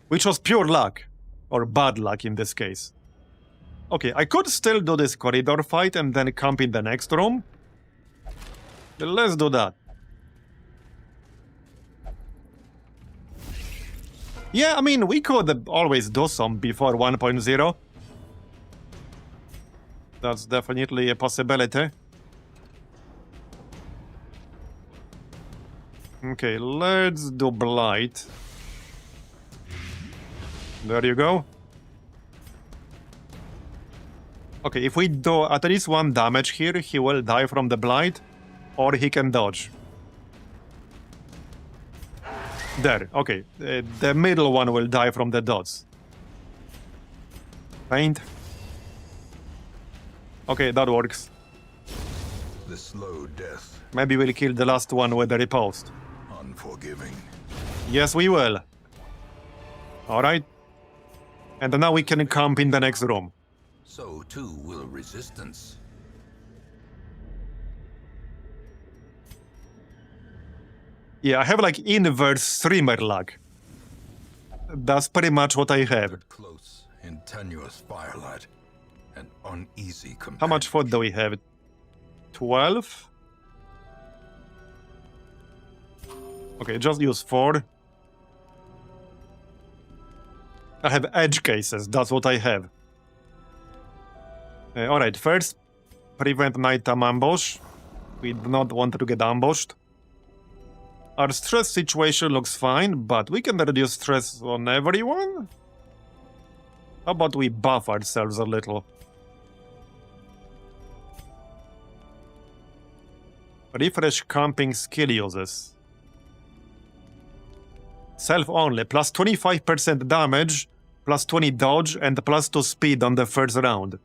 Which was pure luck. Or bad luck in this case. Okay, I could still do this corridor fight and then camp in the next room. Let's do that. Yeah, I mean, we could always do some before 1.0. That's definitely a possibility. Okay, let's do Blight. There you go. Okay, if we do at least 1 damage here, he will die from the Blight, or he can dodge. There, okay. The middle one will die from the dots. Faint. Okay, that works. The slow death, Maybe we'll kill the last one with the riposte. unforgiving. Yes, we will. Alright. And now we can camp in the next room. So too will resistance. Yeah, I have like inverse streamer lag. That's pretty much what I have. Close in tenuous firelight, an uneasy companion. How much food do we have? 12? Okay, just use 4. I have edge cases, that's what I have. Alright, first, prevent nighttime ambush. We do not want to get ambushed. Our stress situation looks fine, but we can reduce stress on everyone? How about we buff ourselves a little? Refresh camping skill uses. Self only, plus 25% damage, plus 20 dodge, and plus 2 speed on the first round.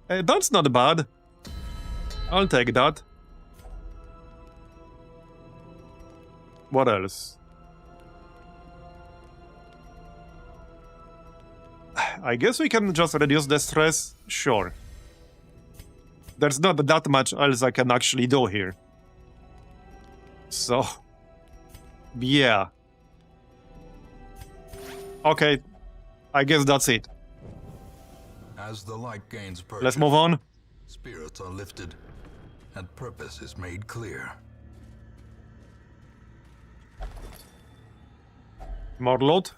That's not bad. I'll take that. What else? I guess we can just reduce the stress? Sure. There's not that much else I can actually do here. So... yeah. Okay. I guess that's it. As the light gains purchase, Let's move on. spirits are lifted, and purpose is made clear. More loot.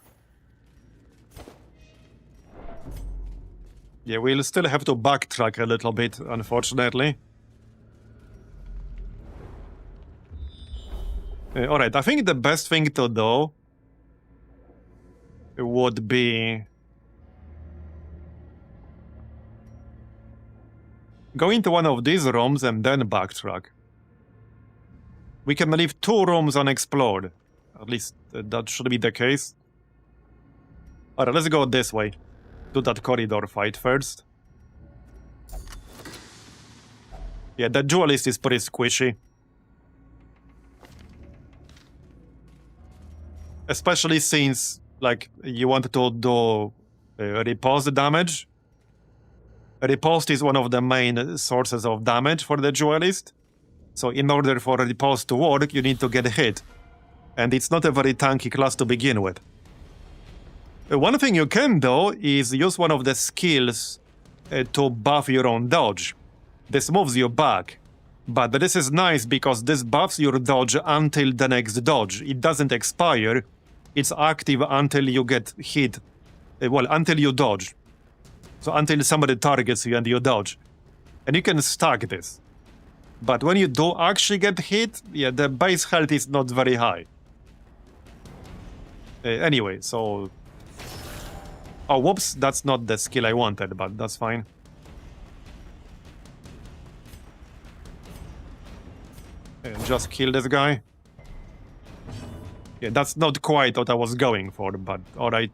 Yeah, we'll still have to backtrack a little bit, unfortunately. Alright, I think the best thing to do would be go into one of these rooms and then backtrack. We can leave 2 rooms unexplored. At least that should be the case. Alright, let's go this way. Do that corridor fight first. Yeah, the Duelist is pretty squishy. Especially since, like, you want to do riposte damage. Riposte is one of the main sources of damage for the Duelist. So in order for riposte to work, you need to get hit. And it's not a very tanky class to begin with. One thing you can do is use one of the skills to buff your own dodge. This moves you back. But this is nice because this buffs your dodge until the next dodge. It doesn't expire. It's active until you get hit. Well, until you dodge. So until somebody targets you and you dodge. And you can stack this. But when you do actually get hit, yeah, the base health is not very high. Anyway, so... oh, whoops, that's not the skill I wanted, but that's fine. Just kill this guy. Yeah, that's not quite what I was going for, but alright.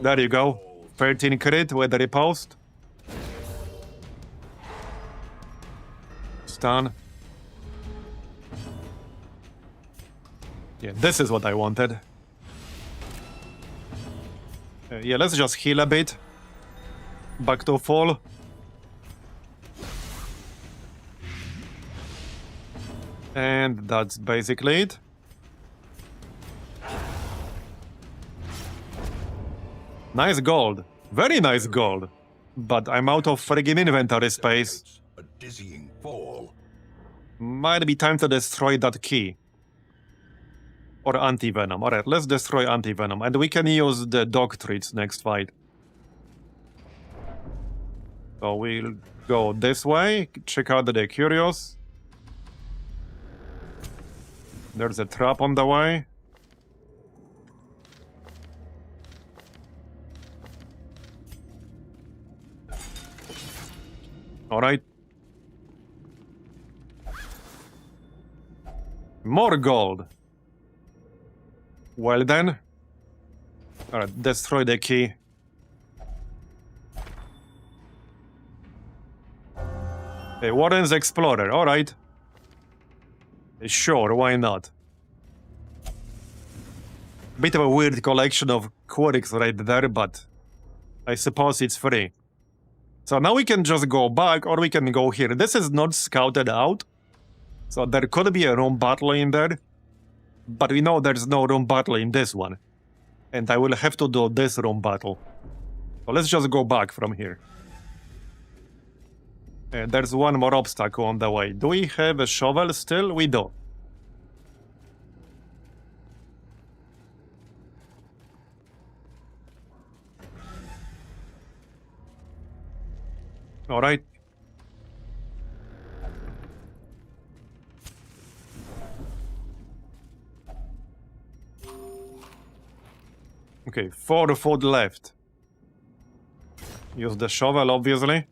There you go. 13 crit with the riposte. Stun. Yeah, this is what I wanted. Yeah, let's just heal a bit. Back to full. And that's basically it. Nice gold. Very nice gold. But I'm out of friggin' inventory space. A dizzying fall. Might be time to destroy that key. Or anti-venom. Alright, let's destroy anti-venom. And we can use the dog treats next fight. So we'll go this way. Check out the curious. There's a trap on the way. Alright. More gold. Well then. Alright, destroy the key. Hey, Warren's Explorer, alright. Sure, why not? Bit of a weird collection of quirks right there, but I suppose it's free. So now we can just go back, or we can go here. This is not scouted out, so there could be a room battle in there. But we know there's no room battle in this one. And I will have to do this room battle. So let's just go back from here. There's one more obstacle on the way. Do we have a shovel still? We do. Alright. Okay, 4 foot left. Use the shovel, obviously.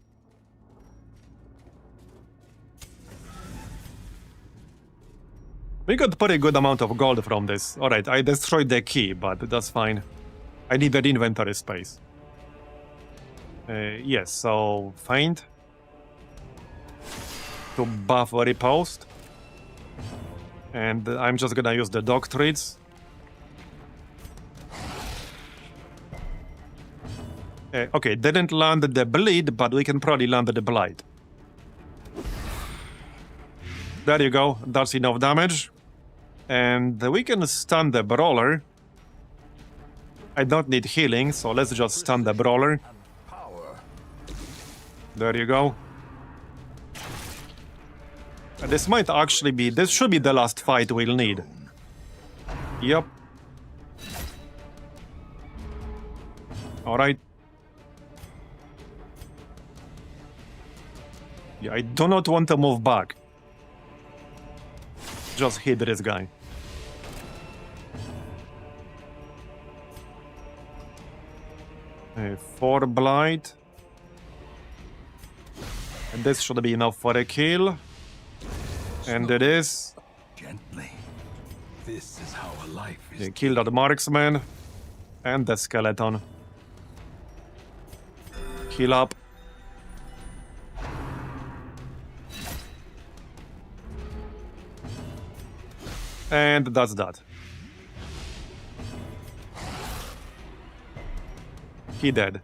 We got pretty good amount of gold from this. Alright, I destroyed the key, but that's fine. I needed inventory space. Yes, so find. To buff riposte. And I'm just gonna use the doctrines. Okay, didn't land the bleed, but we can probably land the blight. There you go, that's enough damage. And we can stun the brawler. I don't need healing, so let's just stun the brawler. There you go. This might actually be, this should be the last fight we'll need. Yep. Alright. Yeah, I do not want to move back. Just hit this guy. For blight. And this should be enough for a kill. And it is. Gently. This is how a life is. They killed that marksman. And the skeleton. Heal up. And that's that. He dead.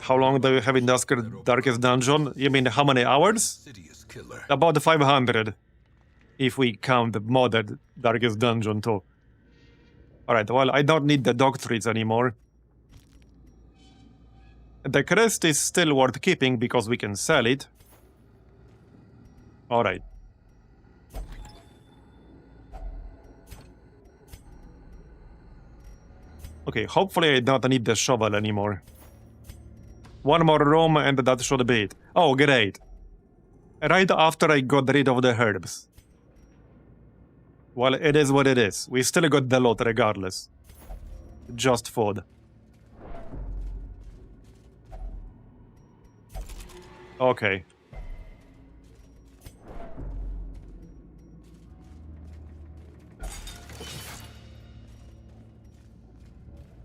How long do you have in Darkest Dungeon? You mean how many hours? Killer. About 500. If we count the modded Darkest Dungeon too. Alright, well, I don't need the doctrines anymore. The crest is still worth keeping because we can sell it. Alright. Okay, hopefully I don't need the shovel anymore. One more room and that should be it. Oh, great. Right after I got rid of the herbs. Well, it is what it is. We still got the lot regardless. Just food. Okay.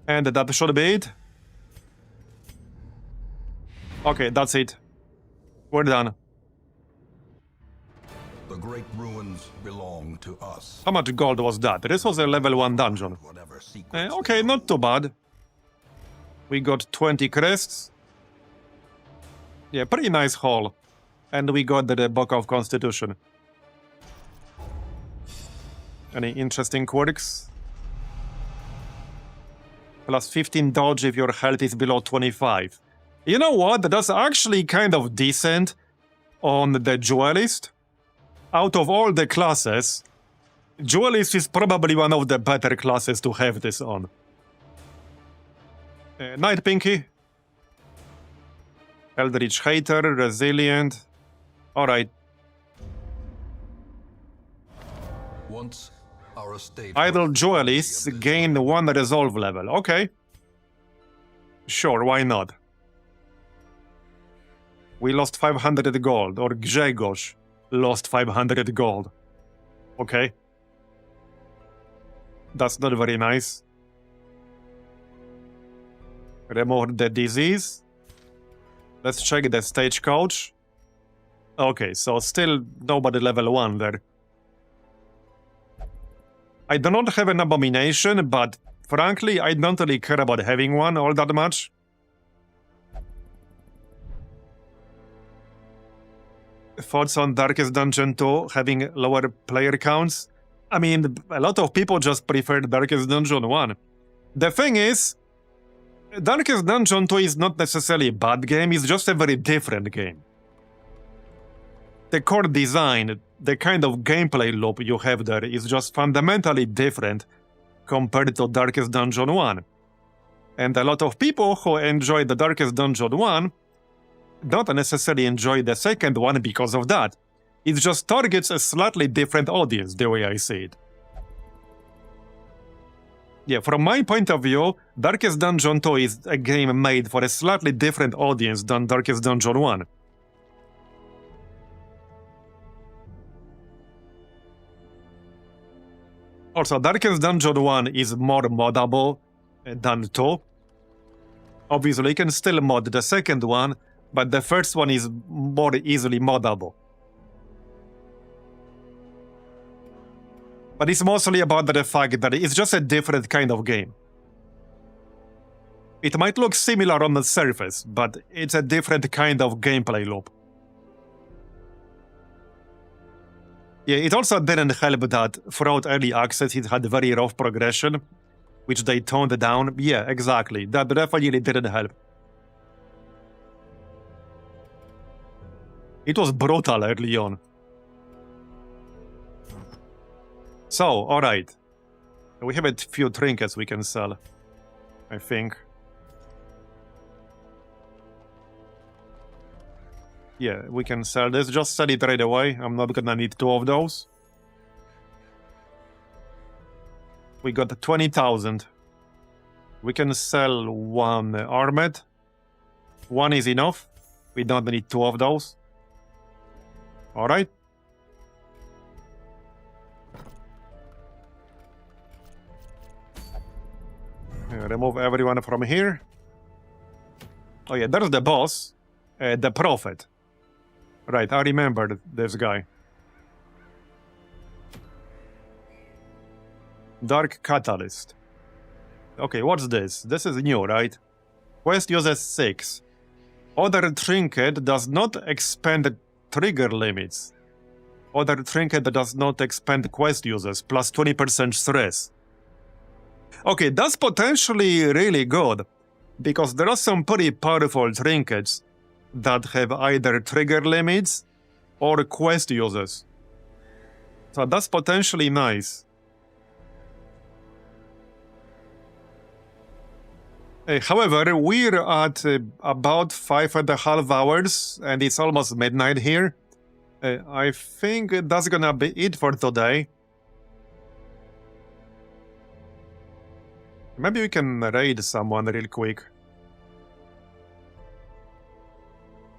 And that should be it. Okay, that's it. We're done. The great ruins belong to us. How much gold was that? This was a level 1 dungeon. Whatever secrets Okay, not too bad. We got 20 crests. Yeah, pretty nice haul. And we got the Book of Constitution. Any interesting quirks? Plus 15 dodge if your health is below 25. You know what? That's actually kind of decent on the Duelist. Out of all the classes, Duelist is probably one of the better classes to have this on. Night Pinky. Eldritch Hater, Resilient. Alright. Once our estate Idle was Duelists gain 1 resolve level. Okay. Sure, why not? We lost 500 gold, or Grzegorz lost 500 gold. Okay. That's not very nice. Remove the disease. Let's check the stagecoach. Okay, so still nobody level 1 there. I do not have an abomination, but frankly, I don't really care about having one all that much. Thoughts on Darkest Dungeon 2 having lower player counts? I mean, a lot of people just prefer Darkest Dungeon 1. The thing is, Darkest Dungeon 2 is not necessarily a bad game, it's just a very different game. The core design, the kind of gameplay loop you have there is just fundamentally different compared to Darkest Dungeon 1. And a lot of people who enjoy the Darkest Dungeon 1 don't necessarily enjoy the second one because of that. It just targets a slightly different audience, the way I see it. Yeah, from my point of view, Darkest Dungeon 2 is a game made for a slightly different audience than Darkest Dungeon 1. Also, Darkest Dungeon 1 is more moddable than 2. Obviously, you can still mod the second one, but the first one is more easily moddable. But it's mostly about the fact that it's just a different kind of game. It might look similar on the surface, but it's a different kind of gameplay loop. Yeah, it also didn't help that throughout early access it had very rough progression, which they toned down. Yeah, exactly. That definitely didn't help. It was brutal early on. So, alright. We have a few trinkets we can sell, I think. Yeah, we can sell this. Just sell it right away. I'm not gonna need 2 of those. We got 20,000. We can sell 1 armed. 1 is enough. We don't need 2 of those. Alright. Remove everyone from here. Oh yeah, there's the boss. The prophet. Right, I remembered this guy. Dark Catalyst. Okay, what's this? This is new, right? Quest uses 6. Other trinket does not expand trigger limits. Other trinket does not expand quest users, plus 20% stress. Okay, that's potentially really good, because there are some pretty powerful trinkets that have either trigger limits or quest users. So that's potentially nice. However, we're at about 5.5 hours, and it's almost midnight here. I think that's gonna be it for today. Maybe we can raid someone real quick.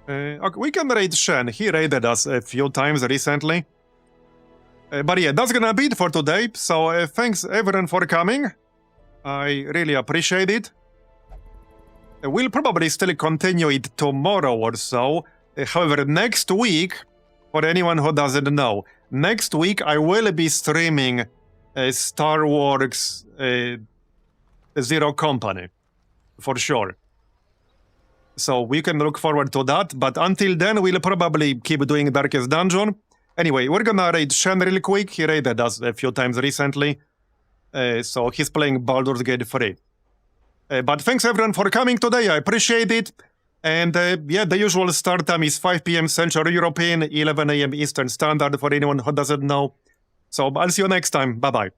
Okay, we can raid Shen. He raided us a few times recently. But yeah, that's gonna be it for today. So thanks everyone for coming. I really appreciate it. We'll probably still continue it tomorrow or so. However, next week, for anyone who doesn't know, next week I will be streaming Star Wars Zero Company, for sure. So we can look forward to that, but until then, we'll probably keep doing Darkest Dungeon. Anyway, we're gonna raid Shen real quick. He raided us a few times recently. So he's playing Baldur's Gate 3. But thanks everyone for coming today, I appreciate it. And yeah, the usual start time is 5 p.m. Central European, 11 a.m. Eastern Standard for anyone who doesn't know. So I'll see you next time. Bye-bye.